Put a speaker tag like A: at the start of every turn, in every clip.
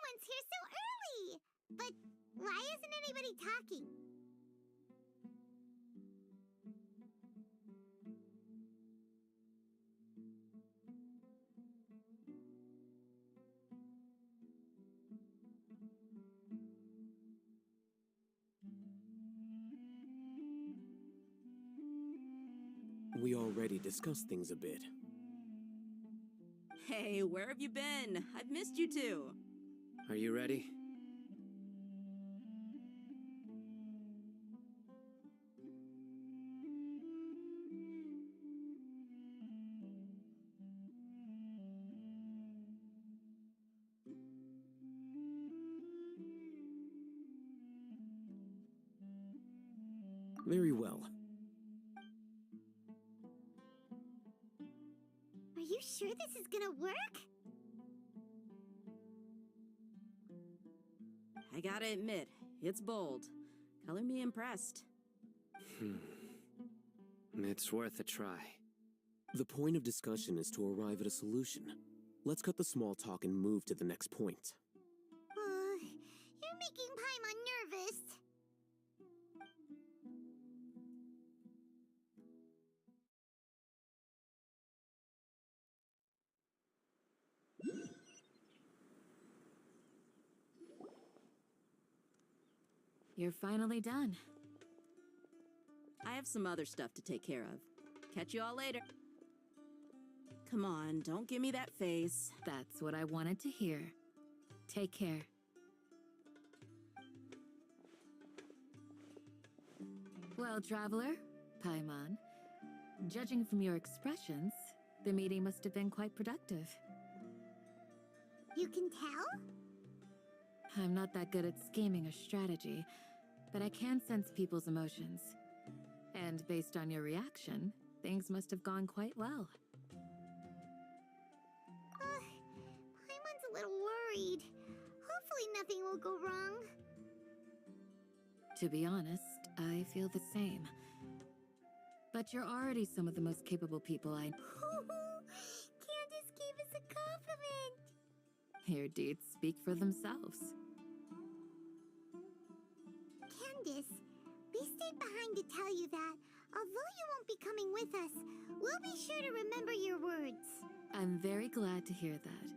A: everyone's here so early! But why isn't anybody talking?
B: We already discussed things a bit.
C: Hey, where have you been? I've missed you too.
B: Are you ready? Very well.
A: Are you sure this is gonna work?
C: I gotta admit, it's bold. Color me impressed.
B: It's worth a try. The point of discussion is to arrive at a solution. Let's cut the small talk and move to the next point.
A: You're making Paimon nervous.
D: You're finally done.
C: I have some other stuff to take care of. Catch you all later. Come on, don't give me that face.
D: That's what I wanted to hear. Take care. Well, Traveler, Paimon, judging from your expressions, the meeting must have been quite productive.
A: You can tell?
D: I'm not that good at scheming or strategy, but I can sense people's emotions. And based on your reaction, things must have gone quite well.
A: Paimon's a little worried. Hopefully nothing will go wrong.
D: To be honest, I feel the same. But you're already some of the most capable people I know.
A: Candace gave us a compliment.
D: Your deeds speak for themselves.
A: Candace, we stayed behind to tell you that, although you won't be coming with us, we'll be sure to remember your words.
D: I'm very glad to hear that.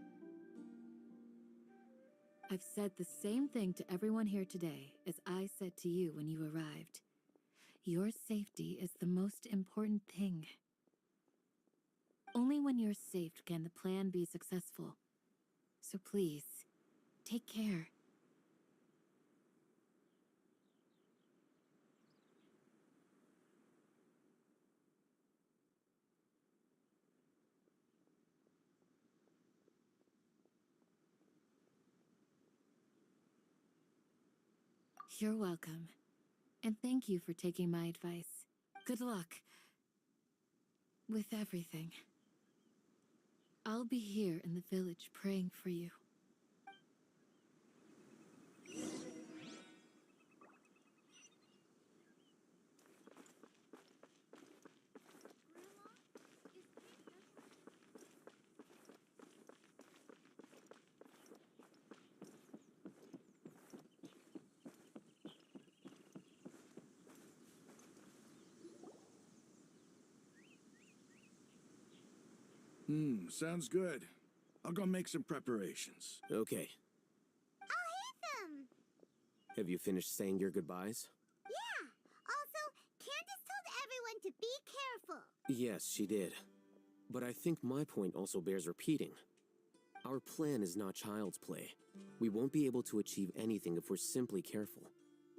D: I've said the same thing to everyone here today as I said to you when you arrived. Your safety is the most important thing. Only when you're safe can the plan be successful. So please, take care. You're welcome. And thank you for taking my advice. Good luck. With everything. I'll be here in the village praying for you.
E: Sounds good. I'll go make some preparations.
B: Okay.
A: I'll hit them!
B: Have you finished saying your goodbyes?
A: Yeah! Also, Candace told everyone to be careful.
B: Yes, she did. But I think my point also bears repeating. Our plan is not child's play. We won't be able to achieve anything if we're simply careful.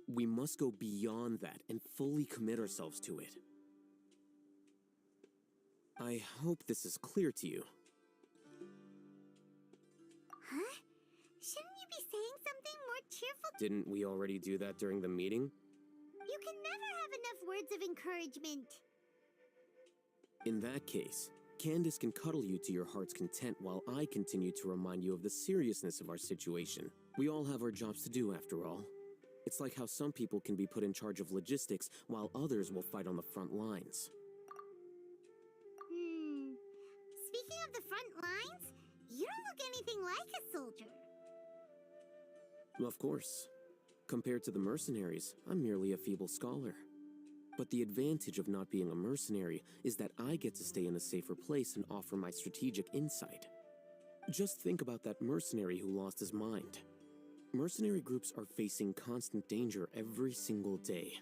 B: We must go beyond that and fully commit ourselves to it. I hope this is clear to you.
A: Huh? Shouldn't you be saying something more cheerful?
B: Didn't we already do that during the meeting?
A: You can never have enough words of encouragement.
B: In that case, Candace can cuddle you to your heart's content while I continue to remind you of the seriousness of our situation. We all have our jobs to do after all. It's like how some people can be put in charge of logistics while others will fight on the front lines.
A: Speaking of the front lines, you don't look anything like a soldier.
B: Of course. Compared to the mercenaries, I'm merely a feeble scholar. But the advantage of not being a mercenary is that I get to stay in a safer place and offer my strategic insight. Just think about that mercenary who lost his mind. Mercenary groups are facing constant danger every single day.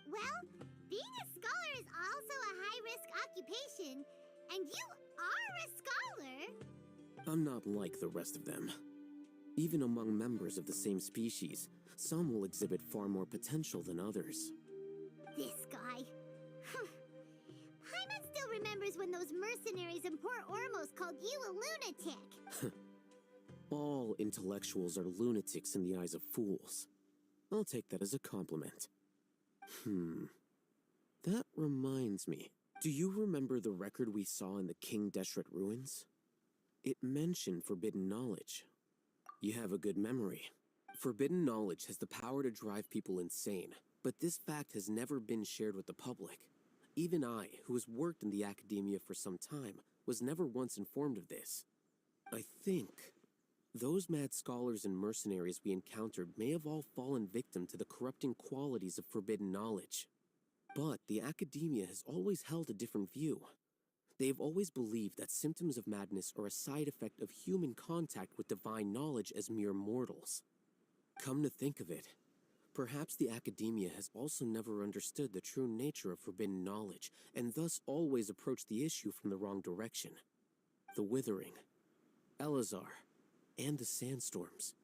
A: Well, being a scholar is also a high-risk occupation, and you are a scholar.
B: I'm not like the rest of them. Even among members of the same species, some will exhibit far more potential than others.
A: This guy. Paimon still remembers when those mercenaries in Port Ormos called you a lunatic.
B: All intellectuals are lunatics in the eyes of fools. I'll take that as a compliment. That reminds me. Do you remember the record we saw in the King Deshret ruins? It mentioned forbidden knowledge. You have a good memory. Forbidden knowledge has the power to drive people insane, but this fact has never been shared with the public. Even I, who has worked in the academia for some time, was never once informed of this. I think those mad scholars and mercenaries we encountered may have all fallen victim to the corrupting qualities of forbidden knowledge. But the academia has always held a different view. They have always believed that symptoms of madness are a side effect of human contact with divine knowledge as mere mortals. Come to think of it, perhaps the academia has also never understood the true nature of forbidden knowledge, and thus always approached the issue from the wrong direction. The Withering, Elazar, and the Sandstorms.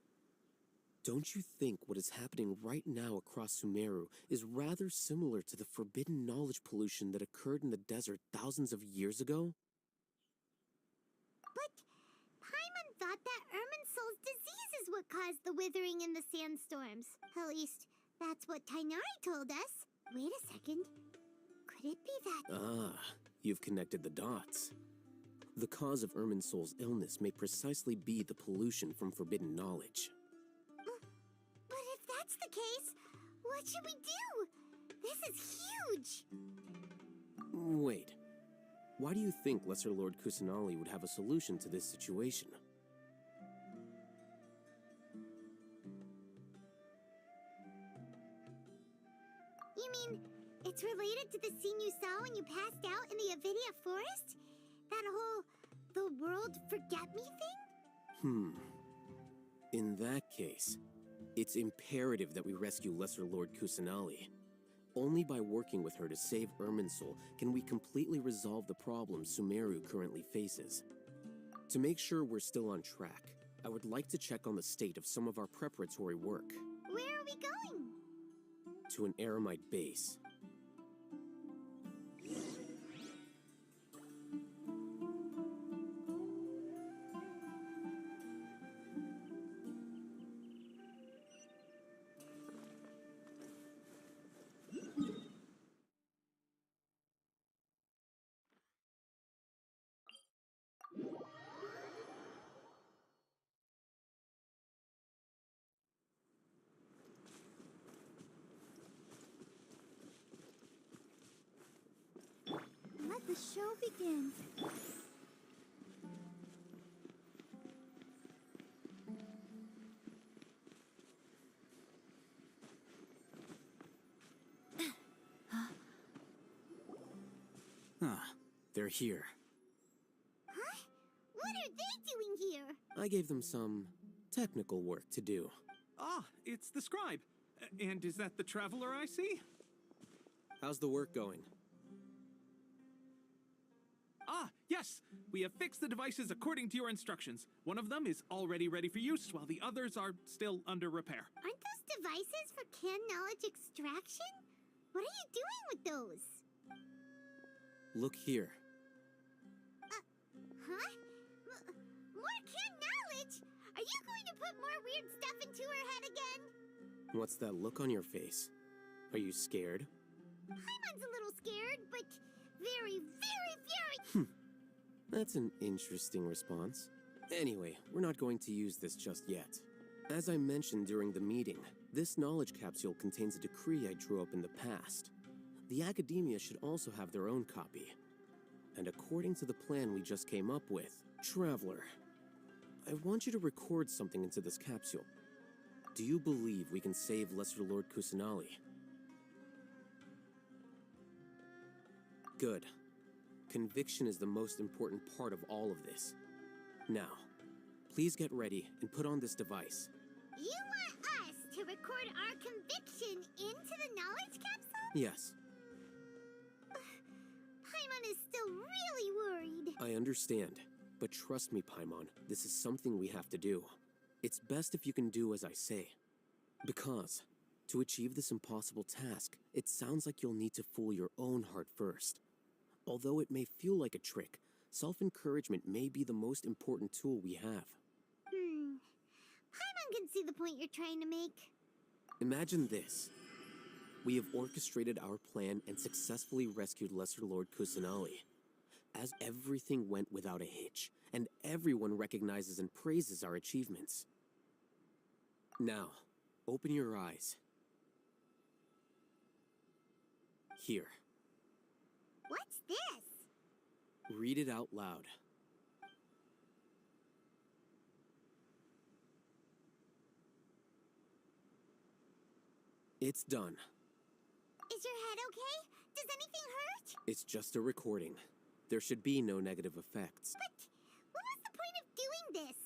B: Don't you think what is happening right now across Sumeru is rather similar to the forbidden knowledge pollution that occurred in the desert thousands of years ago?
A: But Paimon thought that Irminsul's disease is what caused the withering and the sandstorms. At least, that's what Tainari told us. Wait a second. Could it be that...
B: Ah, you've connected the dots. The cause of Irminsul's illness may precisely be the pollution from forbidden knowledge.
A: But if that's the case, what should we do? This is huge!
B: Wait. Why do you think Lesser Lord Kusanali would have a solution to this situation?
A: You mean, it's related to the scene you saw when you passed out in the Avidia forest? That whole, the world forget me thing?
B: In that case, it's imperative that we rescue Lesser Lord Kusanali. Only by working with her to save Irminsul can we completely resolve the problems Sumeru currently faces. To make sure we're still on track, I would like to check on the state of some of our preparatory work.
A: Where are we going?
B: To an Eremite base.
A: Let the show begin.
B: They're here.
A: Huh? What are they doing here?
B: I gave them some technical work to do.
F: Ah, it's the scribe. And is that the traveler I see?
B: How's the work going?
F: Ah, yes! We have fixed the devices according to your instructions. One of them is already ready for use, while the others are still under repair.
A: Aren't those devices for can knowledge extraction? What are you doing with those?
B: Look here.
A: Huh? More can knowledge? Are you going to put more weird stuff into her head again?
B: What's that look on your face? Are you scared?
A: Paimon's a little scared, but very, very, very...
B: That's an interesting response. Anyway, we're not going to use this just yet. As I mentioned during the meeting, this knowledge capsule contains a decree I drew up in the past. The academia should also have their own copy. And according to the plan we just came up with, Traveler, I want you to record something into this capsule. Do you believe we can save Lesser Lord Kusanali? Good. Conviction is the most important part of all of this. Now, please get ready and put on this device.
A: You want us to record our conviction into the knowledge capsule?
B: Yes,
A: Paimon is still really worried.
B: I understand. But trust me, Paimon, this is something we have to do. It's best if you can do as I say. Because, to achieve this impossible task, it sounds like you'll need to fool your own heart first. Although it may feel like a trick, self-encouragement may be the most important tool we have.
A: Paimon can see the point you're trying to make.
B: Imagine this. We have orchestrated our plan and successfully rescued Lesser Lord Kusanali. As everything went without a hitch, and everyone recognizes and praises our achievements. Now, open your eyes. Here.
A: What's this?
B: Read it out loud. It's done.
A: Is your head okay? Does anything hurt?
B: It's just a recording. There should be no negative effects.
A: But what was the point of doing this?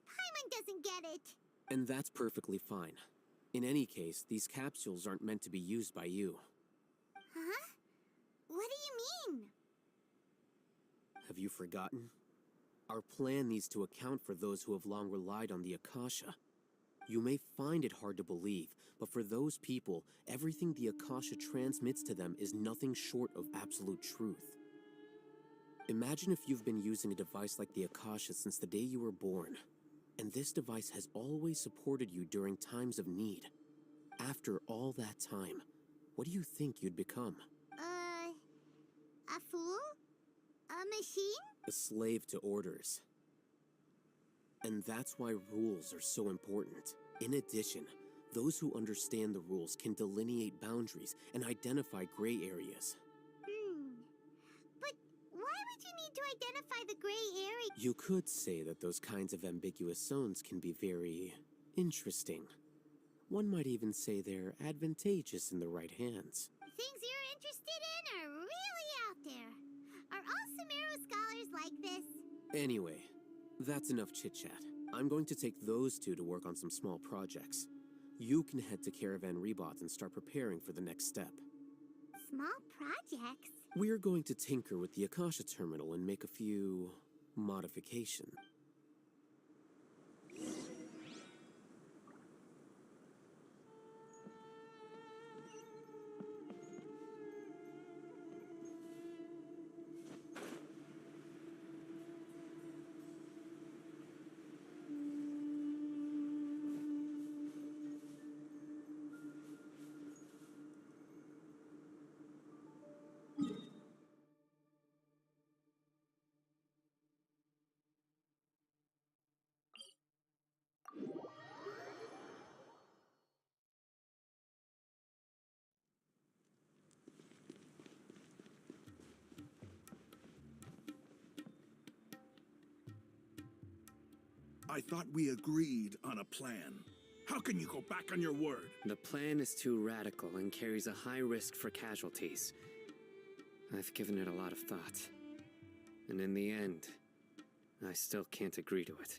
A: Paimon doesn't get it.
B: And that's perfectly fine. In any case, these capsules aren't meant to be used by you.
A: Huh? What do you mean?
B: Have you forgotten? Our plan needs to account for those who have long relied on the Akasha. You may find it hard to believe, but for those people, everything the Akasha transmits to them is nothing short of absolute truth. Imagine if you've been using a device like the Akasha since the day you were born, and this device has always supported you during times of need. After all that time, what do you think you'd become?
A: A fool? A machine?
B: A slave to orders. And that's why rules are so important. In addition, those who understand the rules can delineate boundaries and identify gray areas.
A: But why would you need to identify the gray area?
B: You could say that those kinds of ambiguous zones can be very interesting. One might even say they're advantageous in the right hands.
A: Things you're interested in are really out there. Are all Sumeru scholars like this?
B: Anyway, that's enough chit-chat. I'm going to take those two to work on some small projects. You can head to Caravan Rebot and start preparing for the next step.
A: Small projects?
B: We're going to tinker with the Akasha terminal and make a few modifications.
E: I thought we agreed on a plan. How can you go back on your word?
G: The plan is too radical and carries a high risk for casualties. I've given it a lot of thought. And in the end, I still can't agree to it.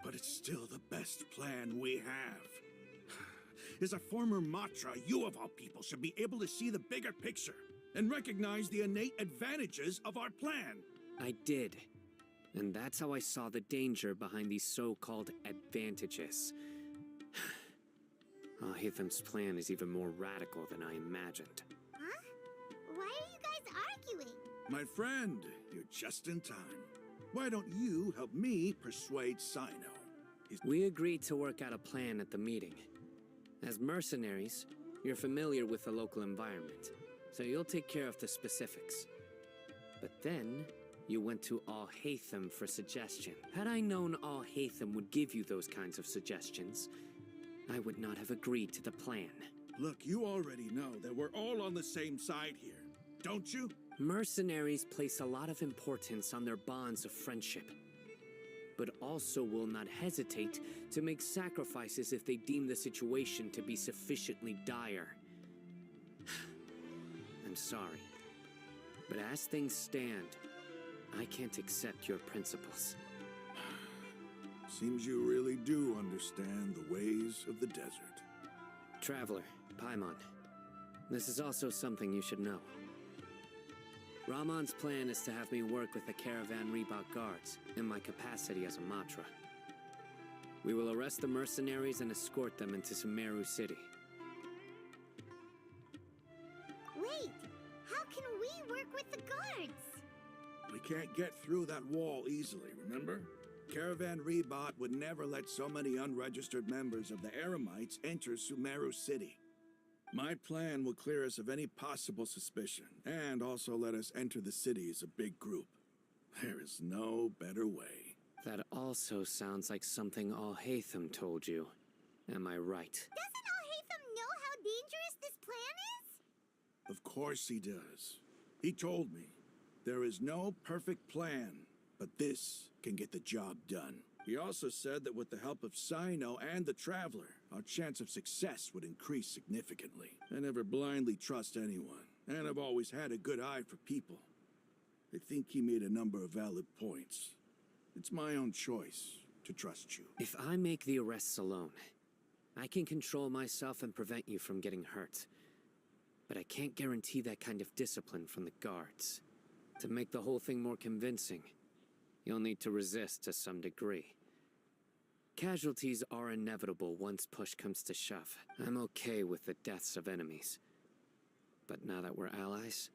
E: But it's still the best plan we have. As a former Matra, you of all people should be able to see the bigger picture and recognize the innate advantages of our plan.
G: I did. And that's how I saw the danger behind these so-called advantages. Hitham's plan is even more radical than I imagined.
A: Huh? Why are you guys arguing?
E: My friend, you're just in time. Why don't you help me persuade Sino?
G: We agreed to work out a plan at the meeting. As mercenaries, you're familiar with the local environment, so you'll take care of the specifics. But then, you went to Al-Haytham for suggestion. Had I known Al-Haytham would give you those kinds of suggestions, I would not have agreed to the plan.
E: Look, you already know that we're all on the same side here, don't you?
G: Mercenaries place a lot of importance on their bonds of friendship. but also will not hesitate to make sacrifices if they deem the situation to be sufficiently dire. I'm sorry, but as things stand, I can't accept your principles.
E: Seems you really do understand the ways of the desert.
G: Traveler, Paimon, this is also something you should know. Ramon's plan is to have me work with the Caravan Reebok guards in my capacity as a Matra. We will arrest the mercenaries and escort them into Sumeru City.
A: Wait, how can we work with the guards?
E: We can't get through that wall easily, remember? Caravan Reebok would never let so many unregistered members of the Eremites enter Sumeru City. My plan will clear us of any possible suspicion, and also let us enter the city as a big group. There is no better way.
G: That also sounds like something Al-Haytham told you. Am I right?
A: Doesn't Al-Haytham know how dangerous this plan is?
E: Of course he does. He told me, there is no perfect plan, but this can get the job done. He also said that with the help of Sino and the Traveler, our chance of success would increase significantly. I never blindly trust anyone, and I've always had a good eye for people. I think he made a number of valid points. It's my own choice to trust you.
G: If I make the arrests alone, I can control myself and prevent you from getting hurt. But I can't guarantee that kind of discipline from the guards. To make the whole thing more convincing, you'll need to resist to some degree. Casualties are inevitable once push comes to shove. I'm okay with the deaths of enemies. But now that we're allies,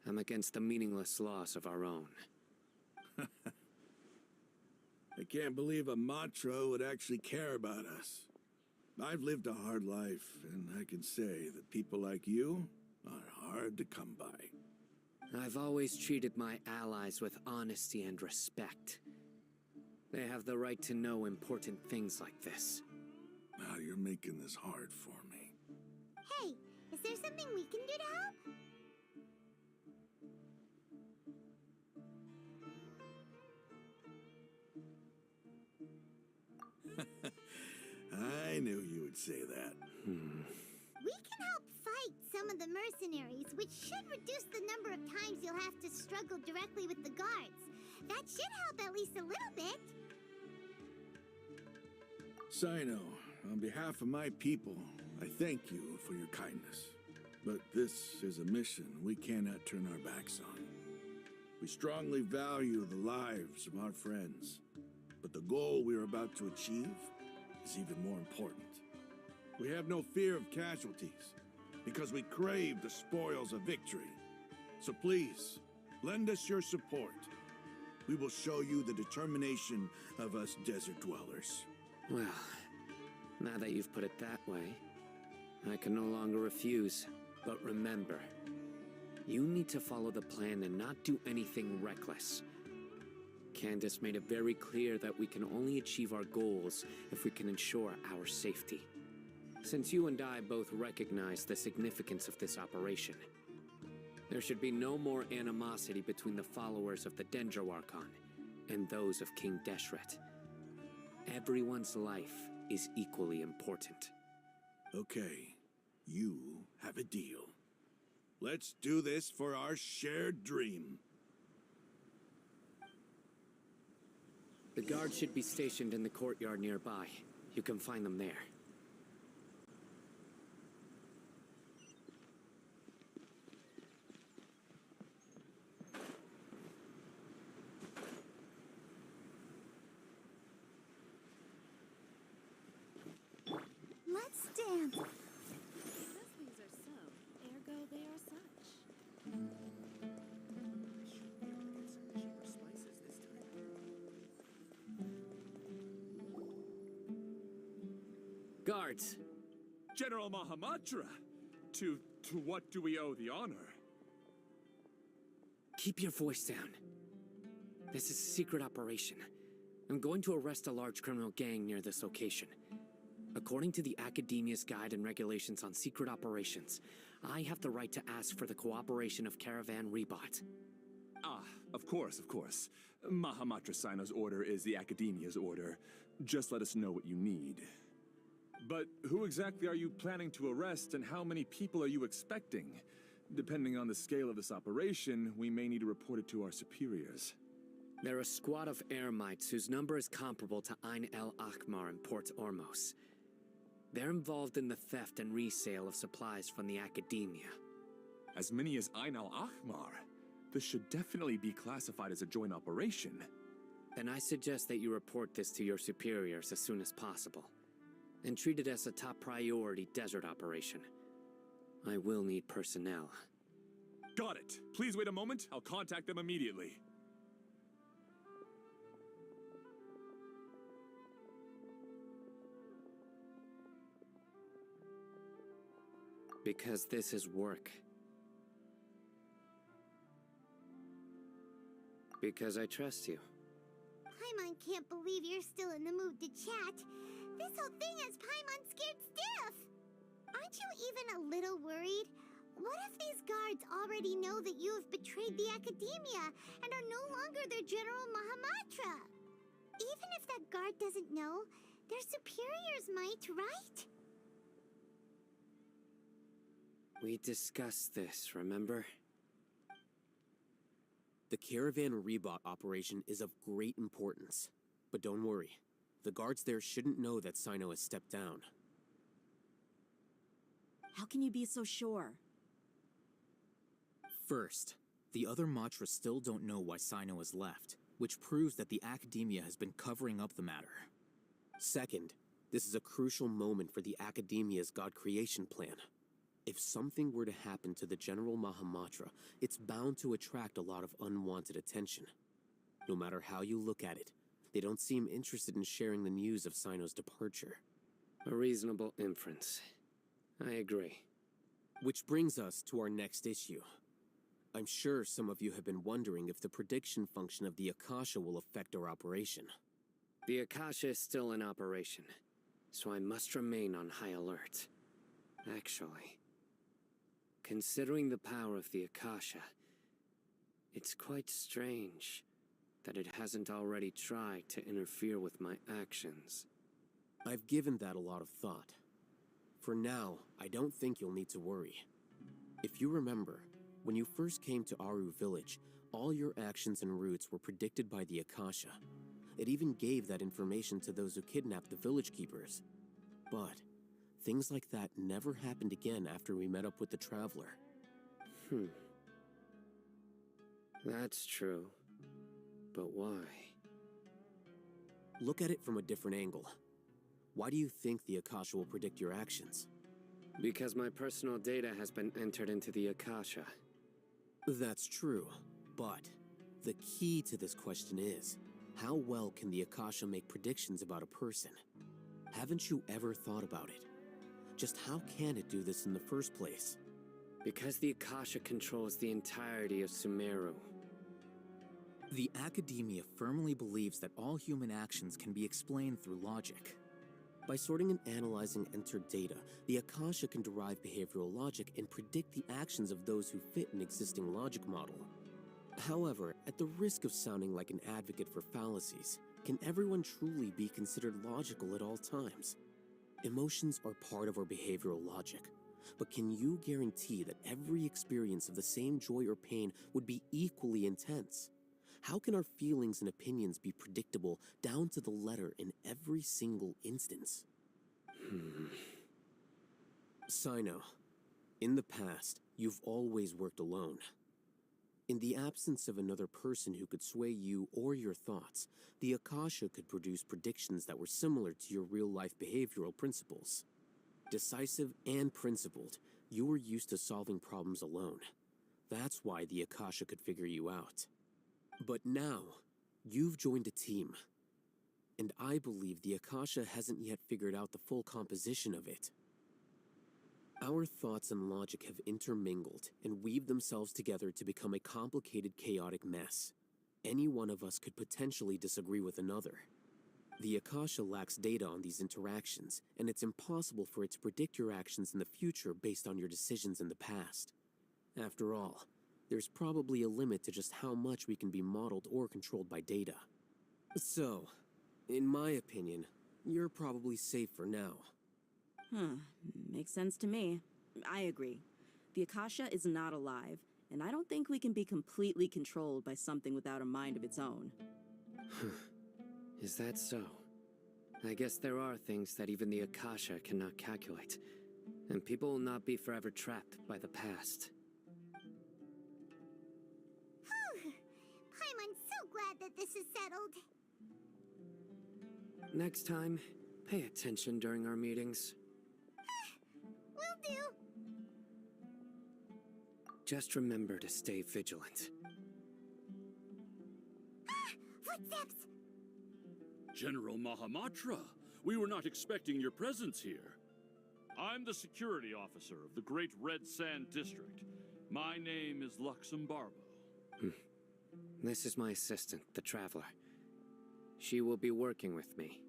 G: I'm against the meaningless loss of our own.
E: I can't believe a Matra would actually care about us. I've lived a hard life, and I can say that people like you are hard to come by.
G: I've always treated my allies with honesty and respect. They have the right to know important things like this.
E: Now you're making this hard for me.
A: Hey, is there something we can do to help?
E: I knew you would say that.
A: We can help fight some of the mercenaries, which should reduce the number of times you'll have to struggle directly with the guards. That should help at least a little bit.
E: Sino, on behalf of my people, I thank you for your kindness. But this is a mission we cannot turn our backs on. We strongly value the lives of our friends, but the goal we are about to achieve is even more important. We have no fear of casualties, because we crave the spoils of victory. So please, lend us your support. We will show you the determination of us desert dwellers.
G: Well, now that you've put it that way, I can no longer refuse. But remember, you need to follow the plan and not do anything reckless. Candace made it very clear that we can only achieve our goals if we can ensure our safety. Since you and I both recognize the significance of this operation, there should be no more animosity between the followers of the Dendro Archon and those of King Deshret. Everyone's life is equally important.
E: Okay, you have a deal. Let's do this for our shared dream.
G: The guards should be stationed in the courtyard nearby. You can find them there.
A: Let's dance.
C: Those things are so, ergo they are such.
G: Guards!
H: General Mahamatra! To what do we owe the honor?
G: Keep your voice down. This is a secret operation. I'm going to arrest a large criminal gang near this location. According to the Academia's Guide and Regulations on Secret Operations, I have the right to ask for the cooperation of Caravan Reebok.
H: Ah, of Of course, of course. Mahamatra Sino's order is the Academia's order. Just let us know what you need. But who exactly are you planning to arrest, and how many people are you expecting? Depending on the scale of this operation, we may need to report it to our superiors.
G: They're a squad of Eremites whose number is comparable to Ain el Akmar in Port Ormos. They're involved in the theft and resale of supplies from the Academia.
H: As many as Ain al Akmar? This should definitely be classified as a joint operation.
G: Then I suggest that you report this to your superiors as soon as possible, and treat it as a top priority desert operation. I will need personnel.
H: Got it. Please wait a moment. I'll contact them immediately.
G: Because this is work. Because I trust you.
A: Paimon can't believe you're still in the mood to chat. This whole thing has Paimon scared stiff. Aren't you even a little worried? What if these guards already know that you have betrayed the Academia and are no longer their General Mahamatra? Even if that guard doesn't know, their superiors might, right?
G: We discussed this, remember?
B: The Caravan Rebot operation is of great importance. But don't worry, the guards there shouldn't know that Sino has stepped down.
C: How can you be so sure?
I: First, the other Matras still don't know why Sino has left, which proves that the Academia has been covering up the matter.
B: Second, this is a crucial moment for the Academia's God creation plan. If something were to happen to the General Mahamatra, it's bound to attract a lot of unwanted attention. No matter how you look at it, they don't seem interested in sharing the news of Sino's departure.
G: A reasonable inference. I agree.
B: Which brings us to our next issue. I'm sure some of you have been wondering if the prediction function of the Akasha will affect our operation.
G: The Akasha is still in operation, so I must remain on high alert. Actually, considering the power of the Akasha, it's quite strange that it hasn't already tried to interfere with my actions.
B: I've given that a lot of thought. For now, I don't think you'll need to worry. If you remember, when you first came to Aru Village, all your actions and routes were predicted by the Akasha. It even gave that information to those who kidnapped the village keepers. But things like that never happened again after we met up with the Traveler.
G: That's true. But why?
B: Look at it from a different angle. Why do you think the Akasha will predict your actions?
G: Because my personal data has been entered into the Akasha.
B: That's true, but the key to this question is, how well can the Akasha make predictions about a person? Haven't you ever thought about it? Just how can it do this in the first place?
G: Because the Akasha controls the entirety of Sumeru.
I: The Academia firmly believes that all human actions can be explained through logic.
B: By sorting and analyzing entered data, the Akasha can derive behavioral logic and predict the actions of those who fit an existing logic model. However, at the risk of sounding like an advocate for fallacies, can everyone truly be considered logical at all times? Emotions are part of our behavioral logic, but can you guarantee that every experience of the same joy or pain would be equally intense? How can our feelings and opinions be predictable down to the letter in every single instance? Sino, in the past, you've always worked alone. In the absence of another person who could sway you or your thoughts, the Akasha could produce predictions that were similar to your real-life behavioral principles. Decisive and principled, you were used to solving problems alone. That's why the Akasha could figure you out. But now, you've joined a team. And I believe the Akasha hasn't yet figured out the full composition of it. Our thoughts and logic have intermingled and weaved themselves together to become a complicated, chaotic mess. Any one of us could potentially disagree with another. The Akasha lacks data on these interactions, and it's impossible for it to predict your actions in the future based on your decisions in the past. After all, there's probably a limit to just how much we can be modeled or controlled by data. So, in my opinion, you're probably safe for now.
C: Makes sense to me. I agree. The Akasha is not alive, and I don't think we can be completely controlled by something without a mind of its own.
G: Is that so? I guess there are things that even the Akasha cannot calculate, and people will not be forever trapped by the past.
A: Paimon's so glad that this is settled.
G: Next time, pay attention during our meetings.
A: Will do.
G: Just remember to stay vigilant.
A: Footsteps!
J: General Mahamatra, we were not expecting your presence here. I'm the security officer of the Great Red Sand District. My name is Luxembarbo.
G: This is my assistant, the Traveler. She will be working with me.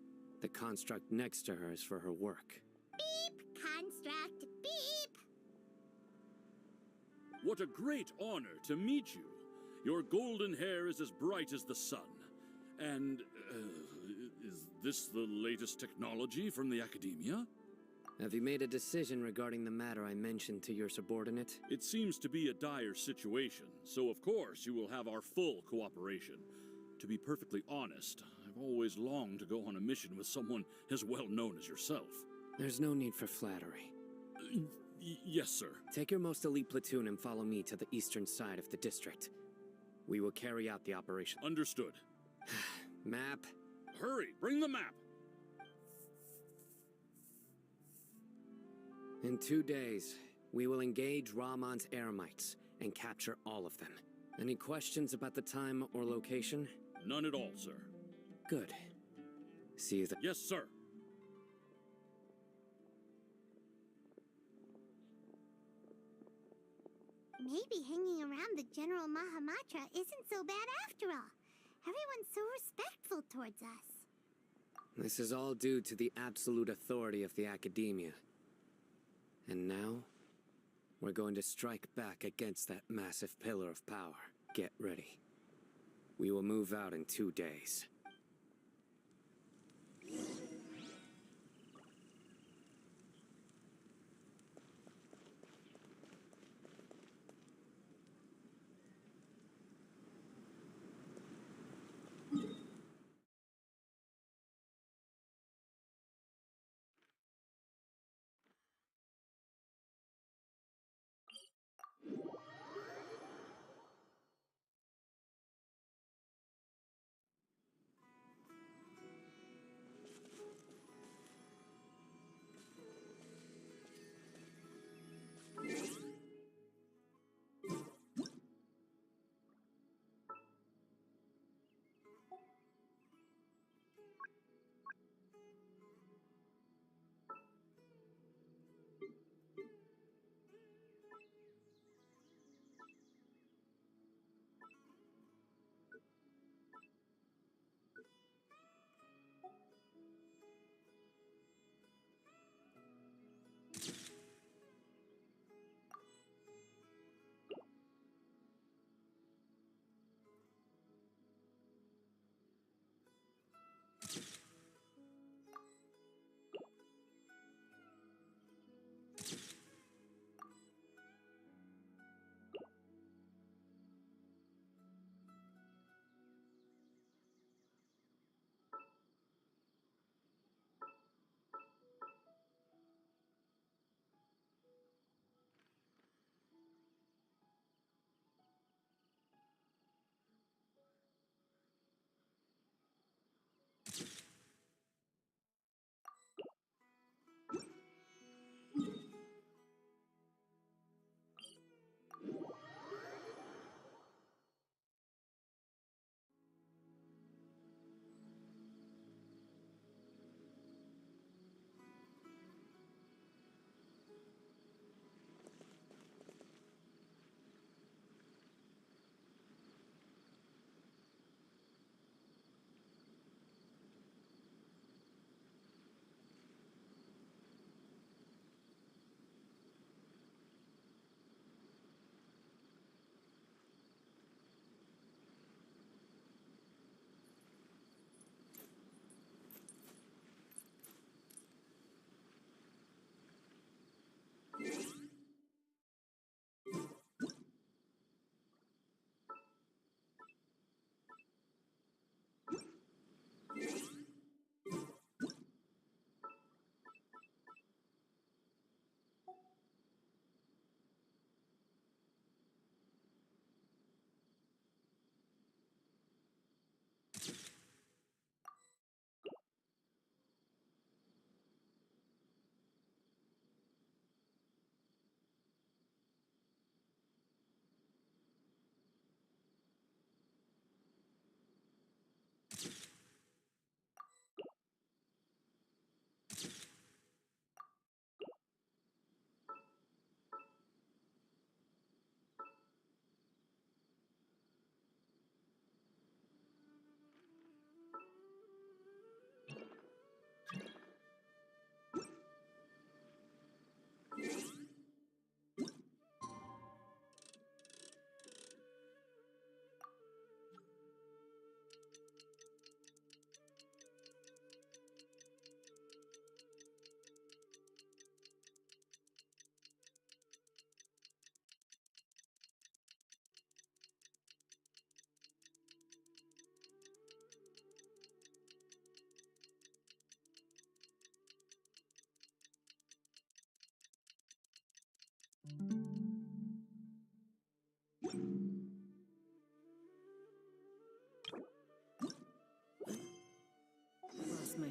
G: The construct next to her is for her work.
A: Beep! Construct, beep!
J: What a great honor to meet you. Your golden hair is as bright as the sun. And, is this the latest technology from the Academia?
G: Have you made a decision regarding the matter I mentioned to your subordinate?
J: It seems to be a dire situation, so of course you will have our full cooperation. To be perfectly honest, I've always longed to go on a mission with someone as well known as yourself.
G: There's no need for flattery.
J: Yes, sir.
G: Take your most elite platoon and follow me to the eastern side of the district. We will carry out the operation.
J: Understood.
G: Map.
J: Hurry, bring the map!
G: In 2 days, we will engage Rahman's Eremites and capture all of them. Any questions about the time or location?
J: None at all, sir.
G: Good. See you then.
J: Yes, sir.
A: Maybe hanging around the General Mahamatra isn't so bad after all. Everyone's so respectful towards us.
G: This is all due to the absolute authority of the Academia. And now, we're going to strike back against that massive pillar of power. Get ready. We will move out in 2 days.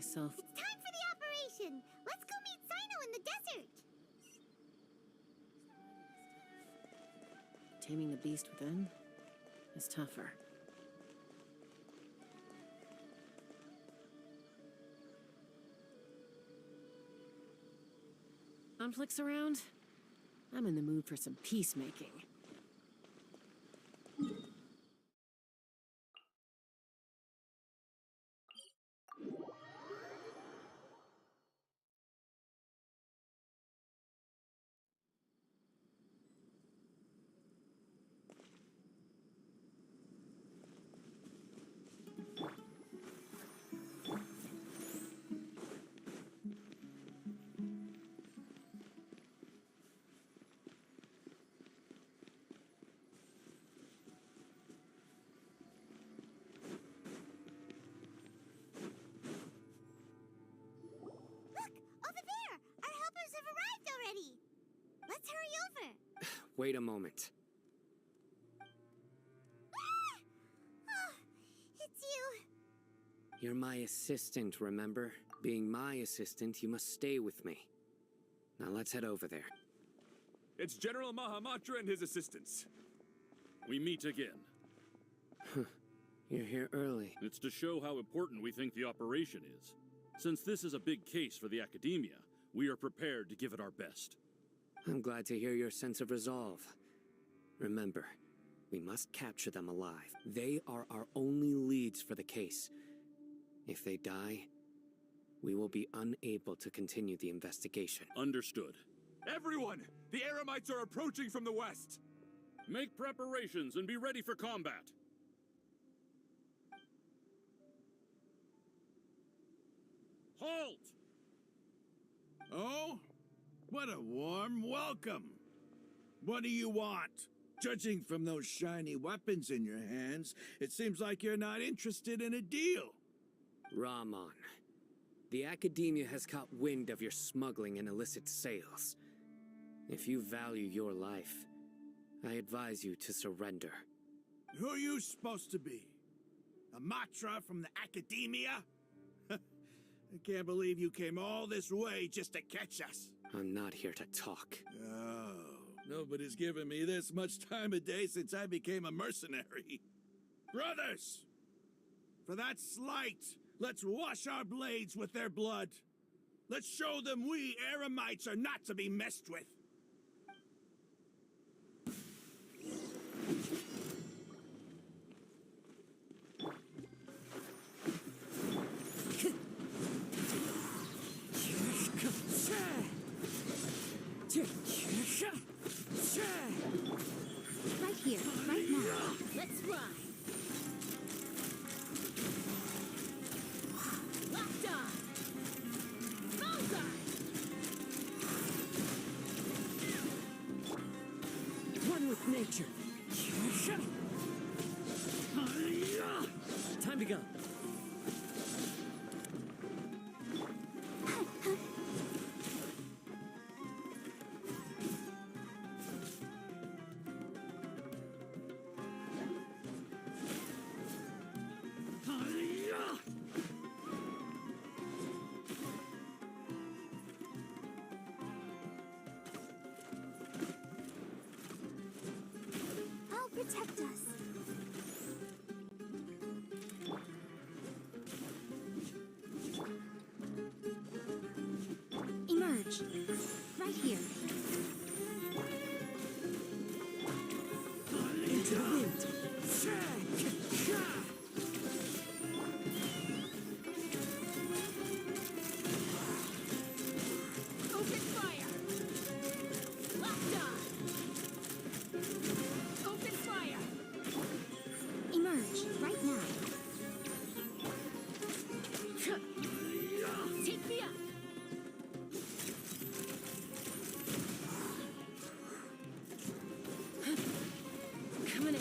D: myself.
A: It's time for the operation! Let's go meet Sino in the desert!
D: Taming the beast within is tougher. Conflicts around? I'm in the mood for some peacemaking.
A: Let's hurry over!
G: Wait a moment.
A: Oh, it's you!
G: You're my assistant, remember? Being my assistant, you must stay with me. Now let's head over there.
H: It's General Mahamatra and his assistants.
J: We meet again.
G: You're here early.
J: It's to show how important we think the operation is. Since this is a big case for the Academia, we are prepared to give it our best.
G: I'm glad to hear your sense of resolve. Remember, we must capture them alive. They are our only leads for the case. If they die, we will be unable to continue the investigation.
J: Understood.
H: Everyone! The Eremites are approaching from the west!
J: Make preparations and be ready for combat. Halt!
E: Oh? What a warm welcome. What do you want? Judging from those shiny weapons in your hands, it seems like you're not interested in a deal.
G: Rahman, the Academia has caught wind of your smuggling and illicit sales. If you value your life, I advise you to surrender.
E: Who are you supposed to be? A Matra from the Academia? I can't believe you came all this way just to catch us.
G: I'm not here to talk.
E: Oh, nobody's given me this much time of day since I became a mercenary. Brothers! For that slight, let's wash our blades with their blood. Let's show them we Eremites are not to be messed with.
A: Right here, right now. Let's ride. Locked on. Bullseye.
G: One with nature. Time to go.
A: I'll protect us. Emerge. Right here.
G: Into the wind.
A: Open fire. Locked on. Open fire. Emerge right now. Take me up.
D: Coming in.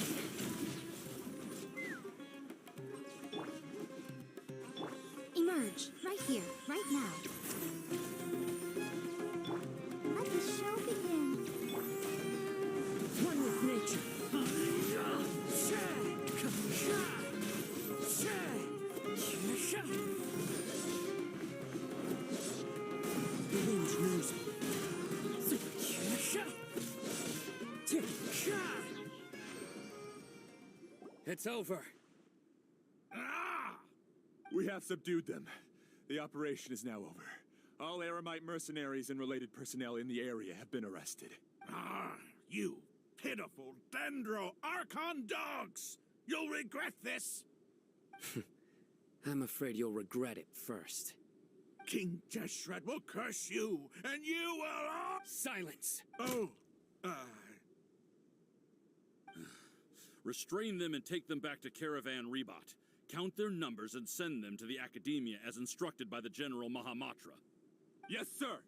A: Emerge right here, right now. Let the show begin.
G: One with nature. It's over.
E: Ah!
H: We have subdued them. The operation is now over. All Eremite mercenaries and related personnel in the area have been arrested.
E: Ah, you pitiful Dendro Archon dogs! You'll regret this!
G: I'm afraid you'll regret it first.
E: King Jeshred will curse you, and you will all—
G: Silence!
E: Oh,
J: Restrain them and take them back to Caravan Rebot. Count their numbers and send them to the Academia as instructed by the General Mahamatra.
H: Yes, sir!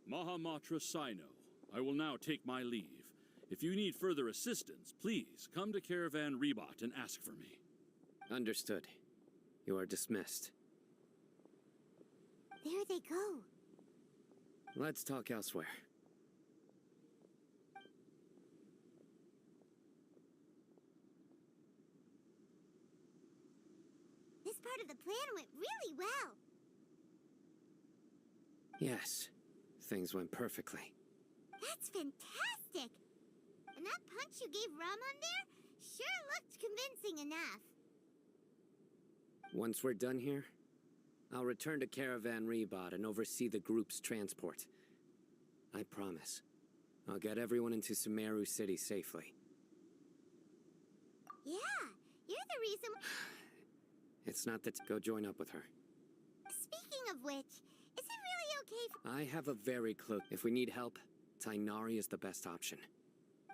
J: Mahamatra Sino, I will now take my leave. If you need further assistance, please come to Caravan Rebot and ask for me.
G: Understood. You are dismissed.
A: There they go.
G: Let's talk elsewhere.
A: This part of the plan went really well.
G: Yes, things went perfectly.
A: That's fantastic! And that punch you gave Ramon there sure looked convincing enough.
G: Once we're done here, I'll return to Caravan Rebot and oversee the group's transport. I promise. I'll get everyone into Sumeru City safely.
A: Yeah, you're the reason.
G: It's not that— Go join up with her.
A: Speaking of which, is it really okay for—
G: I have a very close— If we need help, Tainari is the best option.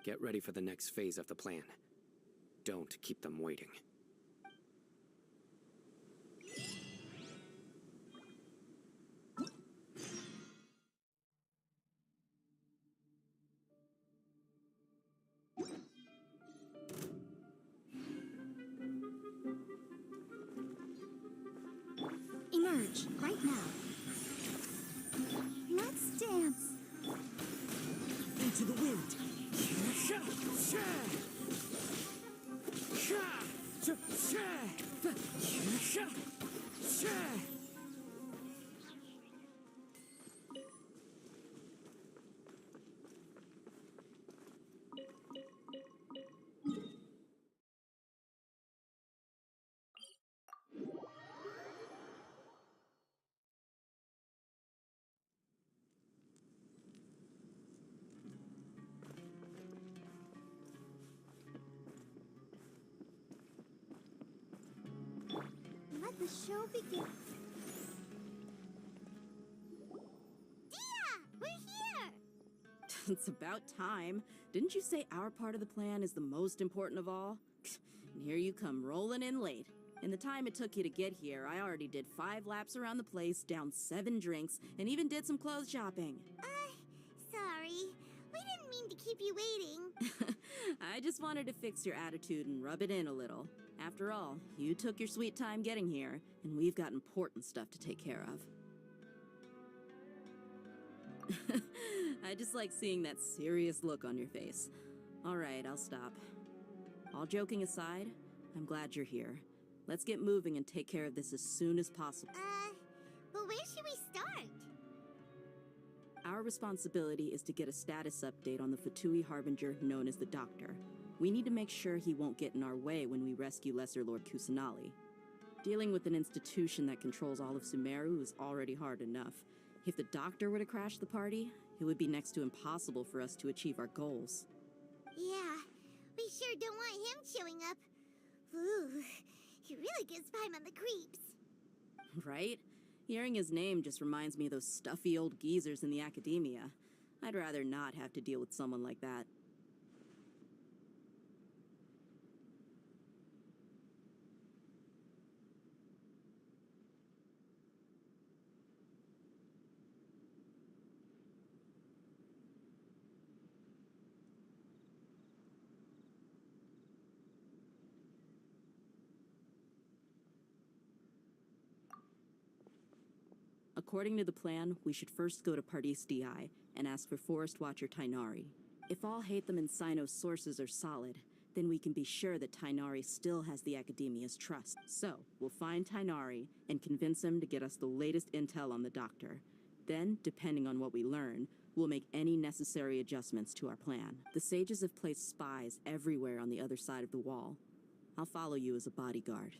G: Get ready for the next phase of the plan. Don't keep them waiting.
A: Emerge, right now. Let's dance.
B: Into the wind.
A: Let the show begin. Dia! We're here!
C: It's about time. Didn't you say our part of the plan is the most important of all? And here you come rolling in late. In the time it took you to get here, I already did 5 laps around the place, downed 7 drinks, and even did some clothes shopping.
A: Sorry. We didn't mean to keep you waiting.
C: I just wanted to fix your attitude and rub it in a little. After all, you took your sweet time getting here, and we've got important stuff to take care of. I just like seeing that serious look on your face. All right, I'll stop. All joking aside, I'm glad you're here. Let's get moving and take care of this as soon as possible.
A: But where should we start?
C: Our responsibility is to get a status update on the Fatui Harbinger known as the Doctor. We need to make sure he won't get in our way when we rescue Lesser Lord Kusanali. Dealing with an institution that controls all of Sumeru is already hard enough. If the Doctor were to crash the party, it would be next to impossible for us to achieve our goals.
A: Yeah, we sure don't want him showing up. Ooh, he really gives Paimon on the creeps.
C: Right? Hearing his name just reminds me of those stuffy old geezers in the Academia. I'd rather not have to deal with someone like that. According to the plan, we should first go to Pardis Di and ask for Forest Watcher Tainari. If all Hatham and Sino's sources are solid, then we can be sure that Tainari still has the Academia's trust. So, we'll find Tainari and convince him to get us the latest intel on the Doctor. Then, depending on what we learn, we'll We'll make any necessary adjustments to our plan. The sages have placed spies everywhere on the other side of the wall. I'll follow you as a bodyguard.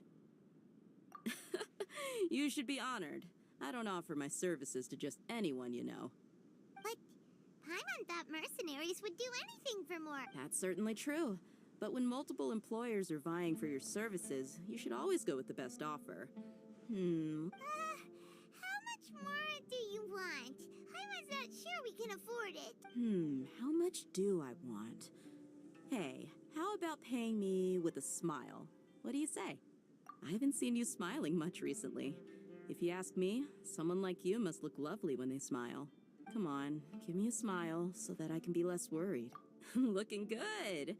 C: You should be honored. I don't offer my services to just anyone you know.
A: But Paimon thought mercenaries would do anything for more.
C: That's certainly true. But when multiple employers are vying for your services, you should always go with the best offer.
A: How much more do you want? Paimon's not sure we can afford it.
C: How much do I want? Hey, how about paying me with a smile? What do you say? I haven't seen you smiling much recently. If you ask me, someone like you must look lovely when they smile. Come on, give me a smile so that I can be less worried. Looking good!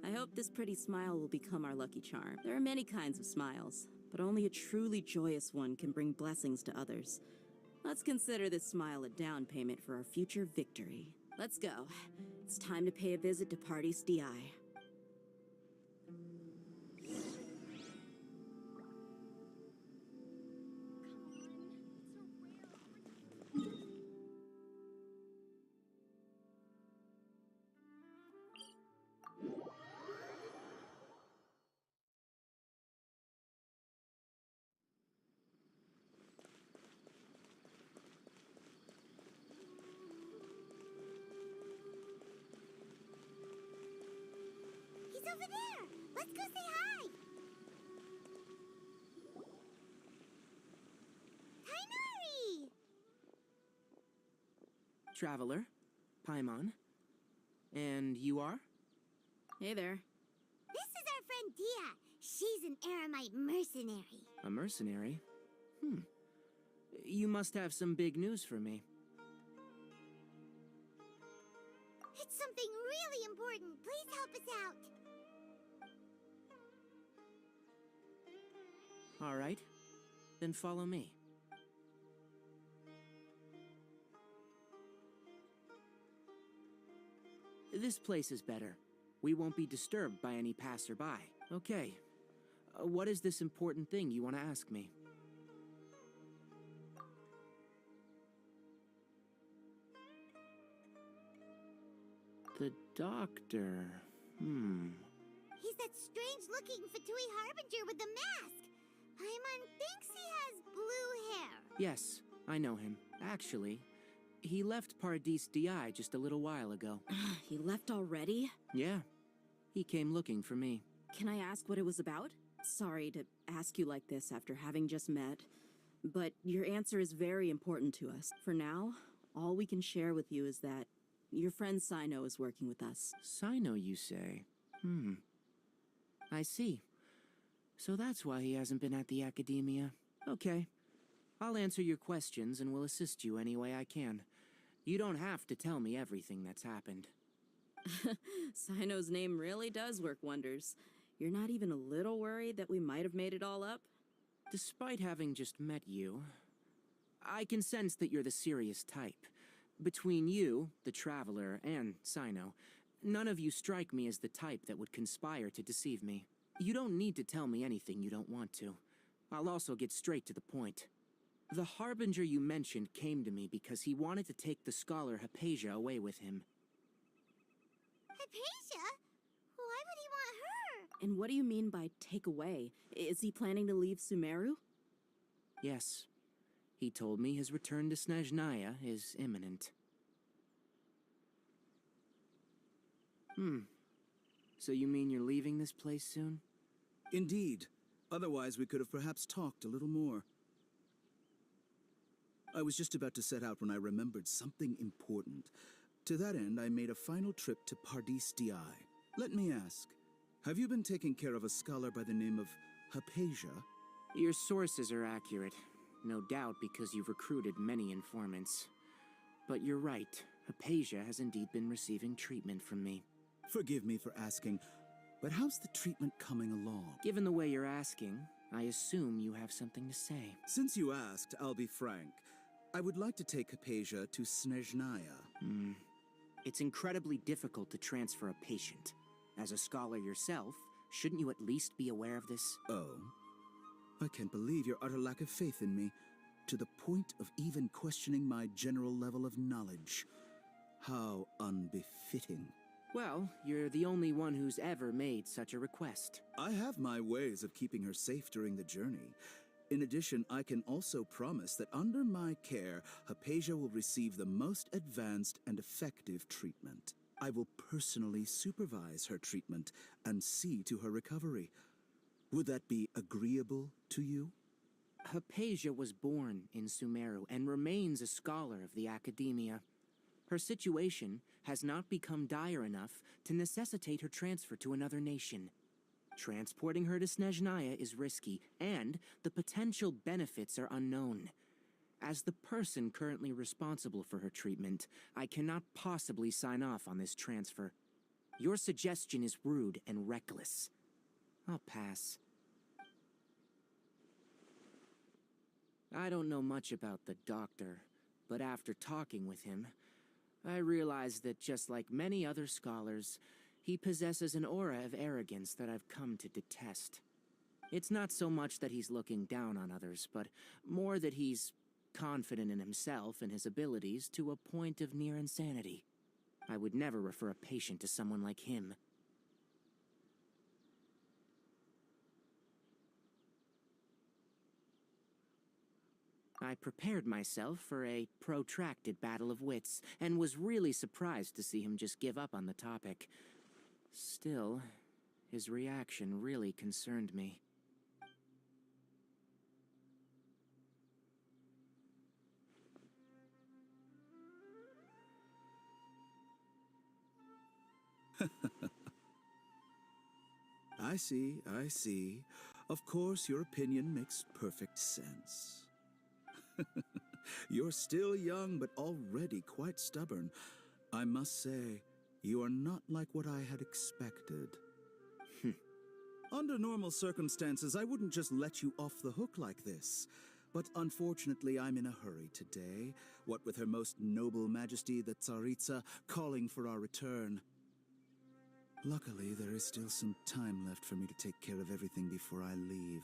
C: I hope this pretty smile will become our lucky charm. There are many kinds of smiles, but only a truly joyous one can bring blessings to others. Let's consider this smile a down payment for our future victory. Let's go. It's time to pay a visit to Pardis DI.
A: He's over there! Let's go say hi! Tainari!
K: Traveler, Paimon. And you are?
C: Hey there.
A: This is our friend Dia. She's an Aramite mercenary.
K: A mercenary? You must have some big news for me.
A: It's something really important. Please help us out.
K: All right. Then follow me. This place is better. We won't be disturbed by any passerby. Okay. What is this important thing you want to ask me? The doctor.
A: He's that strange-looking Fatui Harbinger with the mask. Paimon thinks he has blue hair.
K: Yes, I know him. Actually, he left Pardis DI just a little while ago.
C: He left already?
K: Yeah. He came looking for me.
C: Can I ask what it was about? Sorry to ask you like this after having just met, but your answer is very important to us. For now, all we can share with you is that your friend Sino is working with us.
K: Sino, you say? I see. So that's why he hasn't been at the Academia. Okay. I'll answer your questions and will assist you any way I can. You don't have to tell me everything that's happened.
C: Sino's name really does work wonders. You're not even a little worried that we might have made it all up?
K: Despite having just met you, I can sense that you're the serious type. Between you, the Traveler, and Sino, none of you strike me as the type that would conspire to deceive me. You don't need to tell me anything you don't want to. I'll also get straight to the point. The Harbinger you mentioned came to me because he wanted to take the scholar Hypatia away with him.
A: Hypatia? Why would he want her?
C: And what do you mean by take away? Is he planning to leave Sumeru?
K: Yes. He told me his return to Snezhnaya is imminent. So you mean you're leaving this place soon?
E: Indeed. Otherwise, we could have perhaps talked a little more. I was just about to set out when I remembered something important. To that end, I made a final trip to Pardis DI. Let me ask, have you been taking care of a scholar by the name of Hypatia?
K: Your sources are accurate. No doubt because you've recruited many informants. But you're right. Hypatia has indeed been receiving treatment from me.
E: Forgive me for asking, but how's the treatment coming along?
K: Given the way you're asking, I assume you have something to say.
E: Since you asked, I'll be frank. I would like to take Hypatia to Snezhnaya.
K: It's incredibly difficult to transfer a patient. As a scholar yourself, shouldn't you at least be aware of this?
E: Oh. I can't believe your utter lack of faith in me, to the point of even questioning my general level of knowledge.
L: How unbefitting.
K: Well, you're the only one who's ever made such a request.
L: I have my ways of keeping her safe during the journey. In addition, I can also promise that under my care, Hypatia will receive the most advanced and effective treatment. I will personally supervise her treatment and see to her recovery. Would that be agreeable to you?
K: Hypatia was born in Sumeru and remains a scholar of the Academia. Her situation has not become dire enough to necessitate her transfer to another nation. Transporting her to Snezhnaya is risky, and the potential benefits are unknown. As the person currently responsible for her treatment, I cannot possibly sign off on this transfer. Your suggestion is rude and reckless. I'll pass. I don't know much about the doctor, but after talking with him, I realized that just like many other scholars, he possesses an aura of arrogance that I've come to detest. It's not so much that he's looking down on others, but more that he's confident in himself and his abilities to a point of near insanity. I would never refer a patient to someone like him. I prepared myself for a protracted battle of wits, and was really surprised to see him just give up on the topic. Still, his reaction really concerned me.
L: I see. Of course, your opinion makes perfect sense. You're still young, but already quite stubborn. I must say, you are not like what I had expected. Under normal circumstances, I wouldn't just let you off the hook like this. But unfortunately, I'm in a hurry today, what with Her Most Noble Majesty the Tsaritsa calling for our return. Luckily, there is still some time left for me to take care of everything before I leave.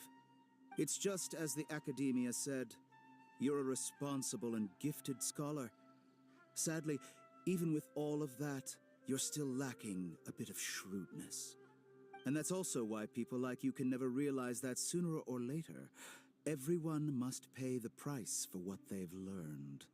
L: It's just as the Academia said, you're a responsible and gifted scholar. Sadly, even with all of that, you're still lacking a bit of shrewdness. And that's also why people like you can never realize that sooner or later, everyone must pay the price for what they've learned.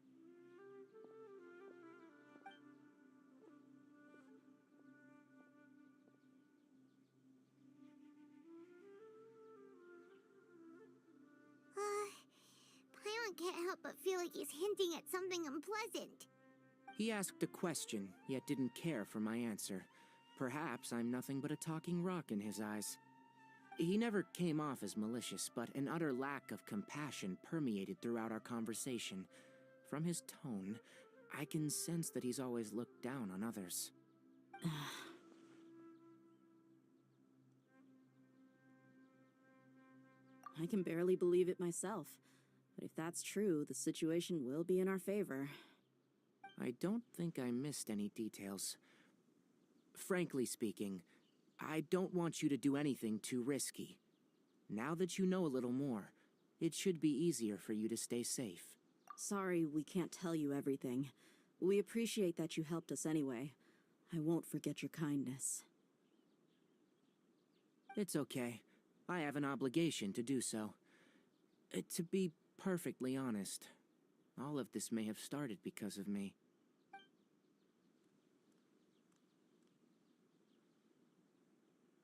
A: Paimon can't help but feel like he's hinting at something unpleasant.
K: He asked a question, yet didn't care for my answer. Perhaps I'm nothing but a talking rock in his eyes. He never came off as malicious, but an utter lack of compassion permeated throughout our conversation. From his tone, I can sense that he's always looked down on others.
C: I can barely believe it myself. But if that's true, the situation will be in our favor.
K: I don't think I missed any details. Frankly speaking, I don't want you to do anything too risky. Now that you know a little more, it should be easier for you to stay safe.
C: Sorry we can't tell you everything. We appreciate that you helped us anyway. I won't forget your kindness.
K: It's okay. I have an obligation to do so. To be perfectly honest, all of this may have started because of me.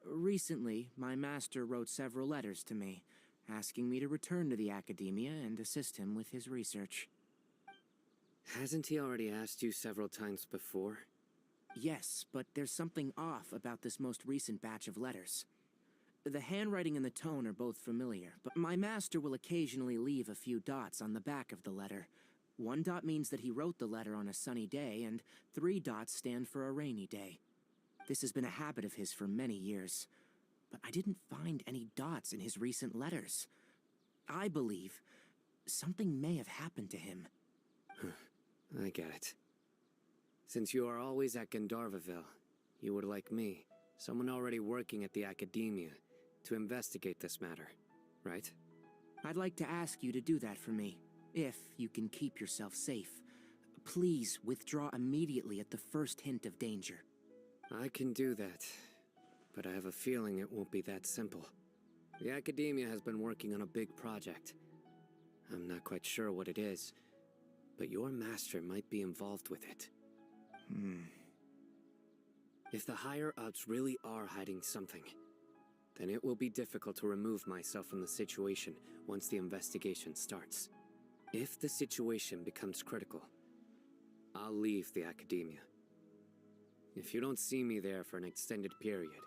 K: Recently, my master wrote several letters to me, asking me to return to the Academia and assist him with his research.
G: Hasn't he already asked you several times before?
K: Yes, but there's something off about this most recent batch of letters. The handwriting and the tone are both familiar, but my master will occasionally leave a few dots on the back of the letter. 1 dot means that he wrote the letter on a sunny day, and 3 dots stand for a rainy day. This has been a habit of his for many years, but I didn't find any dots in his recent letters. I believe something may have happened to him.
G: I get it. Since you are always at Gandharvaville, you would like me, someone already working at the Academia, to investigate this matter, right?
K: I'd like to ask you to do that for me, if you can keep yourself safe. Please withdraw immediately at the first hint of danger.
G: I can do that, but I have a feeling it won't be that simple. The Academia has been working on a big project. I'm not quite sure what it is, but your master might be involved with it. If the higher-ups really are hiding something, then it will be difficult to remove myself from the situation once the investigation starts. If the situation becomes critical, I'll leave the Academia. If you don't see me there for an extended period,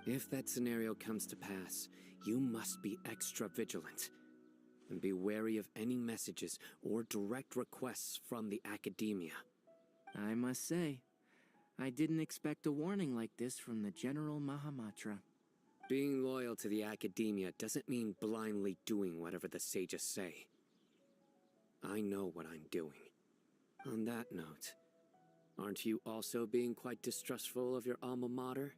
G: if that scenario comes to pass, you must be extra vigilant and be wary of any messages or direct requests from the Academia.
K: I must say, I didn't expect a warning like this from the General Mahamatra.
G: Being loyal to the Academia doesn't mean blindly doing whatever the sages say. I know what I'm doing. On that note, aren't you also being quite distrustful of your alma mater?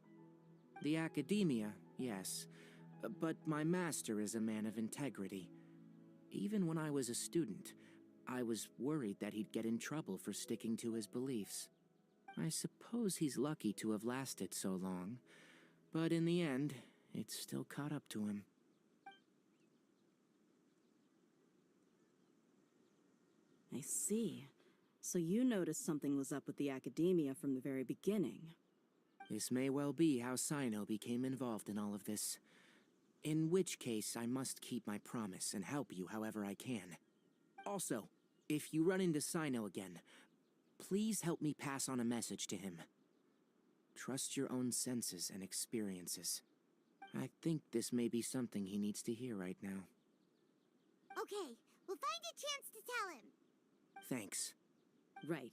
K: The Academia, yes. But my master is a man of integrity. Even when I was a student, I was worried that he'd get in trouble for sticking to his beliefs. I suppose he's lucky to have lasted so long, but in the end, it's still caught up to him.
C: I see. So you noticed something was up with the Academia from the very beginning.
K: This may well be how Sino became involved in all of this. In which case, I must keep my promise and help you however I can. Also, if you run into Sino again, please help me pass on a message to him. Trust your own senses and experiences. I think this may be something he needs to hear right now.
A: Okay, we'll find a chance to tell him.
K: Thanks.
C: Right.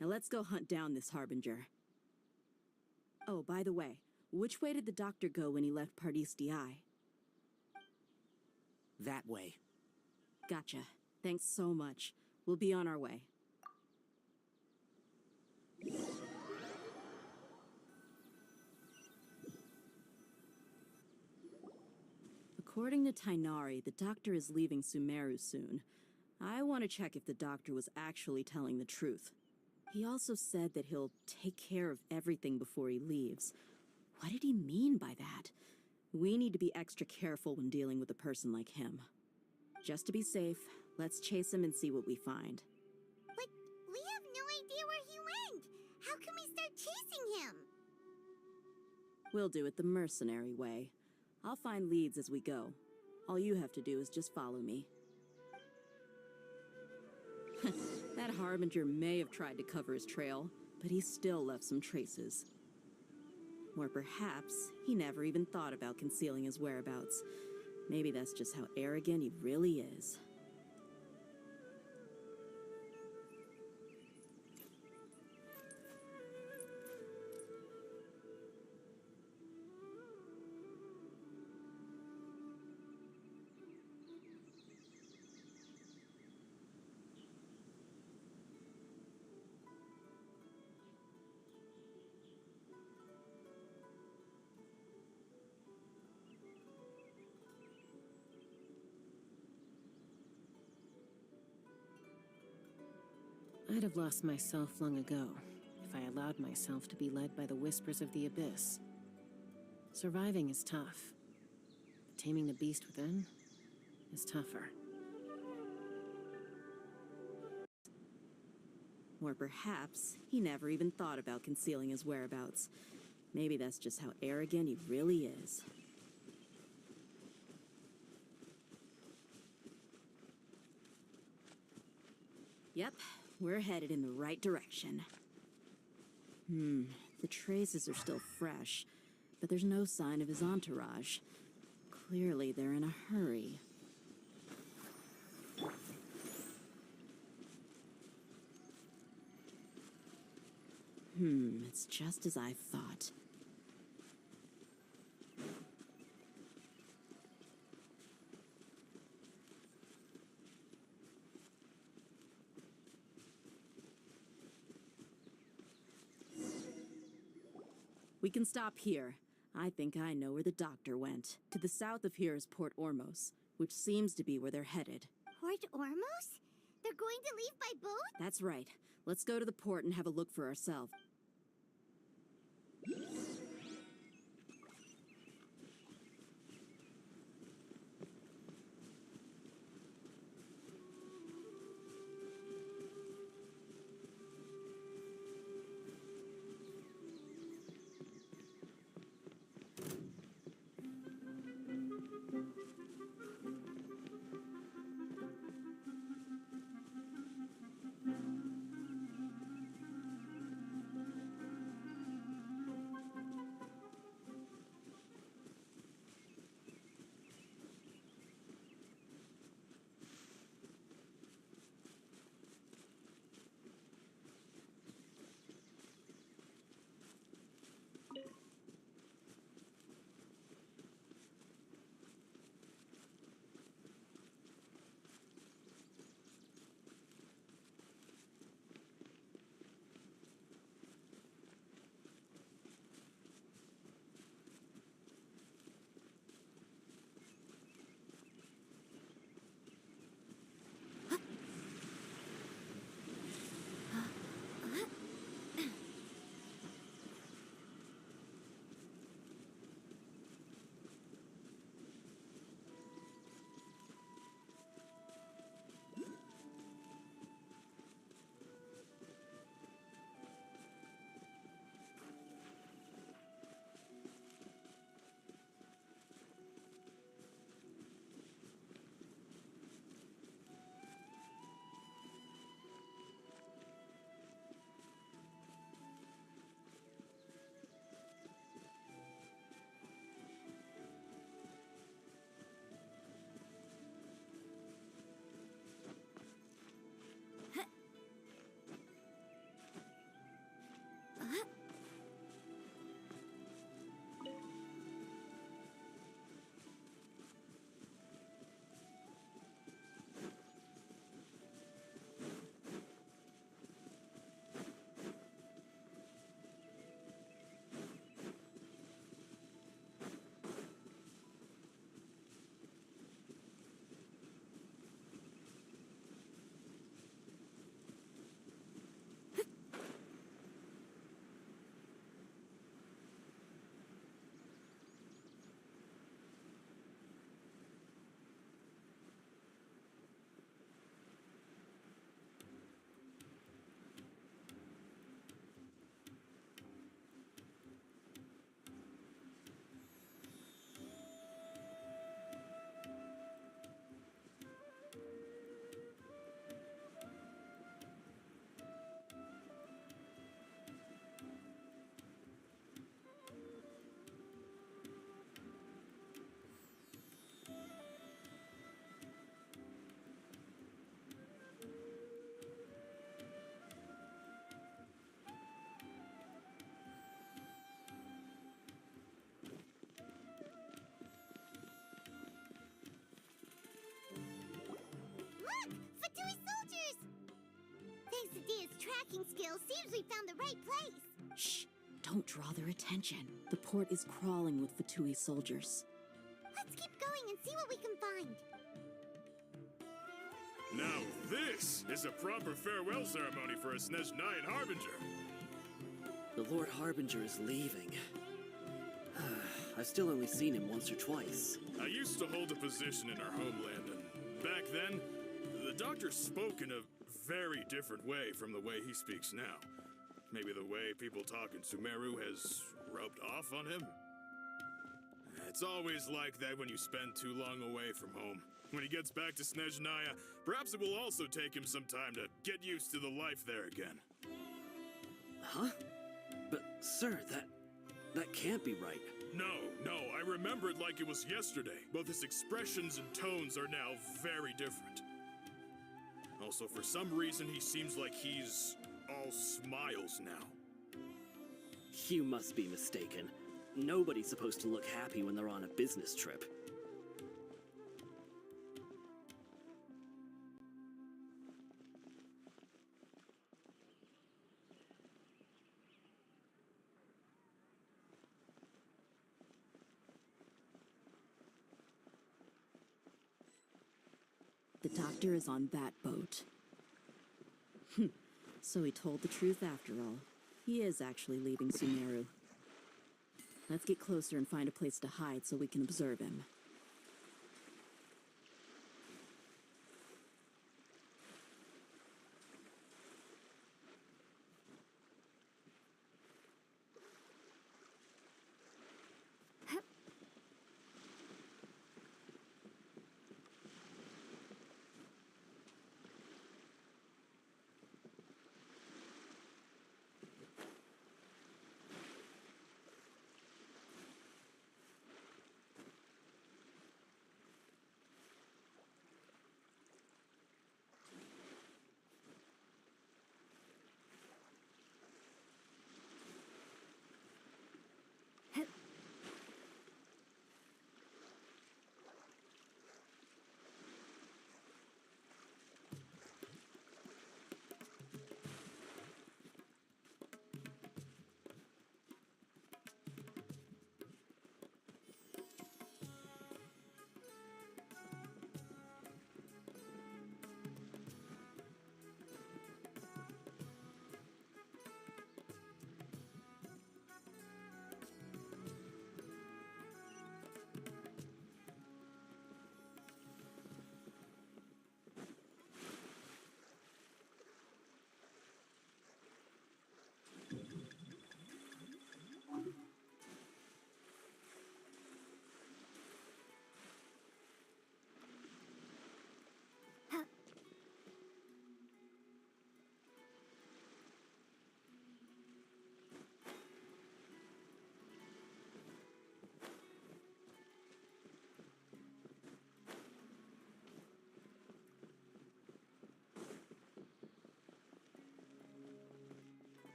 C: Now let's go hunt down this Harbinger. Oh, by the way, which way did the doctor go when he left Pardis Eye?
K: That way.
C: Gotcha. Thanks so much. We'll be on our way. According to Tainari, the doctor is leaving Sumeru soon. I want to check if the doctor was actually telling the truth. He also said that he'll take care of everything before he leaves. What did he mean by that? We need to be extra careful when dealing with a person like him. Just to be safe, let's chase him and see what we find.
A: But we have no idea where he went. How can we start chasing him?
C: We'll do it the mercenary way. I'll find leads as we go. All you have to do is just follow me. That Harbinger may have tried to cover his trail, but he still left some traces. Or perhaps he never even thought about concealing his whereabouts. Maybe that's just how arrogant he really is.
M: I'd have lost myself long ago if I allowed myself to be led by the whispers of the abyss. Surviving is tough. But taming the beast within is tougher.
C: Or perhaps he never even thought about concealing his whereabouts. Maybe that's just how arrogant he really is. Yep, we're headed in the right direction. The traces are still fresh, but there's no sign of his entourage. Clearly, they're in a hurry. It's just as I thought. We can stop here. I think I know where the doctor went. To the south of here is Port Ormos, which seems to be where they're headed.
A: Port Ormos? They're going going to leave by boat?
C: That's right. Let's go to the port and have a look for ourselves.
A: Look! Fatui soldiers! Thanks to Dia's tracking skills, seems we found the right place.
C: Shh! Don't draw their attention. The port is crawling with Fatui soldiers.
A: Let's keep going and see what we can find.
N: Now this is a proper farewell ceremony for a Snezhnayan Harbinger.
O: The Lord Harbinger is leaving. I've still only seen him once or twice.
N: I used to hold a position in our homeland, and back then, the doctor spoke in a very different way from the way he speaks now. Maybe the way people talk in Sumeru has rubbed off on him? It's always like that when you spend too long away from home. When he gets back to Snezhnaya, perhaps it will also take him some time to get used to the life there again.
O: Huh? But, sir, that can't be right.
N: No, I remember it like it was yesterday. Both his expressions and tones are now very different. Also, for some reason, he seems like he's all smiles now.
O: You must be mistaken. Nobody's supposed to look happy when they're on a business trip.
C: The doctor is on that boat. So he told the truth after all. He is actually leaving Sumeru. Let's get closer and find a place to hide so we can observe him.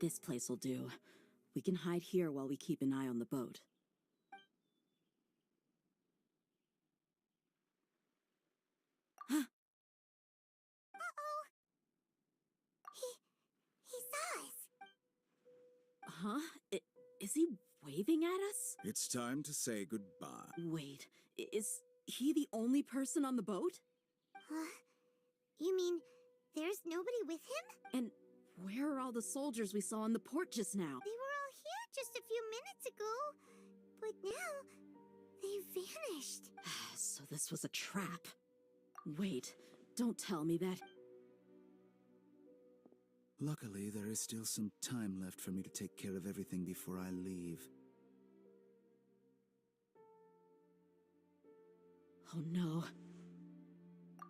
C: This place'll do. We can hide here while we keep an eye on the boat.
A: Uh-oh. He saw us.
C: Huh? Is he waving at us?
L: It's time to say goodbye.
C: Wait, is he the only person on the boat?
A: You mean there's nobody with him?
C: And where are all the soldiers we saw on the port just now?
A: They were all here just a few minutes ago, but now they vanished.
C: So this was a trap. Wait, don't tell me that.
L: Luckily, there is still some time left for me to take care of everything before I leave.
C: Oh no.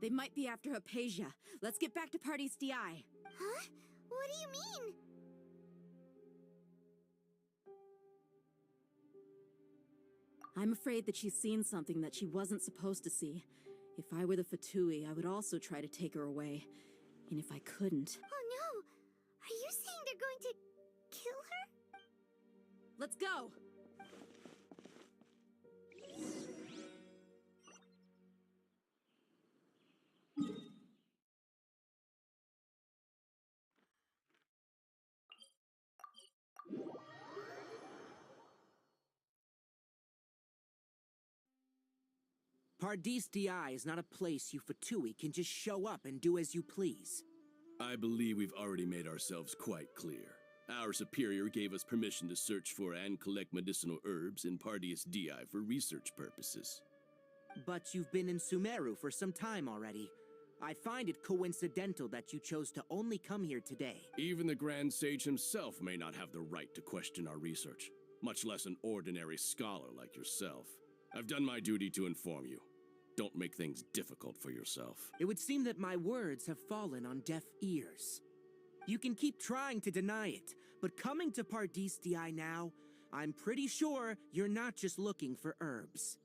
C: They might be after Hypatia. Let's get back to Party's DI.
A: Huh? What do you mean?
C: I'm afraid that she's seen something that she wasn't supposed to see. If I were the Fatui, I would also try to take her away. And if I couldn't...
A: Oh no! Are you saying they're going to kill her?
C: Let's go!
K: Pardis DI is not a place you Fatui can just show up and do as you please.
P: I believe we've already made ourselves quite clear. Our superior gave us permission to search for and collect medicinal herbs in Pardis DI for research purposes.
K: But you've been in Sumeru for some time already. I find it coincidental that you chose to only come here today.
P: Even the Grand Sage himself may not have the right to question our research, much less an ordinary scholar like yourself. I've done my duty to inform you. Don't make things difficult for yourself.
K: It would seem that my words have fallen on deaf ears. You can keep trying to deny it, but coming to Pardis DI now, I'm pretty sure you're not just looking for herbs.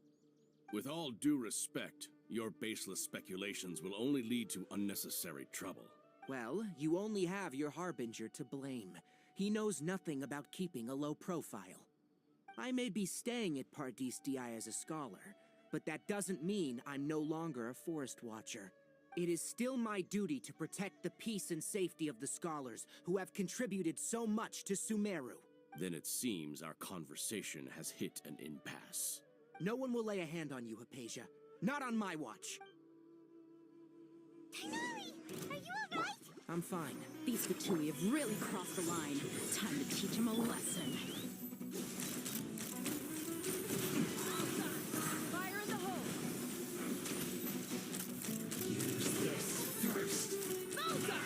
P: With all due respect, your baseless speculations will only lead to unnecessary trouble.
K: Well, you only have your Harbinger to blame. He knows nothing about keeping a low profile. I may be staying at Pardis DI as a scholar, but that doesn't mean I'm no longer a forest watcher. It is still my duty to protect the peace and safety of the scholars who have contributed so much to Sumeru.
P: Then it seems our conversation has hit an impasse.
K: No one will lay a hand on you, Hypatia. Not on my watch.
A: Tighnari, are you alright?
C: I'm fine. These Fatui have really crossed the line. Time to teach them a lesson. Fire in the hole!
Q: Use this first.
C: Malta!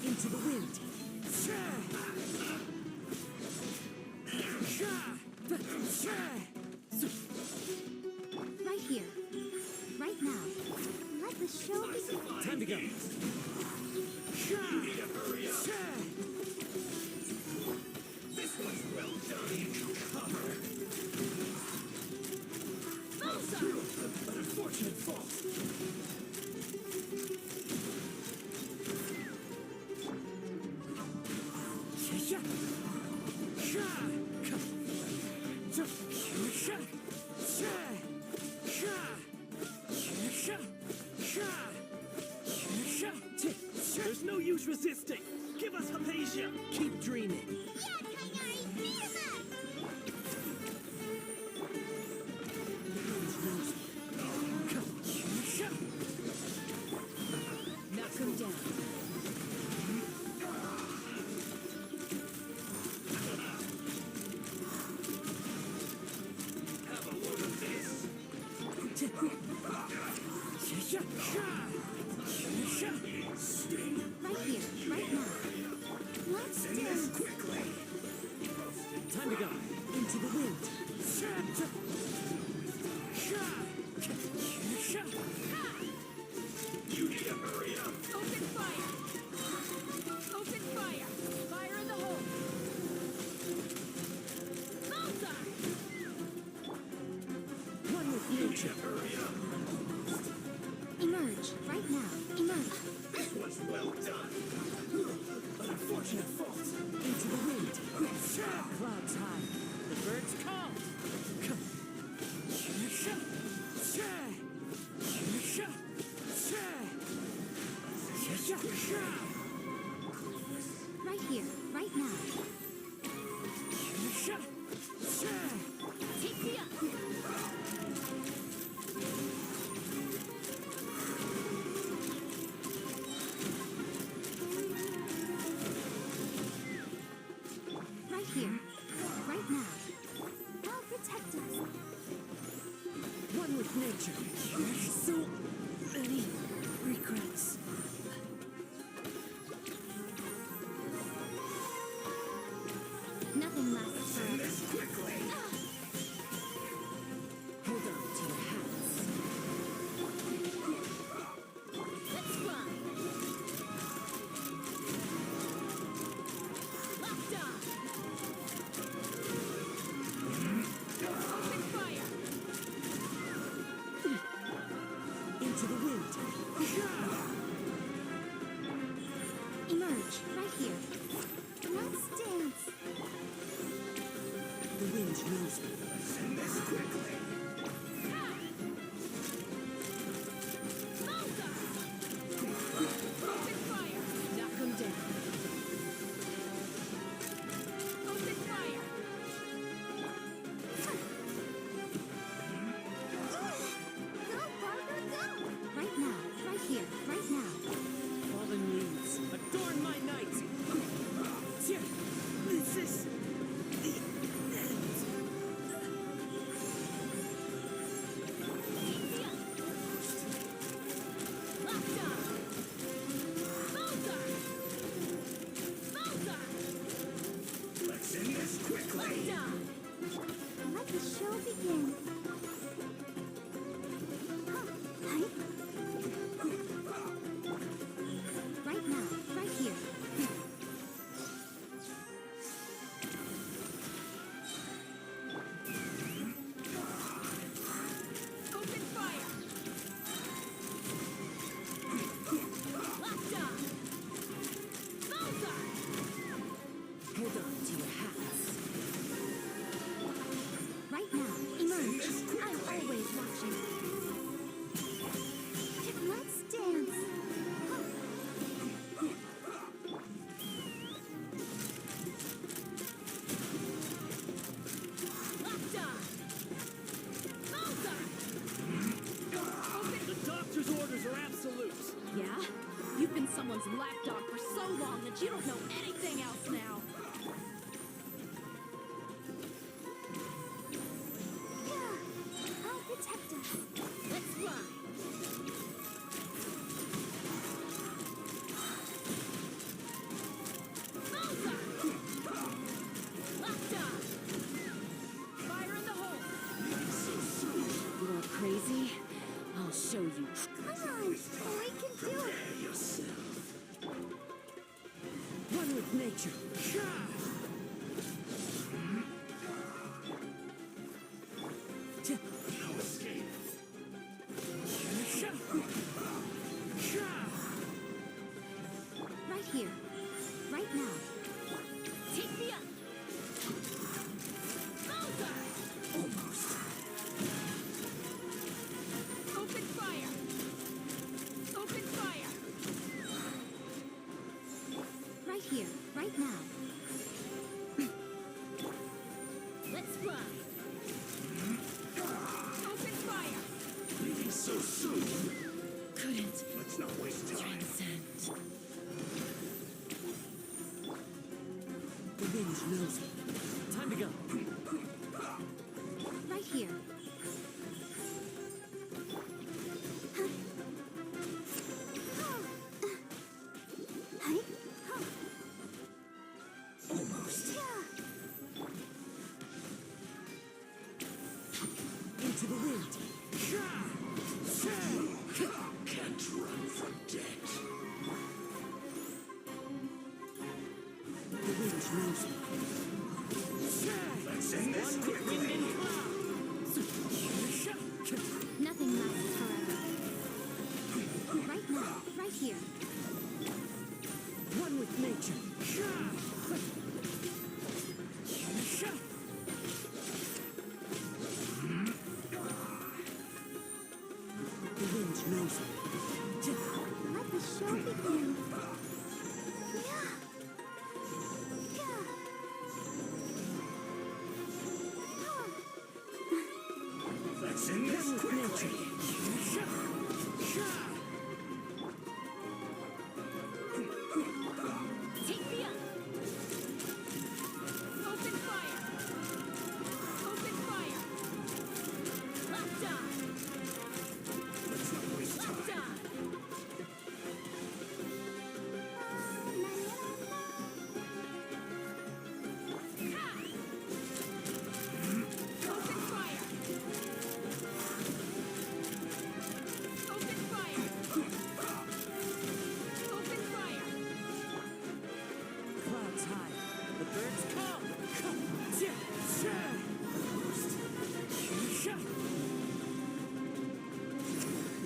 K: Into the wind.
A: Right here. Right now. Let the show begin.
K: Time to go.
Q: You need to hurry up. This one's well done. Cover. An unfortunate fault.
O: There's no use resisting. Give us Hypatia.
K: Keep dreaming.
A: Yeah, Tighnari, beat him up!
C: Knock him down.
Q: Have a look at this.
A: Right here, right now. Let's
Q: Send this
A: dance.
Q: quickly.
K: Time to go. Into the wind.
Q: You need to hurry up.
C: Open fire! Open fire! Fire in the hole! Malta!
K: One with nature.
Q: Hurry up.
A: Emerge, right now. Emerge.
Q: This one's well done. An unfortunate fault.
K: Into the wind. Clouds high. The birds call.
A: Right here, right now.
C: Take me up!
A: Right here, right now. I'll protect us.
K: One with nature. So many regrets.
A: Nothing lasts
Q: Send
A: forever.
Q: this quickly.
C: Hold on to your hats. Let's run! Locked on! Open fire!
K: Into the wind.
A: Emerge, right here. Let's dance.
K: The wind knows me.
Q: Send this quickly.
C: Malta! Open fire! Knock him down. Open fire!
A: Go, Barbara, go! Right now, right here, right now.
K: Fallen leaves. Adorn my night. This is the end.
C: Yeah? You've been someone's lapdog for so long that you don't know anything else now.
A: I'll protect us.
C: Let's fly. Fire in the hole! You are crazy? I'll show you.
A: Come on, we can do it.
K: One with nature.
Q: No escape.
A: Right here. Right now.
C: Take me up!
Q: Almost.
C: Open fire! Open fire!
A: Right here. Right now.
C: Let's fly! Open fire!
Q: Leaving so soon.
D: Couldn't
Q: Let's not waste time.
D: transcend.
K: The wind knows me. Time to go.
A: Right here.
Q: Almost.
K: Into the wind.
Q: Can't run from death.
K: The wind knows me.
Q: Let's end this quickly.
A: Nothing lasts forever. Right now. Right here.
K: One with nature. The wind knows me.
A: Let the show begin.
Q: Let's end this quickly.
C: Take me up! Open fire! Open fire! Locked on!
Q: Let's not waste
C: Locked
Q: time.
C: on! Ha! Open fire! Open fire! Open fire!
K: Clouds high. The birds come.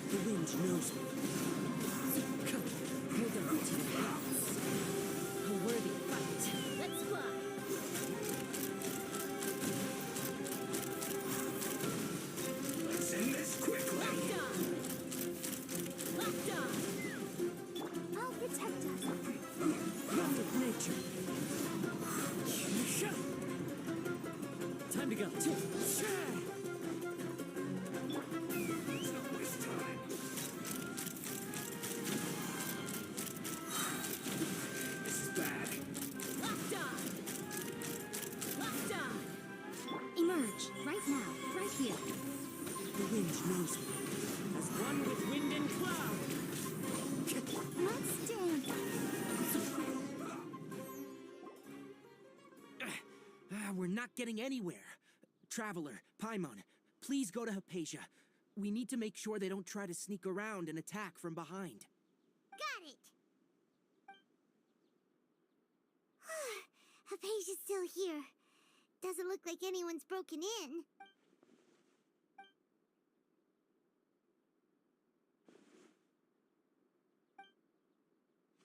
K: The wind knows me. Hold on to your hands. A worthy fight.
C: Let's fly!
Q: Let's end this quickly.
C: Locked on! Locked on!
A: I'll protect us.
K: Run with nature. Time to go.
Q: Let's not waste time. This is bad.
C: Locked on! Locked on!
A: Emerge. Right now. Right here.
K: The wind knows me. As one with wind and cloud.
A: Let's dance.
K: We're not getting anywhere. Traveler, Paimon, please go to Hypatia. We need to make sure they don't try to sneak around and attack from behind.
A: Got it. Hypatia's still here. Doesn't look like anyone's broken in.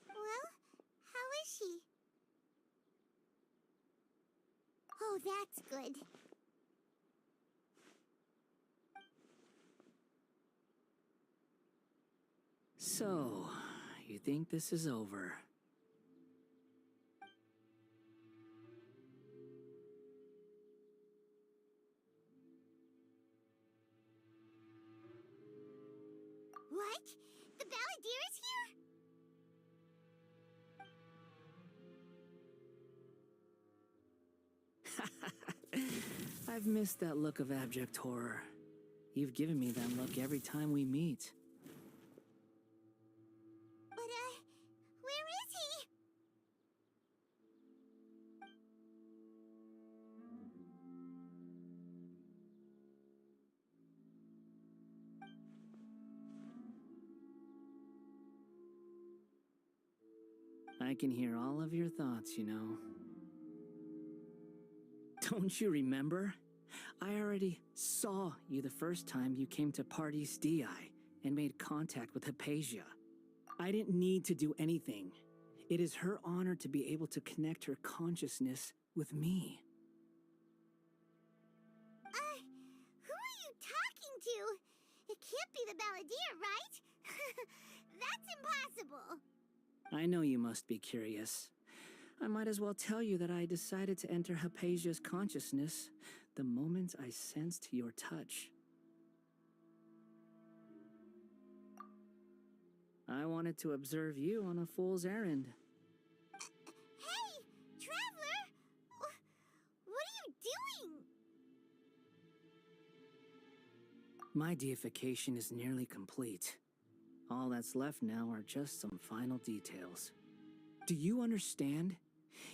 A: Well, how is she? Oh, that's good.
G: So, you think this is over?
A: What? The balladeer is here?
G: I've missed that look of abject horror. You've given me that look every time we meet.
A: But, where is he?
G: I can hear all of your thoughts, you know. Don't you remember? I already saw you the first time you came to Party's DI and made contact with Hypatia. I didn't need to do anything. It is her honor to be able to connect her consciousness with me.
A: Who are you talking to? It can't be the balladeer, right? That's impossible.
G: I know you must be curious. I might as well tell you that I decided to enter Hypatia's consciousness the moment I sensed your touch. I wanted to observe you on a fool's errand.
A: Hey, Traveler! What are you doing?
G: My deification is nearly complete. All that's left now are just some final details. Do you understand?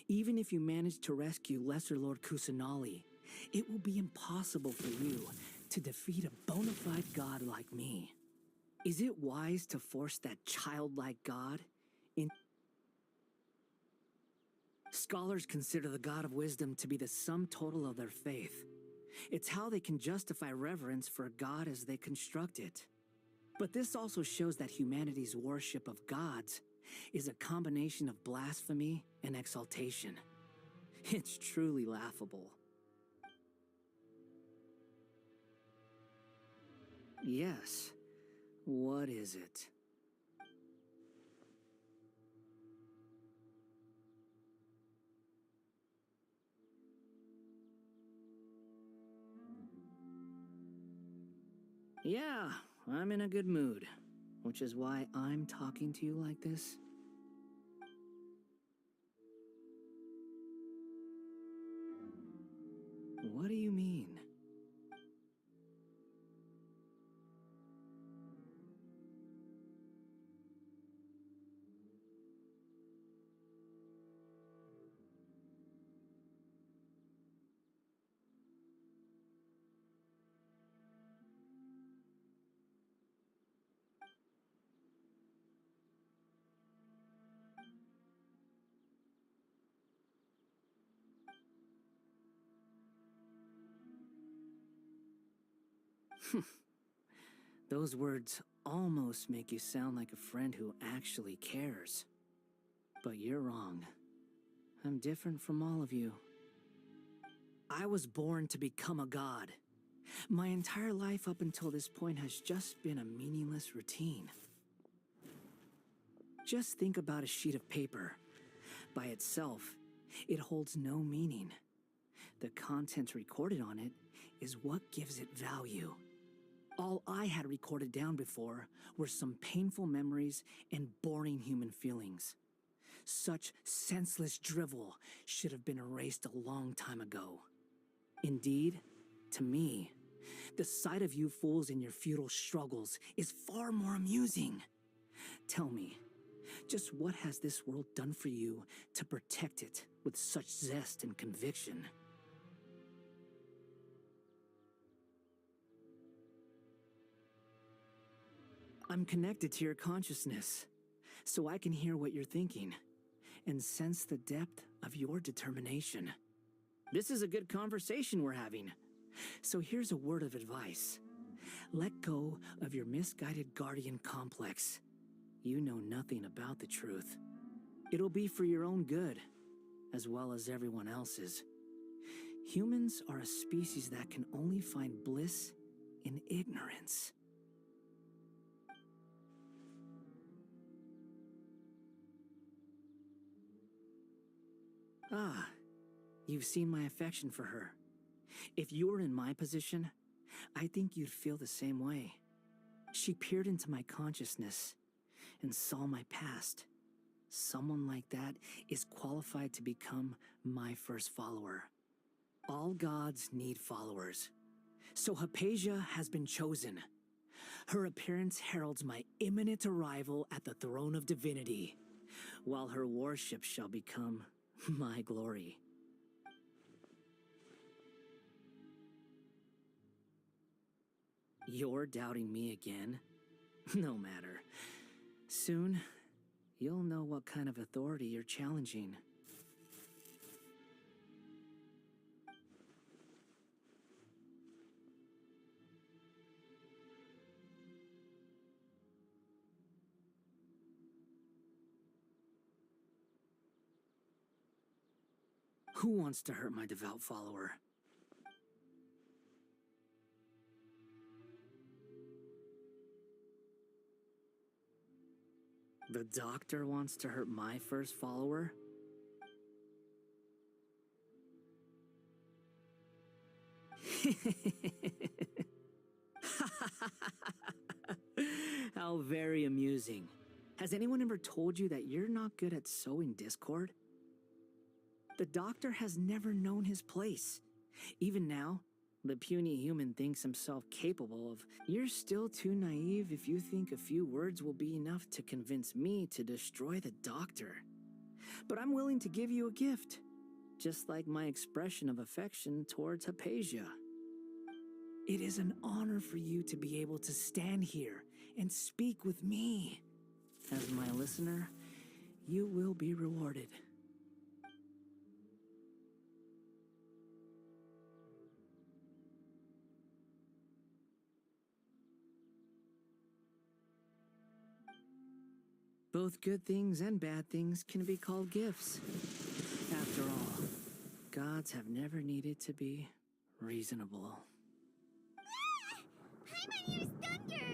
G: Even if you manage to rescue Lesser Lord Kusanali, it will be impossible for you to defeat a bona fide god like me. Is it wise to force that childlike god in? Scholars consider the god of wisdom to be the sum total of their faith. It's how they can justify reverence for a god as they construct it. But this also shows that humanity's worship of gods is a combination of blasphemy and exaltation. It's truly laughable. Yes. What is it? Yeah, I'm in a good mood, which is why I'm talking to you like this. What do you mean? Those words almost make you sound like a friend who actually cares. But you're wrong. I'm different from all of you. I was born to become a god. My entire life up until this point has just been a meaningless routine. Just think about a sheet of paper. By itself, it holds no meaning. The content recorded on it is what gives it value. All I had recorded down before were some painful memories and boring human feelings. Such senseless drivel should have been erased a long time ago. Indeed, to me, the sight of you fools in your futile struggles is far more amusing. Tell me, just what has this world done for you to protect it with such zest and conviction? I'm connected to your consciousness, so I can hear what you're thinking and sense the depth of your determination. This is a good conversation we're having. So here's a word of advice. Let go of your misguided guardian complex. You know nothing about the truth. It'll be for your own good, as well as everyone else's. Humans are a species that can only find bliss in ignorance. Ah, you've seen my affection for her. If you were in my position, I think you'd feel the same way. She peered into my consciousness
R: and saw my past. Someone like that is qualified to become my first follower. All gods need followers. So Hypatia has been chosen. Her appearance heralds my imminent arrival at the throne of divinity, while her worship shall become my glory. You're doubting me again? No matter. Soon, you'll know what kind of authority you're challenging. Who wants to hurt my devout follower? The doctor wants to hurt my first follower? How very amusing. Has anyone ever told you that you're not good at sowing discord? The doctor has never known his place. Even now, the puny human thinks himself capable of. You're still too naive if you think a few words will be enough to convince me to destroy the doctor. But I'm willing to give you a gift, just like my expression of affection towards Hypatia. It is an honor for you to be able to stand here and speak with me. As my listener, you will be rewarded. Both good things and bad things can be called gifts. After all, gods have never needed to be reasonable.
A: Paimon hears thunder!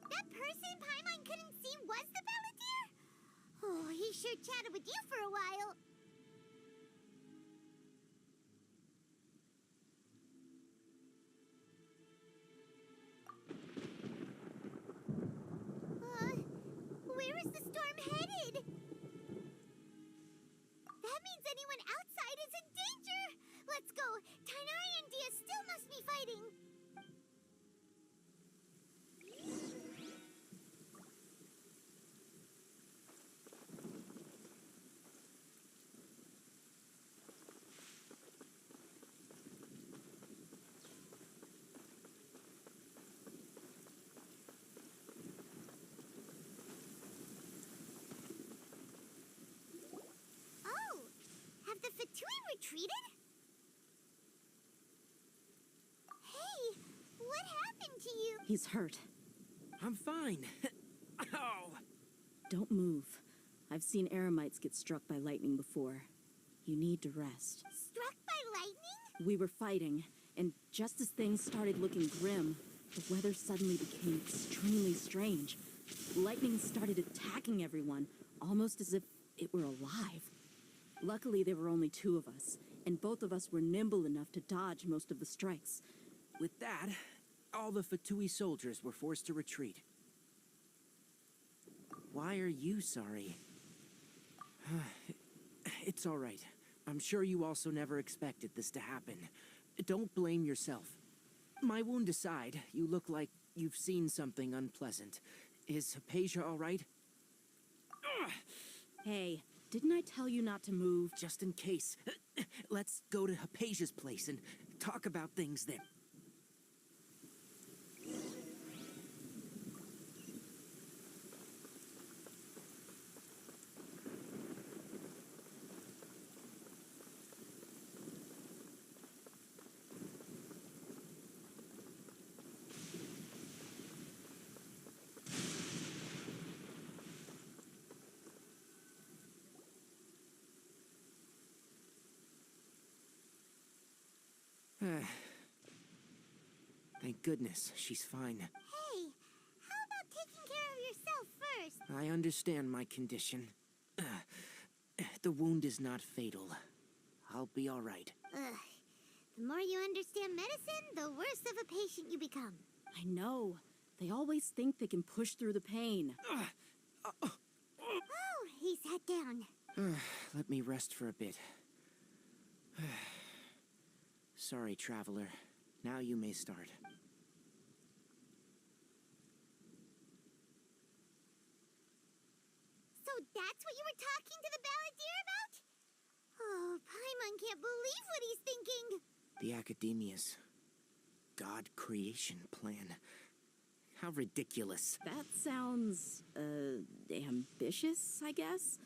A: That person Paimon couldn't see was the Balladeer? Oh, he sure chatted with you for a while. Where is the storm headed? That means anyone outside is in danger! Let's go! Tighnari and Dia still must be fighting! Have the Fatui retreated? Hey, what happened to you?
C: He's hurt.
K: I'm fine. Ow!
C: Don't move. I've seen Eremites get struck by lightning before. You need to rest.
A: Struck by lightning?
C: We were fighting, and just as things started looking grim, the weather suddenly became extremely strange. Lightning started attacking everyone, almost as if it were alive. Luckily, there were only two of us, and both of us were nimble enough to dodge most of the strikes.
K: With that, all the Fatui soldiers were forced to retreat. Why are you sorry? It's all right. I'm sure you also never expected this to happen. Don't blame yourself. My wound aside, you look like you've seen something unpleasant. Is Hypatia all right?
C: Hey, didn't I tell you not to move?
K: Just in case. Let's go to Hypatia's place and talk about things then. Thank goodness, she's fine.
A: Hey, how about taking care of yourself first?
K: I understand my condition. The wound is not fatal. I'll be all right.
A: The more you understand medicine, the worse of a patient you become.
C: I know. They always think they can push through the pain.
A: Oh, he sat down.
K: Let me rest for a bit. Sorry, Traveler. Now you may start.
A: So that's what you were talking to the balladeer about? Oh, Paimon can't believe what he's thinking.
K: The Academia's God creation plan. How ridiculous.
C: That sounds, ambitious, I guess?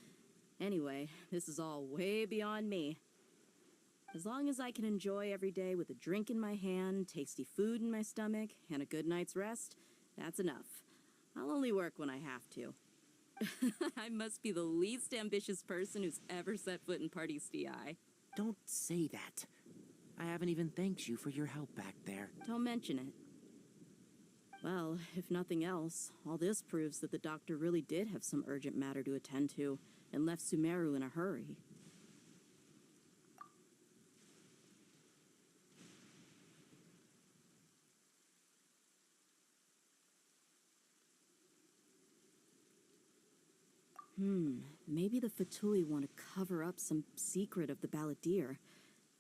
C: Anyway, this is all way beyond me. As long as I can enjoy every day with a drink in my hand, tasty food in my stomach, and a good night's rest, that's enough. I'll only work when I have to. I must be the least ambitious person who's ever set foot in Party's DI.
K: Don't say that. I haven't even thanked you for your help back there.
C: Don't mention it. Well, if nothing else, all this proves that the doctor really did have some urgent matter to attend to and left Sumeru in a hurry. Maybe the Fatui want to cover up some secret of the balladeer.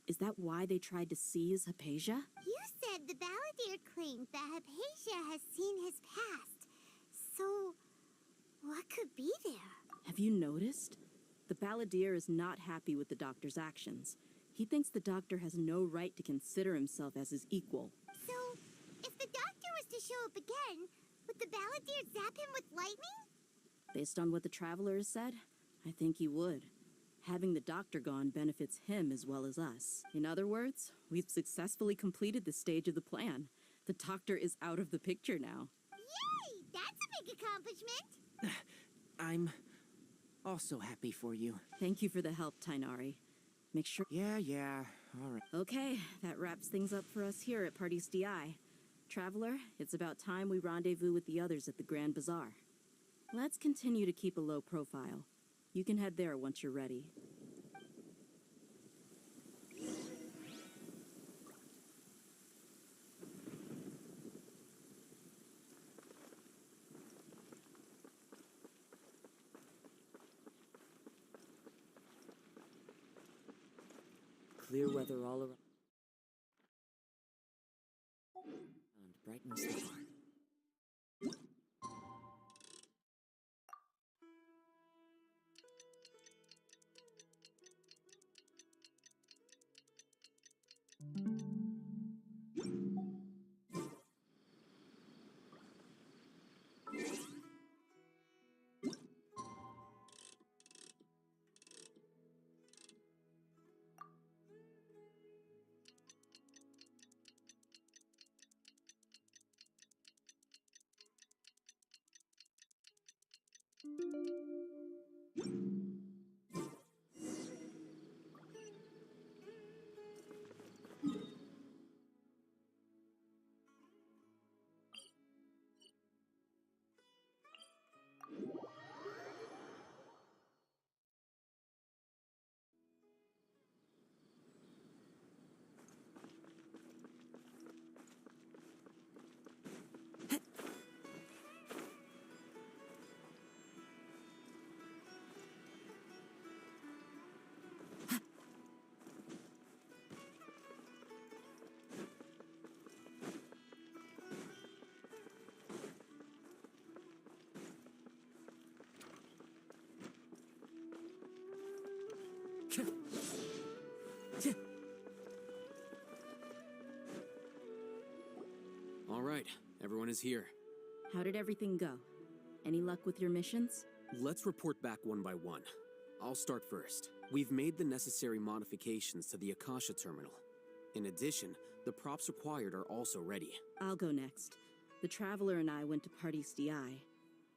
C: Is that why they tried to seize Hypatia?
A: You said the balladeer claimed that Hypatia has seen his past. So, what could be there?
C: Have you noticed? The balladeer is not happy with the doctor's actions. He thinks the doctor has no right to consider himself as his equal.
A: So, if the doctor was to show up again, would the balladeer zap him with lightning?
C: Based on what the Traveler has said, I think he would. Having the doctor gone benefits him as well as us. In other words, we've successfully completed this stage of the plan. The doctor is out of the picture now.
A: Yay! That's a big accomplishment!
K: I'm also happy for you.
C: Thank you for the help, Tainari. Make sure...
K: Yeah, all right.
C: Okay, that wraps things up for us here at Party's DI. Traveler, it's about time we rendezvous with the others at the Grand Bazaar. Let's continue to keep a low profile. You can head there once you're ready.
K: Clear weather all around. And brightens the heart.
B: All right, everyone is here.
C: How did everything go? Any luck with your missions?
B: Let's report back one by one. I'll start first. We've made the necessary modifications to the Akasha terminal. In addition, the props required are also ready.
C: I'll go next. The Traveler and I went to Party's DI.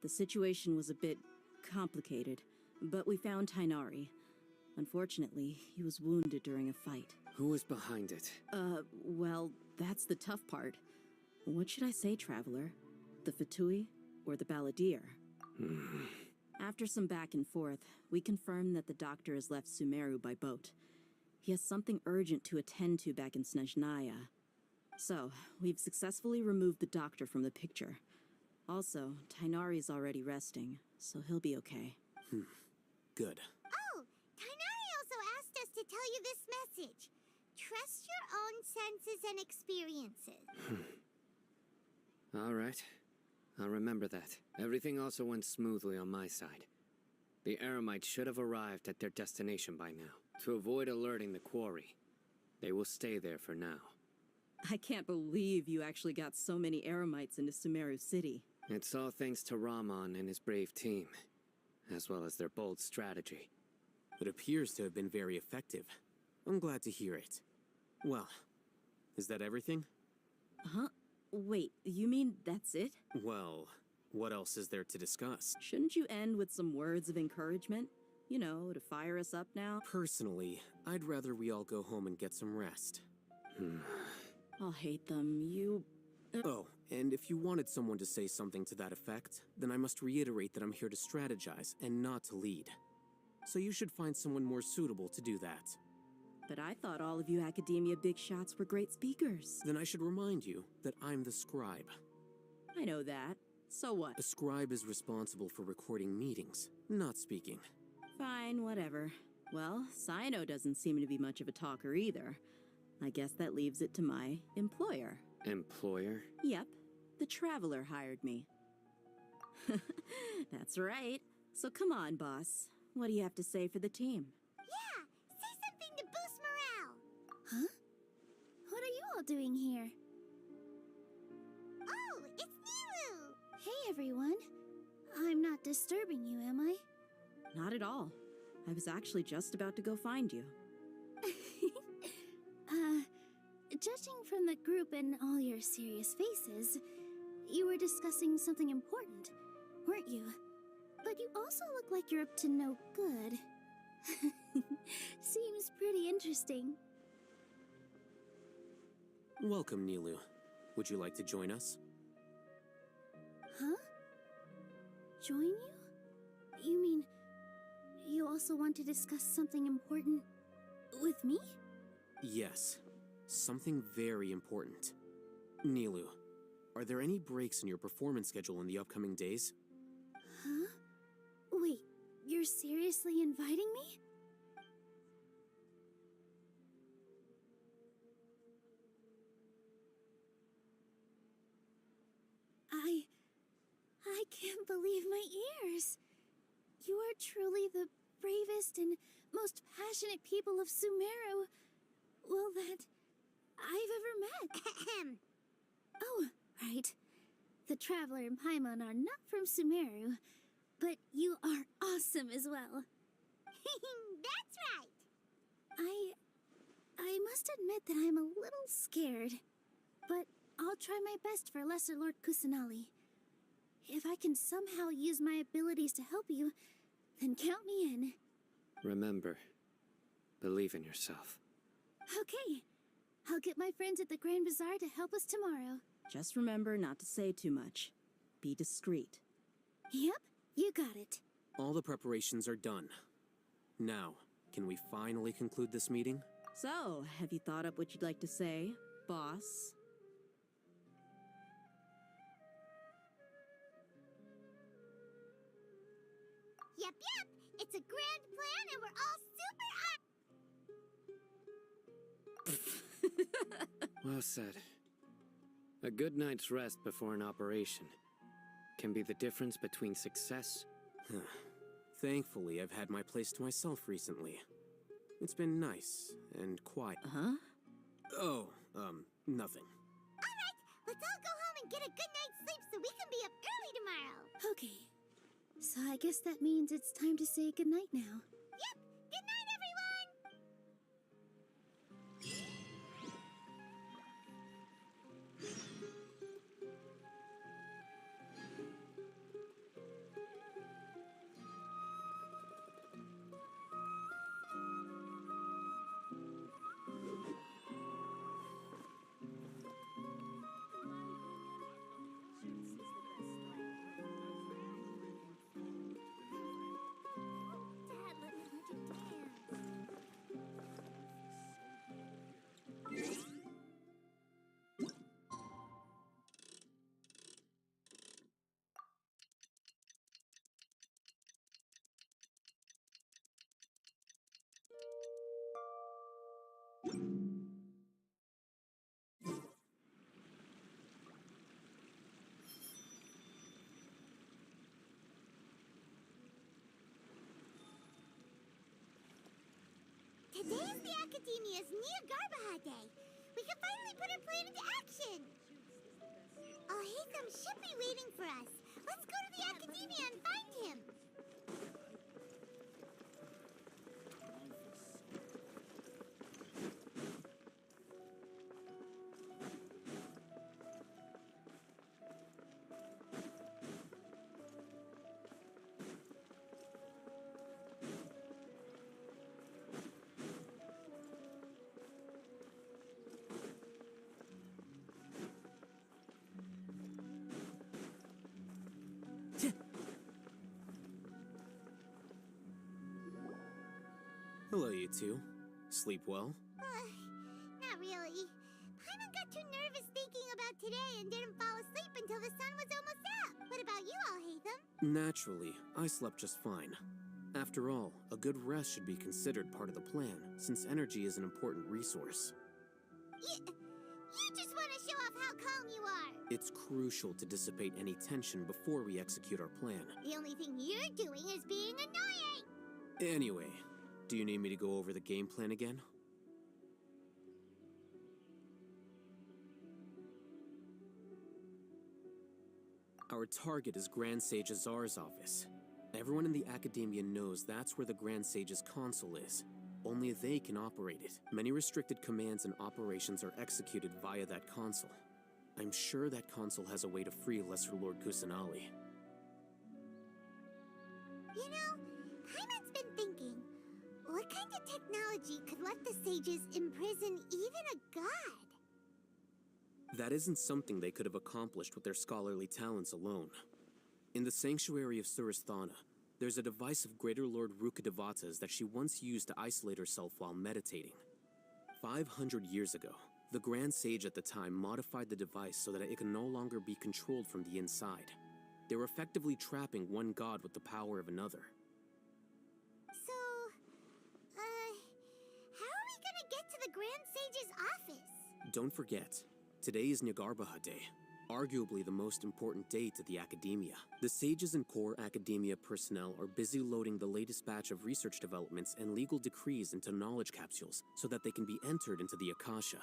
C: The situation was a bit complicated, but we found Tainari. Unfortunately, he was wounded during a fight.
G: Who was behind it?
C: Well, that's the tough part. What should I say, Traveler? The Fatui or the balladeer? After some back and forth, we confirmed that the doctor has left Sumeru by boat. He has something urgent to attend to back in Snezhnaya. So, we've successfully removed the doctor from the picture. Also, Tainari's already resting, so he'll be okay.
B: Good.
A: Oh, Tainari also asked us to tell you this message. Trust your own senses and experiences.
G: All right. I'll remember that. Everything also went smoothly on my side. The Eremites should have arrived at their destination by now. To avoid alerting the quarry, they will stay there for now.
C: I can't believe you actually got so many Eremites into Sumeru City.
G: It's all thanks to Rahman and his brave team, as well as their bold strategy.
B: It appears to have been very effective. I'm glad to hear it. Well, is that everything?
C: Huh? Wait, you mean that's it?
B: Well, what else is there to discuss?
C: Shouldn't you end with some words of encouragement? You know, to fire us up now?
B: Personally, I'd rather we all go home and get some rest.
C: I'll hate them.
B: Oh, and if you wanted someone to say something to that effect, then I must reiterate that I'm here to strategize and not to lead. So you should find someone more suitable to do that.
C: But I thought all of you Academia big shots were great speakers.
B: Then I should remind you that I'm the scribe.
C: I know that. So what?
B: A scribe is responsible for recording meetings, not speaking.
C: Fine, whatever. Well, Sino doesn't seem to be much of a talker either. I guess that leaves it to my employer.
G: Employer?
C: Yep. The Traveler hired me. That's right. So come on, boss. What do you have to say for the team?
A: Yeah, say something to boost morale. Huh? What are you all doing here? Oh, it's Nilu! Hey, everyone. I'm not disturbing you, am I?
C: Not at all. I was actually just about to go find you.
A: Judging from the group and all your serious faces, you were discussing something important, weren't you? But you also look like you're up to no good. Seems pretty interesting.
B: Welcome, Nilu. Would you like to join us?
A: Huh? Join you? You mean, you also want to discuss something important with me?
B: Yes. Something very important. Nilu, are there any breaks in your performance schedule in the upcoming days?
A: Huh? Wait, you're seriously inviting me? I can't believe my ears. You are truly the bravest and most passionate people of Sumeru, well, that I've ever met. Oh, right. The Traveler and Paimon are not from Sumeru, but you are awesome as well. That's right. I must admit that I'm a little scared, but I'll try my best for Lesser Lord Kusanali. If I can somehow use my abilities to help you, then count me in.
G: Remember, believe in yourself.
A: Okay. I'll get my friends at the Grand Bazaar to help us tomorrow.
C: Just remember not to say too much. Be discreet.
A: Yep, you got it.
B: All the preparations are done. Now, can we finally conclude this meeting?
C: So, have you thought up what you'd like to say, boss?
A: Yep. It's a grand plan and we're all super
G: Well said. A good night's rest before an operation can be the difference between success.
B: Thankfully, I've had my place to myself recently. It's been nice and quiet.
C: Huh?
B: Oh, nothing.
A: Alright, let's all go home and get a good night's sleep so we can be up early tomorrow. Okay. So I guess that means it's time to say goodnight now. Yep! Good night, everyone! Academia's Niagara Day. We can finally put our plan into action. Alhaitham should be waiting for us. Let's go to the Academia and find him.
B: Hello, you two. Sleep well?
A: Not really. Paimon got too nervous thinking about today and didn't fall asleep until the sun was almost up. What about you, Alhaitham?
B: Naturally, I slept just fine. After all, a good rest should be considered part of the plan, since energy is an important resource.
A: You just want to show off how calm you are.
B: It's crucial to dissipate any tension before we execute our plan.
A: The only thing you're doing is being annoying.
B: Anyway, do you need me to go over the game plan again? Our target is Grand Sage Azar's office. Everyone in the Academia knows that's where the Grand Sage's console is. Only they can operate it. Many restricted commands and operations are executed via that console. I'm sure that console has a way to free Lesser Lord Kusanali.
A: You know, Paimon's been thinking, what kind of technology could let the sages imprison even a god?
B: That isn't something they could have accomplished with their scholarly talents alone. In the sanctuary of Suristhana, there's a device of Greater Lord Rukkhadevata's that she once used to isolate herself while meditating. 500 years ago, the Grand Sage at the time modified the device so that it can no longer be controlled from the inside. They were effectively trapping one god with the power of another.
A: So, how are we gonna get to the Grand Sage's office?
B: Don't forget, today is Nyargarbaha Day, arguably the most important day to the Academia. The sages and core Academia personnel are busy loading the latest batch of research developments and legal decrees into knowledge capsules so that they can be entered into the Akasha.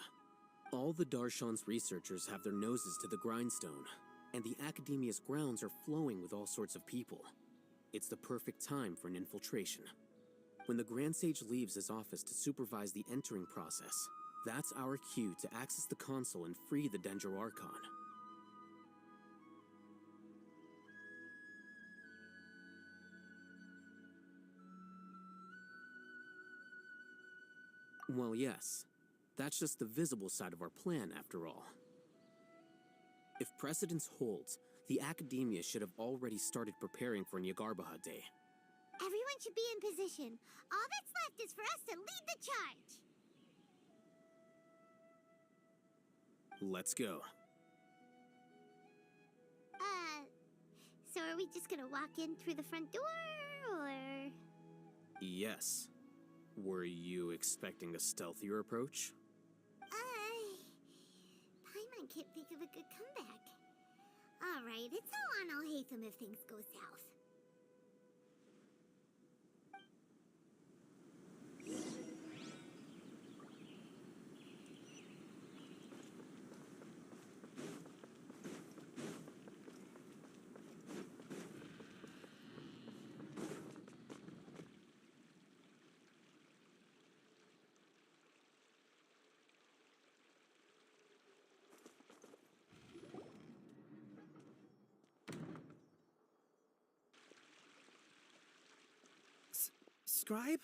B: All the Darshan's researchers have their noses to the grindstone, and the Academia's grounds are flowing with all sorts of people. It's the perfect time for an infiltration. When the Grand Sage leaves his office to supervise the entering process, that's our cue to access the console and free the Dendro Archon. Well, yes. That's just the visible side of our plan, after all. If precedence holds, the Academia should have already started preparing for Nyargarbaha Day.
A: Everyone should be in position. All that's left is for us to lead the charge.
B: Let's go.
A: So are we just gonna walk in through the front door, or...?
B: Yes. Were you expecting a stealthier approach?
A: Paimon can't think of a good comeback. Alright, it's all on Alhaitham if things go south.
R: Scribe?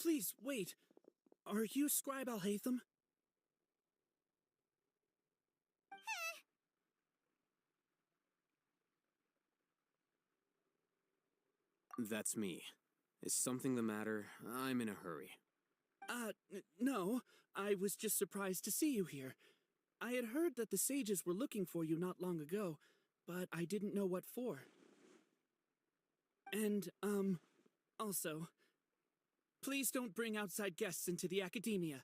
R: Please, wait. Are you Scribe Alhaitham?
B: That's me. Is something the matter? I'm in a hurry.
R: No. I was just surprised to see you here. I had heard that the sages were looking for you not long ago, but I didn't know what for. And, also, please don't bring outside guests into the Academia.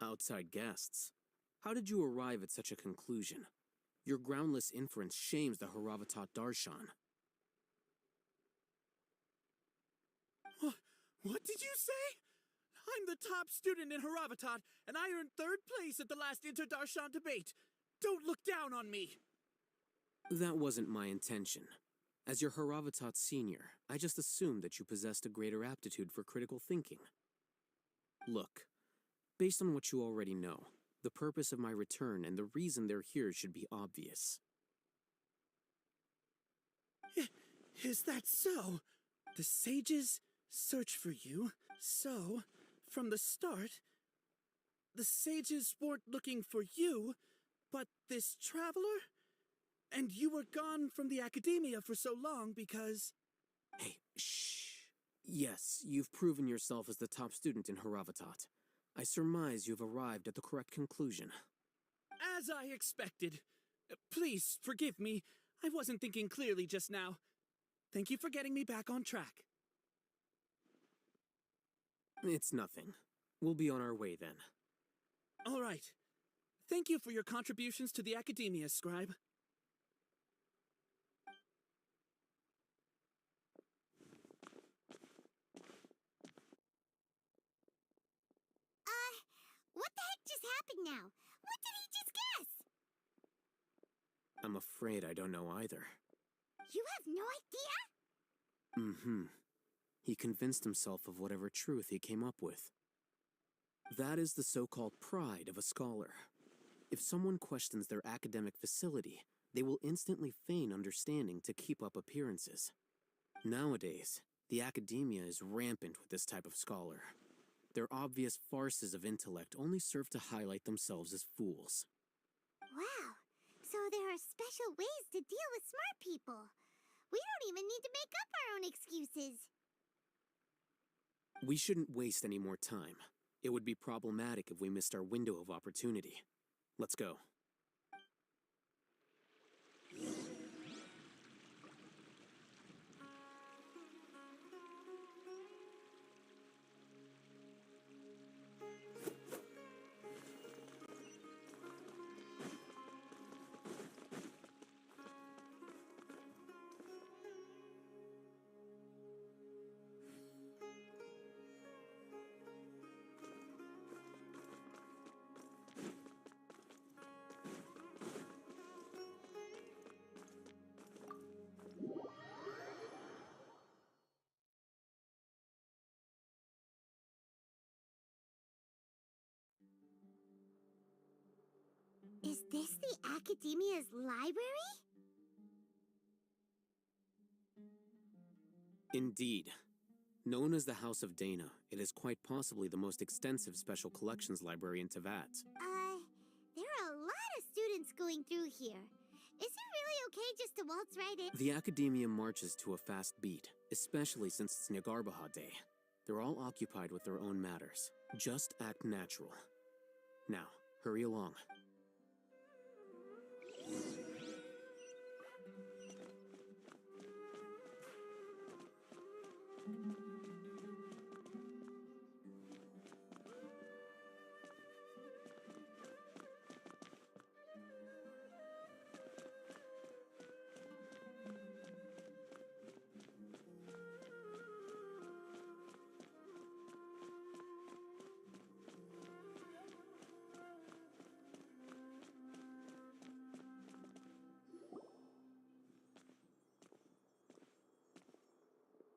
B: Outside guests? How did you arrive at such a conclusion? Your groundless inference shames the Haravatat Darshan.
F: What did you say? I'm the top student in Haravatat, and I earned 3rd place at the last Interdarshan debate. Don't look down on me!
B: That wasn't my intention. As your Haravatat senior, I just assumed that you possessed a greater aptitude for critical thinking. Look, based on what you already know, the purpose of my return and the reason they're here should be obvious.
F: Is that so? The sages search for you, so, from the start, the sages weren't looking for you, but this traveler? And you were gone from the academia for so long because...
B: Hey, shh. Yes, you've proven yourself as the top student in Haravatat. I surmise you've arrived at the correct conclusion.
F: As I expected. Please, forgive me. I wasn't thinking clearly just now. Thank you for getting me back on track.
B: It's nothing. We'll be on our way then.
F: All right. Thank you for your contributions to the academia, Scribe.
A: What the heck just happened now? What did he just guess?
B: I'm afraid I don't know either.
A: You have no idea?
B: Mm-hmm. He convinced himself of whatever truth he came up with. That is the so-called pride of a scholar. If someone questions their academic facility, they will instantly feign understanding to keep up appearances. Nowadays, the academia is rampant with this type of scholar. Their obvious farces of intellect only serve to highlight themselves as fools.
A: Wow, so there are special ways to deal with smart people. We don't even need to make up our own excuses.
B: We shouldn't waste any more time. It would be problematic if we missed our window of opportunity. Let's go.
A: Is this the Academia's library?
B: Indeed. Known as the House of Dana, it is quite possibly the most extensive special collections library in Teyvat.
A: There are a lot of students going through here. Is it really okay just to waltz right in?
B: The Academia marches to a fast beat, especially since it's Nyagarbaha Day. They're all occupied with their own matters. Just act natural. Now, hurry along.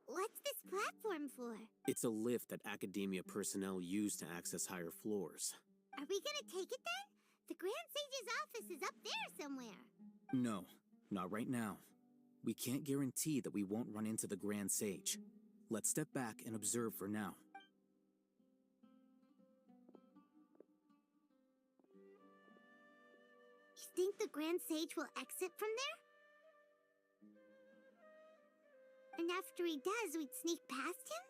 A: What's this platform for?
B: It's a lift that Academia personnel use to access higher floors.
A: Are we gonna take it then? The Grand Sage's office is up there somewhere.
I: No, not right now. We can't guarantee that we won't run into the Grand Sage. Let's step back and observe for now.
A: You think the Grand Sage will exit from there? And after he does, we'd sneak past him?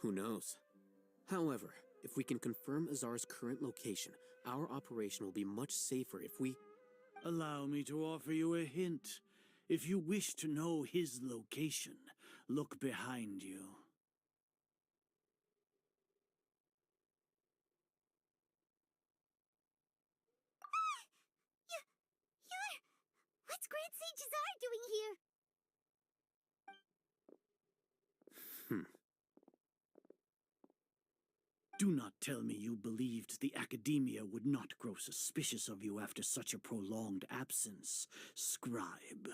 B: Who knows? However, if we can confirm Azar's current location, our operation will be much safer if we...
E: Allow me to offer you a hint. If you wish to know his location, look behind you.
A: What's Grand Sage Azar doing here?
L: Do not tell me you believed the Academia would not grow suspicious of you after such a prolonged absence, scribe.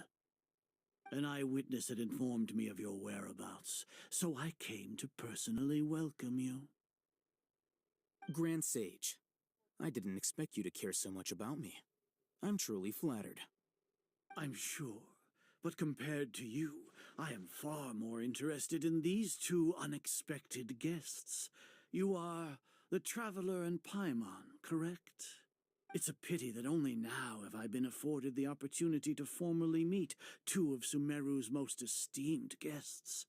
L: An eyewitness had informed me of your whereabouts, so I came to personally welcome you.
I: Grand Sage, I didn't expect you to care so much about me. I'm truly flattered.
L: I'm sure, but compared to you, I am far more interested in these two unexpected guests. You are the Traveler and Paimon, correct? It's a pity that only now have I been afforded the opportunity to formally meet two of Sumeru's most esteemed guests.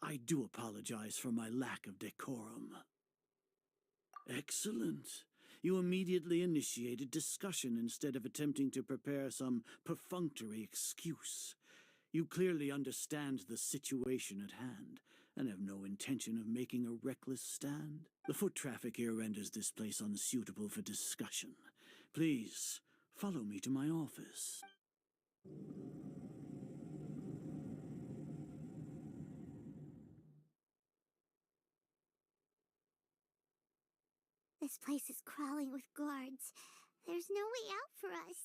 L: I do apologize for my lack of decorum. Excellent. You immediately initiated discussion instead of attempting to prepare some perfunctory excuse. You clearly understand the situation at hand, and have no intention of making a reckless stand. The foot traffic here renders this place unsuitable for discussion. Please, follow me to my office.
A: This place is crawling with guards. There's no way out for us.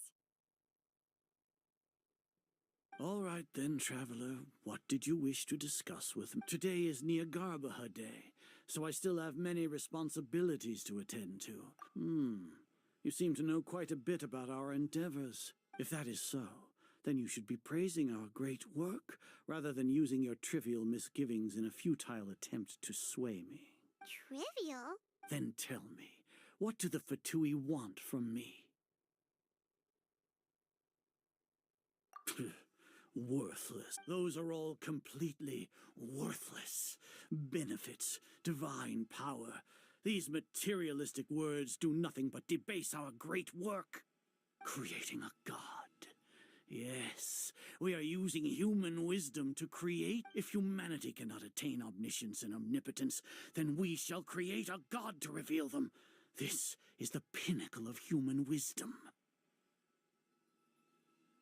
L: All right then, Traveler. What did you wish to discuss with me? Today is Niagarbaha Day, so I still have many responsibilities to attend to. You seem to know quite a bit about our endeavors. If that is so, then you should be praising our great work, rather than using your trivial misgivings in a futile attempt to sway me.
A: Trivial?
L: Then tell me, what do the Fatui want from me? Worthless. Those are all completely worthless. Benefits, divine power. These materialistic words do nothing but debase our great work. Creating a god. Yes, we are using human wisdom to create. If humanity cannot attain omniscience and omnipotence, then we shall create a god to reveal them. This is the pinnacle of human wisdom.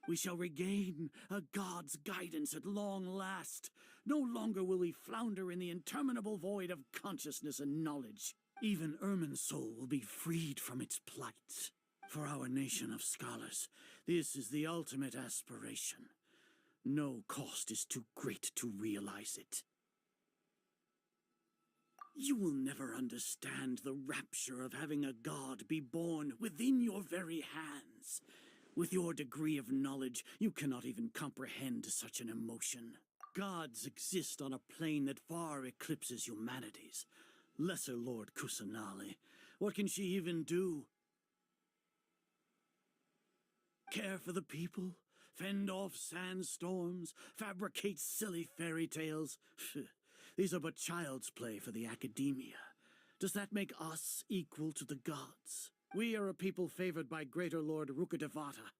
L: We shall regain a god's guidance at long last. No longer will we flounder in the interminable void of consciousness and knowledge. Even Irminsul will be freed from its plight. For our nation of scholars, this is the ultimate aspiration. No cost is too great to realize it. You will never understand the rapture of having a god be born within your very hands. With your degree of knowledge, you cannot even comprehend such an emotion. Gods exist on a plane that far eclipses humanity's. Lesser Lord Kusanali, what can she even do? Care for the people? Fend off sandstorms? Fabricate silly fairy tales? These are but child's play for the Academia. Does that make us equal to the gods? We are a people favored by Greater Lord Rukadevata.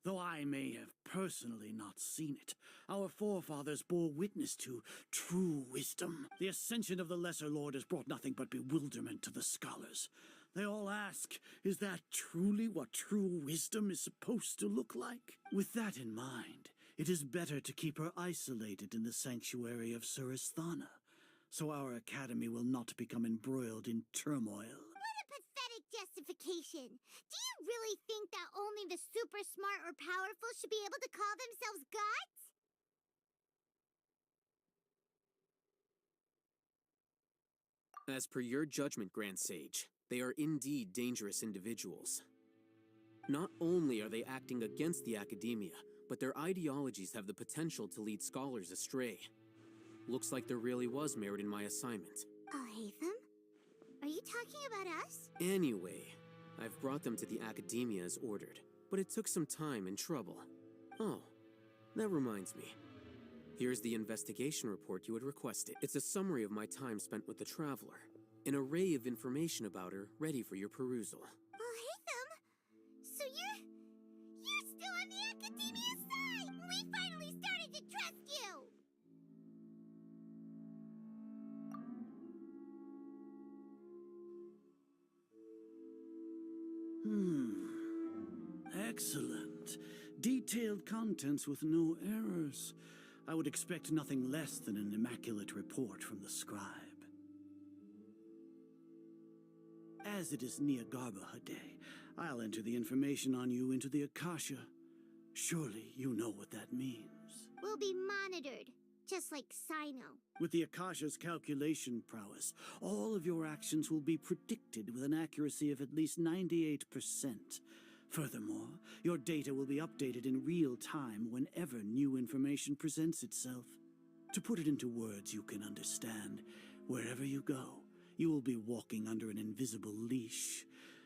L: Though I may have personally not seen it, our forefathers bore witness to true wisdom. The ascension of the Lesser Lord has brought nothing but bewilderment to the scholars. They all ask, is that truly what true wisdom is supposed to look like? With that in mind, it is better to keep her isolated in the sanctuary of Suristhana, so our academy will not become embroiled in turmoil.
A: What a pathetic justification! Do you really think that only the super smart or powerful should be able to call themselves gods?
B: As per your judgment, Grand Sage, they are indeed dangerous individuals. Not only are they acting against the Academia, but their ideologies have the potential to lead scholars astray. Looks like there really was merit in my assignment.
A: Alhaitham? Are you talking about us?
B: Anyway, I've brought them to the Academia as ordered, but it took some time and trouble. Oh, that reminds me. Here's the investigation report you had requested. It's a summary of my time spent with the Traveler. An array of information about her ready for your perusal.
A: Alhaitham? So you're still on the Academia side! We finally started to trust you!
L: Excellent. Detailed contents with no errors. I would expect nothing less than an immaculate report from the scribe. As it is Niagarbaha Day, I'll enter the information on you into the Akasha. Surely you know what that means.
A: We'll be monitored, just like Sino.
L: With the Akasha's calculation prowess, all of your actions will be predicted with an accuracy of at least 98%. Furthermore, your data will be updated in real time whenever new information presents itself. To put it into words you can understand, wherever you go, you will be walking under an invisible leash.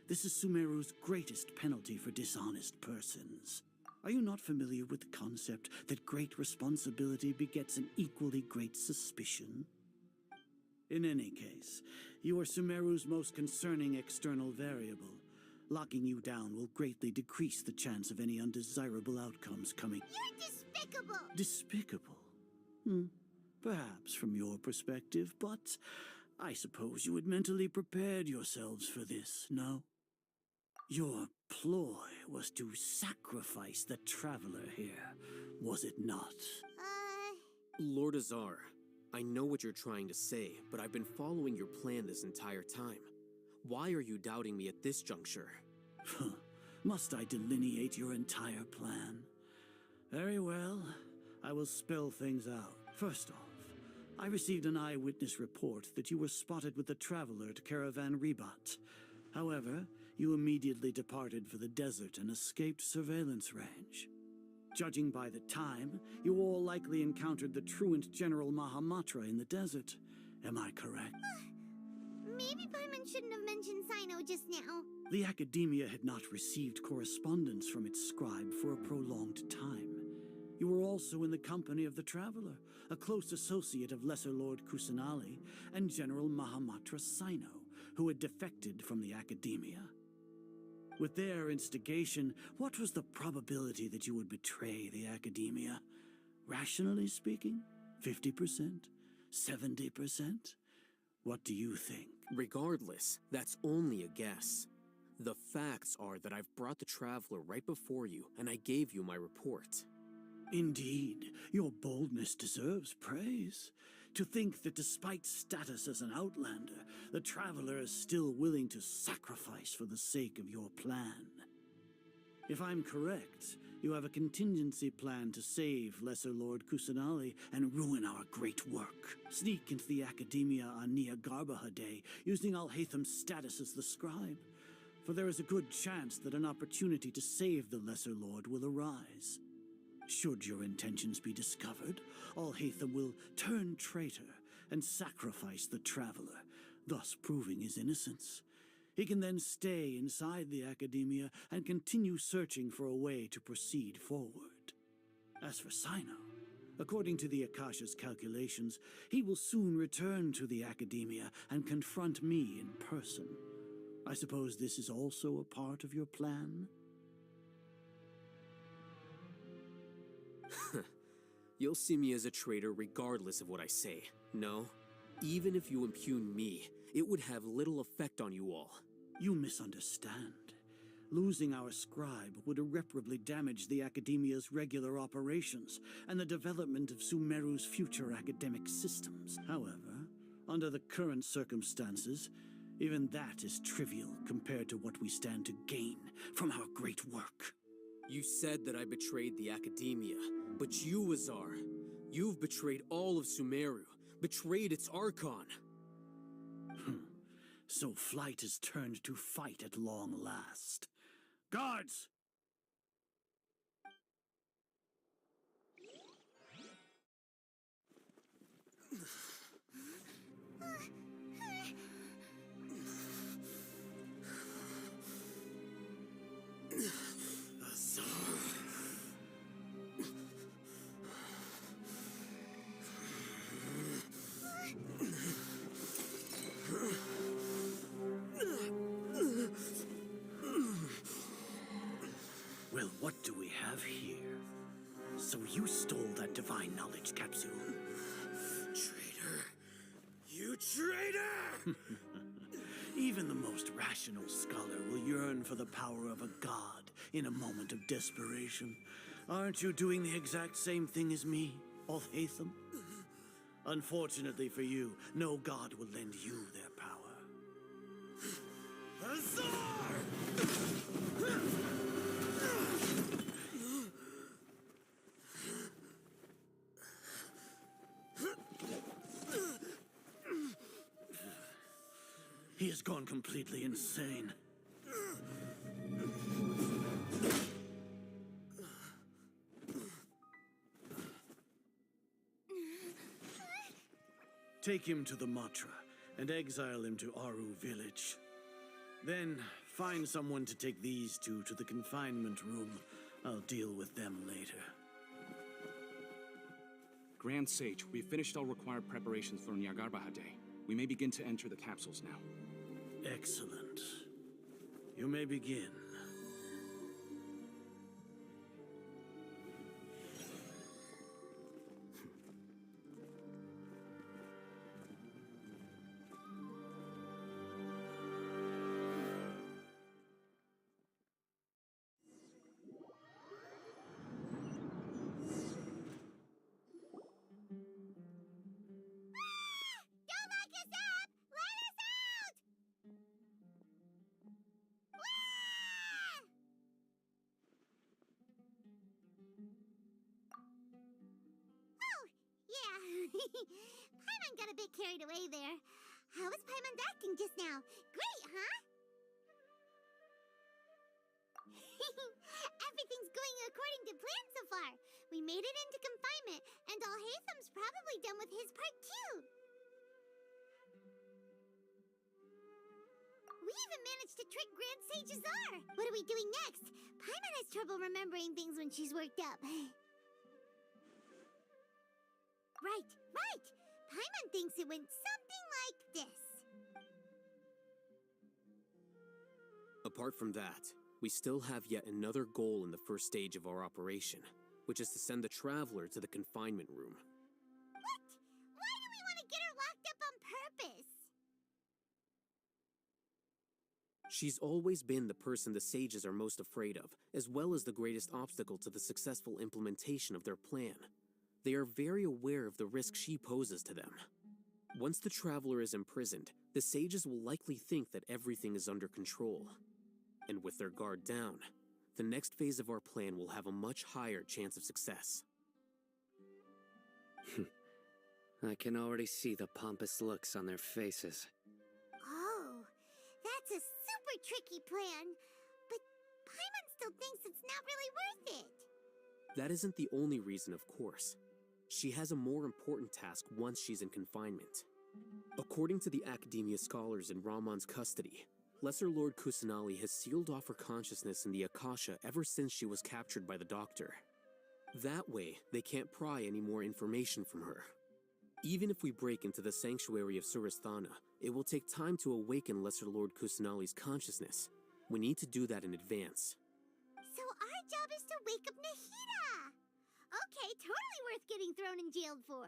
L: This is Sumeru's greatest penalty for dishonest persons. Are you not familiar with the concept that great responsibility begets an equally great suspicion? In any case, you are Sumeru's most concerning external variable. Locking you down will greatly decrease the chance of any undesirable outcomes coming.
A: You're despicable!
L: Despicable? Perhaps from your perspective, but I suppose you had mentally prepared yourselves for this, no? Your ploy was to sacrifice the traveler here, was it not?
B: Lord Azar, I know what you're trying to say, but I've been following your plan this entire time. Why are you doubting me at this juncture?
L: Must I delineate your entire plan? Very well, I will spell things out. First off, I received an eyewitness report that you were spotted with the traveler at Caravan Ribat. However, you immediately departed for the desert and escaped surveillance range. Judging by the time, you all likely encountered the truant General Mahamatra in the desert. Am I correct?
A: Maybe Paimon shouldn't have mentioned Sino just now.
L: The Academia had not received correspondence from its scribe for a prolonged time. You were also in the company of the Traveler, a close associate of Lesser Lord Kusanali and General Mahamatra Sino, who had defected from the Academia. With their instigation, what was the probability that you would betray the Academia? Rationally speaking, 50%? 70%? What do you think?
B: Regardless, that's only a guess. The facts are that I've brought the Traveler right before you, and I gave you my report.
L: Indeed, your boldness deserves praise. To think that despite status as an outlander, the Traveler is still willing to sacrifice for the sake of your plan. If I'm correct, you have a contingency plan to save Lesser Lord Kusanali and ruin our great work. Sneak into the Academia on Niagarbaha Day, using Alhaitham's status as the scribe. For there is a good chance that an opportunity to save the Lesser Lord will arise. Should your intentions be discovered, Alhaitham will turn traitor and sacrifice the Traveler, thus proving his innocence. He can then stay inside the Academia and continue searching for a way to proceed forward. As for Sino, according to the Akasha's calculations, he will soon return to the Academia and confront me in person. I suppose this is also a part of your plan?
B: You'll see me as a traitor regardless of what I say. No, even if you impugn me, it would have little effect on you all.
L: You misunderstand. Losing our scribe would irreparably damage the Academia's regular operations and the development of Sumeru's future academic systems. However, under the current circumstances, even that is trivial compared to what we stand to gain from our great work.
B: You said that I betrayed the Academia, but you, Azar, you've betrayed all of Sumeru, betrayed its Archon.
L: So flight has turned to fight at long last. Guards! Well, what do we have here? So you stole that divine knowledge capsule.
Q: Traitor! You traitor!
L: Even the most rational scholar will yearn for the power of a god in a moment of desperation. Aren't you doing the exact same thing as me, Alhaitham? Unfortunately for you, no god will lend you their power.
F: He has gone completely insane. Take him to the Matra and exile him to Aru village. Then find someone to take these two to the confinement room. I'll deal with them later.
S: Grand Sage, we've finished all required preparations for Nyagarbahade. Day. We may begin to enter the capsules now.
F: Excellent. You may begin.
A: Paimon got a bit carried away there. How was Paimon acting just now? Great, huh? Everything's going according to plan so far. We made it into confinement, and Alhaitham's probably done with his part too. We even managed to trick Grand Sage Azar. What are we doing next? Paimon has trouble remembering things when she's worked up. Right! Paimon thinks it went something like this.
B: Apart from that, we still have yet another goal in the first stage of our operation, which is to send the Traveler to the confinement room.
A: What? Why do we want to get her locked up on purpose?
B: She's always been the person the sages are most afraid of, as well as the greatest obstacle to the successful implementation of their plan. They are very aware of the risk she poses to them. Once the Traveler is imprisoned, the sages will likely think that everything is under control. And with their guard down, the next phase of our plan will have a much higher chance of success.
G: I can already see the pompous looks on their faces.
A: Oh, that's a super tricky plan. But Paimon still thinks it's not really worth it.
B: That isn't the only reason, of course. She has a more important task once she's in confinement. According to the Academia scholars in Ramon's custody, Lesser Lord Kusanali has sealed off her consciousness in the Akasha ever since she was captured by the Doctor. That way, they can't pry any more information from her. Even if we break into the sanctuary of Surasthana, it will take time to awaken Lesser Lord Kusanali's consciousness. We need to do that in advance.
A: So our job is to wake up Nahida! Okay, totally worth getting thrown in jail for.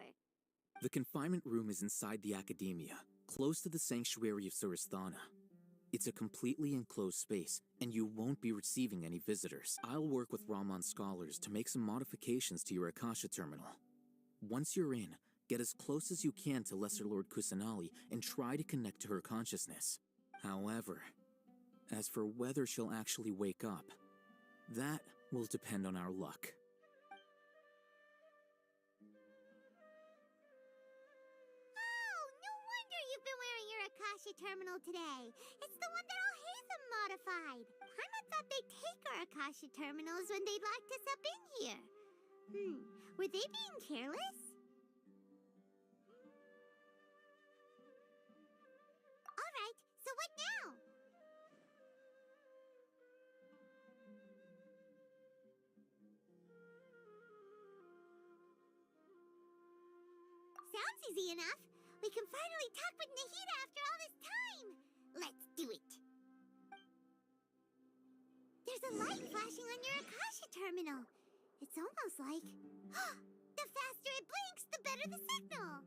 I: The confinement room is inside the Academia, close to the sanctuary of Surasthana. It's a completely enclosed space, and you won't be receiving any visitors. I'll work with Ramon's scholars to make some modifications to your Akasha terminal. Once you're in, get as close as you can to Lesser Lord Kusanali and try to connect to her consciousness. However, as for whether she'll actually wake up, that will depend on our luck.
A: Akasha terminal today. It's the one that Alhaitham modified. Paimon thought they'd take our Akasha terminals when they locked us up in here. Were they being careless? Alright, so what now? Sounds easy enough. We can finally talk with Nahida after all this time! Let's do it! There's a light flashing on your Akasha terminal. It's almost like... the faster it blinks, the better the signal!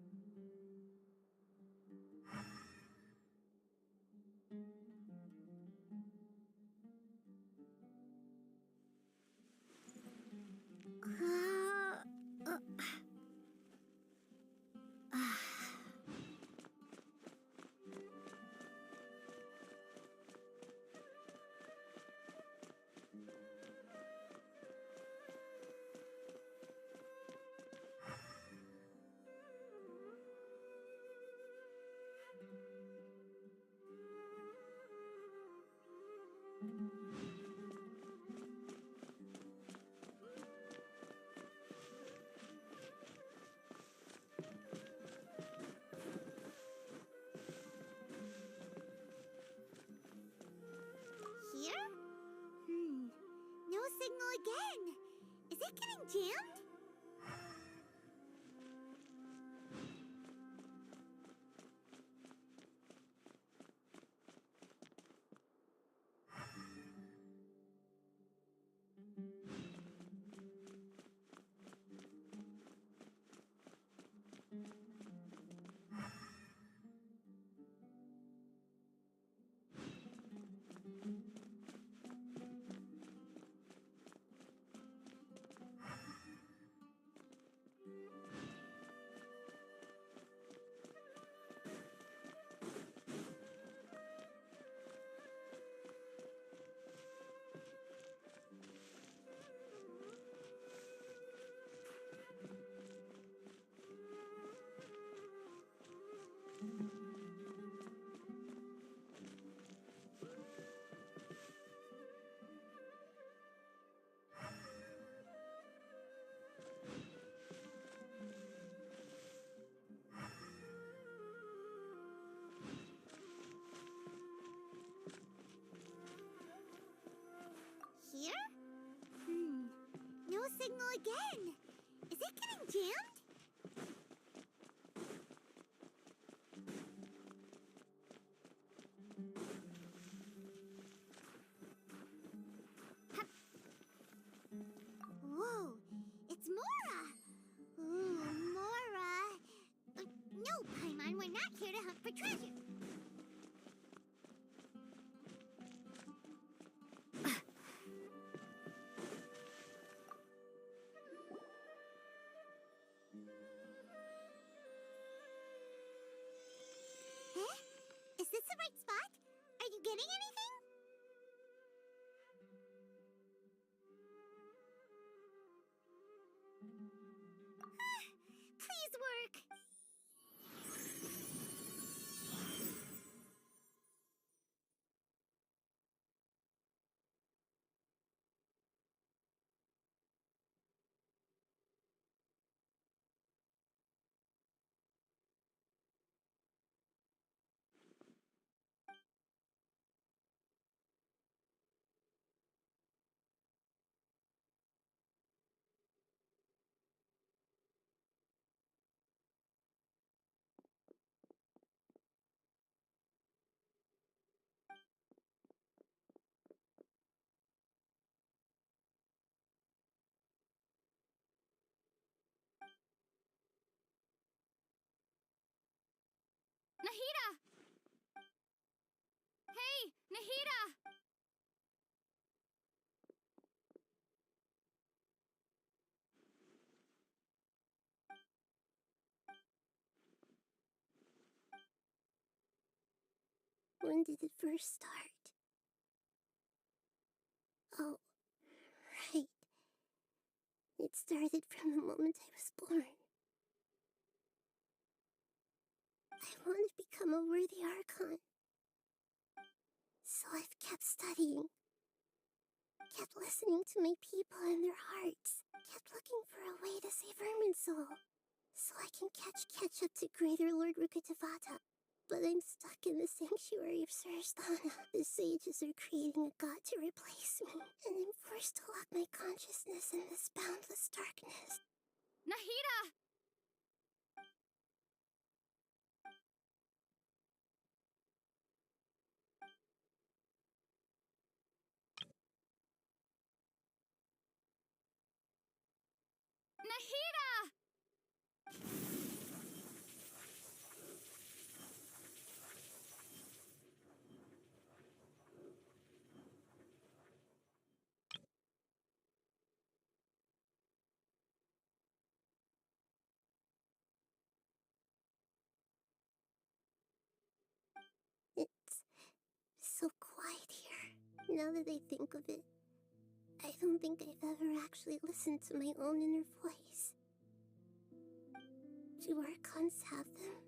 A: jammed? Here? No signal again. Is it getting jammed? Hup. Whoa, it's Mora. Ooh, Mora. No, Paimon, we're not here to hunt for treasure. Is this the right spot? Are you getting anything? Please work.
T: Nahida! Hey, Nahida!
A: When did it first start? Oh, right. It started from the moment I was born. I want to become a worthy Archon. So I've kept studying. Kept listening to my people and their hearts. Kept looking for a way to save Irminsul. So I can catch up to Greater Lord Rukkhadevata. But I'm stuck in the sanctuary of Surasthana. The sages are creating a god to replace me, and I'm forced to lock my consciousness in this boundless darkness.
T: Nahida! Nahida!
A: It's so quiet here. Now that I think of it, I don't think I've ever actually listened to my own inner voice. Do Archons have them?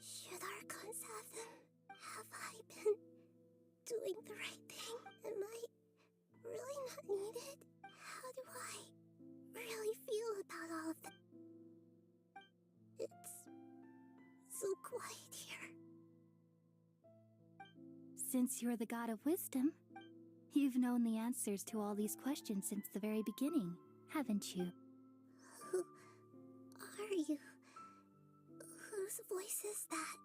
A: Should Archons have them? Have I been doing the right thing? Am I really not needed? How do I really feel about all of that? It's so quiet here.
U: Since you're the god of wisdom, you've known the answers to all these questions since the very beginning.
A: haven't you? Who are you? Whose voice is that?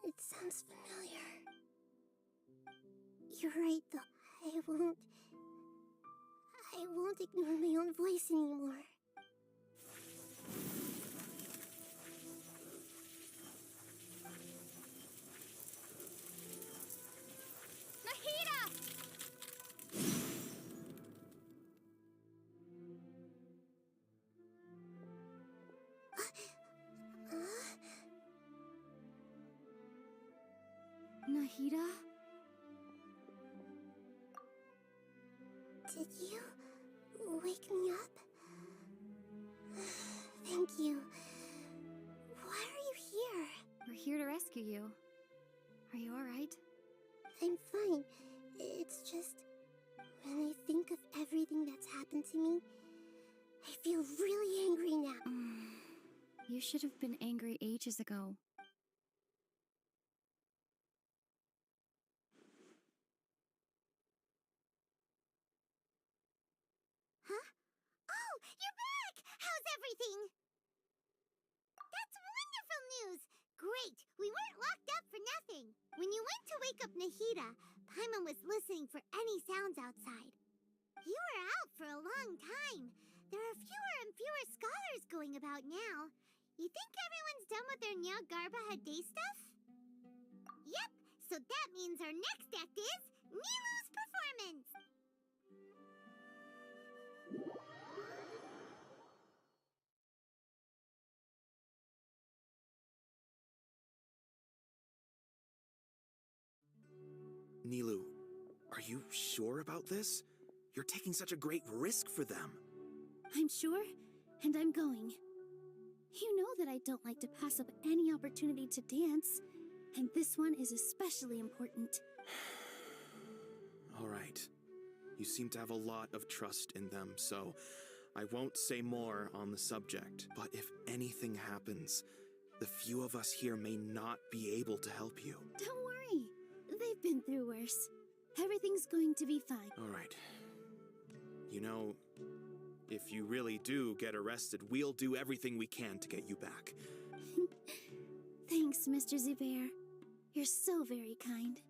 A: It sounds familiar. You're right, though. I won't ignore my own voice anymore.
T: Nahida! Nahida?
A: Did you wake me up? Thank you. Why are you here?
T: We're here to rescue you. Are you alright?
A: I'm fine. It's just, when I think of everything that's happened to me, I feel really angry now.
T: You should have been angry ages ago.
A: Huh? Oh, you're back! How's everything? That's wonderful news! Great! We weren't locked up for nothing. When you went to wake up Nahida, Paimon was listening for any sounds outside. You were out for a long time. There are fewer and fewer scholars going about now. You think everyone's done with their Nyagarbaha Day stuff? Yep, so that means our next act is Nilu's performance!
U: Nilu, are you sure about this? You're taking such a great risk for them.
T: I'm sure, and I'm going. You know that I don't like to pass up any opportunity to dance, and this one is especially important.
U: All right. You seem to have a lot of trust in them, so I won't say more on the subject. But if anything happens, the few of us here may not be able to help you.
T: Don't worry. They've been through worse. Everything's going to be fine.
U: All right. You know, if you really do get arrested, we'll do everything we can to get you back.
T: Thanks, Mr. Zubair. You're so very kind.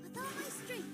T: With all my strength.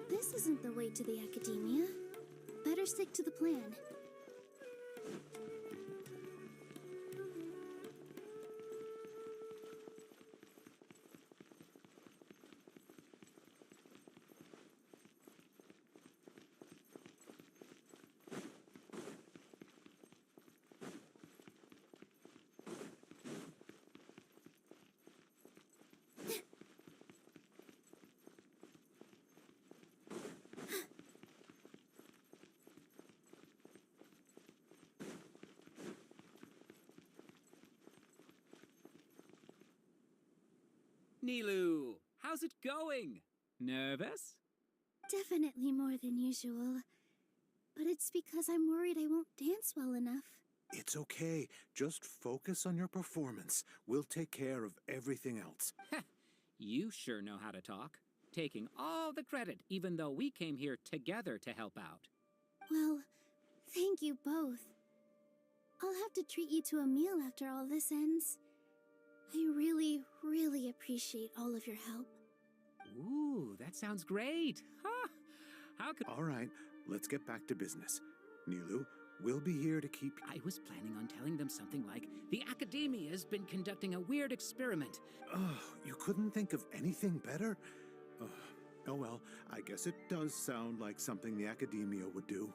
T: This isn't the way to the Academia. Better stick to the plan.
V: Nilu, how's it going? Nervous?
T: Definitely more than usual. But it's because I'm worried I won't dance well enough.
W: It's okay. Just focus on your performance. We'll take care of everything else.
V: You sure know how to talk. Taking all the credit, even though we came here together to help out.
T: Well, thank you both. I'll have to treat you to a meal after all this ends. I really, really appreciate all of your help.
V: Ooh, that sounds great. Ha! How could...
W: All right, let's get back to business. Nilu, we'll be here to keep...
V: I was planning on telling them something like, the Academia's been conducting a weird experiment.
W: Oh, you couldn't think of anything better? Oh well, I guess it does sound like something the Academia would do.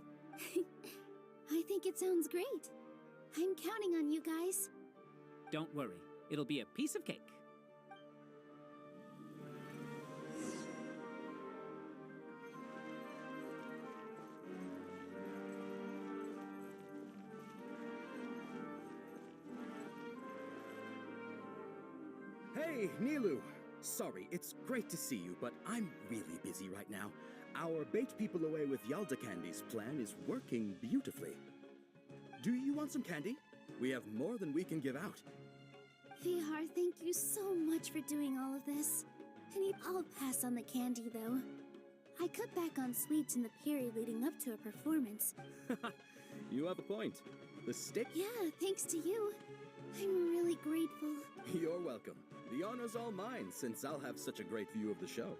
T: I think it sounds great. I'm counting on you guys.
V: Don't worry, it'll be a piece of cake.
H: Hey, Nilu! Sorry, it's great to see you, but I'm really busy right now. Our Bait People Away with Yalda Candy's plan is working beautifully. Do you want some candy? We have more than we can give out.
T: Vihar, thank you so much for doing all of this. I'll pass on the candy, though. I cut back on sweets in the period leading up to a performance.
H: You have a point. The stick?
T: Yeah, thanks to you. I'm really grateful.
H: You're welcome. The honor's all mine, since I'll have such a great view of the show.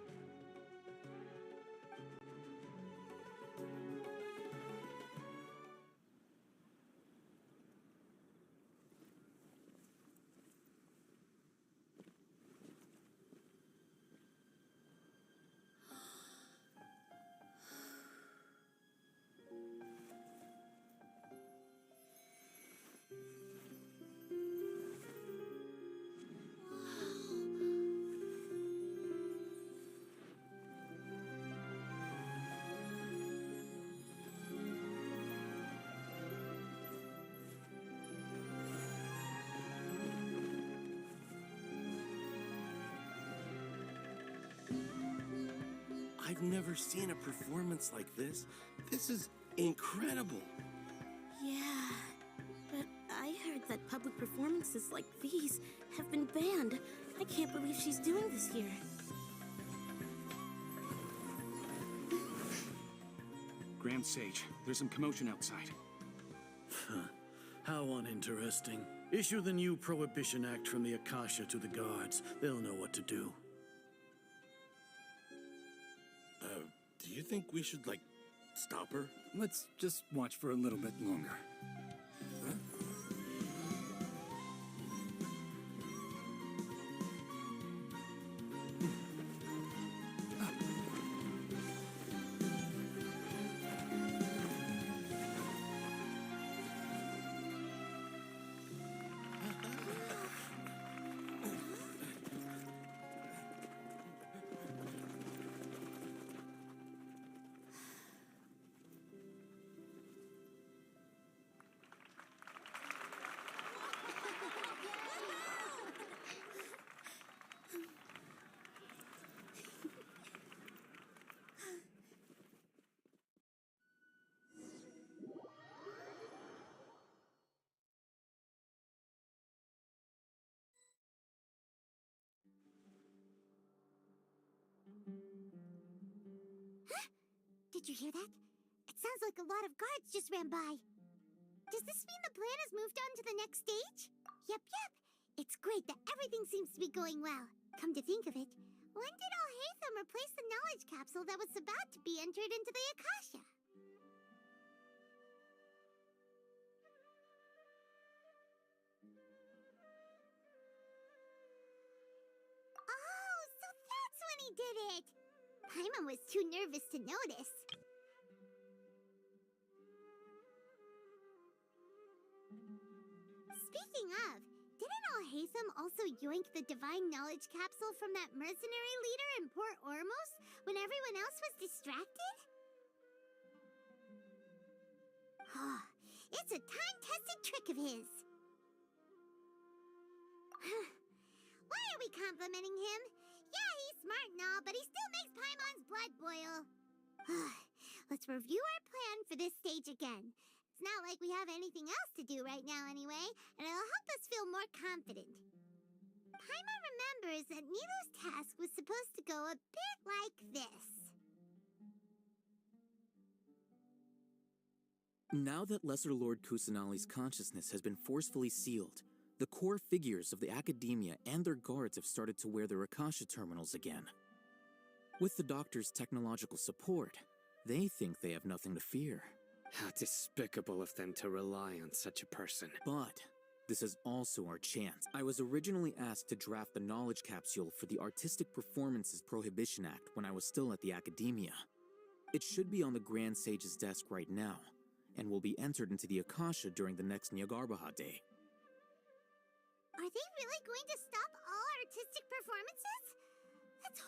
J: I've never seen a performance like this. This is incredible.
M: Yeah, but I heard that public performances like these have been banned. I can't believe she's doing this here.
S: Grand Sage, there's some commotion outside.
X: How uninteresting. Issue the new Prohibition Act from the Akasha to the guards. They'll know what to do.
J: Do you think we should, stop her?
Y: Let's just watch for a little bit longer.
J: Huh?
A: Did you hear that? It sounds like a lot of guards just ran by. Does this mean the plan has moved on to the next stage? Yep. It's great that everything seems to be going well. Come to think of it, when did Al-Haytham replace the knowledge capsule that was about to be entered into the Akasha? Oh, so that's when he did it! Paimon was too nervous to notice. Speaking of, didn't Al-Haytham also yoink the divine knowledge capsule from that mercenary leader in Port Ormos when everyone else was distracted? Oh, it's a time-tested trick of his. Why are we complimenting him? Yeah, he's smart and all, but he still makes Paimon's blood boil. Let's review our plan for this stage again. It's not like we have anything else to do right now anyway, and it'll help us feel more confident. Paimon remembers that Nilu's task was supposed to go a bit like this.
I: Now that Lesser Lord Kusanali's consciousness has been forcefully sealed, the core figures of the Academia and their guards have started to wear their Akasha terminals again. With the Doctor's technological support, They think they have nothing to fear.
G: How despicable of them to rely on such a person.
I: But this is also our chance. I was originally asked to draft the knowledge capsule for the Artistic Performances Prohibition Act when I was still at the Academia. It should be on the Grand Sage's desk right now, and will be entered into the Akasha during the next Nyargarbaha Day.
A: Are they really going to stop all artistic performances?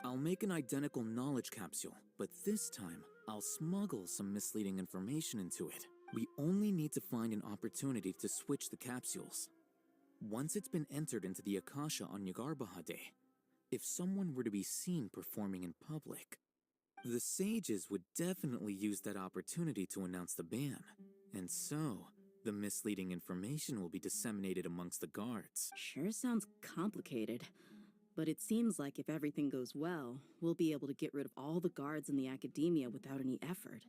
I: I'll make an identical knowledge capsule, but this time, I'll smuggle some misleading information into it. We only need to find an opportunity to switch the capsules. Once it's been entered into the Akasha on Nyargarbaha Day, if someone were to be seen performing in public, the sages would definitely use that opportunity to announce the ban. And so, the misleading information will be disseminated amongst the guards.
C: Sure sounds complicated. But it seems like if everything goes well, we'll be able to get rid of all the guards in the Academia without any effort.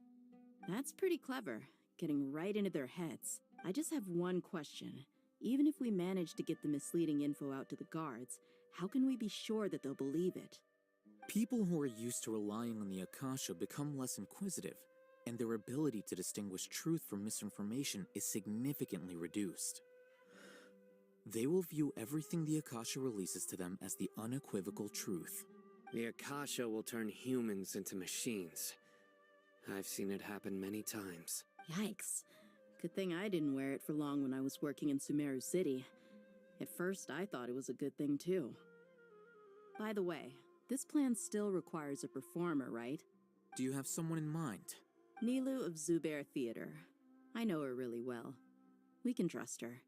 C: That's pretty clever, getting right into their heads. I just have one question. Even if we manage to get the misleading info out to the guards, how can we be sure that they'll believe it?
I: People who are used to relying on the Akasha become less inquisitive, and their ability to distinguish truth from misinformation is significantly reduced. They will view everything the Akasha releases to them as the unequivocal truth.
G: The Akasha will turn humans into machines. I've seen it happen many times.
C: Yikes. Good thing I didn't wear it for long when I was working in Sumeru City. At first, I thought it was a good thing too. By the way, this plan still requires a performer, right?
I: Do you have someone in mind?
C: Nilu of Zubair Theater. I know her really well. We can trust her.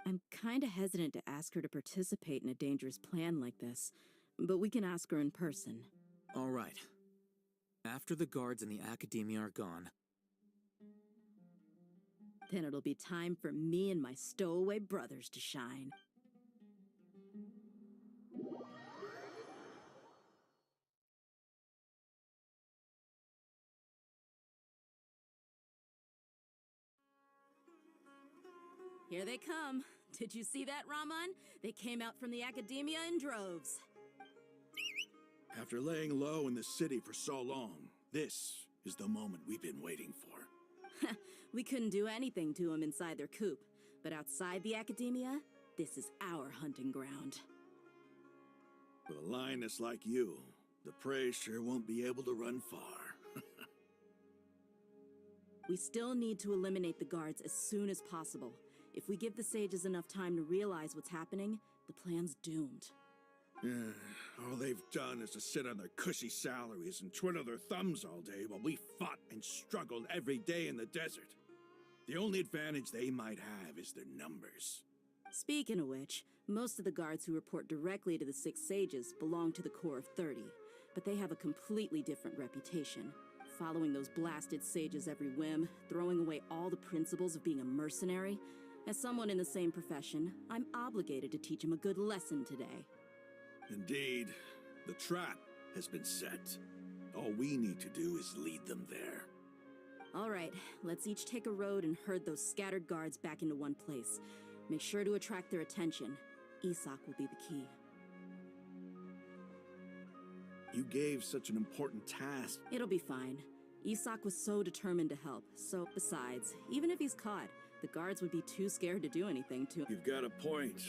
C: I'm kinda hesitant to ask her to participate in a dangerous plan like this, but we can ask her in person.
I: All right. After the guards in the Academia are gone,
C: then it'll be time for me and my stowaway brothers to shine. Here they come. Did you see that, Raman? They came out from the Academia in droves.
E: After laying low in the city for so long, this is the moment we've been waiting for.
C: We couldn't do anything to them inside their coop, but outside the Academia, this is our hunting ground.
E: With a lioness like you, the prey sure won't be able to run far.
C: We still need to eliminate the guards as soon as possible. If we give the sages enough time to realize what's happening, the plan's doomed.
E: All they've done is to sit on their cushy salaries and twiddle their thumbs all day while we fought and struggled every day in the desert. The only advantage they might have is their numbers.
C: Speaking of which, most of the guards who report directly to the Six Sages belong to the Corps of 30, but they have a completely different reputation. Following those blasted sages every whim, throwing away all the principles of being a mercenary. As someone in the same profession, I'm obligated to teach him a good lesson today.
E: Indeed, the trap has been set. All we need to do is lead them there.
C: All right, let's each take a road and herd those scattered guards back into one place. Make sure to attract their attention. Isak will be the key.
E: You gave such an important task.
C: It'll be fine. Isak was so determined to help, so besides, even if he's caught, the guards would be too scared to do anything to him.
E: You've got a point.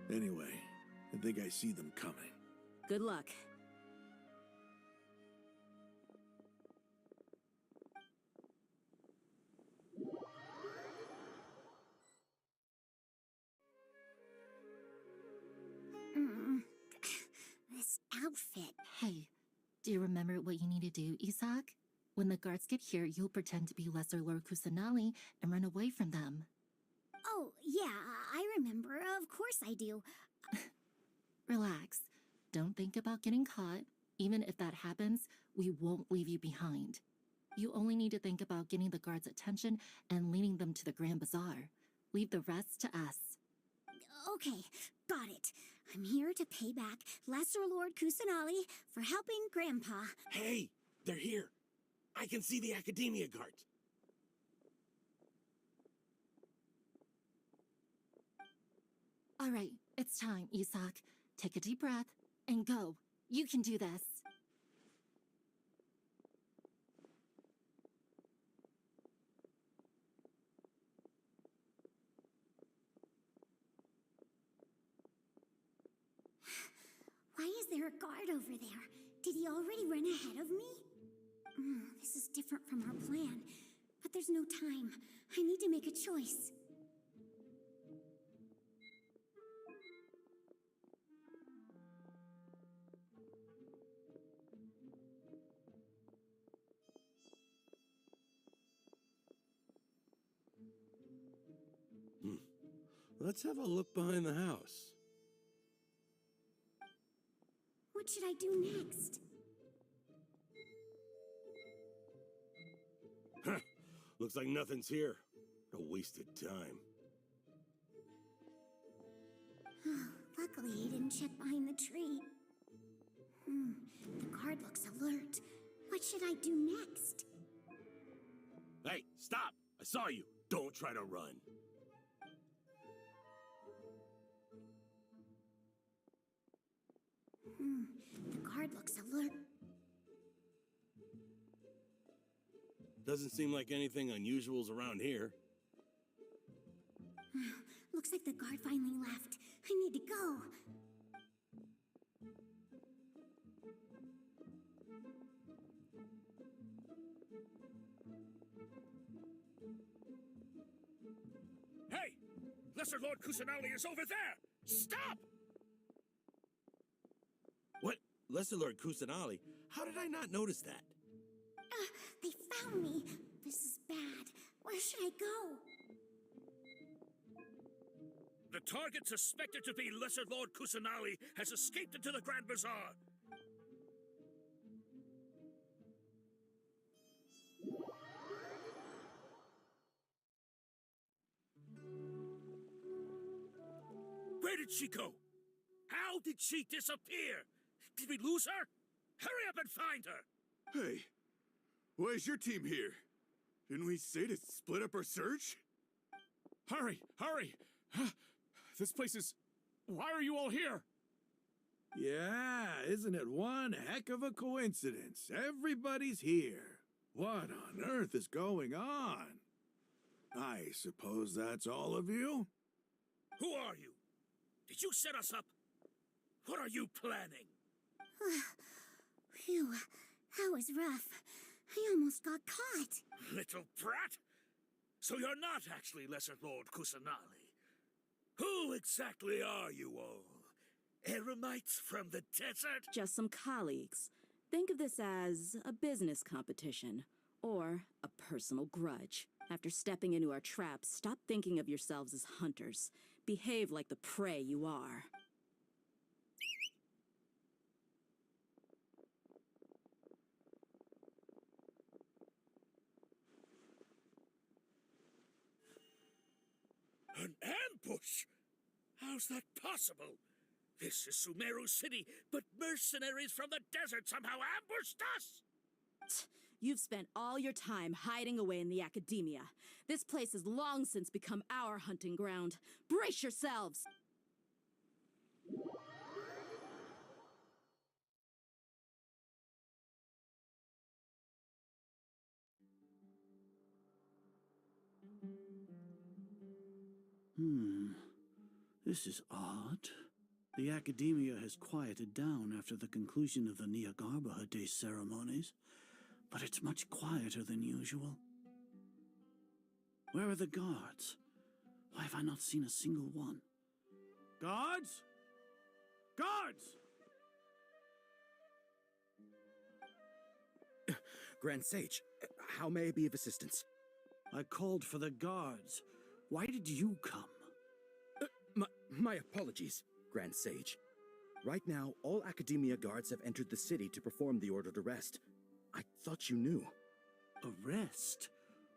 E: Anyway, I think I see them coming.
C: Good luck.
A: This outfit.
D: Hey, do you remember what you need to do, Isak? When the guards get here, you'll pretend to be Lesser Lord Kusanali and run away from them.
A: Oh, yeah, I remember. Of course I do.
D: Relax. Don't think about getting caught. Even if that happens, we won't leave you behind. You only need to think about getting the guards' attention and leading them to the Grand Bazaar. Leave the rest to us.
A: Okay, got it. I'm here to pay back Lesser Lord Kusanali for helping Grandpa.
J: Hey, they're here. I can see the Academia guards.
D: All right, it's time, Isak. Take a deep breath and go. You can do this.
T: is there a guard over there? Did he already run ahead of me? This is different from our plan. But there's no time. I need to make a choice.
J: Let's have a look behind the house.
T: What should I do next?
J: Huh. Looks like nothing's here. A wasted time.
T: Luckily, he didn't check behind the tree. The guard looks alert. What should I do next?
J: Hey, stop! I saw you. Don't try to run.
T: The guard looks alert.
J: Doesn't seem like anything unusual's around here.
T: Looks like the guard finally left. I need to go.
E: Hey! Lesser Lord Kusanali is over there! Stop!
J: What? Lesser Lord Kusanali? How did I not notice that?
T: They found me. This is bad. Where should I go?
E: The target suspected to be Lesser Lord Kusanali has escaped into the Grand Bazaar. Where did she go? How did she disappear? Did we lose her? Hurry up and find her!
K: Hey, why is your team here? Didn't we say to split up our search?
S: Hurry! Hurry! This place is... Why are you all here?
W: Yeah, isn't it one heck of a coincidence? Everybody's here. What on earth is going on? I suppose that's all of you?
E: Who are you? Did you set us up? What are you planning?
T: Phew, that was rough. I almost got caught.
E: Little brat! So you're not actually Lesser Lord Kusanali. Who exactly are you all? Eremites from the desert?
C: Just some colleagues. Think of this as a business competition, or a personal grudge. After stepping into our trap, stop thinking of yourselves as hunters. Behave like the prey you are.
E: An ambush? How's that possible? This is Sumeru City, but mercenaries from the desert somehow ambushed us!
C: You've spent all your time hiding away in the academia. This place has long since become our hunting ground. Brace yourselves!
L: This is odd. The academia has quieted down after the conclusion of the Nyagarbha Day ceremonies, but it's much quieter than usual. Where are the guards? Why have I not seen a single one? Guards? Guards!
H: Grand Sage, how may I be of assistance?
L: I called for the guards. Why did you come?
H: My apologies, Grand Sage. Right now, all Academia guards have entered the city to perform the ordered arrest. I thought you knew.
L: Arrest?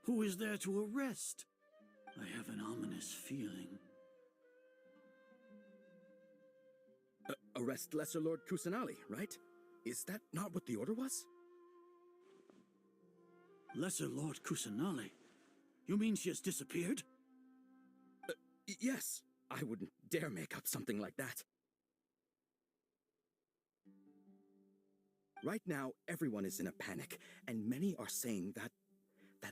L: Who is there to arrest? I have an ominous feeling.
H: Arrest Lesser Lord Kusanali, right? Is that not what the order was?
L: Lesser Lord Kusanali? You mean she has disappeared?
H: Yes. I wouldn't dare make up something like that. Right now, everyone is in a panic, and many are saying that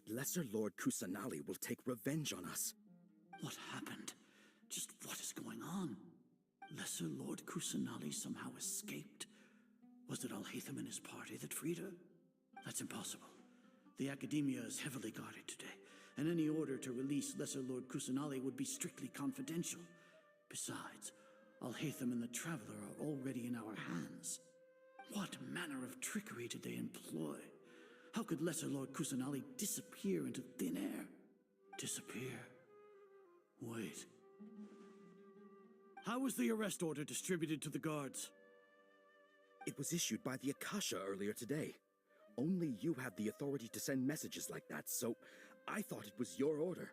H: Lesser Lord Kusanali will take revenge on us.
L: What happened? Just what is going on? Lesser Lord Kusanali somehow escaped.
X: Was it Alhaitham and his party that freed her? That's impossible. The Academia is heavily guarded today, and any order to release Lesser Lord Kusanali would be strictly confidential. Besides, Alhaitham and the Traveler are already in our hands. What manner of trickery did they employ? How could Lesser Lord Kusanali disappear into thin air? Disappear? Wait. How was the arrest order distributed to the guards?
H: It was issued by the Akasha earlier today. Only you have the authority to send messages like that, so I thought it was your order.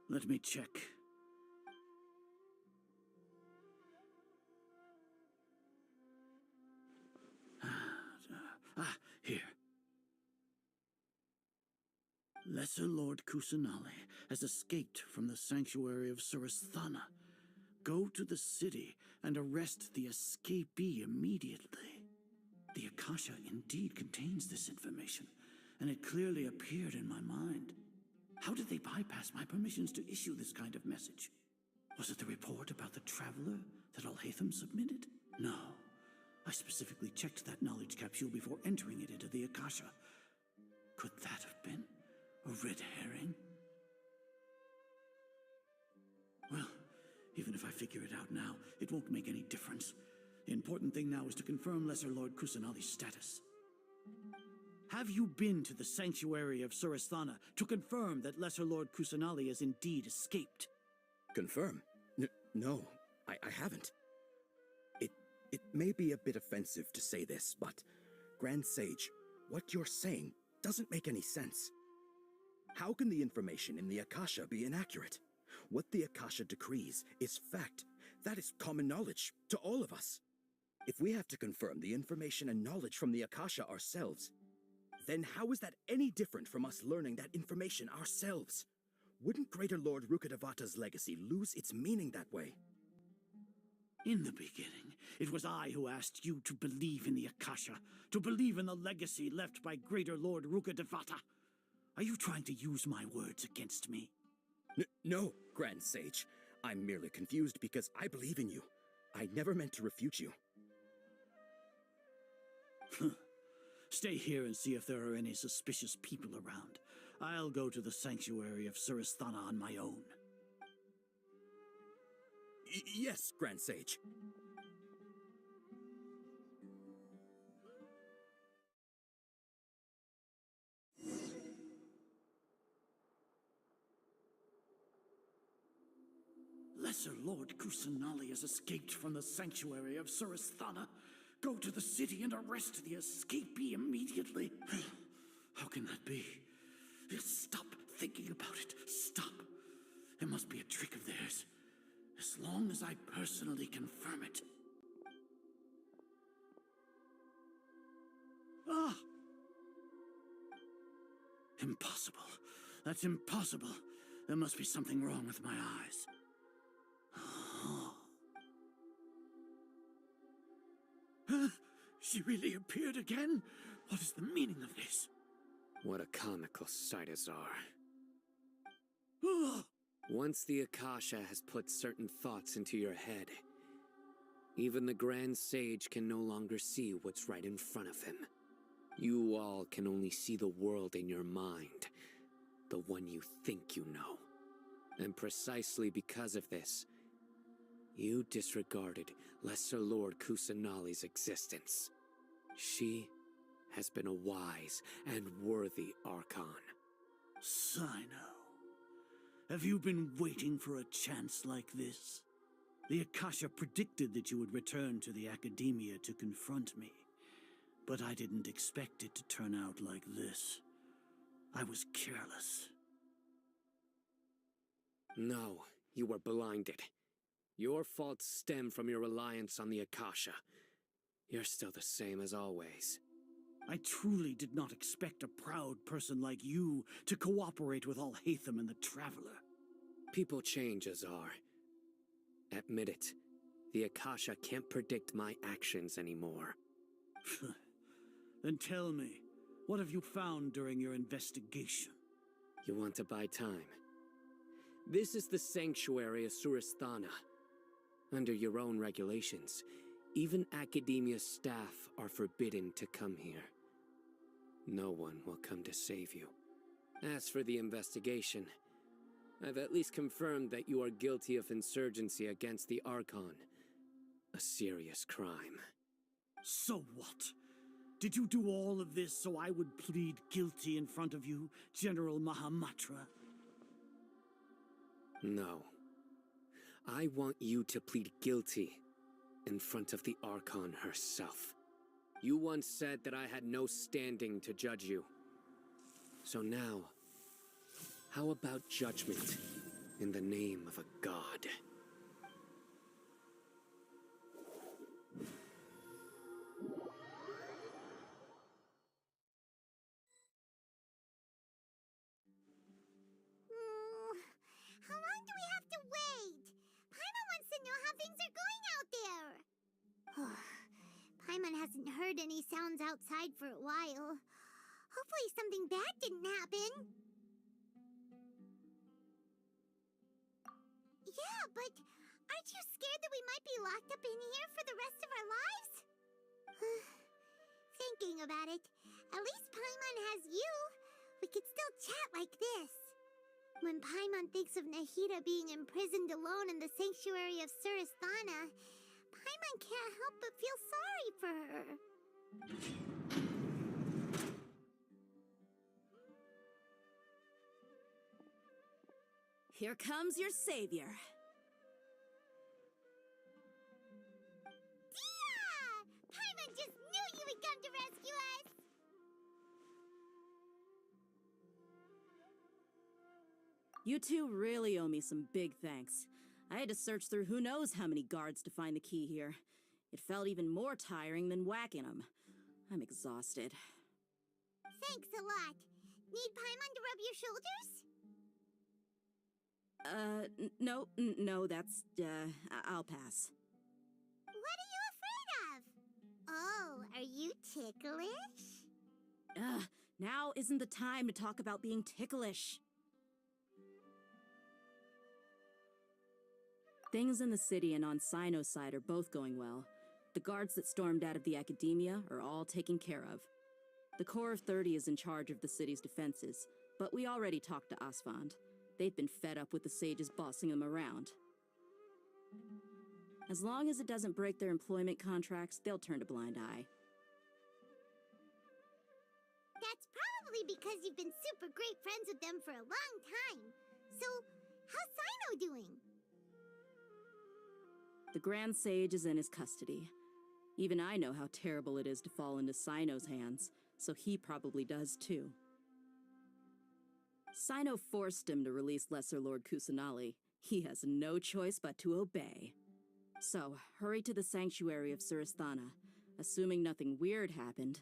X: Let me check. Here. Lesser Lord Kusanali has escaped from the sanctuary of Surasthana. Go to the city and arrest the escapee immediately. The Akasha indeed contains this information, and it clearly appeared in my mind. How did they bypass my permissions to issue this kind of message? Was it the report about the Traveler that Alhaitham submitted? No. I specifically checked that knowledge capsule before entering it into the Akasha. Could that have been a red herring? Well, even if I figure it out now, it won't make any difference. The important thing now is to confirm Lesser Lord Kusanali's status. Have you been to the sanctuary of Surasthana to confirm that Lesser Lord Kusanali has indeed escaped?
H: Confirm? No, I haven't. It may be a bit offensive to say this, but, Grand Sage, what you're saying doesn't make any sense. How can the information in the Akasha be inaccurate? What the Akasha decrees is fact. That is common knowledge to all of us. If we have to confirm the information and knowledge from the Akasha ourselves, then how is that any different from us learning that information ourselves? Wouldn't Greater Lord Rukkhadevata's legacy lose its meaning that way?
X: In the beginning, it was I who asked you to believe in the Akasha, to believe in the legacy left by Greater Lord Rukkhadevata. Are you trying to use my words against me?
H: No, Grand Sage. I'm merely confused because I believe in you. I never meant to refute you.
X: Stay here and see if there are any suspicious people around. I'll go to the sanctuary of Surasthana on my own.
H: Yes, Grand Sage.
X: Lesser Lord Kusanali has escaped from the sanctuary of Surasthana. Go to the city and arrest the escapee immediately. How can that be? Stop thinking about it. Stop. It must be a trick of theirs. As long as I personally confirm it. Ah! Impossible. That's impossible. There must be something wrong with my eyes. She really appeared again? What is the meaning of this?
G: What a comical sight, Azar. Once the Akasha has put certain thoughts into your head, even the Grand Sage can no longer see what's right in front of him. You all can only see the world in your mind, the one you think you know. And precisely because of this, you disregarded Lesser Lord Kusanali's existence. She has been a wise and worthy Archon.
X: Sino, have you been waiting for a chance like this? The Akasha predicted that you would return to the Academia to confront me, but I didn't expect it to turn out like this. I was careless.
G: No, you were blinded. Your faults stem from your reliance on the Akasha. You're still the same as always.
X: I truly did not expect a proud person like you to cooperate with Alhaitham and the Traveler.
G: People change, Azar. Admit it. The Akasha can't predict my actions anymore.
X: Then tell me, what have you found during your investigation?
G: You want to buy time? This is the sanctuary of Surasthana. Under your own regulations, even Academia staff are forbidden to come here. No one will come to save you. As for the investigation, I've at least confirmed that you are guilty of insurgency against the Archon. A serious crime.
X: So what? Did you do all of this so I would plead guilty in front of you, General Mahamatra?
G: No. I want you to plead guilty in front of the Archon herself. You once said that I had no standing to judge you. So now, how about judgment in the name of a god?
A: How long do we have to wait? Paimon wants to know how things are going out there. Paimon hasn't heard any sounds outside for a while. Hopefully something bad didn't happen. Yeah, but aren't you scared that we might be locked up in here for the rest of our lives? Thinking about it, at least Paimon has you. We could still chat like this. When Paimon thinks of Nahida being imprisoned alone in the sanctuary of Surasthana, Paimon can't help but feel sorry for her.
C: Here comes your savior.
A: Dia! Paimon just knew you would come to rescue us!
C: You two really owe me some big thanks. I had to search through who knows how many guards to find the key here. It felt even more tiring than whacking them. I'm exhausted.
A: Thanks a lot. Need Paimon to rub your shoulders?
C: No, that's, I'll pass.
A: What are you afraid of? Oh, are you ticklish?
C: Now isn't the time to talk about being ticklish. Things in the city and on Sino's side are both going well. The guards that stormed out of the Academia are all taken care of. The Corps of 30 is in charge of the city's defenses, but we already talked to Asfand. They've been fed up with the sages bossing them around. As long as it doesn't break their employment contracts, they'll turn a blind eye.
A: That's probably because you've been super great friends with them for a long time. So, how's Sino doing?
C: The Grand Sage is in his custody. Even I know how terrible it is to fall into Sino's hands, so he probably does too. Sino forced him to release Lesser Lord Kusanali. He has no choice but to obey. So, hurry to the sanctuary of Surasthana. Assuming nothing weird happened,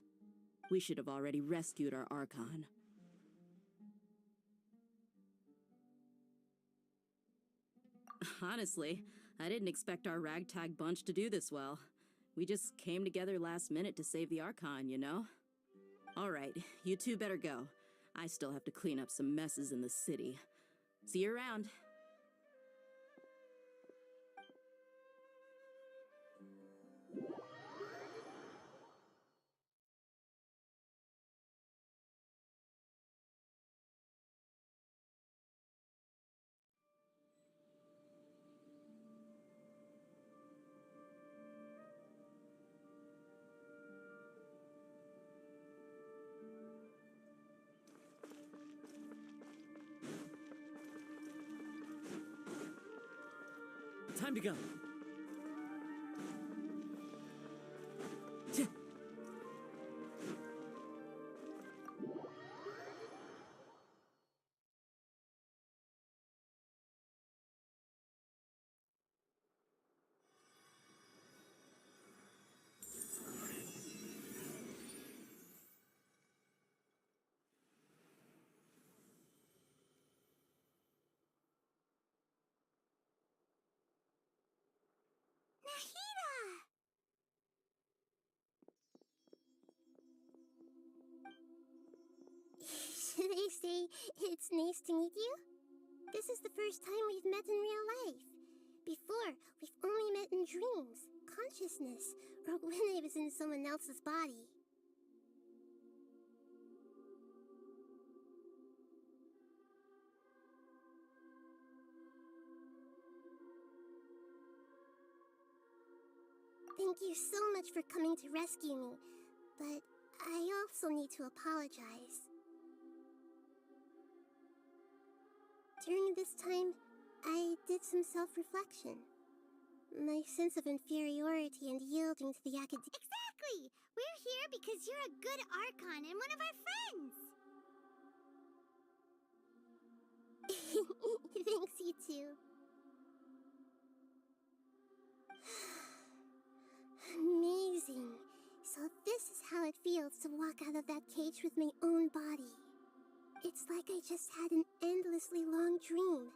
C: we should have already rescued our Archon. Honestly, I didn't expect our ragtag bunch to do this well. We just came together last minute to save the Archon, you know? Alright, you two better go. I still have to clean up some messes in the city. See you around.
F: Time to go.
M: Should I say it's nice to meet you? This is the first time we've met in real life. Before, we've only met
A: consciousness, or when I was in someone else's body. Thank you so much for coming to rescue me, but I also need to apologize. During this time, I did some self-reflection. My sense of inferiority and yielding to the academy. Exactly! We're here because you're a good Archon and one of our friends! Thanks, you too. Amazing. So this is how it feels to walk out of that cage with my own body. It's like I just had an endlessly long dream.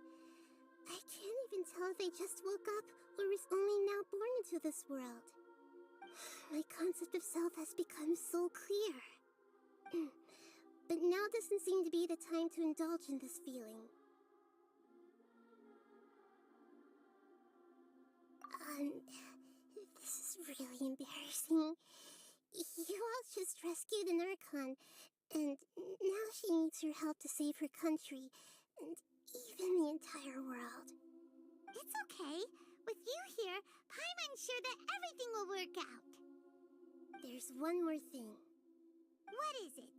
A: I can't even tell if I just woke up or was only now born into this world. My concept of self has become so clear. But now doesn't seem to be the time to indulge in this feeling. This is really embarrassing. You all just rescued an Archon, and now she needs your help to save her country, and even the entire world. It's okay. With you here, Paimon's sure that everything will work out. There's one more thing. What is it?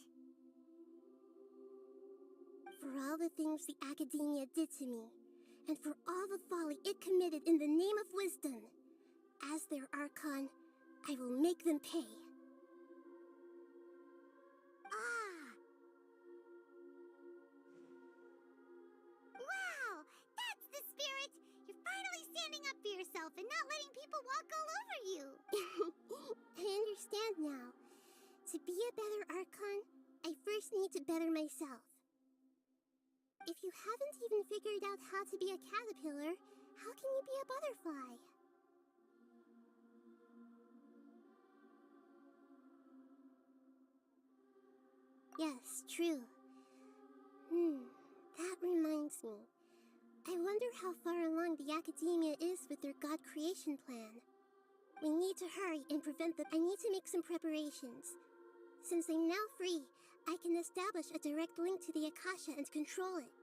A: For all the things the Academia did to me, and for all the folly it committed in the name of wisdom, as their Archon, I will make them pay. Wow! That's the spirit! You're finally standing up for yourself and not letting people walk all over you! I understand now. To be a better Archon, I first need to better myself. If you haven't even figured out how to be a caterpillar, how can you be a butterfly? Yes, true. That reminds me. I wonder how far along the Academia is with their God creation plan. We need to hurry and prevent them. I need to make some preparations. Since I'm now free, I can establish a direct link to the Akasha and control it.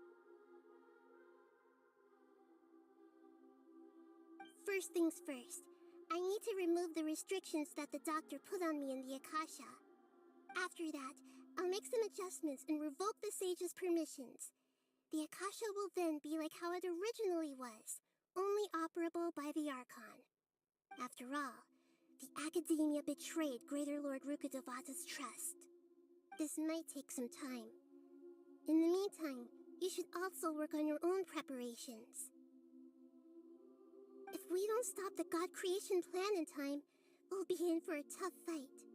A: First things first, I need to remove the restrictions that the doctor put on me in the Akasha. After that, I'll make some adjustments and revoke the sage's permissions. The Akasha will then be like how it originally was, only operable by the Archon. After all, the Academia betrayed Greater Lord Rukkhadevata's trust. This might take some time. In the meantime, you should also work on your own preparations. If we don't stop the God creation plan in time, we'll be in for a tough fight.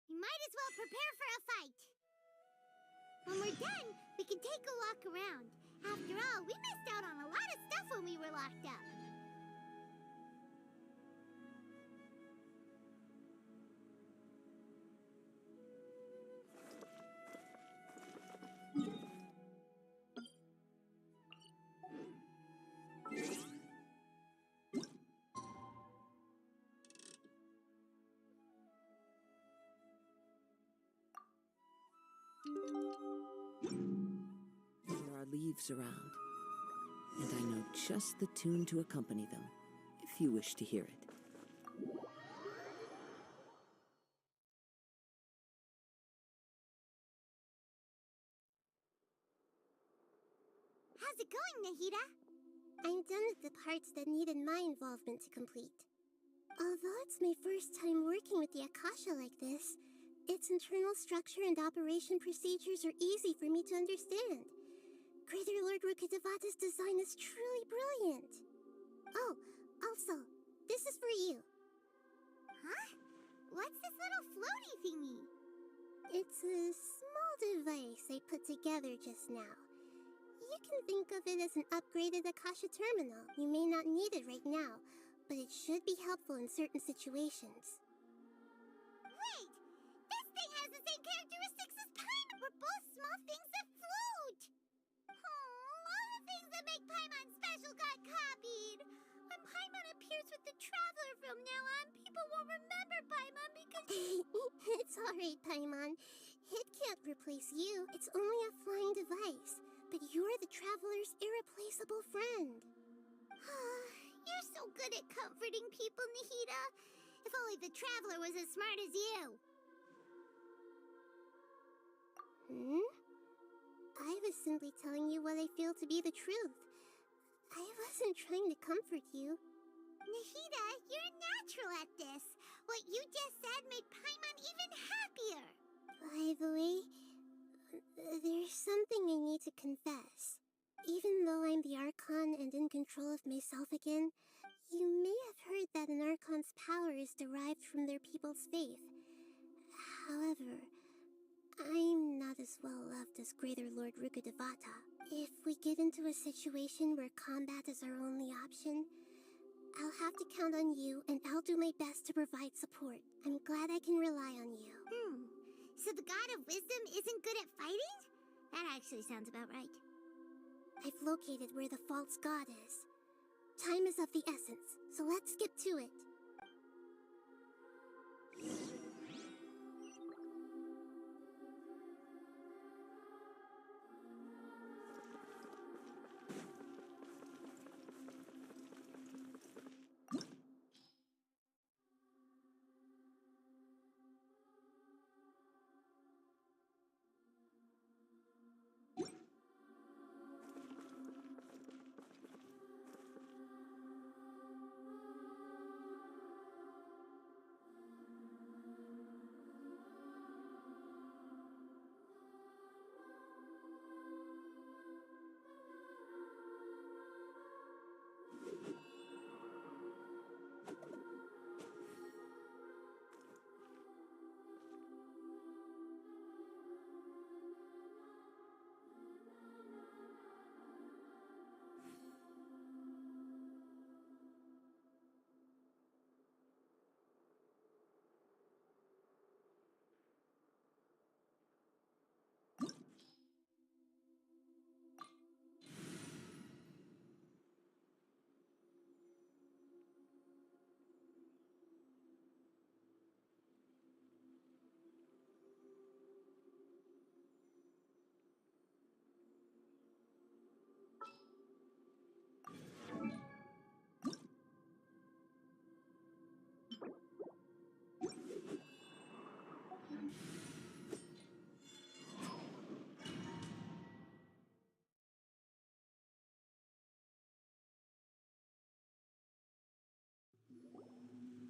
A: We might as well prepare for a fight. When we're done, we can take a walk around. After all, we missed out on a lot of stuff when we were locked up.
N: There are leaves around, and I know just the tune to accompany them, if you wish to hear it.
A: How's it going, Nahida? I'm done with the parts that needed my involvement to complete. Although it's my first time working with the Akasha like this, its internal structure and operation procedures are easy for me to understand. Greater Lord Rukkhadevata's design is truly brilliant. Oh, also, this is for you. Huh? What's this little floaty thingy? It's a small device I put together just now. You can think of it as an upgraded Akasha terminal. You may not need it right now, but it should be helpful in certain situations. Wait! This thing has the same characteristics as Paimon! We're both small things that float! All the things that make Paimon special got copied! When Paimon appears with the Traveler from now on, people won't remember Paimon because...
B: It's alright, Paimon. It can't replace you. It's only a flying device. But you're the Traveler's irreplaceable friend.
A: You're so good at comforting people, Nahida. If only the Traveler was as smart as you.
B: I was simply telling you what I feel to be the truth. I wasn't trying to comfort you.
A: Nahida, you're natural at this. What you just said made Paimon even happier.
B: By the way, there's something I need to confess. Even though I'm the Archon and in control of myself again, you may have heard that an Archon's power is derived from their people's faith. However, I'm not as well loved as Greater Lord Rukkhadevata. If we get into a situation where combat is our only option, I'll have to count on you, and I'll do my best to provide support. I'm glad I can rely on you.
A: So the God of Wisdom isn't good at fighting? That actually sounds about right.
B: I've located where the false god is. Time is of the essence, so let's skip to it.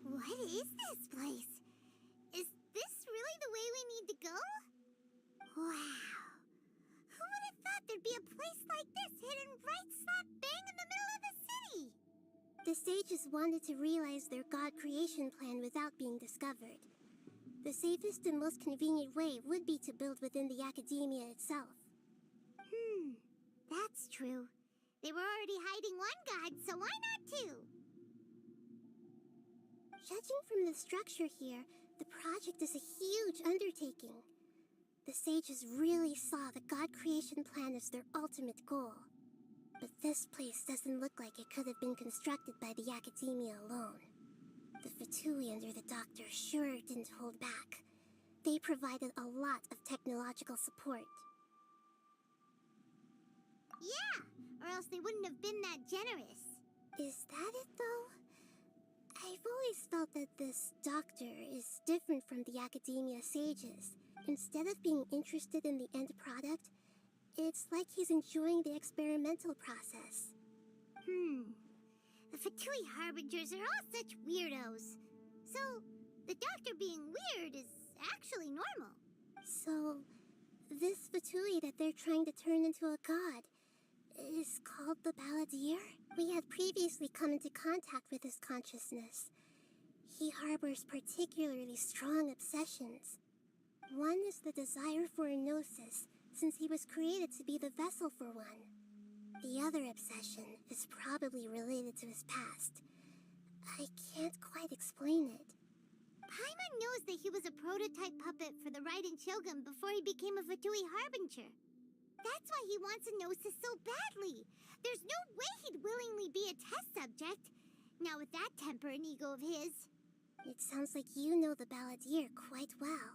A: What is this place? Is this really the way we need to go? Wow. Who would have thought there'd be a place like this hidden right slap bang in the middle of the city?
B: The sages wanted to realize their god creation plan without being discovered. The safest and most convenient way would be to build within the academia itself.
A: That's true. They were already hiding one god, so why not two?
B: Judging from the structure here, the project is a huge undertaking. The sages really saw the god creation plan as their ultimate goal. But this place doesn't look like it could have been constructed by the academia alone. The Fatui under the Doctor sure didn't hold back. They provided a lot of technological support.
A: Yeah, or else they wouldn't have been that generous.
B: Is that it, though? I've always felt that this Doctor is different from the academia sages. Instead of being interested in the end product, it's like he's enjoying the experimental process.
A: The Fatui Harbingers are all such weirdos. So, the Doctor being weird is actually normal.
B: So, this Fatui that they're trying to turn into a god is called the Balladeer? We had previously come into contact with his consciousness. He harbors particularly strong obsessions. One is the desire for a gnosis, since he was created to be the vessel for one. The other obsession is probably related to his past. I can't quite explain it.
A: Paimon knows that he was a prototype puppet for the Raiden Shogun before he became a Fatui Harbinger. That's why he wants Enosis so badly. There's no way he'd willingly be a test subject. Not with that temper and ego of his.
B: It sounds like you know the Balladeer quite well.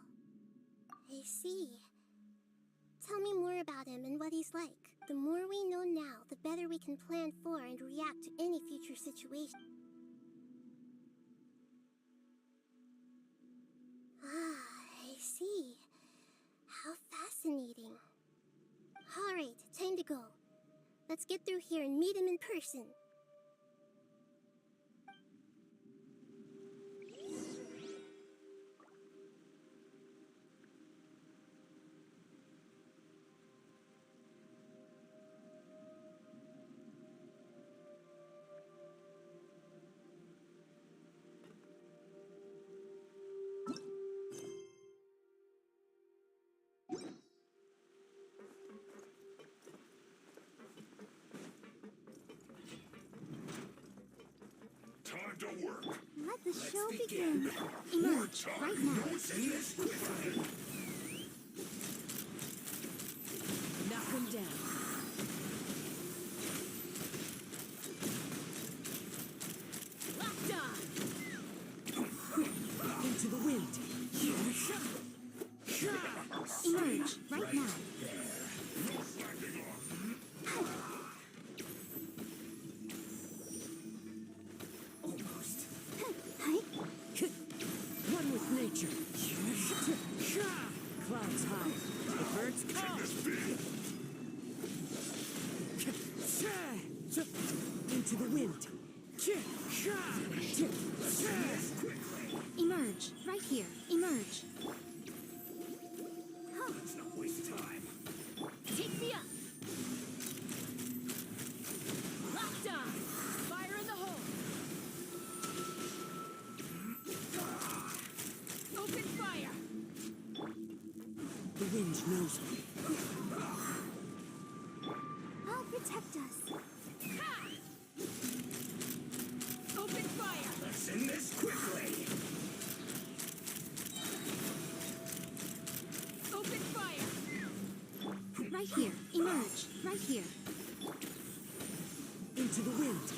B: I see. Tell me more about him and what he's like. The more we know now, the better we can plan for and react to any future situation. Ah, I see. How fascinating. Alright, time to go. Let's get through here and meet him in person.
K: Time to work.
A: Let the show begin. Emerge right now.
C: Knock him down. Locked on. Into the wind.
A: Emerge right now.
C: One with nature. Clouds high. The birds come. Into the wind.
T: Emerge right here. Emerge.
K: Let's not waste time.
C: Take me up. Locked on. Fire in the hole. Open fire. The wind knows me.
A: I'll protect us.
C: Ha! Open fire.
K: Let's end this quickly.
C: Open fire.
T: Right here. Emerge right here.
C: Into the wind.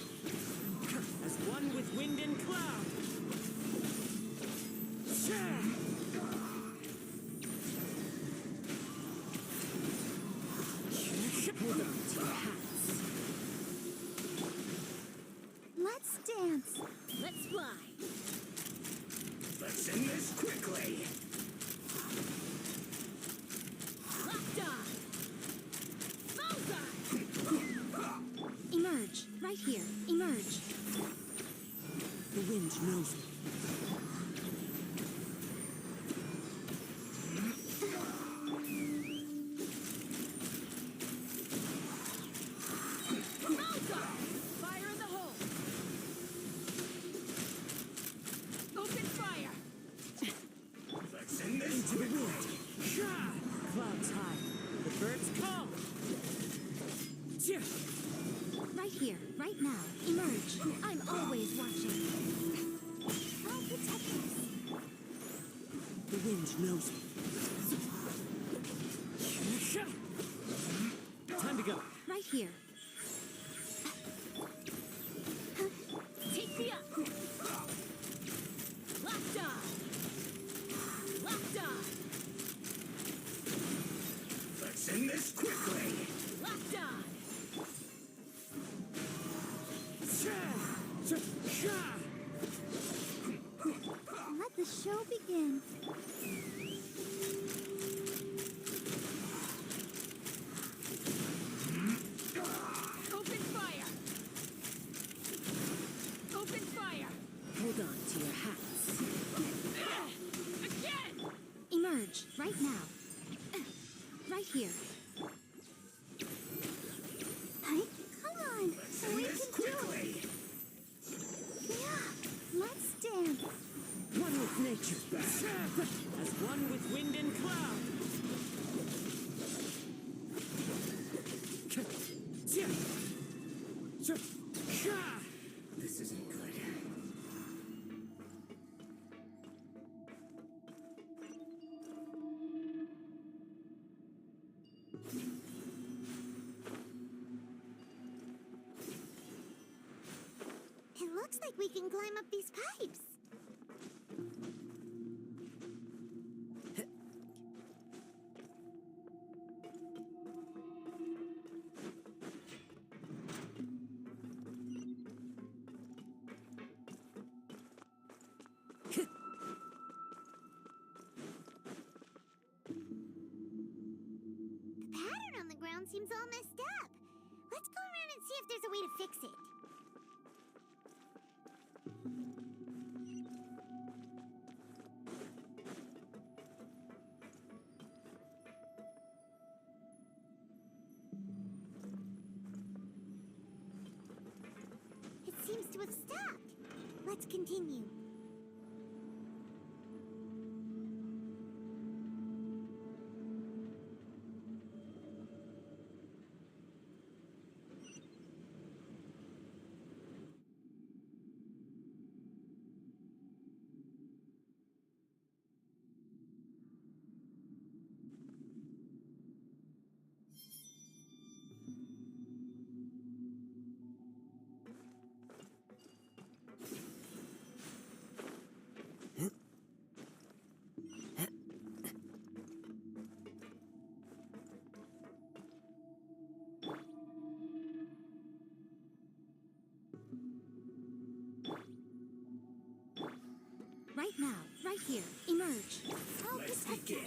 C: As one with wind and cloud. Hold on to your hats.
A: Let's dance.
C: Let's fly.
K: Let's end this quickly.
C: Locked on. Bullseye.
T: Emerge right here. Emerge.
C: The wind knows me. Fire in the hole. Open fire.
K: Let's end this
C: Into the wind. Clouds high. The birds come.
T: Right here. Right now. Emerge. I'm always watching.
A: I'll protect us.
C: The wind knows me. Time to go.
T: Right here.
C: Take me up. Locked on. Locked on.
K: Let's end this quickly.
C: Locked on.
A: Let the show begin.
C: Open fire. Open fire. Hold on to your hats. Again.
T: Emerge right now. Right here.
A: Hey, come on.
K: Let's end
A: We
K: this
A: can do it.
K: quickly.
A: Yeah, let's dance.
C: One with nature. As one with wind and cloud.
K: This isn't good.
A: It looks like we can climb up these pipes. The pattern on the ground seems all messed up. Let's go around and see if there's a way to fix it. It seems to have stopped. Let's continue.
O: Right now, right here, emerge.
A: I'll protect you.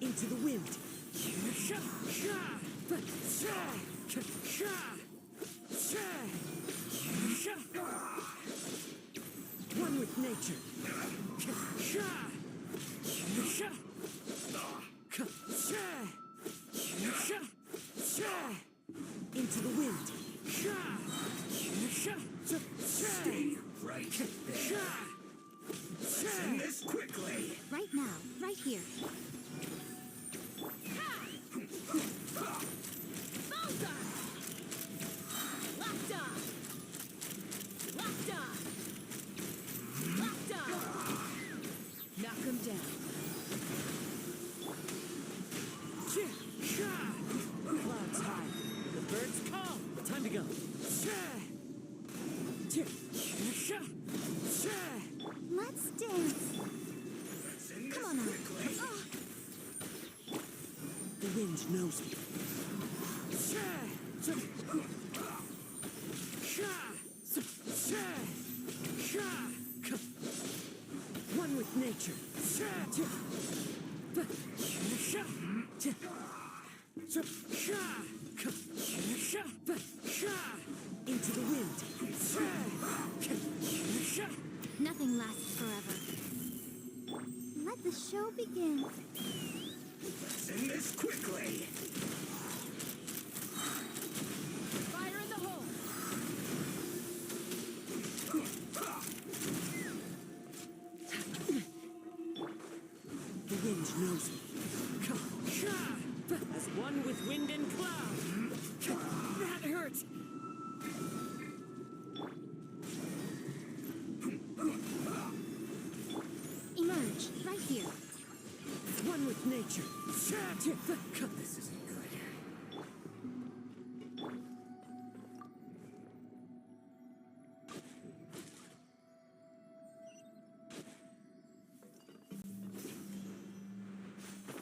N: Into the wind. One with nature. Into the wind.
J: Stay right there. Let's end this quickly.
O: Right now, right here.
N: Knock him down. Clouds high. The birds call. Time to go.
O: Let's dance. Come on now.
N: The wind knows me. One with nature. Into the wind.
O: Nothing lasts forever. Let the show begin.
J: Let's end this quickly.
O: Fire in the hole.
N: The wind knows me. As one with wind and cloud. That hurt.
O: Emerge, right here.
N: One with nature. This isn't good.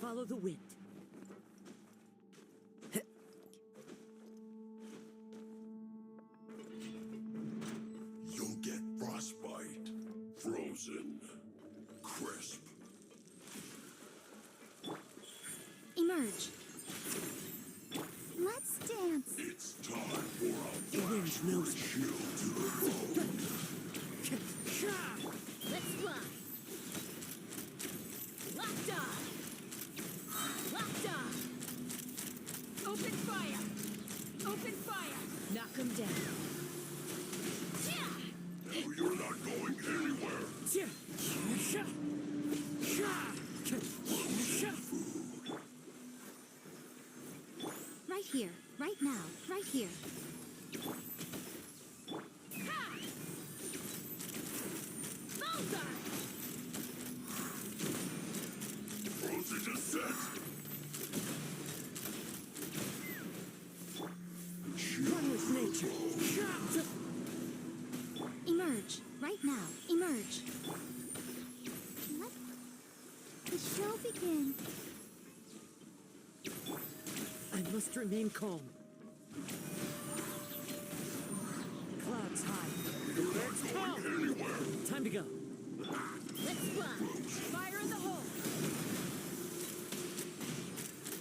N: Follow the wind.
K: You'll get frostbite. Frozen. Crisp.
O: Emerge. Let's dance.
K: It's time for a
N: The wind knows me.
K: shield to the foe.
O: Let's fly. Locked on. Locked on. Open fire. Open fire.
N: Knock him down.
K: No, you're not going anywhere.
O: Right here. Right now. Right here.
K: Frozen is set.
T: begin.
N: I must remain calm. Clouds high. The birds calm. Time to go.
O: Let's fly. Fire in the hole.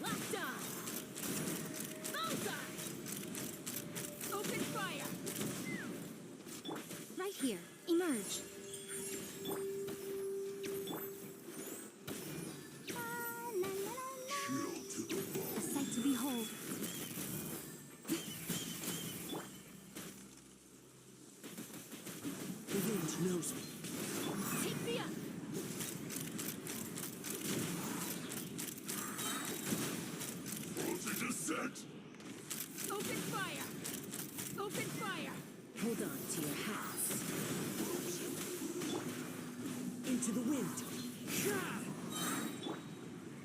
O: Locked on. Bullseye. Open fire.
T: Right here. Emerge. A sight to behold.
N: The wind knows me.
O: Take me up.
K: Frozen descent!
O: Open fire. Open fire.
N: Hold on to your hats. Into the wind.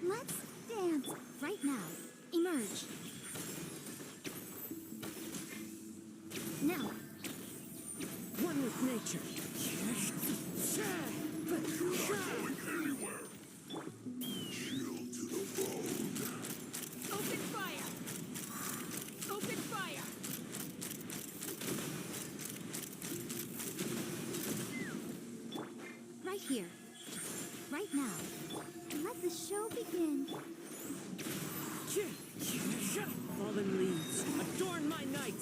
T: Let's dance. Right now. Emerge. Now.
N: One with nature.
K: You're not going anywhere! Chill to the bone.
O: Open fire. Open fire.
T: Right here. Right now. Let the show begin.
N: Fallen leaves, adorn my night.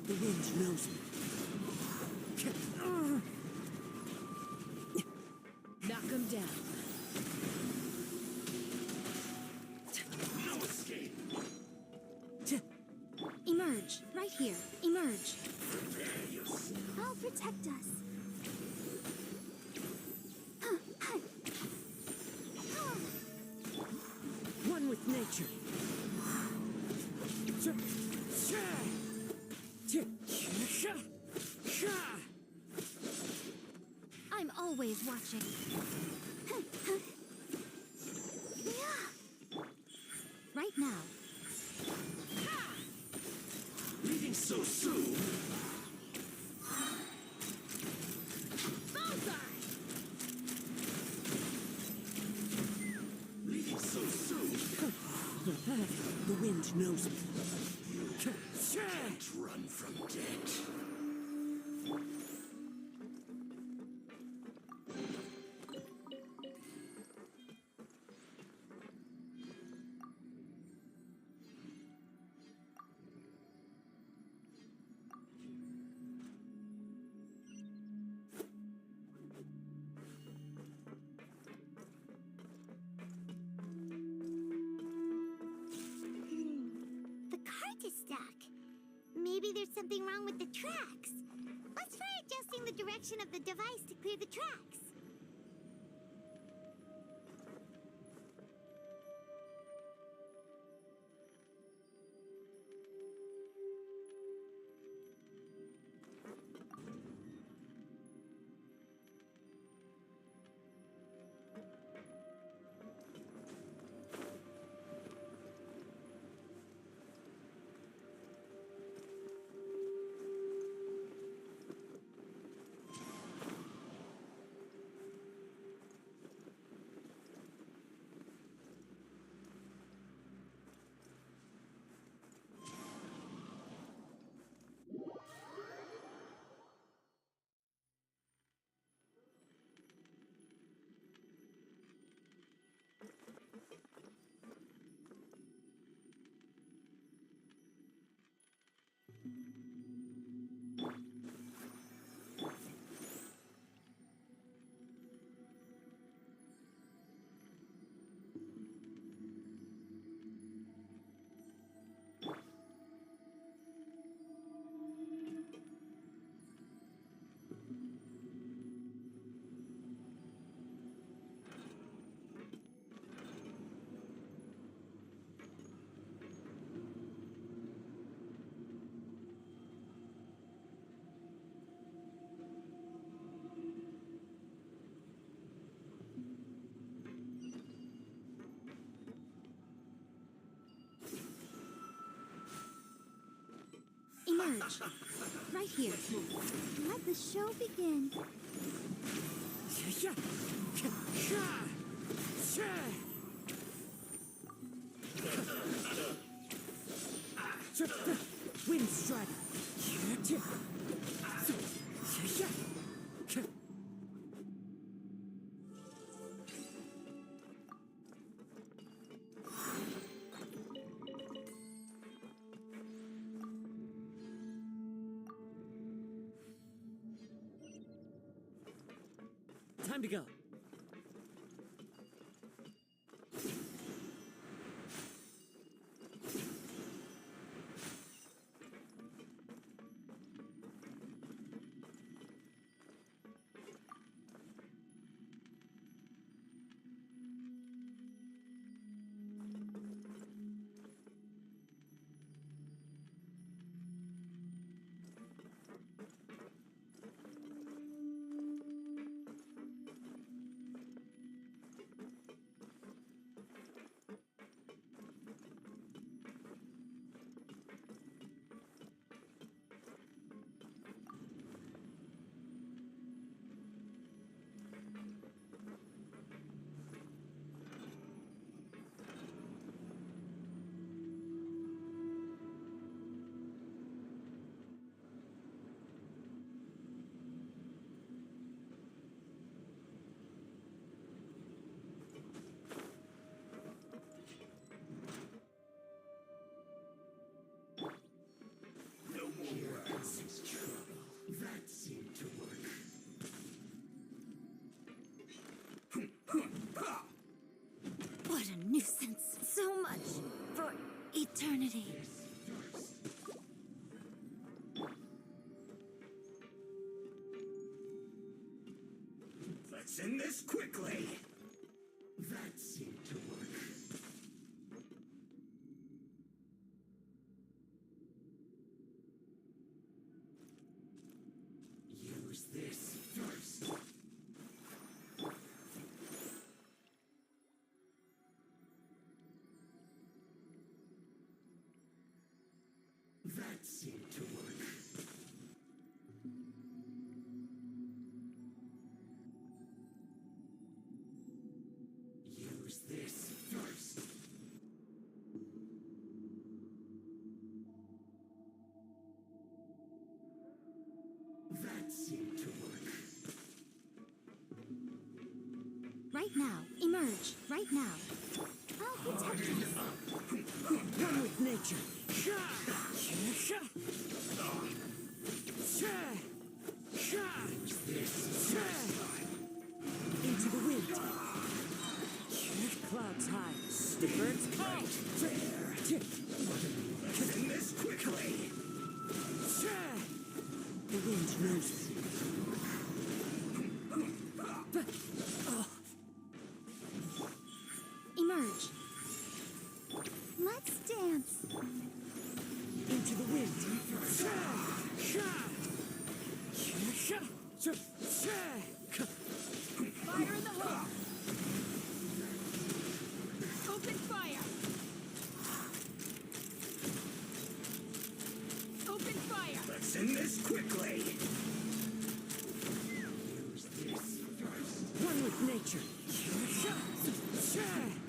N: The wind knows me.
O: Knock him down.
K: No escape!
T: Emerge. Right here. Emerge.
K: Prepare yourself.
T: I'll protect us.
N: One with nature.
T: I'm always watching. Right now.
K: Leaving so soon? Leaving so soon?
N: The wind knows me.
K: Can't run from death.
A: The cart is stuck. Maybe there's something wrong with the tracks. Let's try adjusting the direction of the device to clear the tracks.
T: Emerge.
O: Right here.
T: Let the show begin.
N: Wind strike. Time to go.
O: What a nuisance. So much for eternity.
E: Let's end this quickly. That seemed to work. Use this first. That seemed to work. Use this first. That seemed to work.
O: Right now. Emerge. Right now.
T: I'll protect us.
N: One with nature. Into the wind. Clouds high. Birds call.
E: End this quickly.
N: The wind knows me.
O: Emerge.
T: Let's dance.
N: Into the wind.
T: Fire in the hole. Open fire. Open fire.
E: Let's end this quickly. Use this first.
N: One with nature.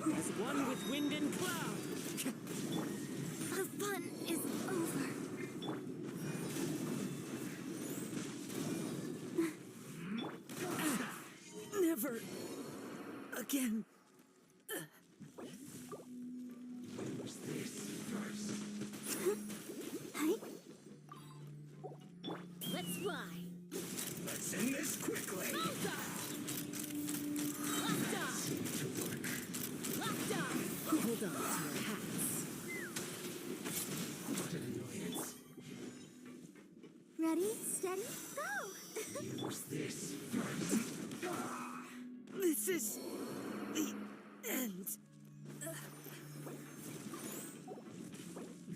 N: As one with wind and cloud.
O: The fun is over.
N: Never again.
E: Use this first.
O: Hey. Let's fly.
E: Let's end this quickly.
T: Locked on.
E: Seemed to work.
T: Locked on.
N: Hold on to your hats.
E: What an annoyance.
T: Ready, steady, go.
E: Use this first.
N: This is the end.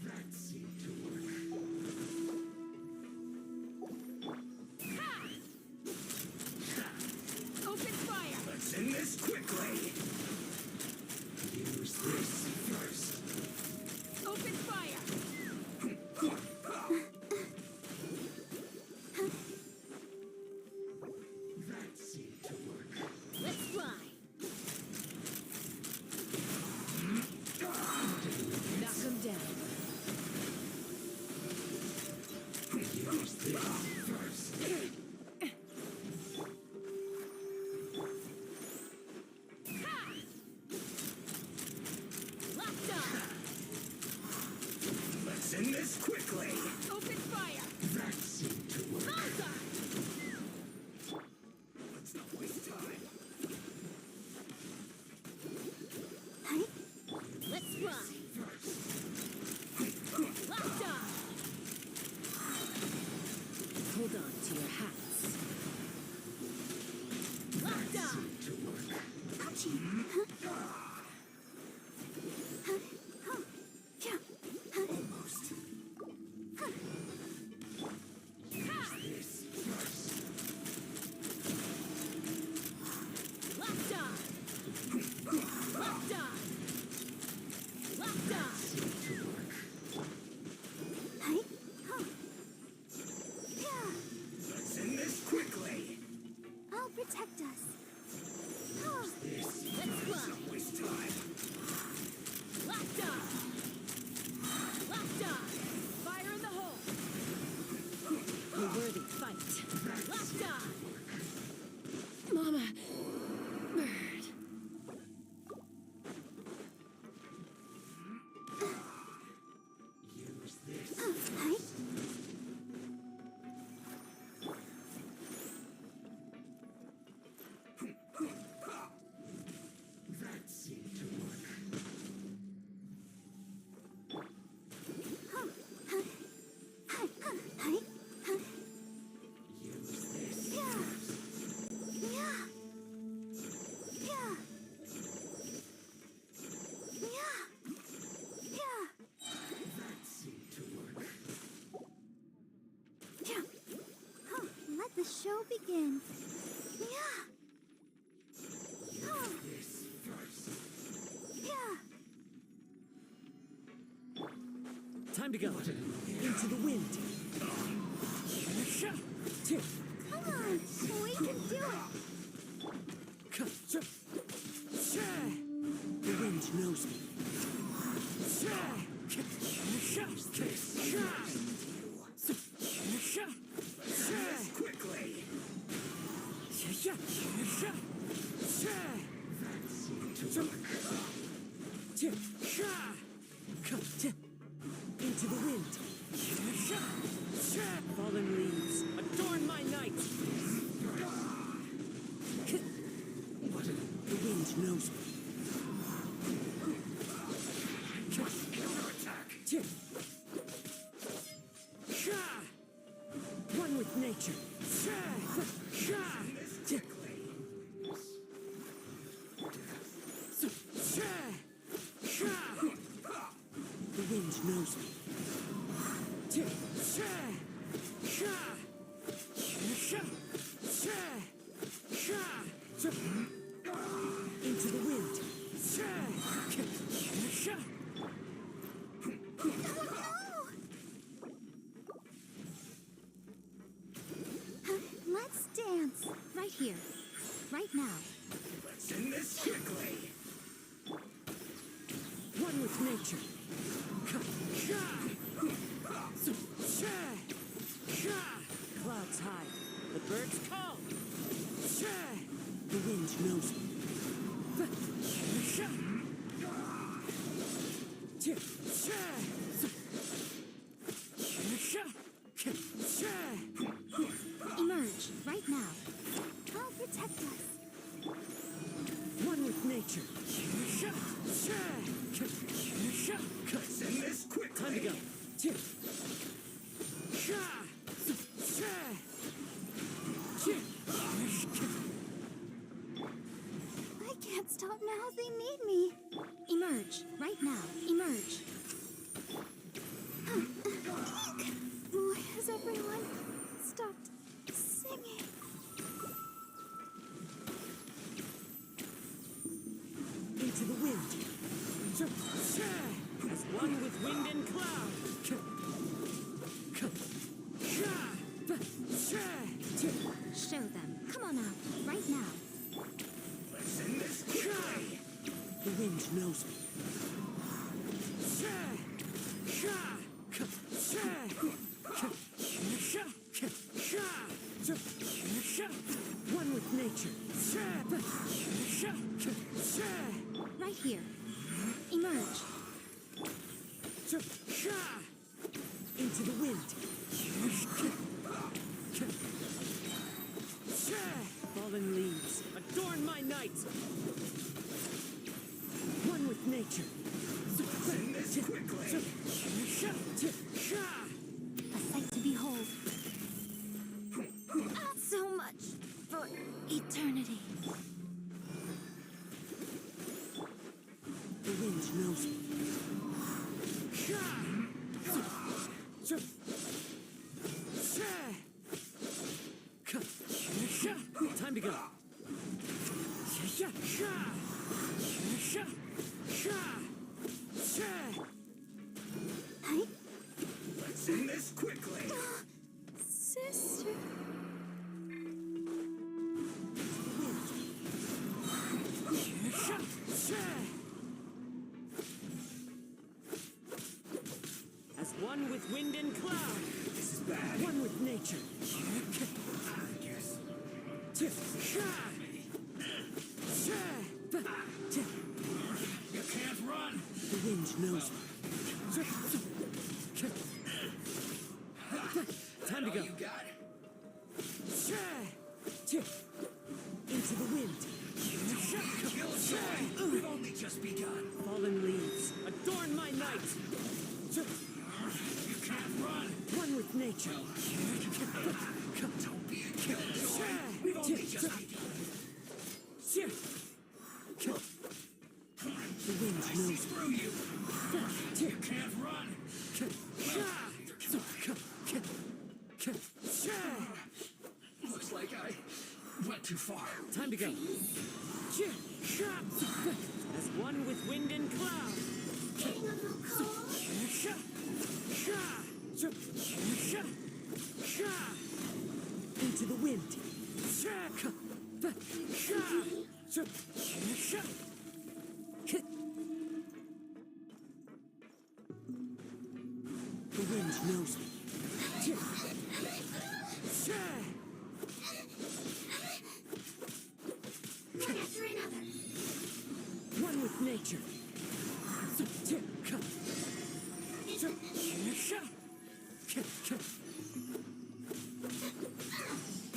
E: That seemed to work.
T: Open fire.
E: Let's end this quickly. Use this first.
T: Open fire. protect us. Let's fly.
K: Waste time.
C: Locked on! Locked on! Fire in the hole! A worthy fight. Locked on! Mama! Bird.
A: Hi.
K: That seemed to work. Use this. That seemed to work.
T: Let the show begin.
K: This first.
N: Time to go. Into the wind.
T: Come on, we can do it.
N: The wind knows me.
K: Quickly.
N: Into the wind. Fallen leaves, adorn my night. The wind knows me.
K: Counterattack.
N: One with nature. The wind knows me. Into the wind.
O: Let's dance. Right here. Right now.
K: Let's end this quickly.
N: One with nature. Clouds hide. The birds call. The wind knows me.
O: Emerge. Right now. I'll protect us.
N: One with nature.
K: Let's end this quickly.
N: Time to go.
T: I can't stop now. They need me.
O: Emerge. Right now. Emerge.
T: Why has everyone stopped singing?
N: Into the wind. As one with wind and cloud.
O: Show them. Come on out. Right now.
K: Let's end this quickly.
N: The wind knows me. One with nature.
O: Right here. Emerge.
N: Into the wind. Fallen leaves, adorn my night. One with nature.
K: End this quickly.
O: A sight to behold. So much for eternity.
N: The wind knows me. Time to go.
T: Hi,
K: Let's end this quickly.
T: sister.
P: As one with wind and cloud. This is bad. One with nature. I guess. You can't run.
N: The wind knows me.
P: Time to go.
N: You got
P: Into the wind.
N: We've only just begun.
P: Fallen leaves, adorn my night.
N: You can't run.
P: One with nature.
N: Don't be a killjoy. We've only just begun.
P: The wind knows.
N: Screw you. You can't run. Looks like I went too far.
P: Time to go. As one with wind and cloud. Into the wind. The wind knows me. One with nature.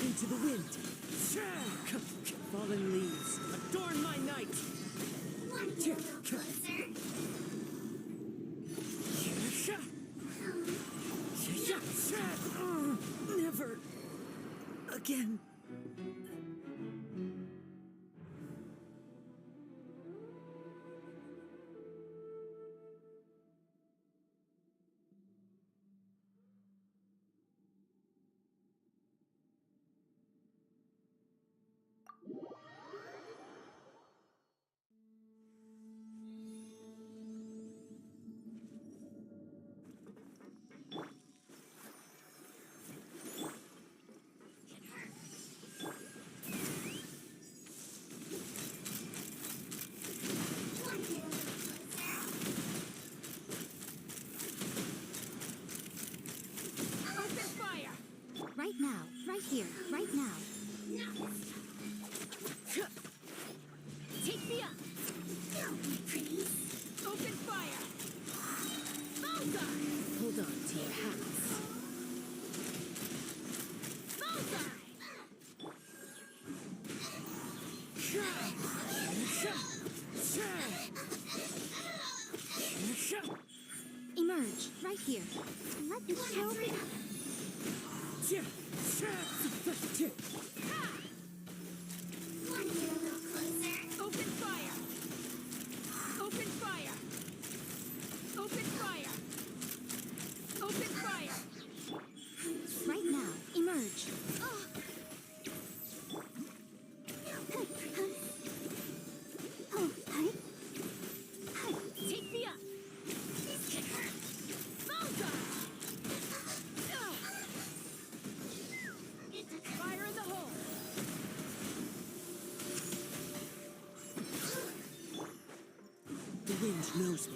P: Into the wind. Fallen leaves, adorn my night. Never again.
O: Right now, right here, right now.
T: Take me up! Open fire! Bullseye!
N: Hold on to your hats.
T: Bullseye!
O: Emerge, right here.
A: Let me show me.
T: Open fire! Open fire! Open fire! Open fire!
O: Right now, emerge.
T: Take me up! Bullseye! Fire in the hole!
N: The wind knows me.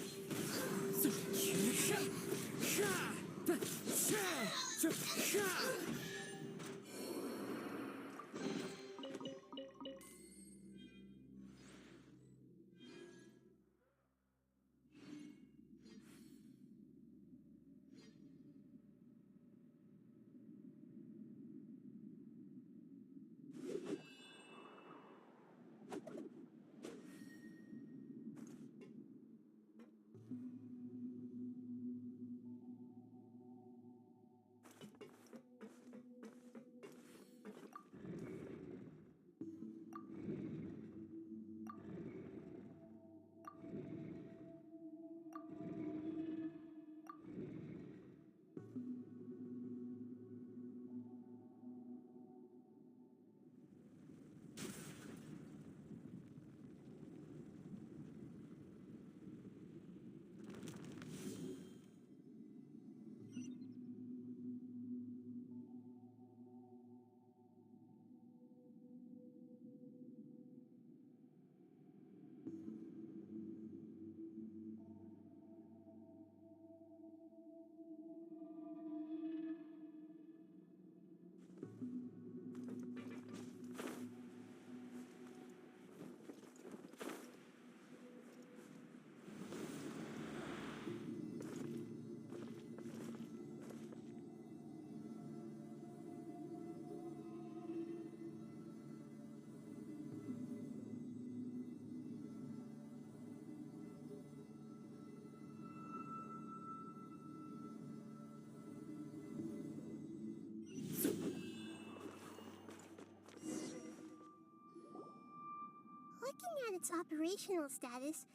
B: Looking at its operational status,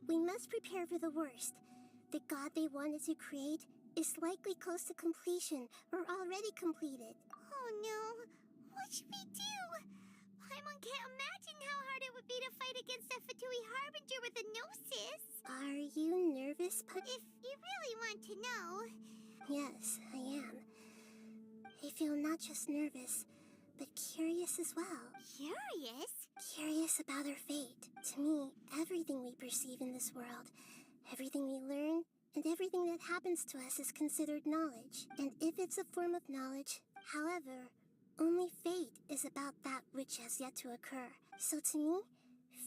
B: we must prepare for the worst. The god they wanted to create is likely close to completion or already completed.
A: Oh no, what should we do? Paimon can't imagine how hard it would be to fight against the Fatui Harbinger with a Gnosis.
B: Are you nervous,
A: If you really want to know.
B: Yes, I am. I feel not just nervous, but curious as well.
A: Curious?
B: Curious about our fate. To me, everything we perceive in this world, everything we learn, and everything that happens to us is considered knowledge. And if it's a form of knowledge, however, only fate is about that which has yet to occur. So to me,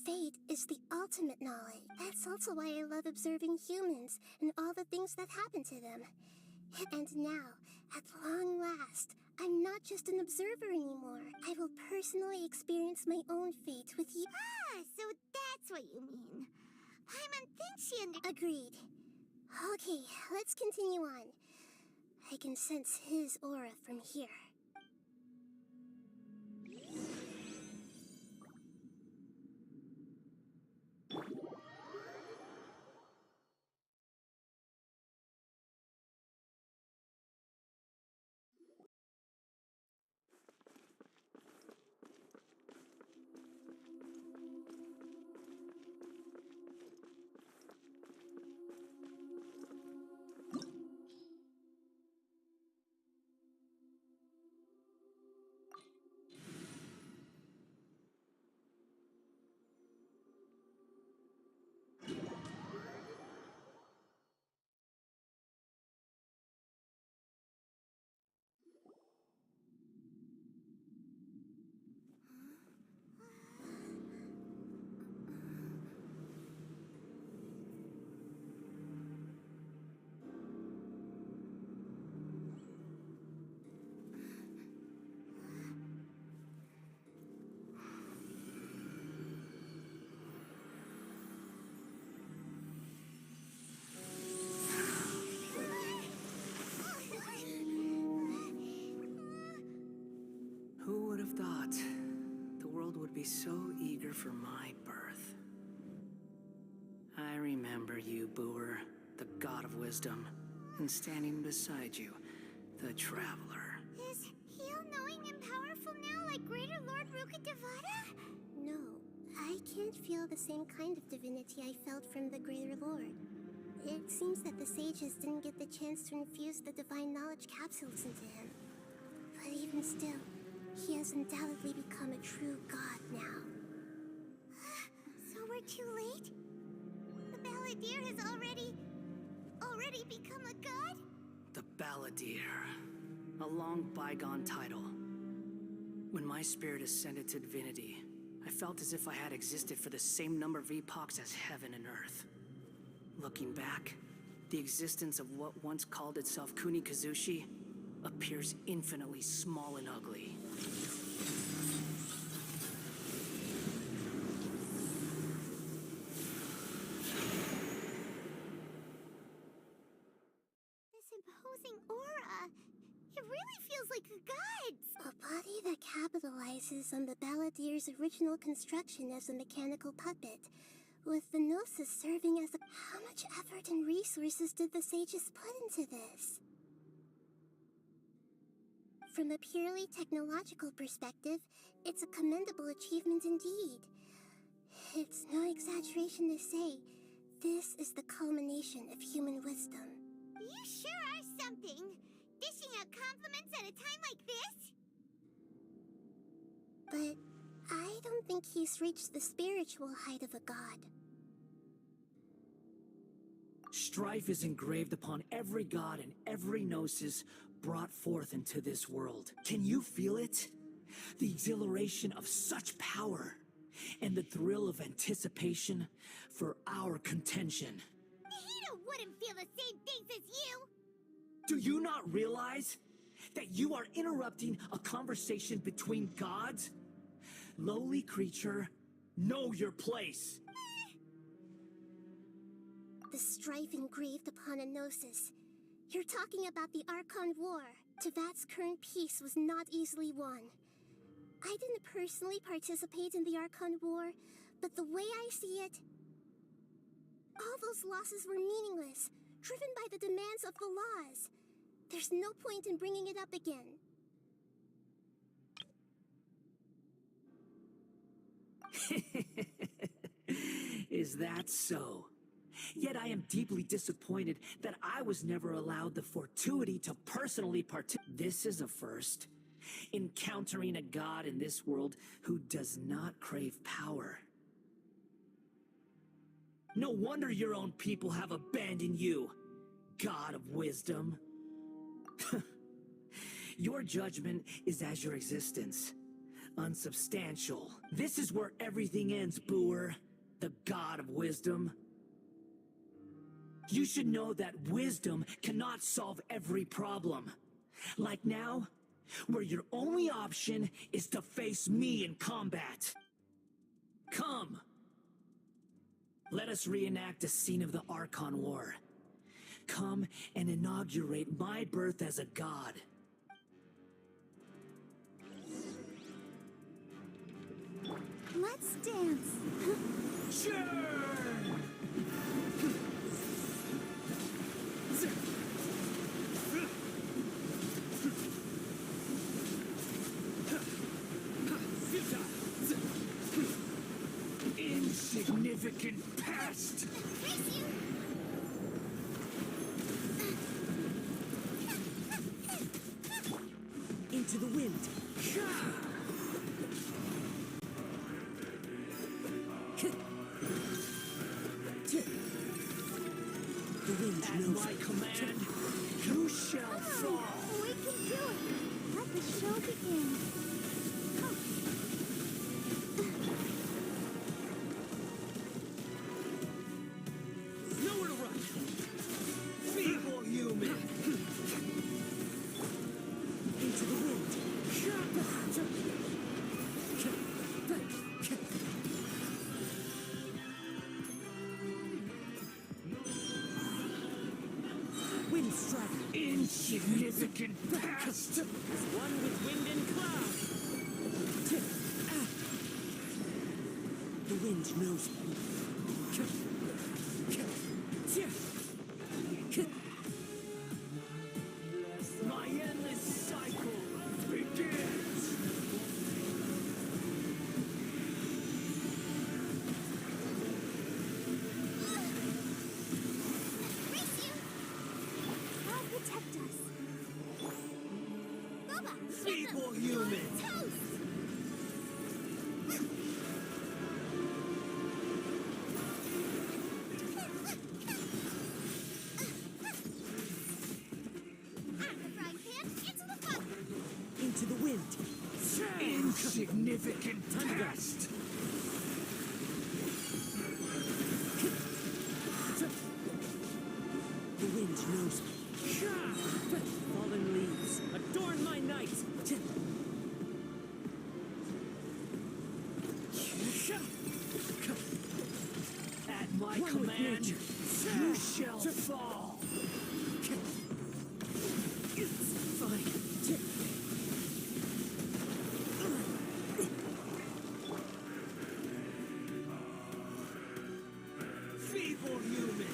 B: fate is the ultimate knowledge. That's also why I love observing humans and all the things that happen to them. And now, at long last, I'm not just an observer anymore. I will personally experience my own fate with you.
A: Ah, so that's what you mean. Paimon thinks she
B: Agreed. Okay, let's continue on. I can sense his aura from here.
G: Who would have thought the world would be so eager for my birth? I remember you, Booer, the god of wisdom, and standing beside you, the traveler.
A: Is he all-knowing and powerful now like Greater Lord Rukkhadevata?
B: No, I can't feel the same kind of divinity I felt from the Greater Lord. It seems that the sages didn't get the chance to infuse the divine knowledge capsules into him. But even still, he has undoubtedly become a true god now.
A: So we're too late? The Balladeer has already become a god?
G: The Balladeer. A long bygone title. When my spirit ascended to divinity, I felt as if I had existed for the same number of epochs as heaven and earth. Looking back, the existence of what once called itself Kunikazushi appears infinitely small and ugly.
A: This imposing aura, it really feels like the gods!
B: A body that capitalizes on the Balladeer's original construction as a mechanical puppet, with the Gnosis serving as a... How much effort and resources did the sages put into this? From a purely technological perspective, it's a commendable achievement indeed. It's no exaggeration to say, this is the culmination of human wisdom.
A: You sure are something! Dishing out compliments at a time like this?
B: But I don't think he's reached the spiritual height of a god.
G: Strife is engraved upon every god and every gnosis brought forth into this world. Can you feel it? The exhilaration of such power, and the thrill of anticipation for our contention.
A: Nahida wouldn't feel the same things as you!
G: Do you not realize that you are interrupting a conversation between gods? Lowly creature, know your place.
B: The strife engraved upon a gnosis. You're talking about the Archon War. Tevat's current peace was not easily won. I didn't personally participate in the Archon War, but the way I see it, all those losses were meaningless, driven by the demands of the laws. There's no point in bringing it up again.
P: Is that so? Yet I am deeply disappointed that I was never allowed the fortuity to personally participate. This is a first. Encountering a god in this world who does not crave power. No wonder your own people have abandoned you, God of wisdom. Your judgment is as your existence. Unsubstantial. This is where everything ends, Booer. The God of wisdom. You should know that wisdom cannot solve every problem. Like now, where your only option is to face me in combat. Come! Let us reenact a scene of the Archon War. Come and inaugurate my birth as a god.
A: Let's dance.
P: Churn! Insignificant pest! Into the wind! The wind knows my command, you shall fall!
A: We can do it! Let the show begin!
P: Nowhere to run! Feeble human! Into the wind! Wind strike! Insignificant pest! As one with wind and cloud! The wind knows me. My endless cycle begins!
A: I'll protect us. Boba!
P: Feeble human! Into the wind! Insignificant pest! The wind knows me. Fallen leaves, adorn my night! At my command, you shall fall! Fine. Feeble human!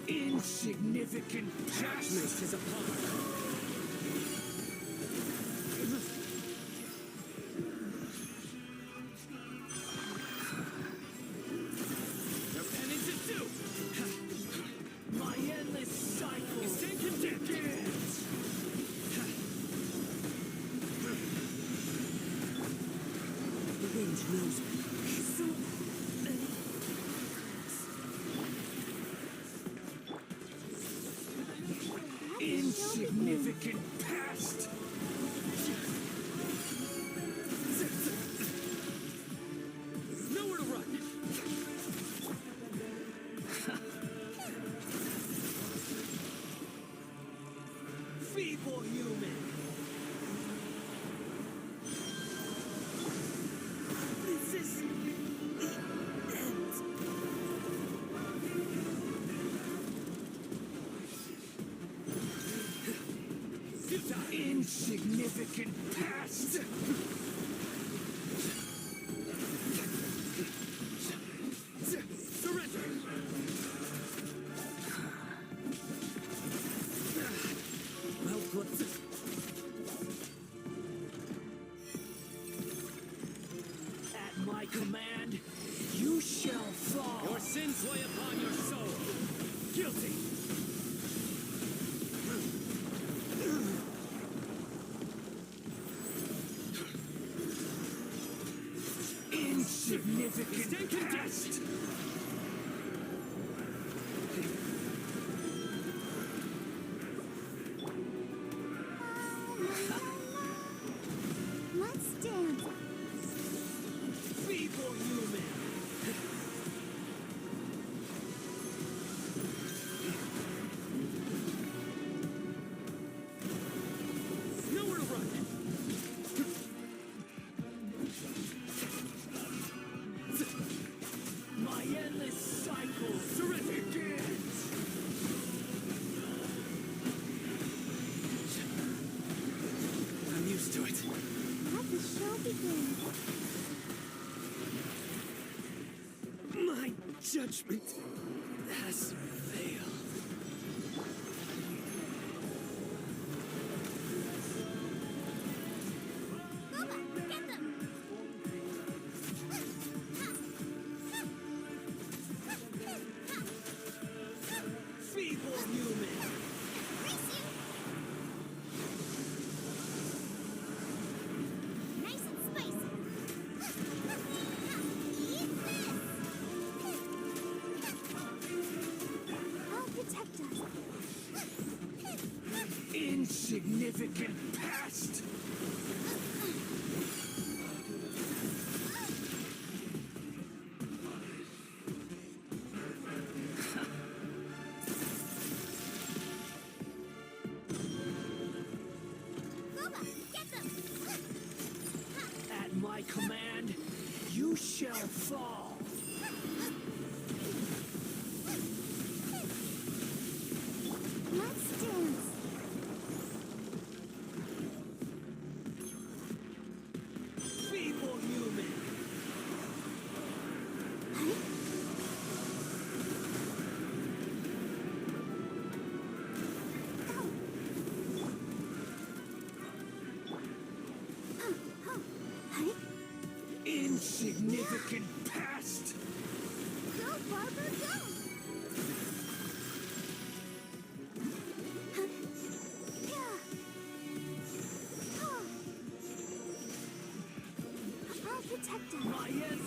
P: Insignificant judgment is upon us. No penance is due. My endless cycle begins. The wind knows me. So many insignificant pest! Nowhere to run! Feeble human! This is the end. Insignificant past!
E: Surrender!
P: Well put. At my command, you shall fall.
G: Your sins weigh upon your soul.
P: Guilty. Insignificant past.
A: Let's dance.
P: Feeble human.
G: Nowhere to run.
P: My endless cycle. Surrender begins.
G: I'm used to it.
A: Let the show begin.
G: My judgment has failed.
A: Kalpa, get them!
P: Feeble human.
A: Race you! Nice and spicy. Eat this! I'll protect us.
P: Insignificant past.
A: Kalpa, get them!
P: At my command, you shall fall.
A: Let's dance.
P: Feeble human. Insignificant past.
A: Go, Barbara, go! I'll protect us.
P: My end.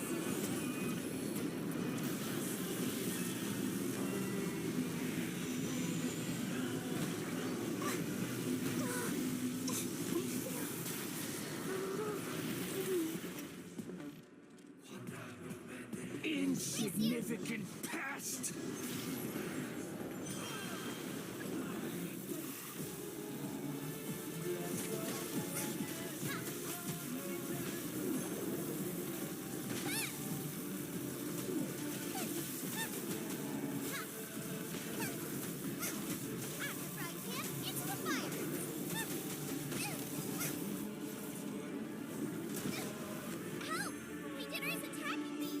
P: Insignificant past.
A: Into the fire! Help! My dinner is attacking me!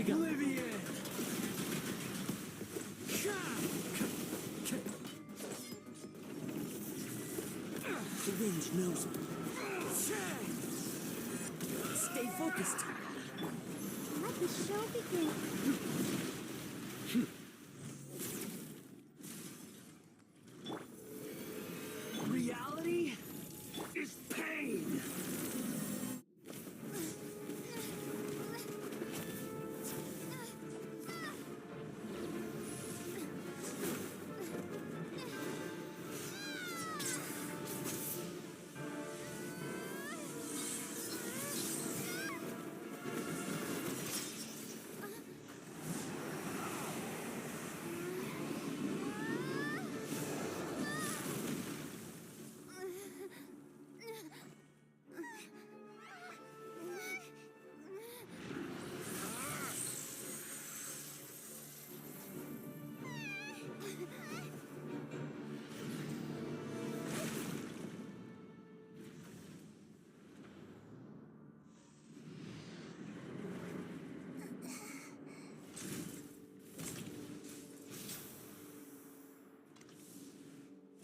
P: Oblivion!
N: The wind knows it.
P: Stay focused.
A: Let the show begin.
P: Reality is pain.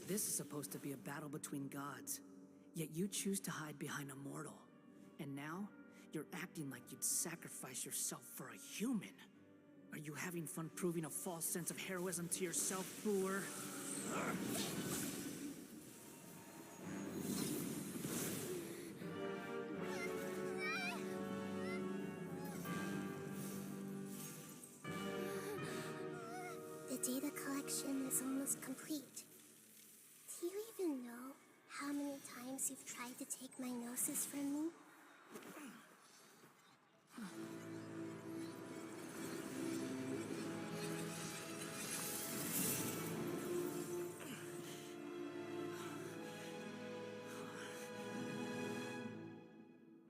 P: This is supposed to be a battle between gods, yet you choose to hide behind a mortal. And now, you're acting like you'd sacrifice yourself for a human. Are you having fun proving a false sense of heroism to yourself, Boor?
B: The data collection is almost complete. Do you even know how many times you've tried to take my gnosis from me?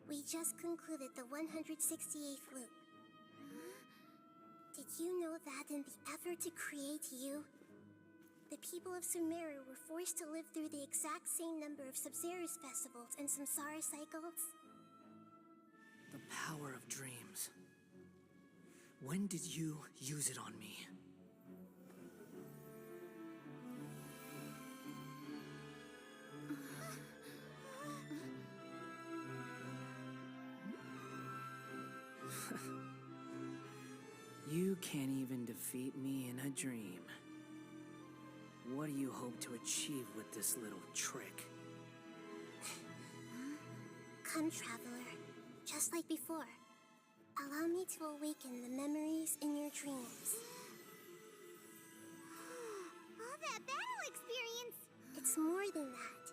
B: We just concluded the 168th loop. Did you know that in the effort to create you, the people of Sumeru were forced to live through the exact same number of Sabzerus festivals and Samsara cycles?
P: The power of dreams. When did you use it on me? You can't even defeat me in a dream. What do you hope to achieve with this little trick?
B: Come, traveler. Just like before. Allow me to awaken the memories in your dreams.
A: All that battle experience!
B: It's more than that.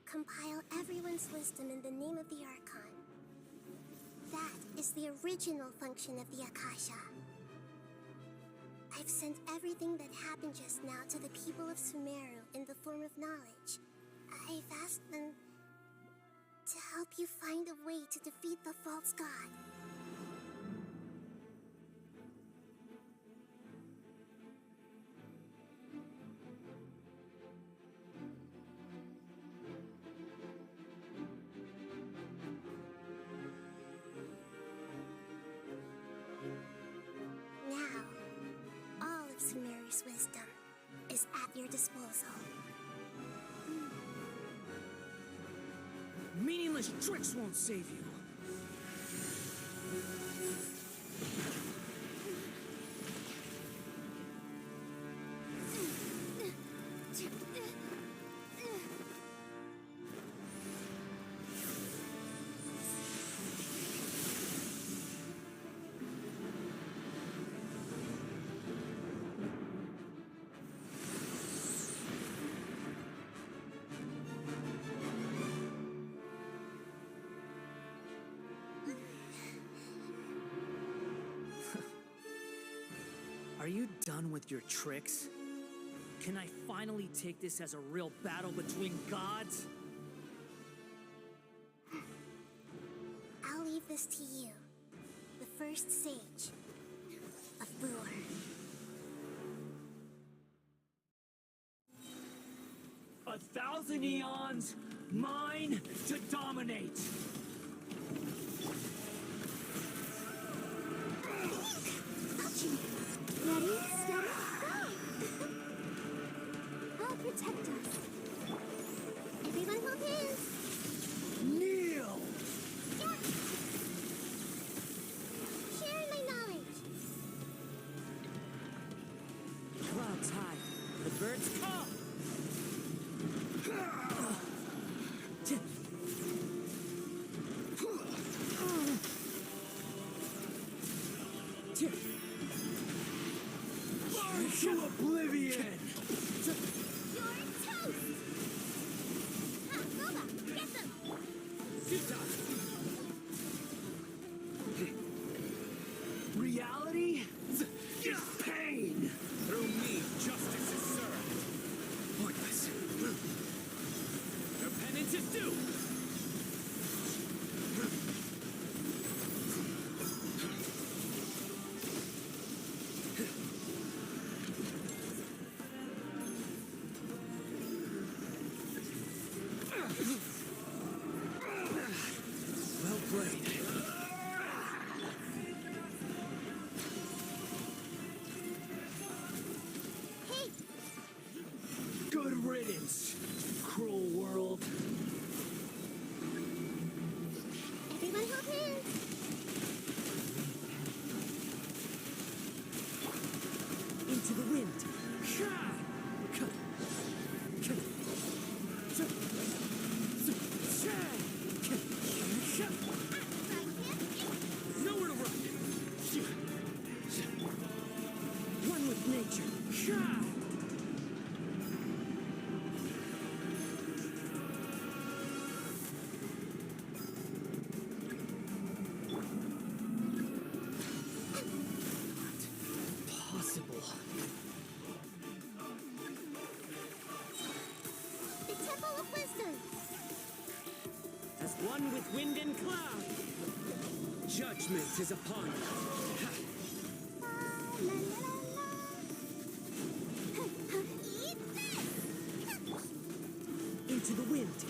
B: Compile everyone's wisdom in the name of the Archon. That is the original function of the Akasha. I've sent everything that happened just now to the people of Sumeru in the form of knowledge. I've asked them to help you find a way to defeat the false god. Sumeru's wisdom is at your disposal.
P: Meaningless tricks won't save you. Are you done with your tricks? Can I finally take this as a real battle between gods?
B: I'll leave this to you, the first sage of Boor.
P: A thousand eons, mine to dominate.
B: Breathe, steady, go! I'll protect us. Everyone hold hands.
P: Kneel!
B: Yeah. Share my knowledge.
P: Clouds high. The birds come! Burn to oblivion!
B: You're toast! Ha, Kalpa, get them!
P: Reality is pain!
S: Through me, justice is served.
P: Pointless. Your penance is due!
G: Well played.
B: Hey,
P: Good riddance, cruel world.
B: everyone hold hands.
P: Into the wind. Nowhere to run. One with nature. Possible.
B: The Temple of Wisdom.
P: As one with wind and cloud, judgment is upon you.
B: La la la la. Eat this!
P: Into the wind.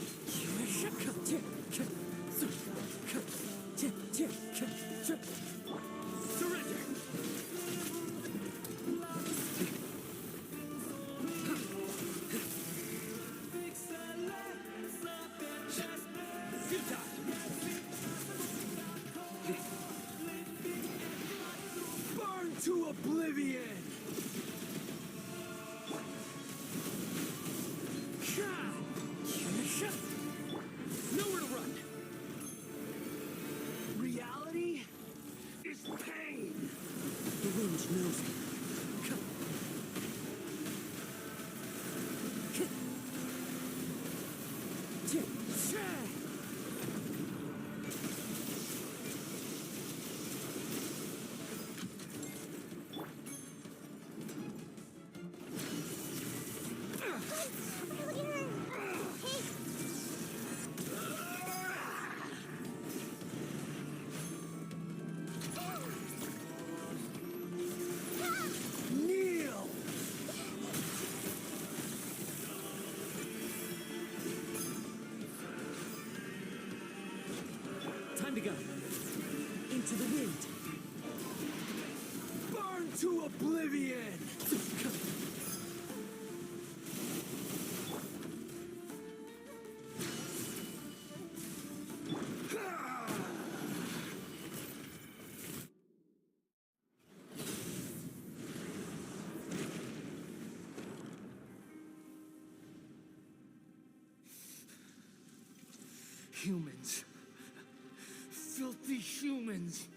P: Surrender. Burn to oblivion! Nowhere to run! Reality is pain! The wind knows it. Kneel! Time to go. Into the wind. Burn to oblivion! Humans. Filthy humans.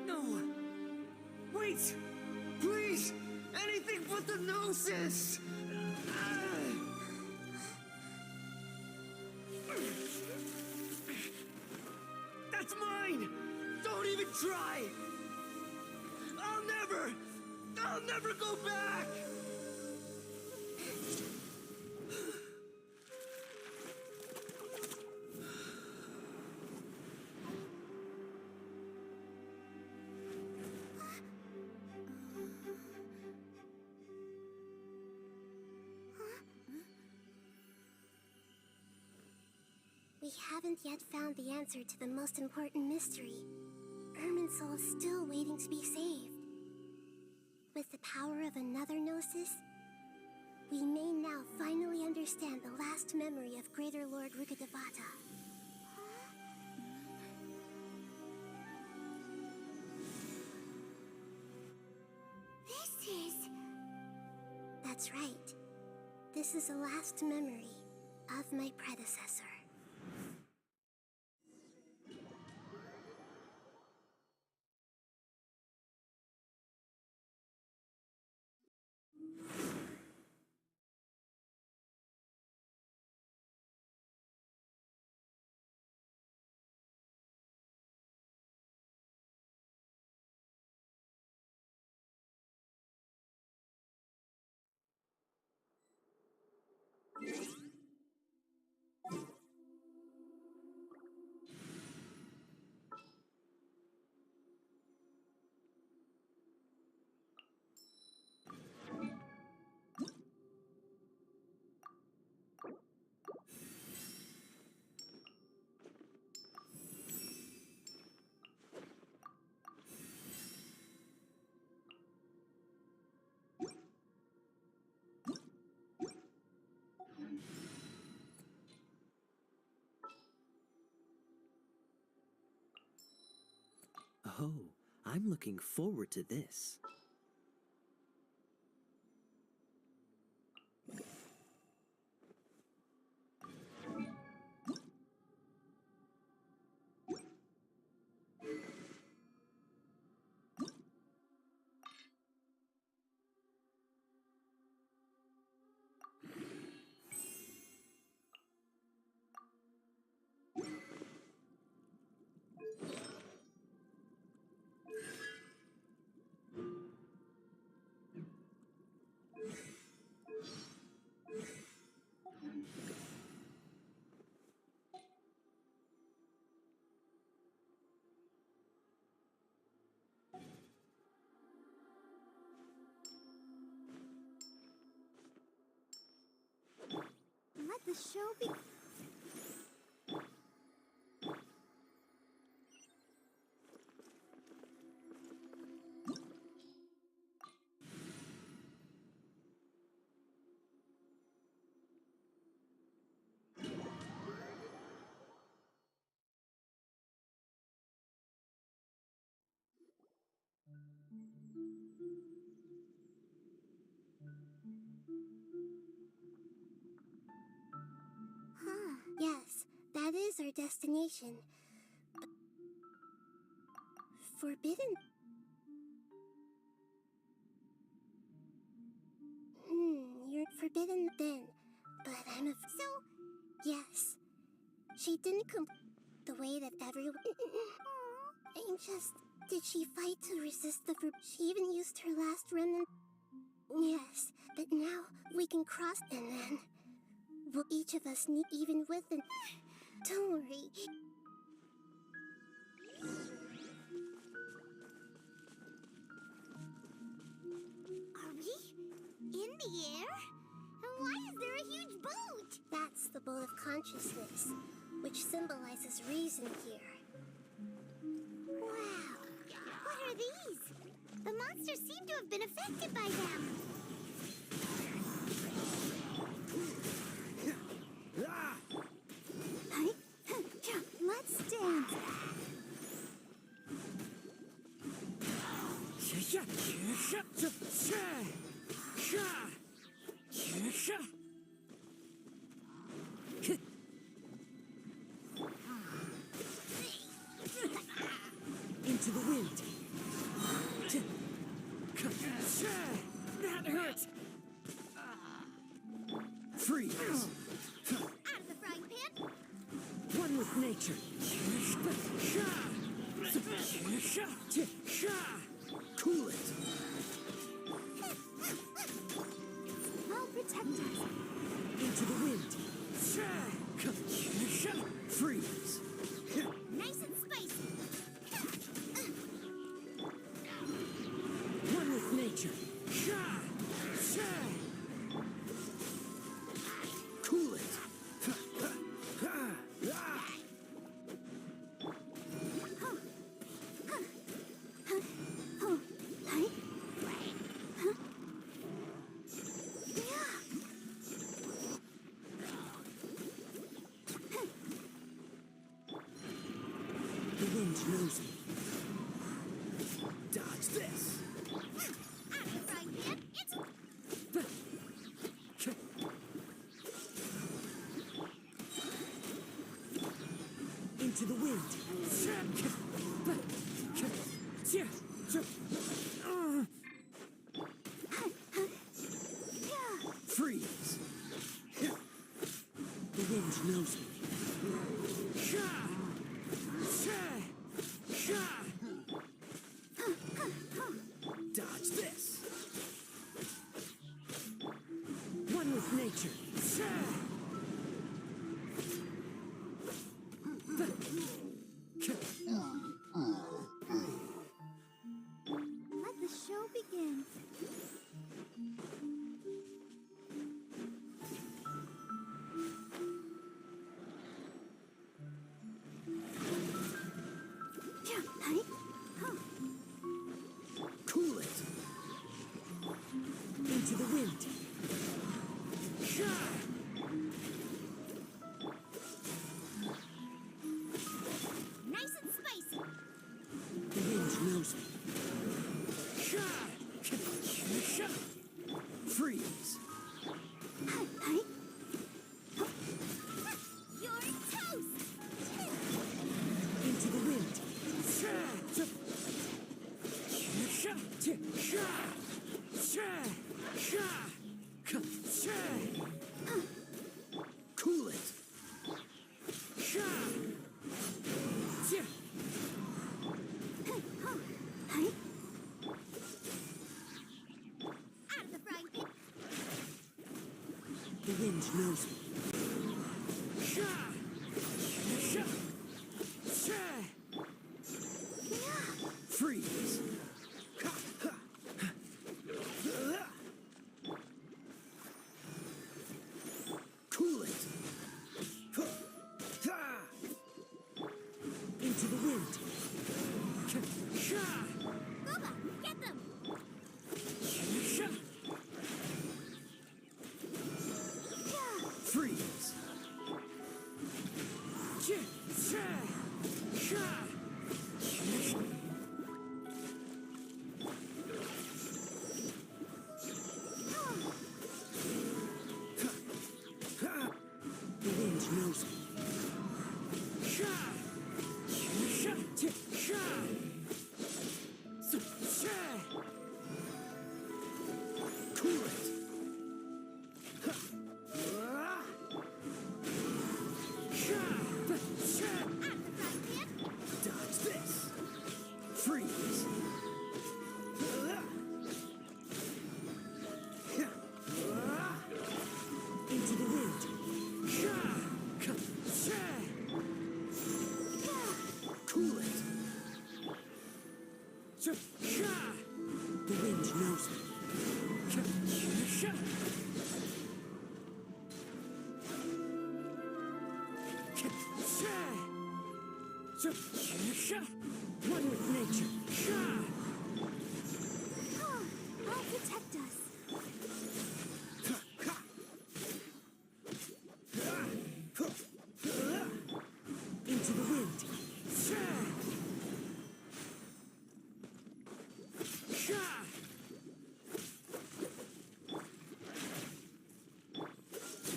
P: No! Wait! Please! Anything but the gnosis! That's mine! Don't even try! I'll never go back!
B: haven't yet found the answer to the most important mystery. Irminsul is still waiting to be saved. With the power of another Gnosis, we may now finally understand the last memory of Greater Lord Rukkhadevata.
A: This is...
B: That's right. This is the last memory of my predecessor.
N: Oh, I'm looking forward to this.
A: Let the show be...
B: Yes, that is our destination. Forbidden? You're forbidden then, but I'm a...
A: So...
B: Yes. She didn't come the way that everyone... I'm just... Did she fight to resist the... She even used her last remnant... Yes, but now we can cross and then... Well, each of us need even with an... Don't worry.
A: Are we in the air? And why is there a huge boat?
B: That's the boat of consciousness, which symbolizes reason here.
A: Wow. What are these? The monsters seem to have been affected by them.
B: Let's dance.
P: Into the wind. That hurt. Freeze.
A: Out of the frying pan.
P: One with nature. Cool it.
A: I'll protect us.
P: Into the wind. Freeze.
A: Nice and spicy.
P: One with nature. Cool it. The wind knows me. Dodge this. Into the wind. Freeze. The wind knows me. Dodge this. One with nature.
A: Let the show begin.
P: Cool it. Into the wind.
A: Nice and spicy.
P: The wind knows me. Freeze.
A: You're toast.
P: Into the wind. Cool it.
A: Out of the frying pan.
P: The wind knows me. Freeze. Cool it. Into the wind.
A: Boba, get them.
P: Freeze. The wind knows me. Cool it. Dodge this. Freeze. Into the wind. Cool it. The wind knows me. One with nature.
A: I'll protect us.
P: Into the wind.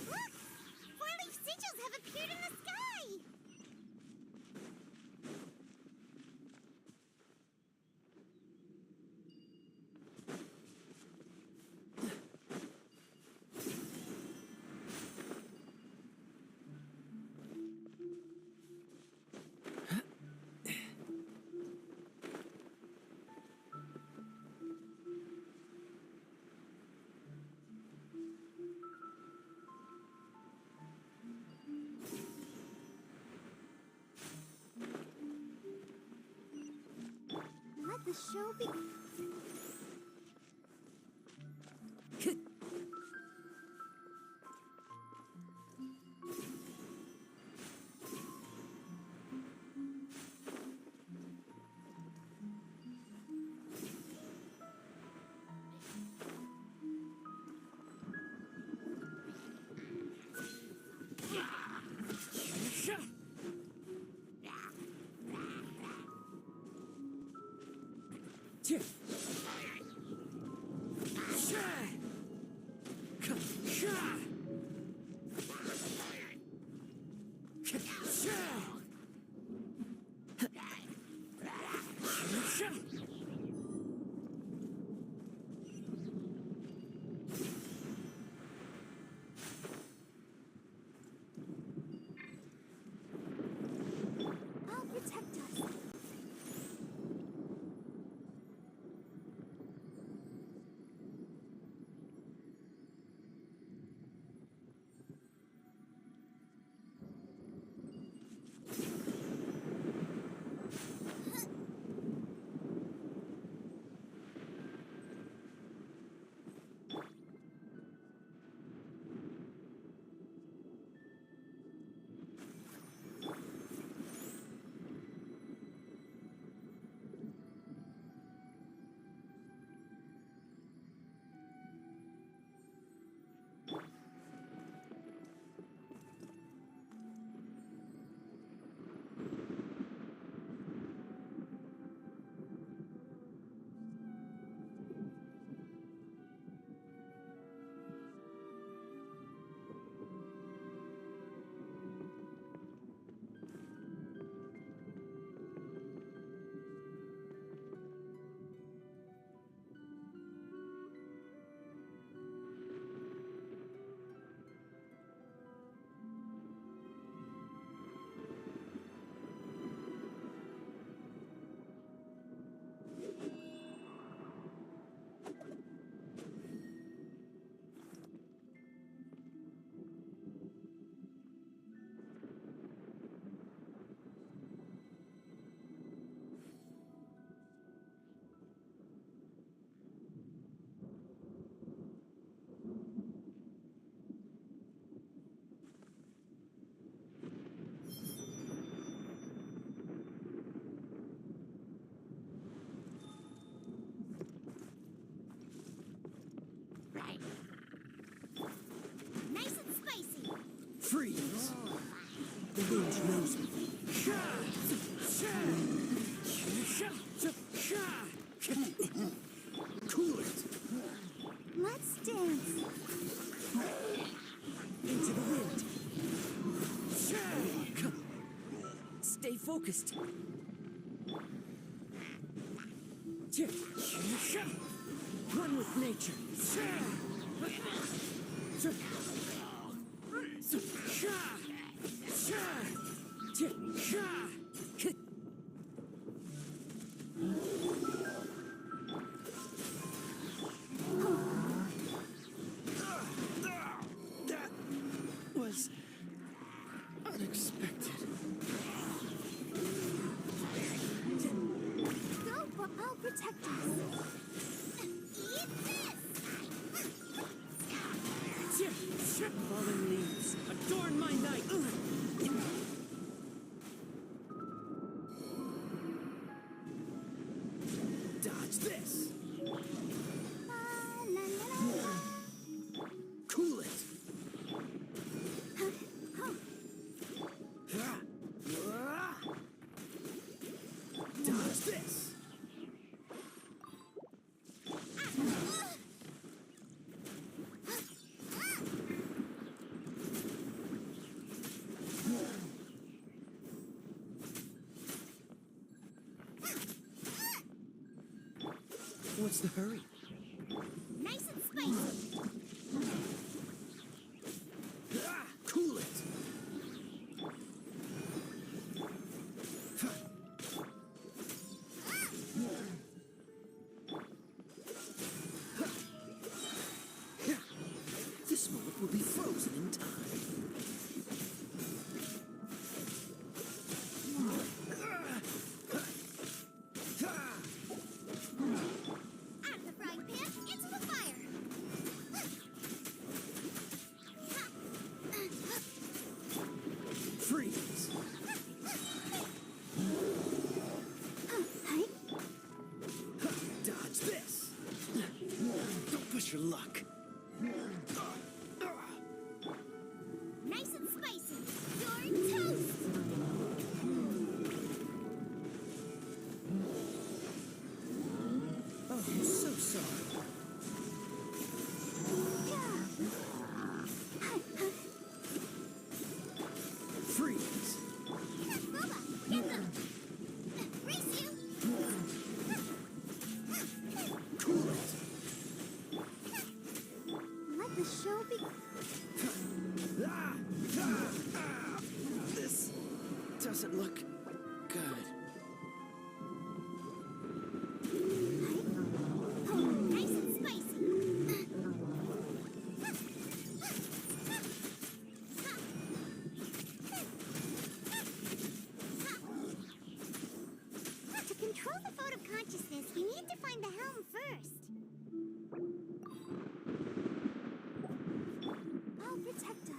A: Look! Four-leaf sigils have appeared in the sky! Let the show begin. I'll protect us. Nice and spicy.
P: Freeze! The wind knows me. Cool it!
A: Let's dance.
P: Into the wind. Stay focused. Run with nature.
F: That was unexpected.
A: Go, I'll protect us. Eat this!
P: Fallen leaves, adorn my night. Dodge this. Cool it. Dodge this. What's the hurry?
A: Nice and spicy.
P: Cool it. This moment will be frozen in time.
A: Out of the frying pan, into the fire.
G: Good.
A: Oh, nice and spicy. To control the vote of consciousness, we need to find the helm first.
T: I'll protect us.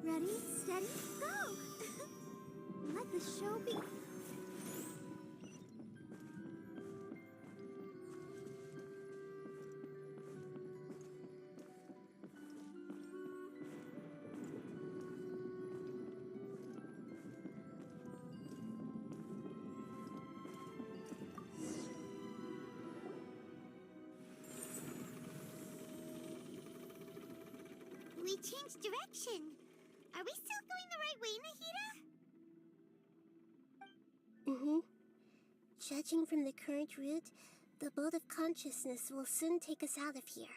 T: Ready, steady, go! Let the show begin.
A: We changed direction. Are we still going the right way, Nahida?
B: Mm-hmm. Judging from the current route, the boat of consciousness will soon take us out of here.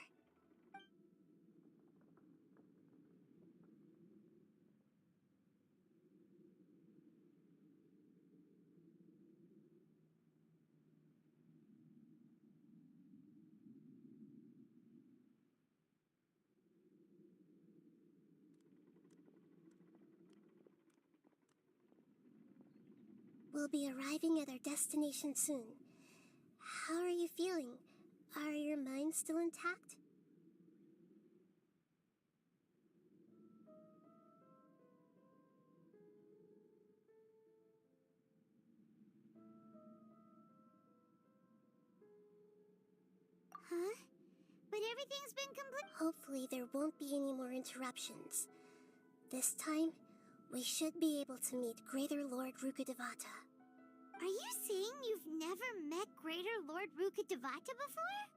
B: We'll be arriving at our destination soon. How are you feeling? Are your minds still intact?
A: Huh? But everything's been complete.
B: Hopefully there won't be any more interruptions. This time, we should be able to meet Greater Lord Rukkhadevata.
A: Are you saying you've never met Greater Lord Rukkhadevata before?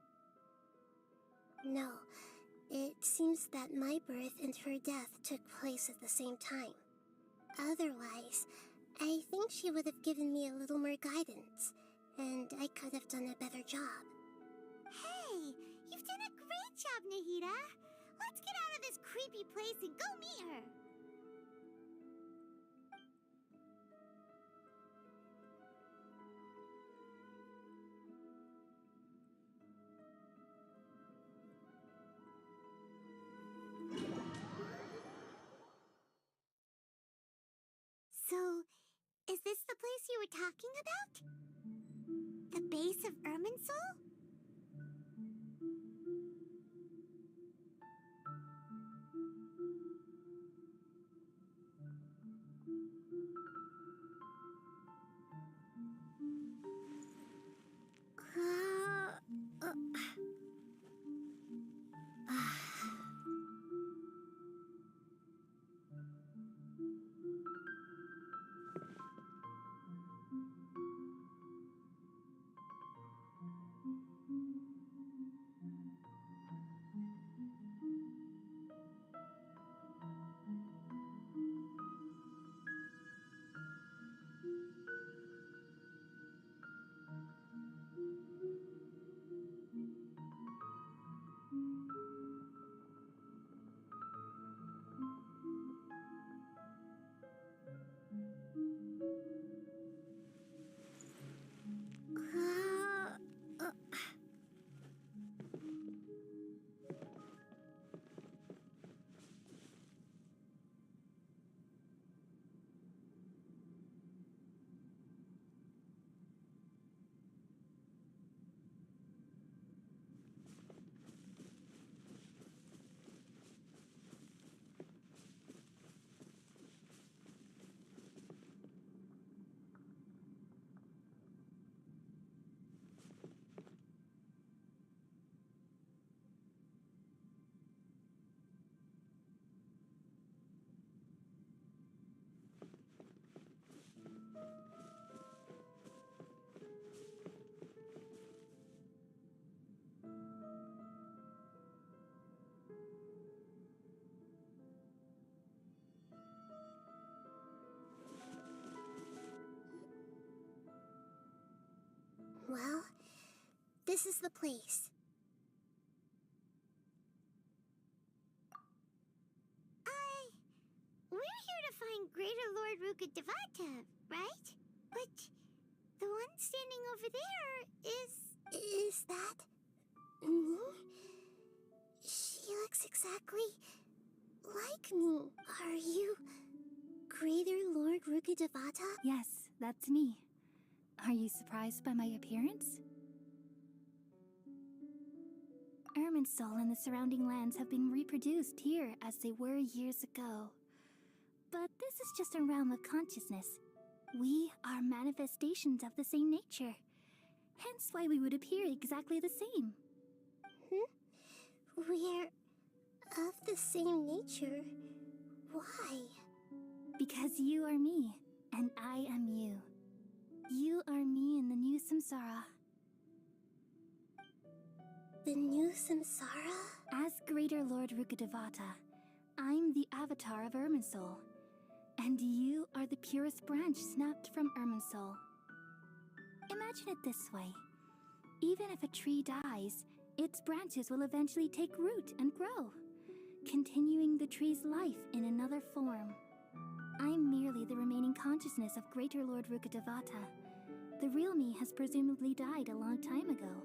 B: No. It seems that my birth and her death took place at the same time. Otherwise, I think she would have given me a little more guidance, and I could have done a better job.
A: Hey, you've done a great job, Nahida. Let's get out of this creepy place and go meet her. So, is this the place you were talking about? The base of Irminsul?
B: Well, this is the place.
A: We're here to find Greater Lord Rukkhadevata, right? But the one standing over there is...
B: Is that... me? She looks exactly like me. Are you Greater Lord Rukkhadevata?
O: Yes, that's me. Are you surprised by my appearance? Irminsul and the surrounding lands have been reproduced here as they were years ago. But this is just a realm of consciousness. We are manifestations of the same nature. Hence why we would appear exactly the same.
B: We're of the same nature. Why?
O: Because you are me, and I am you. You are me in the new samsara.
B: The new samsara?
O: As Greater Lord Rukkhadevata, I'm the avatar of Irminsul. And you are the purest branch snapped from Irminsul. Imagine it this way. Even if a tree dies, its branches will eventually take root and grow, continuing the tree's life in another form. I'm merely the remaining consciousness of Greater Lord Rukkhadevata. The real me has presumably died a long time ago.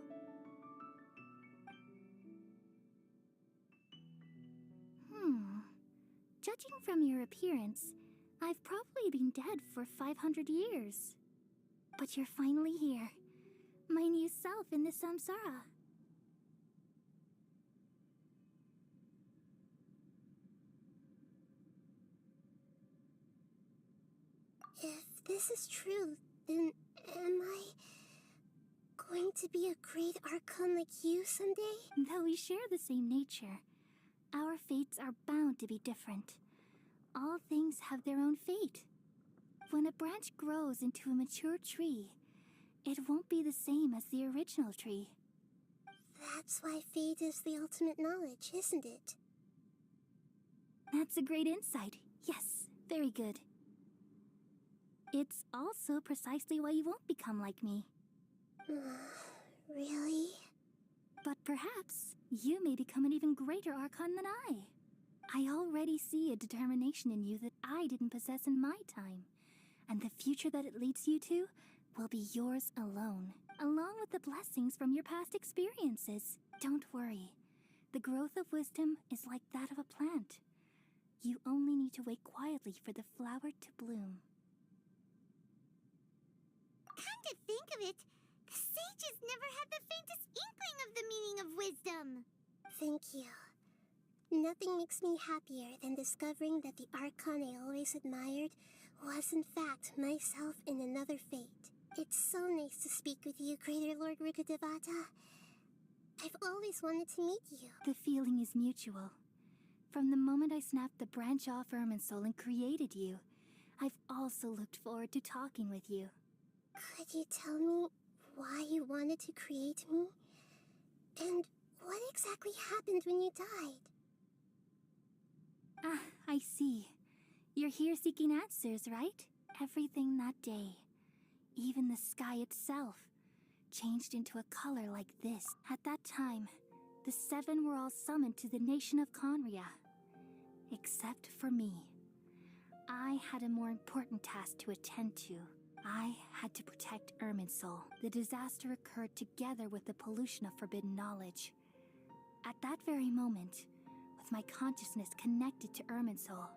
O: Judging from your appearance, I've probably been dead for 500 years. But you're finally here. My new self in the samsara.
B: If this is true, then am I going to be a great Archon like you someday?
O: Though we share the same nature, our fates are bound to be different. All things have their own fate. When a branch grows into a mature tree, it won't be the same as the original tree.
B: That's why fate is the ultimate knowledge, isn't it?
O: That's a great insight. Yes, very good. It's also precisely why you won't become like me.
B: Really?
O: But perhaps you may become an even greater Archon than I. I already see a determination in you that I didn't possess in my time. And the future that it leads you to will be yours alone, along with the blessings from your past experiences. Don't worry. The growth of wisdom is like that of a plant. You only need to wait quietly for the flower to bloom.
A: Come to think of it, the sages never had the faintest inkling of the meaning of wisdom.
B: Thank you. Nothing makes me happier than discovering that the Archon I always admired was in fact myself in another fate. It's so nice to speak with you, Greater Lord Rukkhadevata. I've always wanted to meet you.
O: The feeling is mutual. From the moment I snapped the branch off Irminsul and created you, I've also looked forward to talking with you.
B: Could you tell me why you wanted to create me? And what exactly happened when you died?
O: Ah, I see. You're here seeking answers, right? Everything that day, even the sky itself, changed into a color like this. At that time, the seven were all summoned to the nation of Conria. Except for me. I had a more important task to attend to. I had to protect Irminsul. The disaster occurred together with the pollution of forbidden knowledge. At that very moment, with my consciousness connected to Irminsul,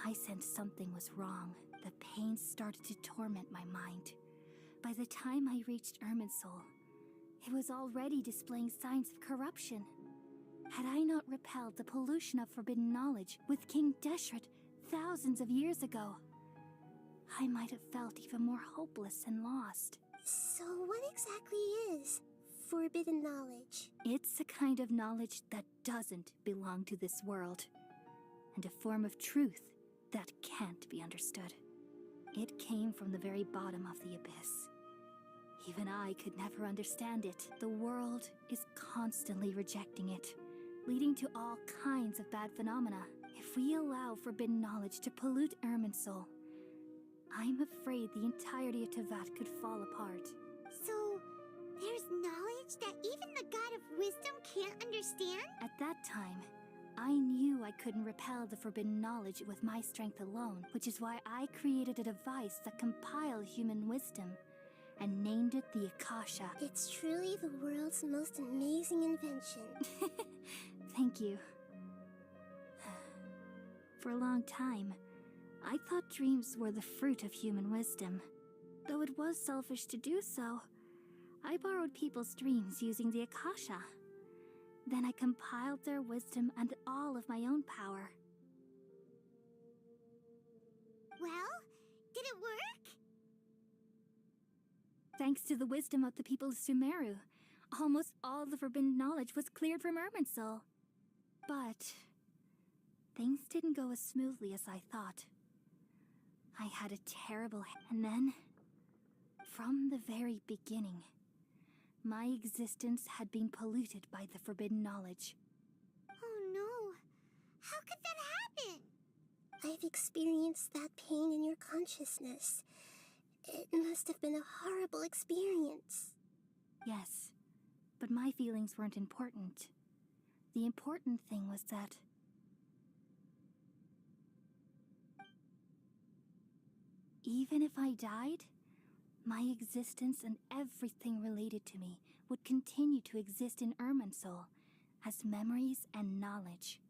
O: I sensed something was wrong. The pain started to torment my mind. By the time I reached Irminsul, it was already displaying signs of corruption. Had I not repelled the pollution of forbidden knowledge with King Deshret thousands of years ago, I might have felt even more hopeless and lost.
B: So what exactly is forbidden knowledge?
O: It's a kind of knowledge that doesn't belong to this world, and a form of truth that can't be understood. It came from the very bottom of the abyss. Even I could never understand it. The world is constantly rejecting it, leading to all kinds of bad phenomena. If we allow forbidden knowledge to pollute Irminsul, I'm afraid the entirety of Tevat could fall apart.
A: So, knowledge that even the God of Wisdom can't understand?
O: At that time, I knew I couldn't repel the forbidden knowledge with my strength alone, which is why I created a device that compiled human wisdom and named it the Akasha.
B: It's truly the world's most amazing invention.
O: Thank you. For a long time, I thought dreams were the fruit of human wisdom. Though it was selfish to do so, I borrowed people's dreams using the Akasha. Then I compiled their wisdom and all of my own power.
A: Well, did it work?
O: Thanks to the wisdom of the people of Sumeru, almost all the forbidden knowledge was cleared from Irminsul. But things didn't go as smoothly as I thought. I had a terrible and then, from the very beginning, my existence had been polluted by the forbidden knowledge.
A: Oh no. How could that happen?
B: I've experienced that pain in your consciousness. It must have been a horrible experience.
O: Yes, but my feelings weren't important. The important thing was that even if I died, my existence and everything related to me would continue to exist in Irminsul as memories and knowledge,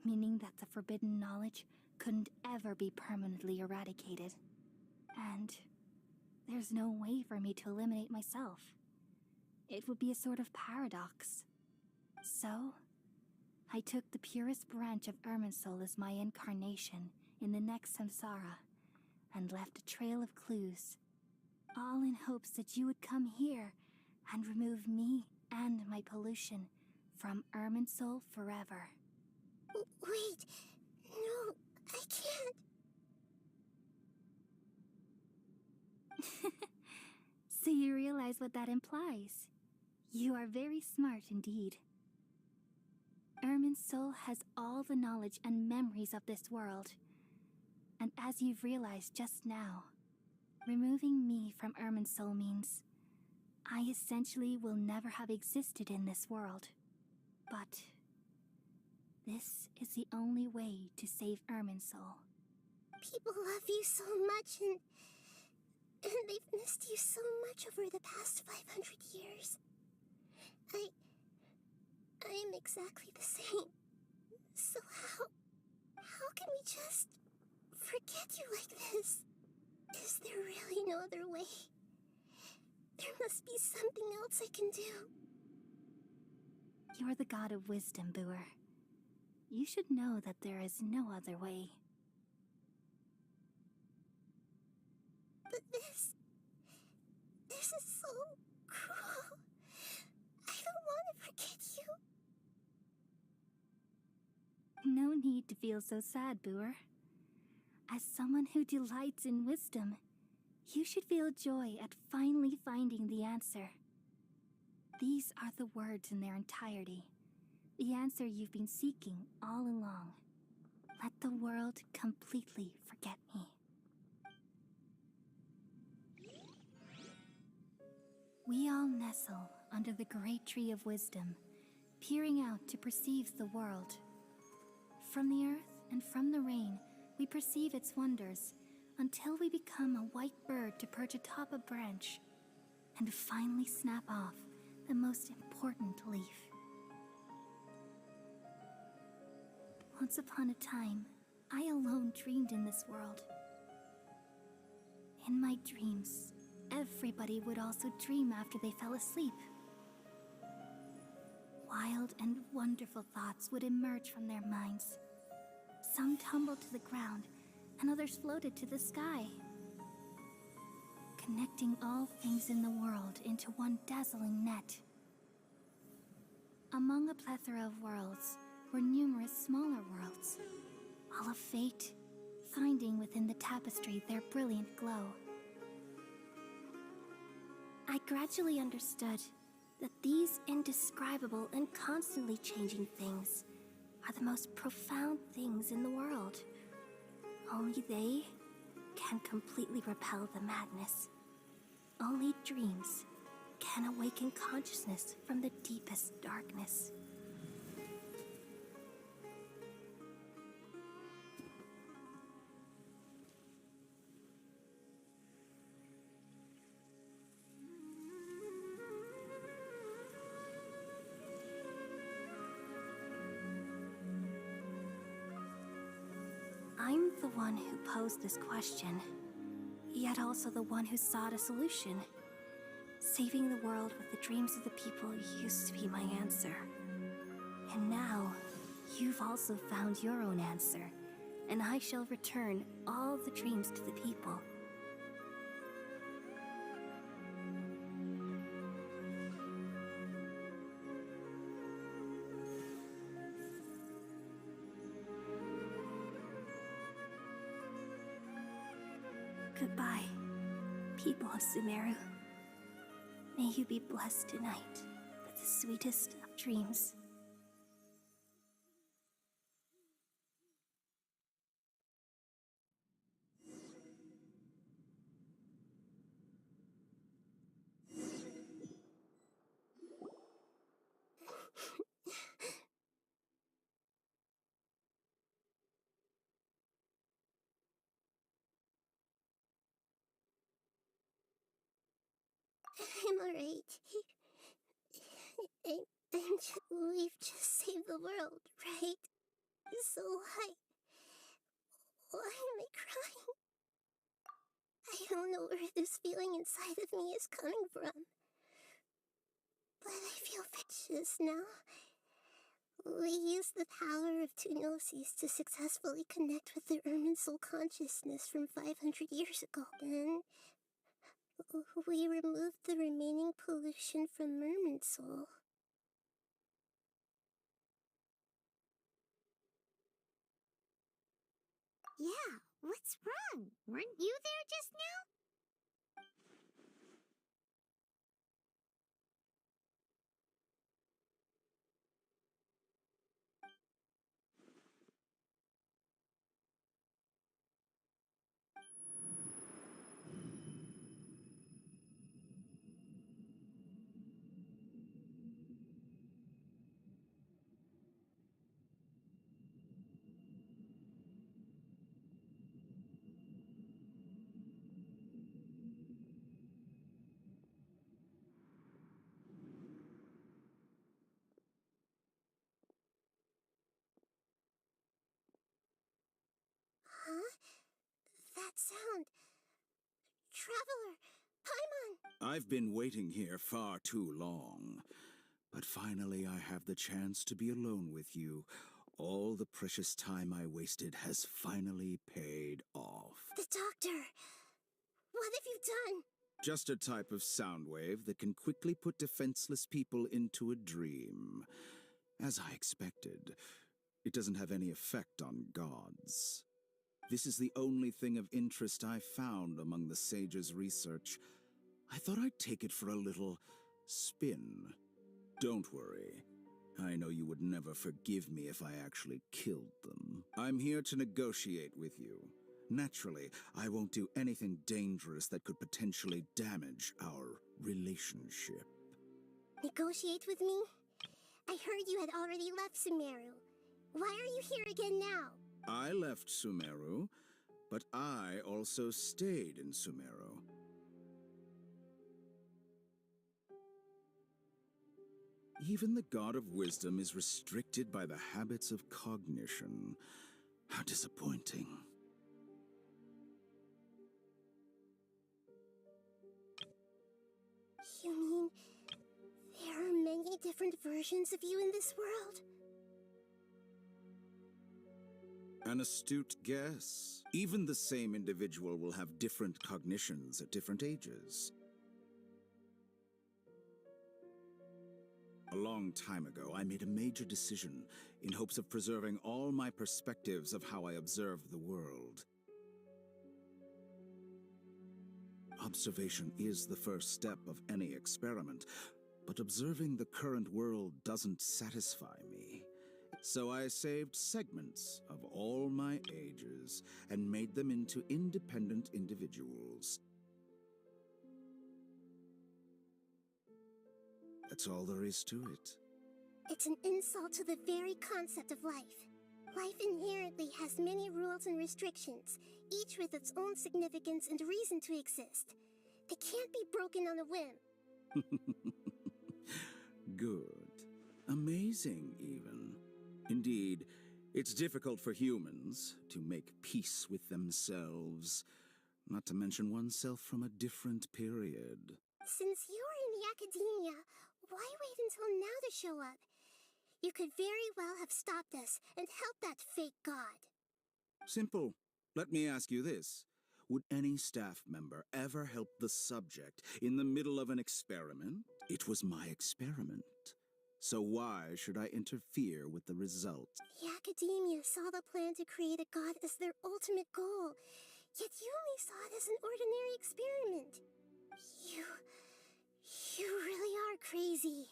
O: meaning that the forbidden knowledge couldn't ever be permanently eradicated. And there's no way for me to eliminate myself. It would be a sort of paradox. So, I took the purest branch of Irminsul as my incarnation in the next samsara and left a trail of clues, all in hopes that you would come here and remove me and my pollution from Irminsul forever.
B: Wait, no, I can't.
O: So you realize what that implies. You are very smart indeed. Irminsul has all the knowledge and memories of this world. And as you've realized just now, removing me from Irminsul means I essentially will never have existed in this world. But this is the only way to save Irminsul.
B: People love you so much and they've missed you so much over the past 500 years. I am exactly the same. So how can we just forget you like this? Is there really no other way? There must be something else I can do.
O: You're the god of wisdom, Booer. You should know that there is no other way.
B: But this is so cruel. I don't want to forget you.
O: No need to feel so sad, Booer. As someone who delights in wisdom, you should feel joy at finally finding the answer. These are the words in their entirety. The answer you've been seeking all along. Let the world completely forget me. We all nestle under the great tree of wisdom, peering out to perceive the world. From the earth and from the rain, we perceive its wonders, until we become a white bird to perch atop a branch, and finally snap off the most important leaf. Once upon a time, I alone dreamed in this world. In my dreams, everybody would also dream after they fell asleep. Wild and wonderful thoughts would emerge from their minds. Some tumbled to the ground, and others floated to the sky, connecting all things in the world into one dazzling net. Among a plethora of worlds were numerous smaller worlds, all of fate, finding within the tapestry their brilliant glow. I gradually understood that these indescribable and constantly changing things are the most profound things in the world. Only they can completely repel the madness. Only dreams can awaken consciousness from the deepest darkness. I'm the one who posed this question, yet also the one who sought a solution. Saving the world with the dreams of the people used to be my answer. And now, you've also found your own answer, and I shall return all the dreams to the people. Goodbye, people of Sumeru. May you be blessed tonight with the sweetest of dreams.
B: I'm alright. We've just saved the world, right? So why am I crying? I don't know where this feeling inside of me is coming from. But I feel just now. We used the power of two gnosis to successfully connect with the Irminsul consciousness from 500 years ago. Then we removed the remaining pollution from Irminsul.
A: Yeah, what's wrong? Weren't you there just now?
B: Huh? That sound. Traveler! Paimon!
L: I've been waiting here far too long. But finally I have the chance to be alone with you. All the precious time I wasted has finally paid off.
B: The doctor! What have you done?
L: Just a type of sound wave that can quickly put defenseless people into a dream. As I expected, it doesn't have any effect on gods. This is the only thing of interest I found among the sage's research. I thought I'd take it for a little spin. Don't worry. I know you would never forgive me if I actually killed them. I'm here to negotiate with you. Naturally, I won't do anything dangerous that could potentially damage our relationship.
B: Negotiate with me? I heard you had already left Sumeru. Why are you here again now?
L: I left Sumeru, but I also stayed in Sumeru. Even the God of Wisdom is restricted by the habits of cognition. How disappointing.
B: You mean there are many different versions of you in this world?
L: An astute guess. Even the same individual will have different cognitions at different ages. A long time ago, I made a major decision in hopes of preserving all my perspectives of how I observe the world. Observation is the first step of any experiment, but observing the current world doesn't satisfy me. So I saved segments of all my ages and made them into independent individuals. That's all there is to it.
B: It's an insult to the very concept of life. Life inherently has many rules and restrictions, each with its own significance and reason to exist. They can't be broken on a whim.
L: Good. Amazing, even. Indeed, it's difficult for humans to make peace with themselves, not to mention oneself from a different period.
B: Since you're in the academia, why wait until now to show up? You could very well have stopped us and helped that fake god.
L: Simple. Let me ask you this. Would any staff member ever help the subject in the middle of an experiment? It was my experiment. So why should I interfere with the results?
B: The academia saw the plan to create a god as their ultimate goal, yet you only saw it as an ordinary experiment. You really are crazy.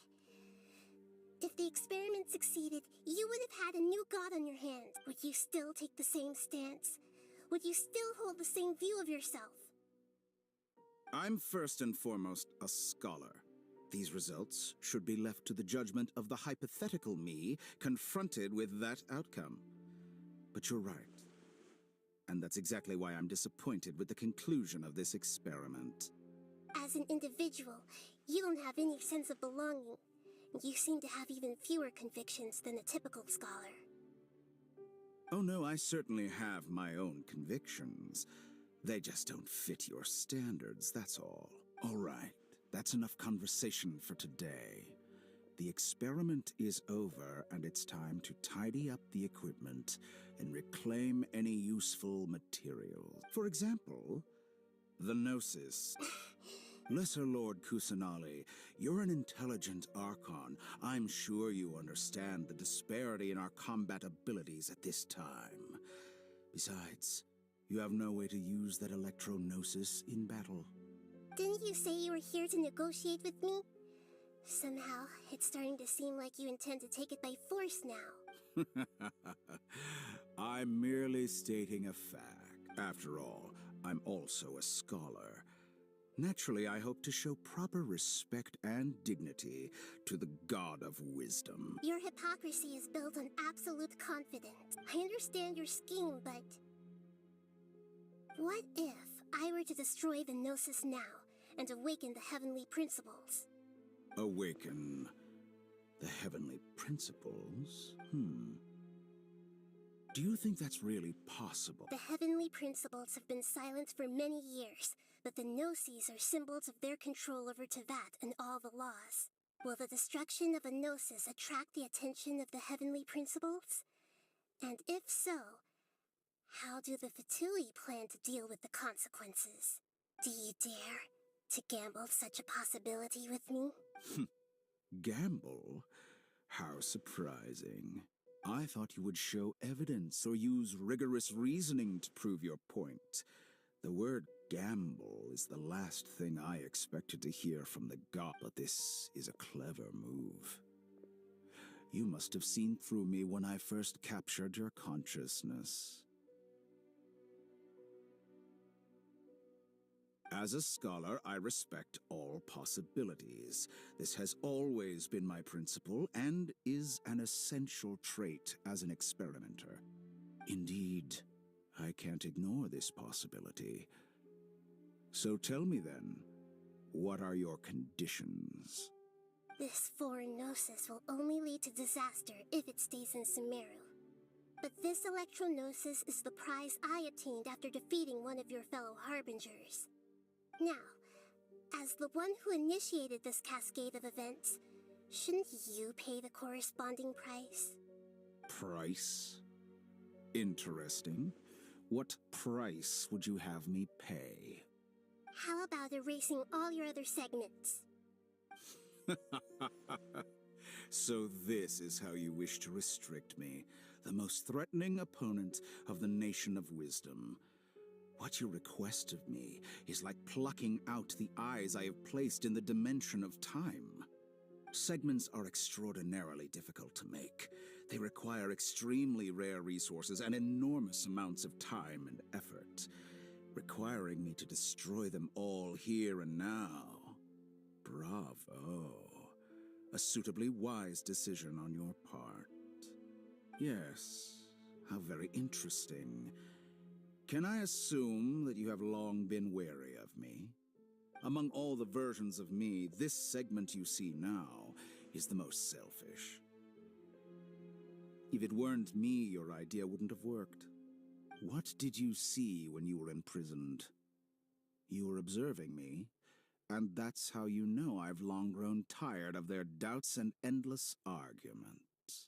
B: If the experiment succeeded, you would have had a new god on your hands. Would you still take the same stance? Would you still hold the same view of yourself?
L: I'm first and foremost a scholar. These results should be left to the judgment of the hypothetical me confronted with that outcome. But you're right. And that's exactly why I'm disappointed with the conclusion of this experiment.
B: As an individual, you don't have any sense of belonging. You seem to have even fewer convictions than a typical scholar.
L: Oh no, I certainly have my own convictions. They just don't fit your standards, that's all. All right, that's enough conversation for today. The experiment is over, and it's time to tidy up the equipment and reclaim any useful materials. For example, the Gnosis. Lesser Lord Kusanali, you're an intelligent Archon. I'm sure you understand the disparity in our combat abilities at this time. Besides, you have no way to use that Electro-Gnosis in battle.
B: Didn't you say you were here to negotiate with me? Somehow, it's starting to seem like you intend to take it by force now.
L: I'm merely stating a fact. After all, I'm also a scholar. Naturally, I hope to show proper respect and dignity to the God of Wisdom.
B: Your hypocrisy is built on absolute confidence. I understand your scheme, but... what if I were to destroy the Gnosis now and awaken the heavenly principles?
L: Awaken the heavenly principles? Do you think that's really possible?
B: The heavenly principles have been silent for many years, but the Gnosis are symbols of their control over Teyvat and all the laws. Will the destruction of a Gnosis attract the attention of the heavenly principles? And if so, how do the Fatui plan to deal with the consequences? Do you dare to gamble such a possibility with me?
L: Gamble? How surprising. I thought you would show evidence or use rigorous reasoning to prove your point. The word gamble is the last thing I expected to hear from the god, but this is a clever move. You must have seen through me when I first captured your consciousness. As a scholar, I respect all possibilities. This has always been my principle and is an essential trait as an experimenter. Indeed, I can't ignore this possibility. So tell me then, what are your conditions?
B: This foreign Gnosis will only lead to disaster if it stays in Sumeru. But this Electro-Gnosis is the prize I obtained after defeating one of your fellow Harbingers. Now, as the one who initiated this cascade of events, shouldn't you pay the corresponding price?
L: Price? Interesting. What price would you have me pay?
B: How about erasing all your other segments?
L: So this is how you wish to restrict me, the most threatening opponent of the Nation of Wisdom. What you request of me is like plucking out the eyes I have placed in the dimension of time. Segments are extraordinarily difficult to make. They require extremely rare resources and enormous amounts of time and effort, requiring me to destroy them all here and now. Bravo. A suitably wise decision on your part. Yes, how very interesting. Can I assume that you have long been wary of me? Among all the versions of me, this segment you see now is the most selfish. If it weren't me, your idea wouldn't have worked. What did you see when you were imprisoned? You were observing me, and that's how you know I've long grown tired of their doubts and endless arguments.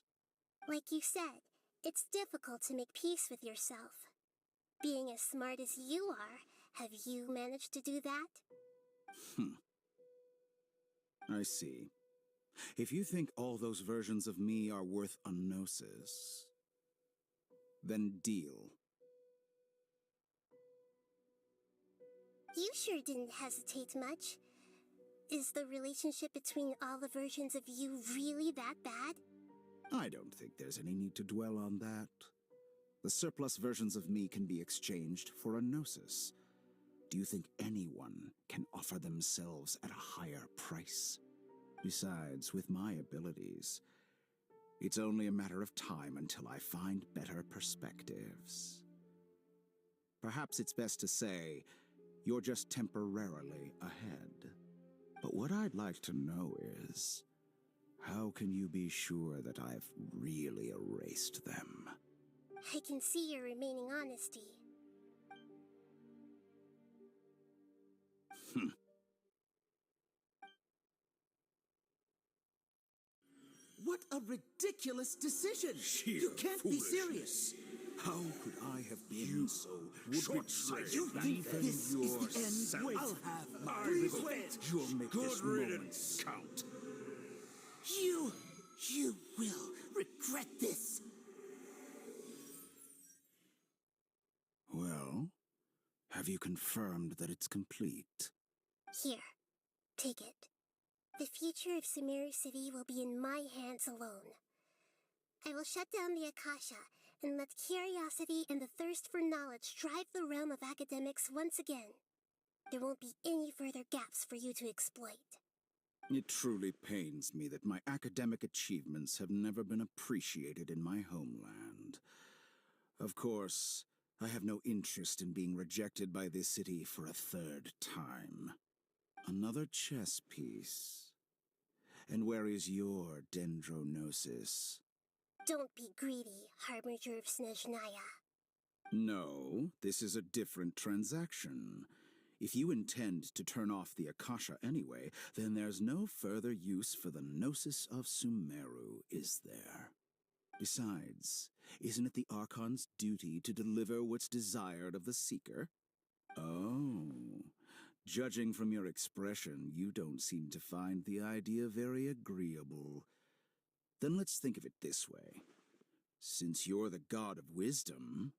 B: Like you said, it's difficult to make peace with yourself. Being as smart as you are, have you managed to do that?
L: I see. If you think all those versions of me are worth a gnosis, then deal.
B: You sure didn't hesitate much. Is the relationship between all the versions of you really that bad?
L: I don't think there's any need to dwell on that. The surplus versions of me can be exchanged for a gnosis. Do you think anyone can offer themselves at a higher price? Besides, with my abilities, it's only a matter of time until I find better perspectives. Perhaps it's best to say, you're just temporarily ahead. But what I'd like to know is, how can you be sure that I've really erased them?
B: I can see your remaining honesty.
Q: What a ridiculous decision! You can't be serious!
L: How could I have been so short-sighted?
Q: You think this is the end? Wait, I'll have my revenge!
L: You'll make this moment count.
Q: You will regret this!
L: Well, have you confirmed that it's complete?
B: Here, take it. The future of Sumeru City will be in my hands alone. I will shut down the Akasha and let curiosity and the thirst for knowledge drive the realm of academics once again. There won't be any further gaps for you to exploit.
L: It truly pains me that my academic achievements have never been appreciated in my homeland. Of course, I have no interest in being rejected by this city for a third time. Another chess piece. And where is your dendronosis?
B: Don't be greedy, Harbinger of Snezhnaya.
L: No, this is a different transaction. If you intend to turn off the Akasha anyway, then there's no further use for the Gnosis of Sumeru, is there? Besides, isn't it the Archon's duty to deliver what's desired of the Seeker? Oh, judging from your expression, you don't seem to find the idea very agreeable. Then let's think of it this way. Since you're the god of wisdom,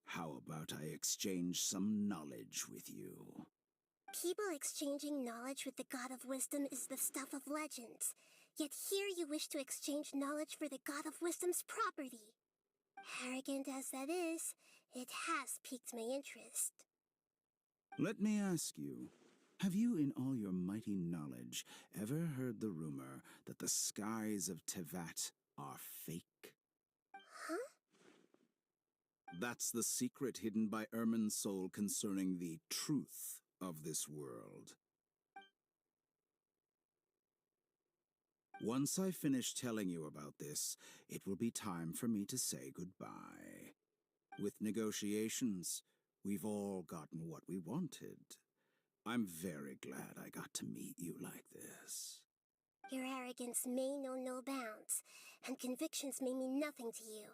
L: how about I exchange some knowledge with you?
B: People exchanging knowledge with the god of wisdom is the stuff of legends. Yet here you wish to exchange knowledge for the god of wisdom's property. Arrogant as that is, it has piqued my interest.
L: Let me ask you, have you in all your mighty knowledge ever heard the rumor that the skies of Tevat are fake?
B: Huh?
L: That's the secret hidden by Irminsul concerning the truth of this world. Once I finish telling you about this, it will be time for me to say goodbye. With negotiations, we've all gotten what we wanted. I'm very glad I got to meet you like this.
B: Your arrogance may know no bounds, and convictions may mean nothing to you.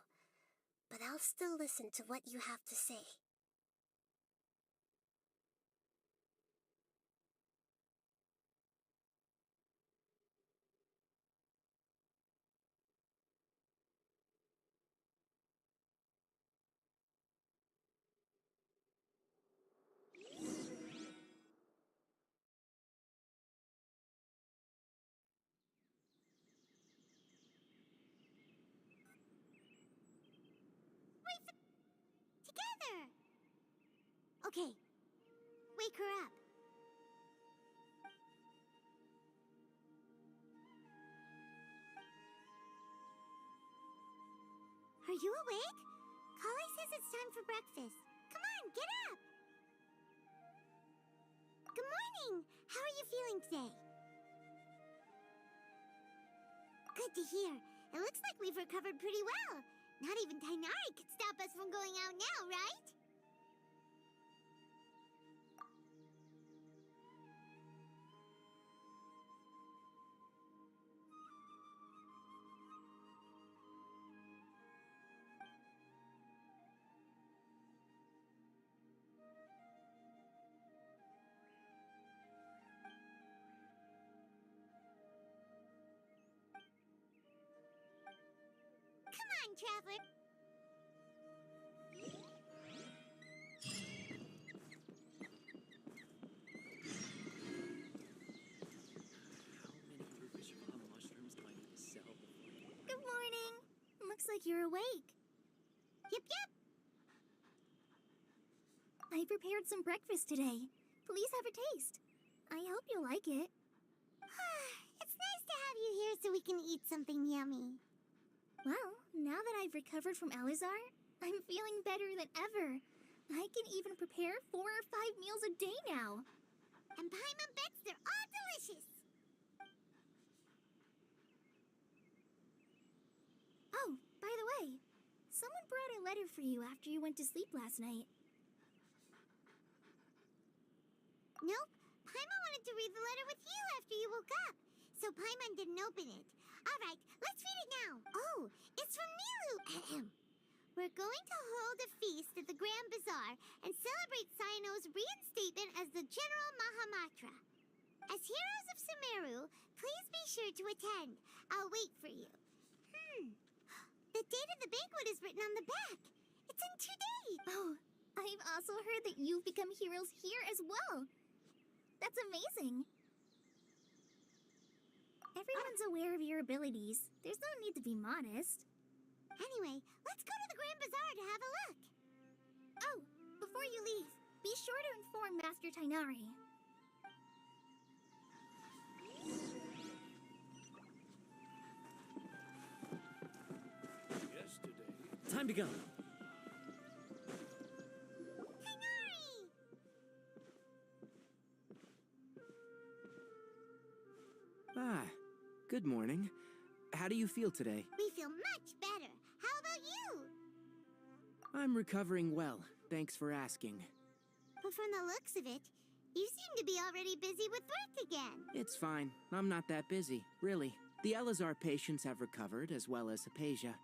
B: But I'll still listen to what you have to say.
A: Together! Okay, wake her up. Are you awake? Kale says it's time for breakfast. Come on, get up! Good morning! How are you feeling today? Good to hear. It looks like we've recovered pretty well. Not even Tainari could stop us from going out now, right? Come on, Traveler.
T: Good morning. Looks like you're awake.
A: Yep, yep.
T: I prepared some breakfast today. Please have a taste. I hope you'll like it.
A: It's nice to have you here so we can eat something yummy.
T: Well, now that I've recovered from Alizar, I'm feeling better than ever. I can even prepare 4 or 5 meals a day now.
A: And Paimon bets they're all delicious.
T: Oh, by the way, someone brought a letter for you after you went to sleep last night.
A: Nope. Paimon wanted to read the letter with you after you woke up. So Paimon didn't open it. All right, let's read it now. Oh, it's from Nilu. We're going to hold a feast at the Grand Bazaar and celebrate Sino's reinstatement as the General Mahamatra. As heroes of Sumeru, please be sure to attend. I'll wait for you. The date of the banquet is written on the back. It's in 2 days.
T: Oh, I've also heard that you've become heroes here as well. That's amazing. Everyone's aware of your abilities. There's no need to be modest.
A: Anyway, let's go to the Grand Bazaar to have a look.
T: Oh, before you leave, be sure to inform Master Tainari.
G: Time to go. Ah, good morning. How do you feel today?
A: We feel much better. How about you?
G: I'm recovering well, thanks for asking.
A: But from the looks of it, you seem to be already busy with work again.
G: It's fine. I'm not that busy, really. The Elazar patients have recovered, as well as Hypatia.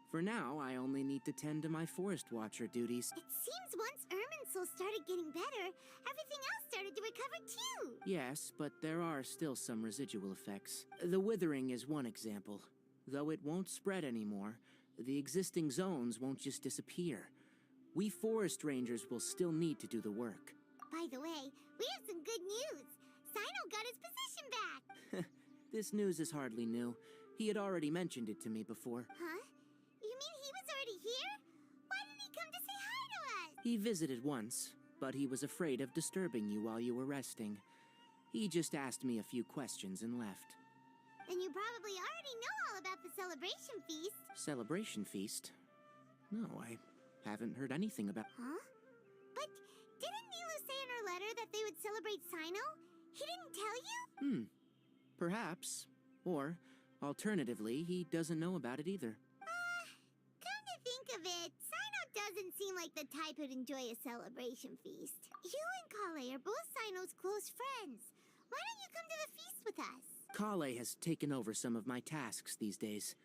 G: For now, I only need to tend to my Forest Watcher duties.
A: It seems once Irminsul started getting better, everything else started to recover too.
G: Yes, but there are still some residual effects. The withering is one example. Though it won't spread anymore, the existing zones won't just disappear. We forest rangers will still need to do the work.
A: By the way, we have some good news. Sino got his position back.
G: This news is hardly new. He had already mentioned it to me before.
A: Huh? You mean he was already here? Why didn't he come to say hi to us?
G: He visited once, but he was afraid of disturbing you while you were resting. He just asked me a few questions and left.
A: Then you probably already know all about the celebration feast.
G: Celebration feast? No, I haven't heard anything about...
A: Huh? But didn't Nilu say in her letter that they would celebrate Sino? He didn't tell you?
G: Perhaps. Or, alternatively, he doesn't know about it either.
A: Come to think of it, Sino doesn't seem like the type who'd enjoy a celebration feast. You and Kale are both Sino's close friends. Why don't you come to the feast with us?
G: Kale has taken over some of my tasks these days.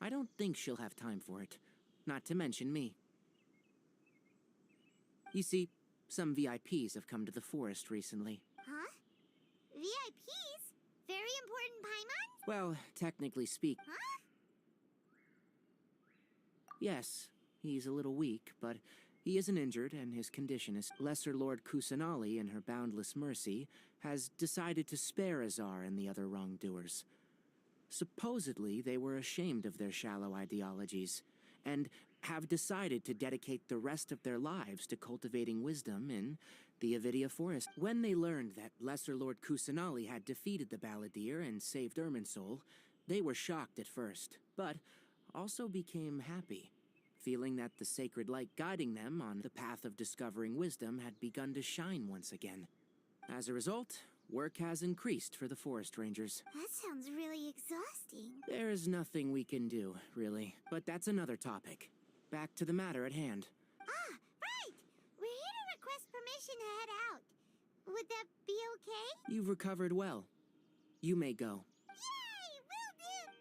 G: I don't think she'll have time for it. Not to mention me. You see, some VIPs have come to the forest recently.
A: Huh? VIPs? Very important Paimon?
G: Well, technically speaking.
A: Huh?
G: Yes, he's a little weak, but he isn't injured and his condition is... Lesser Lord Kusanali, in her boundless mercy, has decided to spare Azar and the other wrongdoers. Supposedly, they were ashamed of their shallow ideologies, and have decided to dedicate the rest of their lives to cultivating wisdom in the Avidia Forest. When they learned that Lesser Lord Kusanali had defeated the Balladeer and saved Irminsul, they were shocked at first, but also became happy, feeling that the sacred light guiding them on the path of discovering wisdom had begun to shine once again. As a result, work has increased for the forest rangers.
A: That sounds really exhausting.
G: There is nothing we can do, really, but that's another topic. Back to the matter at hand.
A: Ah, right! We're here to request permission to head out. Would that be okay?
G: You've recovered well. You may go.
A: Yay! Will do!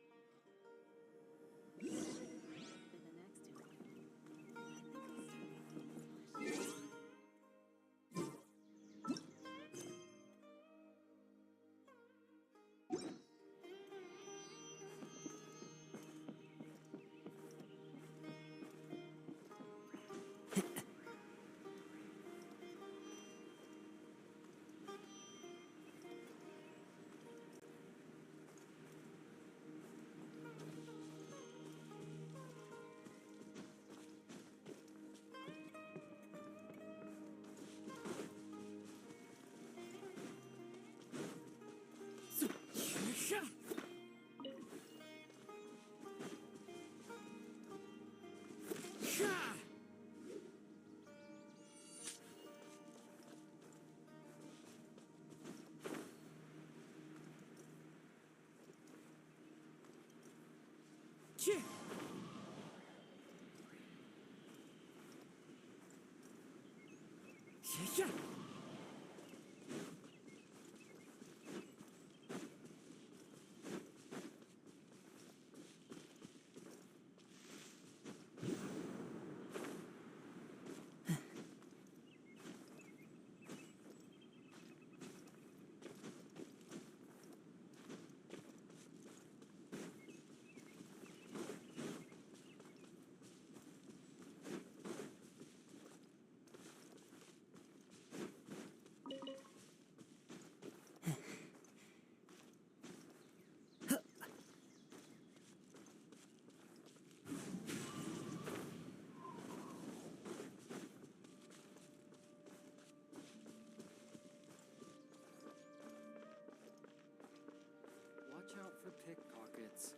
G: Watch out for pickpockets.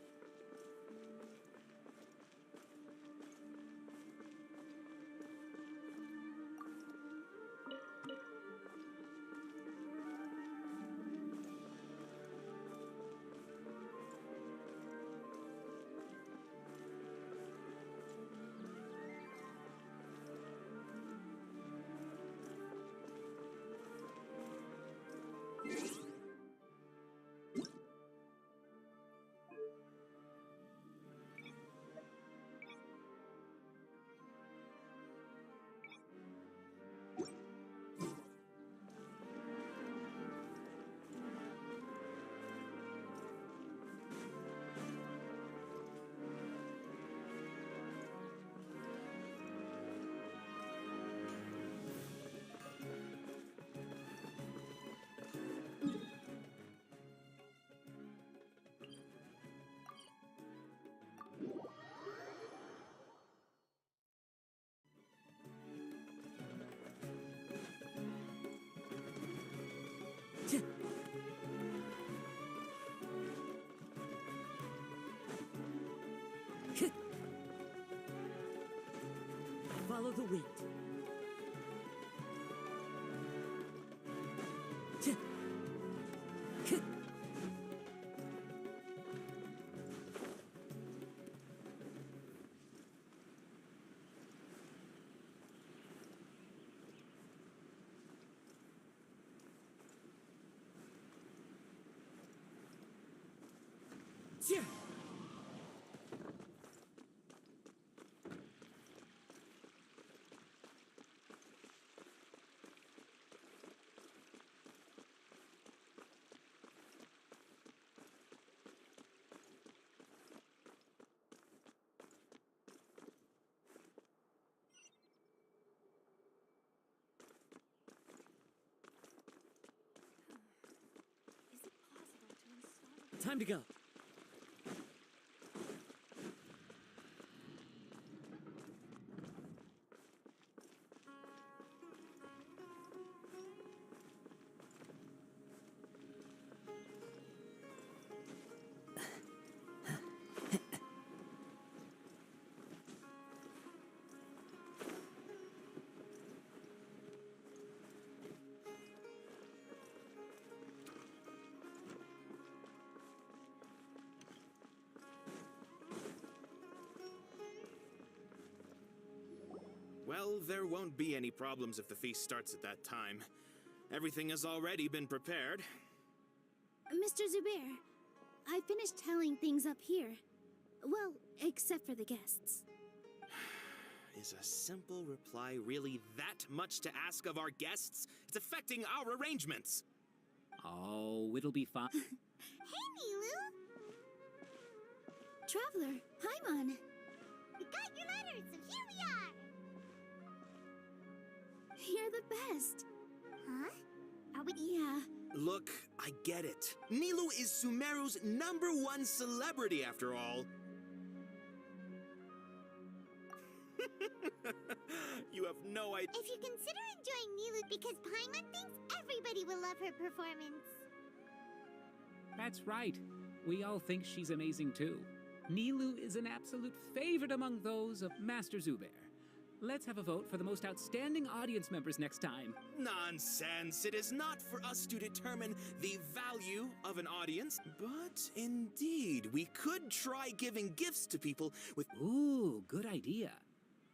N: Follow the wind. Time to go.
I: Well, there won't be any problems if the feast starts at that time. Everything has already been prepared.
T: Mr. Zubair, I finished tallying things up here. Well, except for the guests.
I: Is a simple reply really that much to ask of our guests? It's affecting our arrangements.
R: Oh, it'll be fine.
A: Hey, Nilu!
T: Traveler, Paimon!
A: We got your letters, so here we are!
T: You're the best!
A: Huh? Are we—
T: Yeah.
I: Look, I get it. Nilu is Sumeru's #1 celebrity, after all. You have no idea.
A: If you consider enjoying Nilu because Paimon thinks everybody will love her performance.
R: That's right. We all think she's amazing too. Nilu is an absolute favorite among those of Master Zubair. Let's have a vote for the most outstanding audience members next time.
I: Nonsense! It is not for us to determine the value of an audience, but indeed, we could try giving gifts to people with—
R: Ooh, good idea.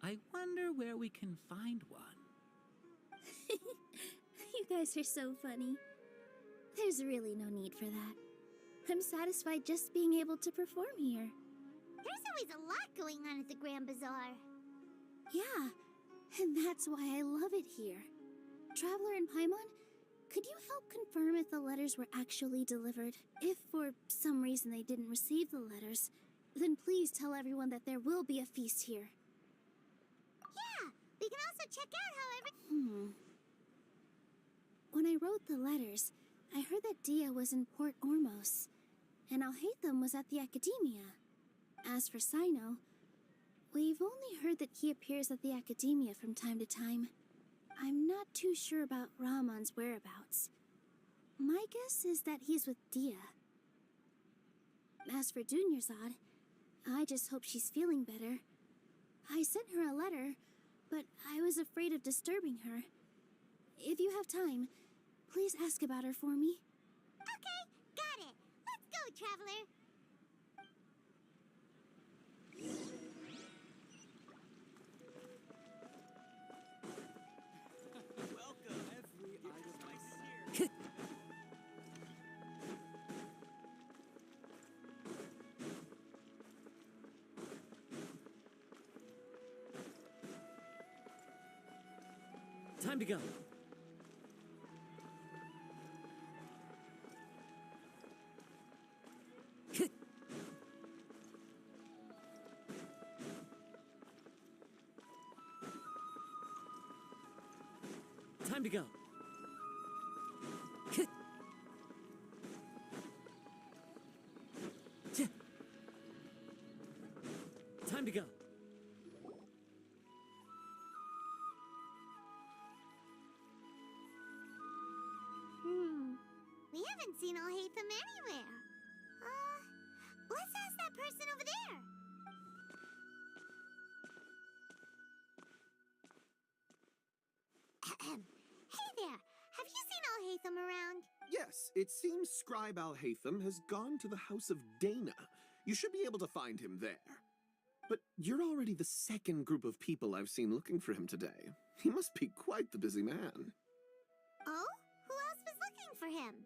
R: I wonder where we can find one.
T: You guys are so funny. There's really no need for that. I'm satisfied just being able to perform here.
A: There's always a lot going on at the Grand Bazaar.
T: Yeah, and that's why I love it here. Traveler and Paimon, could you help confirm if the letters were actually delivered? If for some reason they didn't receive the letters, then please tell everyone that there will be a feast here.
A: Yeah, we can also check out how
T: When I wrote the letters, I heard that Dia was in Port Ormos, and Alhaitham was at the Academia. As for Sino, we've only heard that he appears at the Academia from time to time. I'm not too sure about Rahman's whereabouts. My guess is that he's with Dia. As for Dunyarzad, I just hope she's feeling better. I sent her a letter, but I was afraid of disturbing her. If you have time, please ask about her for me.
A: Okay, got it. Let's go, Traveler.
Q: Welcome, every item I see.
G: Time to go. Time to go. Time to go.
A: We haven't seen Alhaitham anywhere. Let's ask that person over there. Hey there, have you seen Alhaitham around?
U: Yes, it seems Scribe Alhaitham has gone to the House of Dana. You should be able to find him there. But you're already the second group of people I've seen looking for him today. He must be quite the busy man.
A: Oh? Who else was looking for him?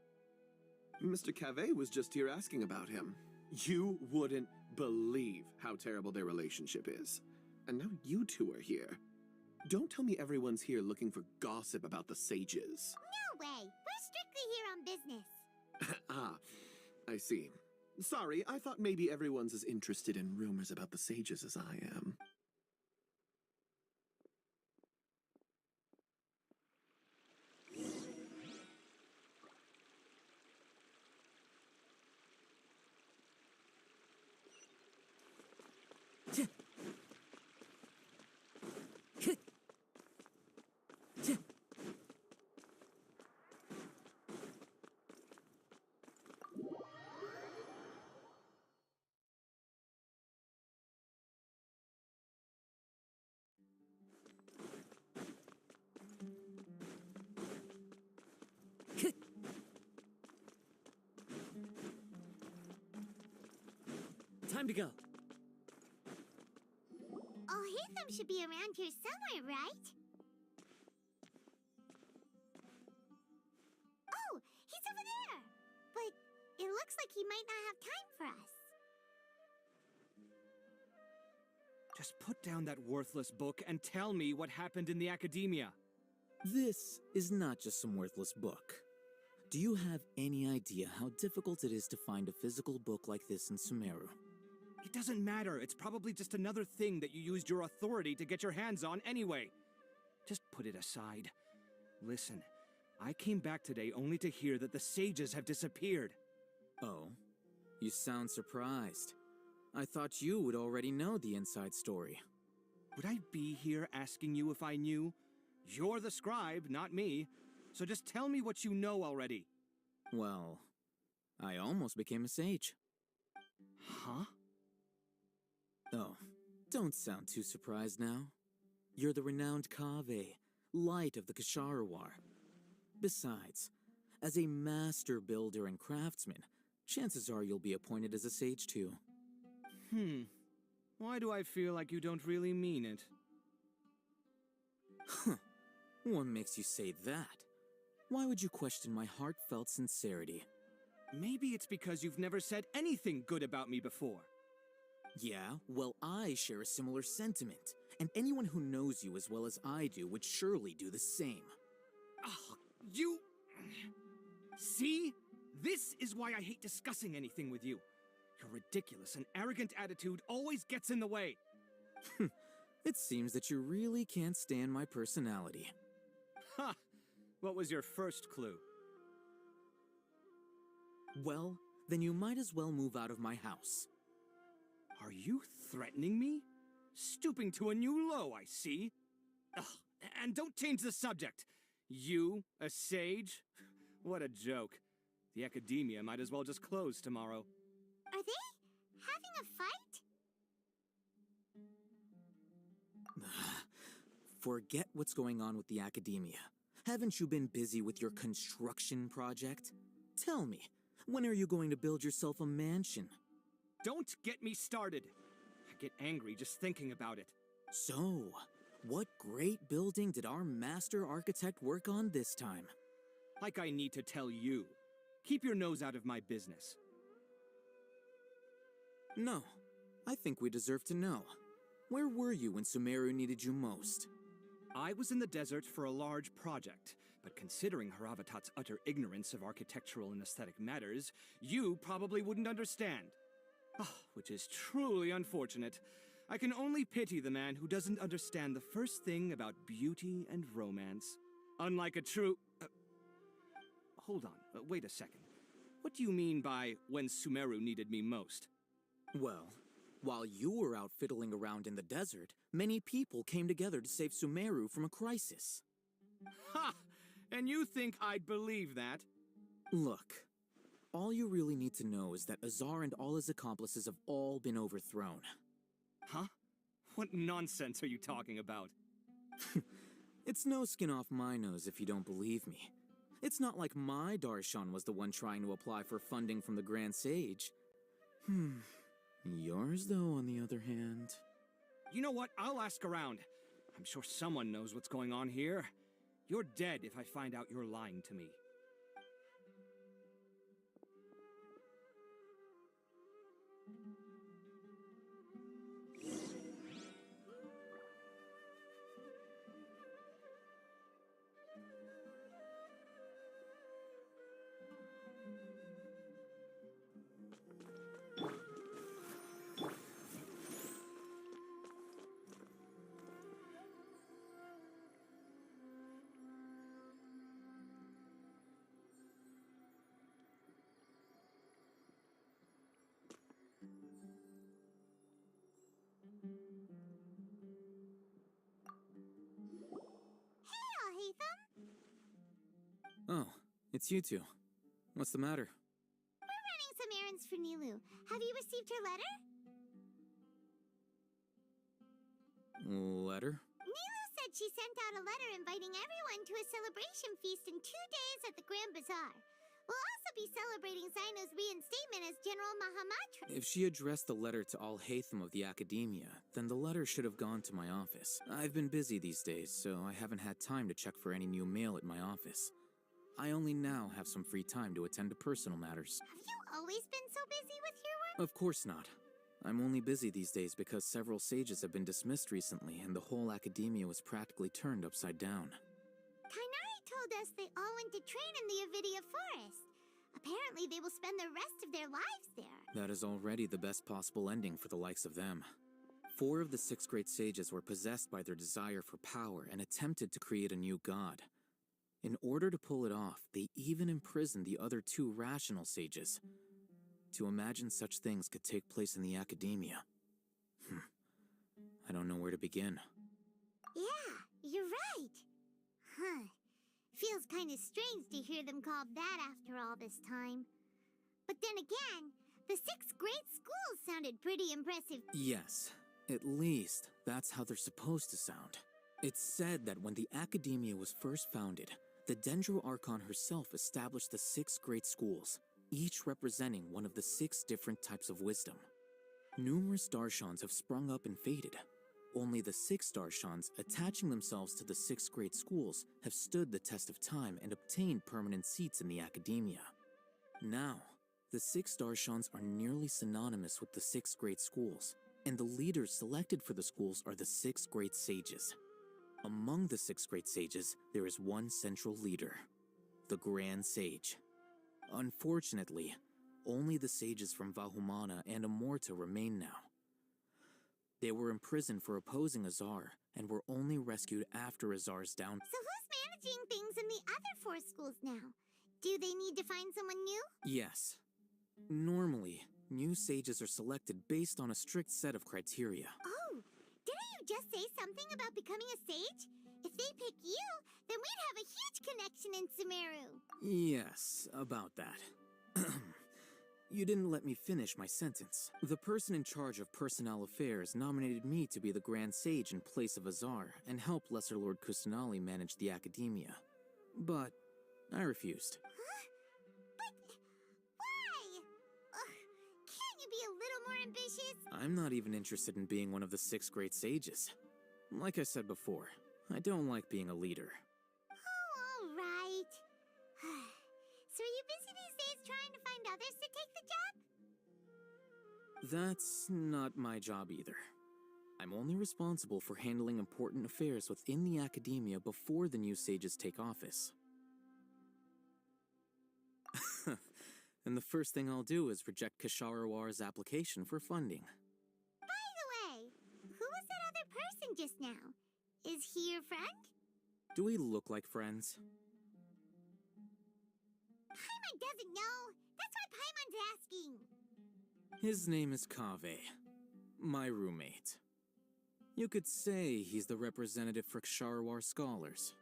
U: Mr. Cave was just here asking about him. You wouldn't believe how terrible their relationship is. And now you two are here. Don't tell me everyone's here looking for gossip about the sages.
A: No way! We're strictly here on business.
U: Ah, I see. Sorry, I thought maybe everyone's as interested in rumors about the sages as I am.
G: Time to go.
A: Alhaitham them should be around here somewhere, right? Oh, he's over there! But it looks like he might not have time for us.
D: Just put down that worthless book and tell me what happened in the academia.
H: This is not just some worthless book. Do you have any idea how difficult it is to find a physical book like this in Sumeru?
D: It doesn't matter. It's probably just another thing that you used your authority to get your hands on anyway. Just put it aside. Listen, I came back today only to hear that the sages have disappeared.
H: Oh? You sound surprised. I thought you would already know the inside story.
D: Would I be here asking you if I knew? You're the scribe, not me. So just tell me what you know already.
H: Well, I almost became a sage.
D: Huh?
H: Oh, don't sound too surprised now. You're the renowned Kaveh, light of the Ksharawar. Besides, as a master builder and craftsman, chances are you'll be appointed as a sage too.
D: Why do I feel like you don't really mean it?
H: Huh. What makes you say that? Why would you question my heartfelt sincerity?
D: Maybe it's because you've never said anything good about me before.
H: Yeah, well, I share a similar sentiment, and anyone who knows you as well as I do would surely do the same.
D: Oh, you... See? This is why I hate discussing anything with you. Your ridiculous and arrogant attitude always gets in the way.
H: It seems that you really can't stand my personality.
D: Ha! What was your first clue?
H: Well, then you might as well move out of my house.
D: Are you threatening me? Stooping to a new low, I see. Ugh, and don't change the subject. You, a sage? What a joke. The academia might as well just close tomorrow.
A: Are they having a fight?
H: Forget what's going on with the academia. Haven't you been busy with your construction project? Tell me, when are you going to build yourself a mansion?
D: Don't get me started. I get angry just thinking about it.
H: So, what great building did our master architect work on this time?
D: Like I need to tell you. Keep your nose out of my business.
H: No, I think we deserve to know. Where were you when Sumeru needed you most?
D: I was in the desert for a large project, but considering Haravatat's utter ignorance of architectural and aesthetic matters, you probably wouldn't understand. Which is truly unfortunate. I can only pity the man who doesn't understand the first thing about beauty and romance. Unlike a true... Hold on, wait a second. What do you mean by when Sumeru needed me most?
H: Well, while you were out fiddling around in the desert, many people came together to save Sumeru from a crisis.
D: Ha! And you think I'd believe that?
H: Look, all you really need to know is that Azar and all his accomplices have all been overthrown.
D: Huh? What nonsense are you talking about?
H: It's no skin off my nose if you don't believe me. It's not like my Darshan was the one trying to apply for funding from the Grand Sage. Yours, though, on the other hand...
D: You know what? I'll ask around. I'm sure someone knows what's going on here. You're dead if I find out you're lying to me.
H: Oh, it's you two. What's the matter?
A: We're running some errands for Nilou. Have you received her letter?
H: Letter?
A: Nilou said she sent out a letter inviting everyone to a celebration feast in 2 days at the Grand Bazaar. We'll also be celebrating Sino's reinstatement as General Mahamatra.
H: If she addressed the letter to all Hatham of the Academia, then the letter should have gone to my office. I've been busy these days, so I haven't had time to check for any new mail at my office. I only now have some free time to attend to personal matters.
A: Have you always been so busy with your work?
H: Of course not. I'm only busy these days because several sages have been dismissed recently and the whole Academia was practically turned upside down.
A: Kainari told us they all went to train in the Avidia Forest. Apparently they will spend the rest of their lives there.
H: That is already the best possible ending for the likes of them. 4 of the 6 great sages were possessed by their desire for power and attempted to create a new god. In order to pull it off, they even imprisoned the other 2 rational sages. To imagine such things could take place in the Academia. I don't know where to begin.
A: Yeah, you're right. Huh. Feels kind of strange to hear them called that after all this time. But then again, the 6 great schools sounded pretty impressive.
H: Yes, at least that's how they're supposed to sound. It's said that when the Academia was first founded, the Dendro Archon herself established the 6 great schools, each representing one of the 6 different types of wisdom. Numerous Darshans have sprung up and faded. Only the 6 Darshans, attaching themselves to the 6 great schools, have stood the test of time and obtained permanent seats in the Academia. Now, the 6 Darshans are nearly synonymous with the 6 great schools, and the leaders selected for the schools are the 6 great sages. Among the 6 great sages, there is one central leader, the Grand Sage. Unfortunately, only the sages from Vahumana and Amorta remain now. They were imprisoned for opposing Azar, and were only rescued after Azar's down.
A: So who's managing things in the other 4 schools now? Do they need to find someone new?
H: Yes. Normally, new sages are selected based on a strict set of criteria.
A: Oh, didn't you just say something about becoming a sage? If they pick you, then we'd have a huge connection in Sumeru.
H: Yes, about that. You didn't let me finish my sentence. The person in charge of personnel affairs nominated me to be the Grand Sage in place of Azar and help Lesser Lord Kusanali manage the Academia. But I refused.
A: Huh? But why? Can't you be a little more ambitious?
H: I'm not even interested in being one of the 6 great sages. Like I said before, I don't like being a leader.
A: Oh, all right. So are you busy these days trying to find others to take the job?
H: That's not my job either. I'm only responsible for handling important affairs within the Academia before the new sages take office. And the first thing I'll do is reject Kasharawar's application for funding.
A: By the way, who was that other person just now? Is he your friend?
H: Do we look like friends?
A: Paimon doesn't know. That's why Paimon's asking.
H: His name is Kaveh, my roommate. You could say he's the representative for Ksharawar scholars.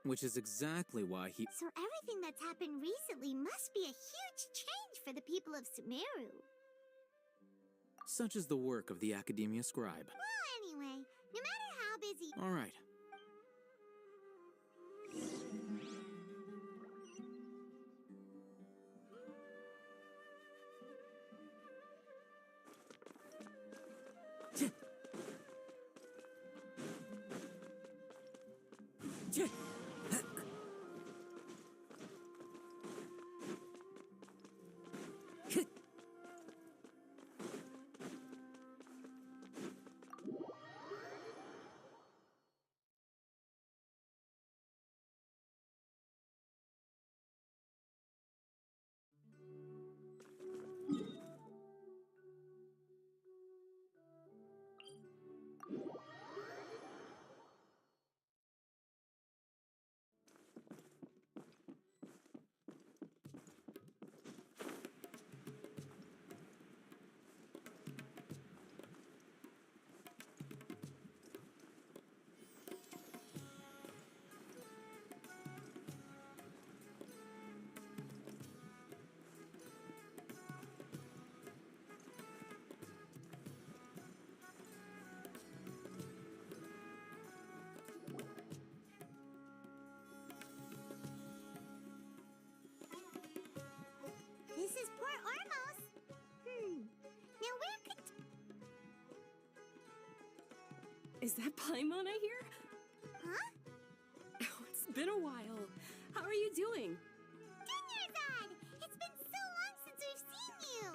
H: Which is exactly why he—
A: So everything that's happened recently must be a huge change for the people of Sumeru.
H: Such is the work of the Academia Scribe.
A: Well, anyway, no matter how busy—
H: All right.
M: Is that Paimon I hear?
A: Huh?
M: Oh, it's been a while. How are you doing?
A: Dunyarzad! It's been so long since we've seen you!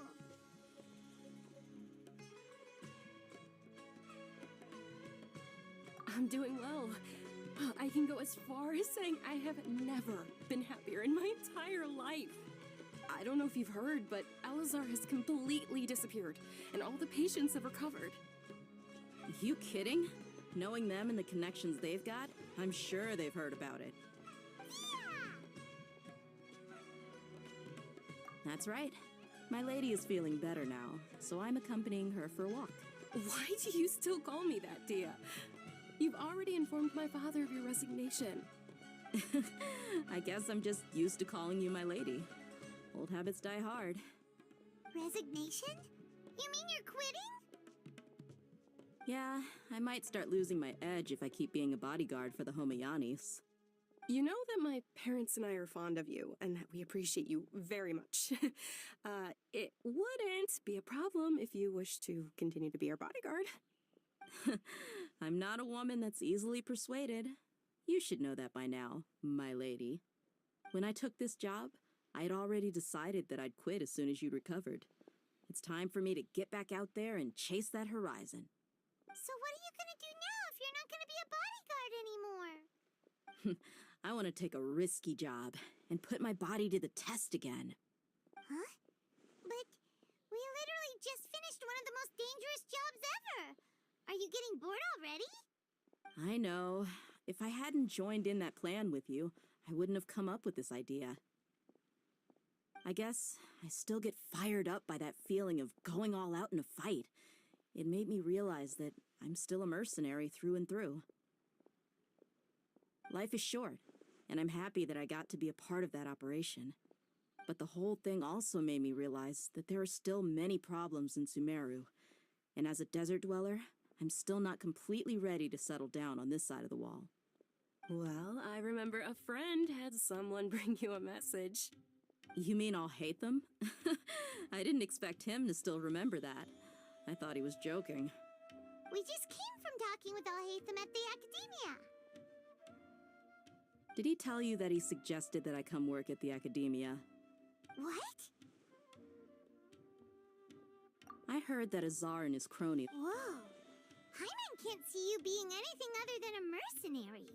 M: I'm doing well. I can go as far as saying I have never been happier in my entire life. I don't know if you've heard, but Alizar has completely disappeared, and all the patients have recovered.
C: You kidding? Knowing them and the connections they've got, I'm sure they've heard about it. That's right. My lady is feeling better now, so I'm accompanying her for a walk.
M: Why do you still call me that, Dia? You've already informed my father of your resignation.
C: I guess I'm just used to calling you my lady. Old habits die hard.
A: Resignation? You mean you're quitting?
C: Yeah, I might start losing my edge if I keep being a bodyguard for the Homayanis.
M: You know that my parents and I are fond of you, and that we appreciate you very much. It wouldn't be a problem if you wish to continue to be our bodyguard.
C: I'm not a woman that's easily persuaded. You should know that by now, my lady. When I took this job, I had already decided that I'd quit as soon as you'd recovered. It's time for me to get back out there and chase that horizon.
A: So what are you gonna do now if you're not gonna be a bodyguard anymore?
C: I want to take a risky job and put my body to the test again.
A: Huh? But we literally just finished one of the most dangerous jobs ever! Are you getting bored already?
C: I know. If I hadn't joined in that plan with you, I wouldn't have come up with this idea. I guess I still get fired up by that feeling of going all out in a fight. It made me realize that I'm still a mercenary through and through. Life is short, and I'm happy that I got to be a part of that operation. But the whole thing also made me realize that there are still many problems in Sumeru, and as a desert dweller, I'm still not completely ready to settle down on this side of the wall.
M: Well, I remember a friend had someone bring you a message.
C: You mean I'll hate them? I didn't expect him to still remember that. I thought he was joking.
A: We just came from talking with Alhaitham at the Academia.
C: Did he tell you that he suggested that I come work at the Academia?
A: What?
C: I heard that Azar and his crony...
A: Whoa! Hyman can't see you being anything other than a mercenary.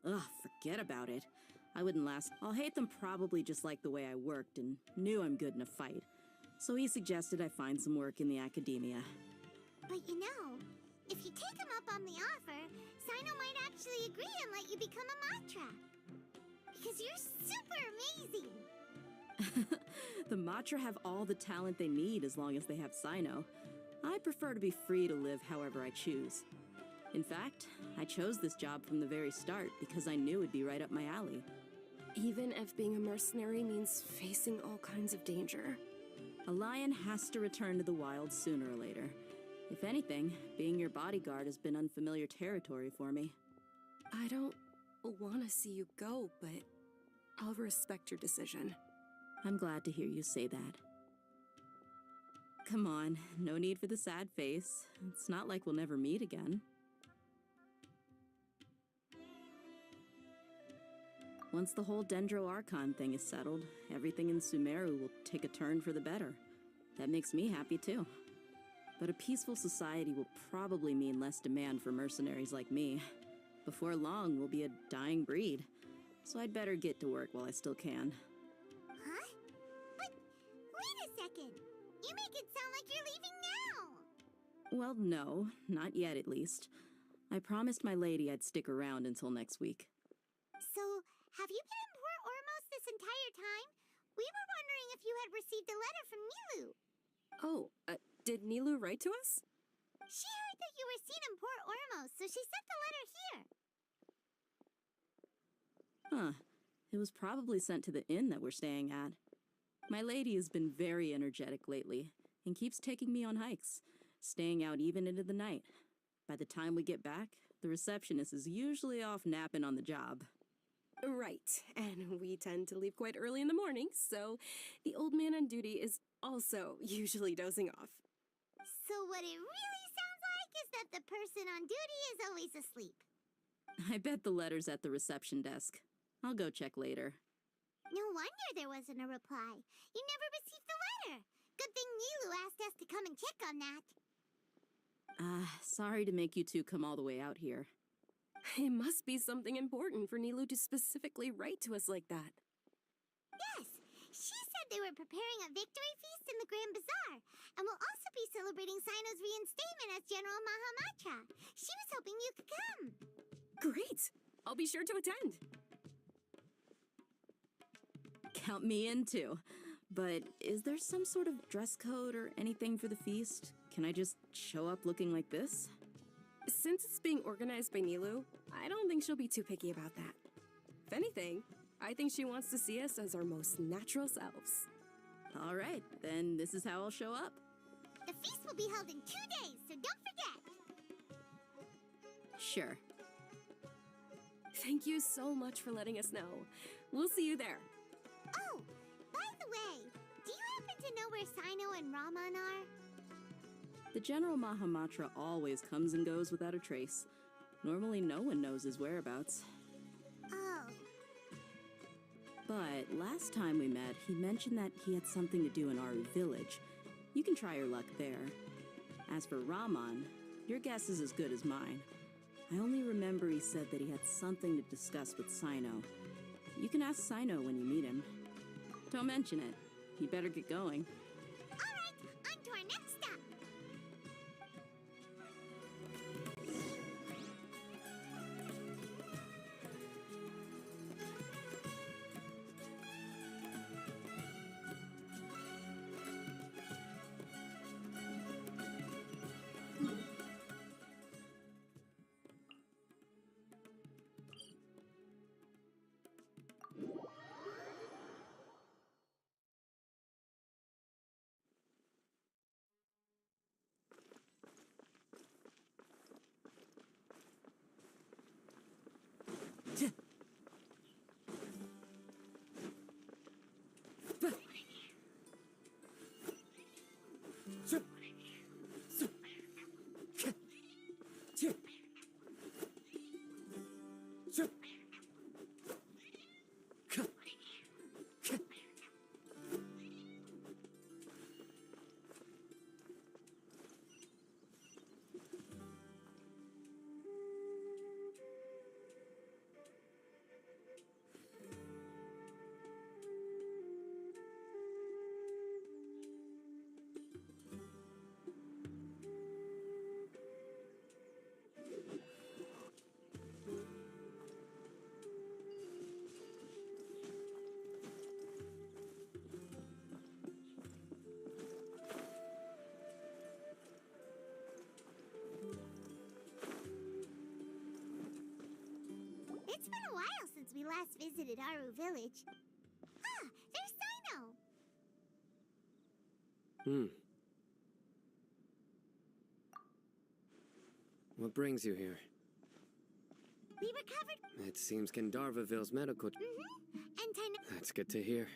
C: Ugh, forget about it. I wouldn't last. I'll hate them probably just like the way I worked and knew I'm good in a fight. So he suggested I find some work in the Academia.
A: But you know, if you take him up on the offer, Sino might actually agree and let you become a Matra. Because you're super amazing!
C: The Matra have all the talent they need as long as they have Sino. I prefer to be free to live however I choose. In fact, I chose this job from the very start because I knew it'd be right up my alley.
M: Even if being a mercenary means facing all kinds of danger.
C: A lion has to return to the wild sooner or later. If anything, being your bodyguard has been unfamiliar territory for me.
M: I don't want to see you go, but I'll respect your decision.
C: I'm glad to hear you say that. Come on, no need for the sad face. It's not like we'll never meet again. Once the whole Dendro Archon thing is settled, everything in Sumeru will take a turn for the better. That makes me happy too. But a peaceful society will probably mean less demand for mercenaries like me. Before long, we'll be a dying breed. So I'd better get to work while I still can.
A: Huh? But wait a second! You make it sound like you're leaving now!
C: Well, no, not yet at least. I promised my lady I'd stick around until next week.
A: So, have you been in Port Ormos this entire time? We were wondering if you had received a letter from Nilu.
M: Oh, did Nilu write to us?
A: She heard that you were seen in Port Ormos, so she sent the letter here.
C: Huh. It was probably sent to the inn that we're staying at. My lady has been very energetic lately, and keeps taking me on hikes, staying out even into the night. By the time we get back, the receptionist is usually off napping on the job.
M: Right, and we tend to leave quite early in the morning, so the old man on duty is also usually dozing off.
A: So what it really sounds like is that the person on duty is always asleep.
C: I bet the letter's at the reception desk. I'll go check later.
A: No wonder there wasn't a reply. You never received the letter. Good thing Nilu asked us to come and check on that.
C: Sorry to make you two come all the way out here.
M: It must be something important for Nilu to specifically write to us like that.
A: Yes, she said they were preparing a victory feast in the Grand Bazaar, and will also be celebrating Sino's reinstatement as General Mahamatra. She was hoping you could come.
M: Great! I'll be sure to attend.
C: Count me in too. But is there some sort of dress code or anything for the feast? Can I just show up looking like this?
M: Since it's being organized by Nilu, I don't think she'll be too picky about that. If anything, I think she wants to see us as our most natural selves.
C: All right, then this is how I'll show up.
A: The feast will be held in 2 days, so don't forget.
C: Sure.
M: Thank you so much for letting us know. We'll see you there.
A: Oh, by the way, do you happen to know where Sino and Raman are?
C: The General Mahamatra always comes and goes without a trace. Normally no one knows his whereabouts.
A: Oh.
C: But last time we met, he mentioned that he had something to do in Aru village. You can try your luck there. As for Raman, your guess is as good as mine. I only remember he said that he had something to discuss with Sino. You can ask Sino when you meet him. Don't mention it. You better get going.
A: All right, on to our next stop. It's been a while since we last visited Aru village. Ah, there's Sino.
G: What brings you here?
A: We recovered.
G: It seems Gandharvaville's medical...
A: And Tina...
G: That's good to hear.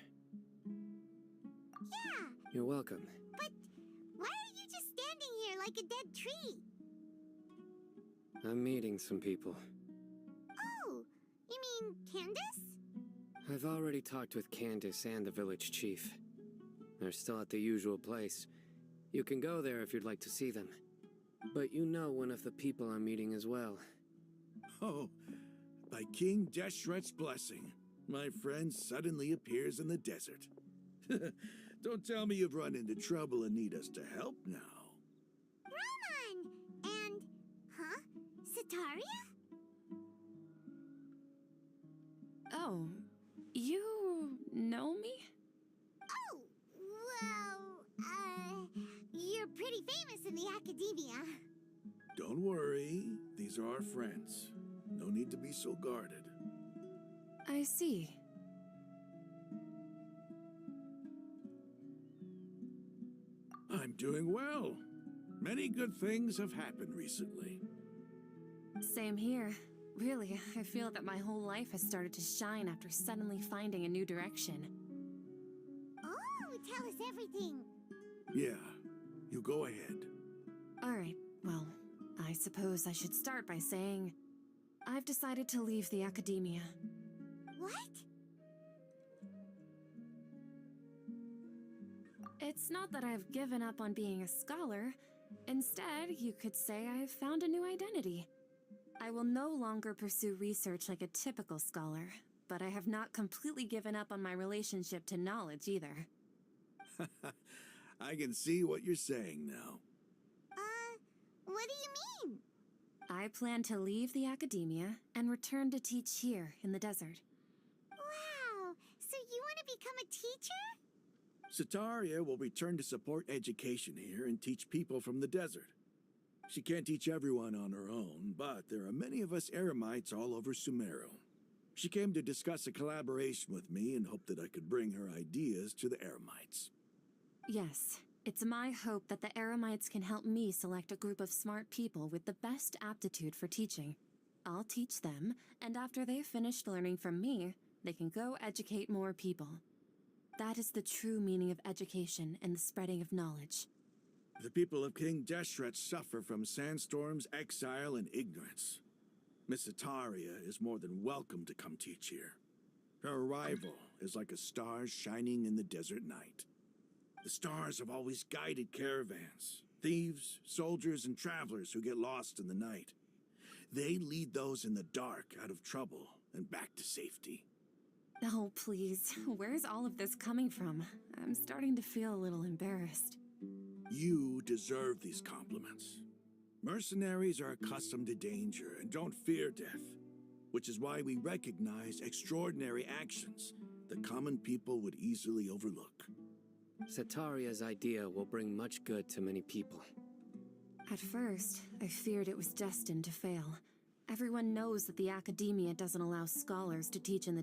A: Yeah.
G: You're welcome.
A: But why are you just standing here like a dead tree?
G: I'm meeting some people.
A: Oh, you mean Candace?
G: I've already talked with Candace and the village chief. They're still at the usual place. You can go there if you'd like to see them. But you know one of the people I'm meeting as well.
E: Oh, by King Deshret's blessing, my friend suddenly appears in the desert. Don't tell me you've run into trouble and need us to help now.
A: Raman! And... huh? Sataria?
M: Oh, you know me?
A: Oh, well, you're pretty famous in the academia.
E: Don't worry, these are our friends. No need to be so guarded.
M: I see.
E: I'm doing well. Many good things have happened recently.
M: Same here. Really, I feel that my whole life has started to shine after suddenly finding a new direction.
A: Oh, tell us everything.
E: Yeah, you go ahead.
J: Alright, well, I suppose I should start by saying I've decided to leave the academia.
A: What?
J: It's not that I've given up on being a scholar. Instead, you could say I've found a new identity. I will no longer pursue research like a typical scholar, but I have not completely given up on my relationship to knowledge either.
E: I can see what you're saying now.
A: What do you mean?
J: I plan to leave the academia and return to teach here in the desert.
A: Wow, so you want to become a teacher?
E: Sataria will return to support education here and teach people from the desert. She can't teach everyone on her own, but there are many of us Eremites all over Sumeru. She came to discuss a collaboration with me and hoped that I could bring her ideas to the Eremites.
J: Yes, it's my hope that the Eremites can help me select a group of smart people with the best aptitude for teaching. I'll teach them, and after they've finished learning from me, they can go educate more people. That is the true meaning of education and the spreading of knowledge.
E: The people of King Deshret suffer from sandstorms, exile, and ignorance. Miss Sataria is more than welcome to come teach here. Her arrival is like a star shining in the desert night. The stars have always guided caravans, thieves, soldiers, and travelers who get lost in the night. They lead those in the dark out of trouble and back to safety.
J: Oh, please. Where's all of this coming from? I'm starting to feel a little embarrassed.
E: You deserve these compliments. Mercenaries are accustomed to danger and don't fear death, which is why we recognize extraordinary actions that common people would easily overlook.
G: Sataria's idea will bring much good to many people.
J: At first, I feared it was destined to fail. Everyone knows that the academia doesn't allow scholars to teach in the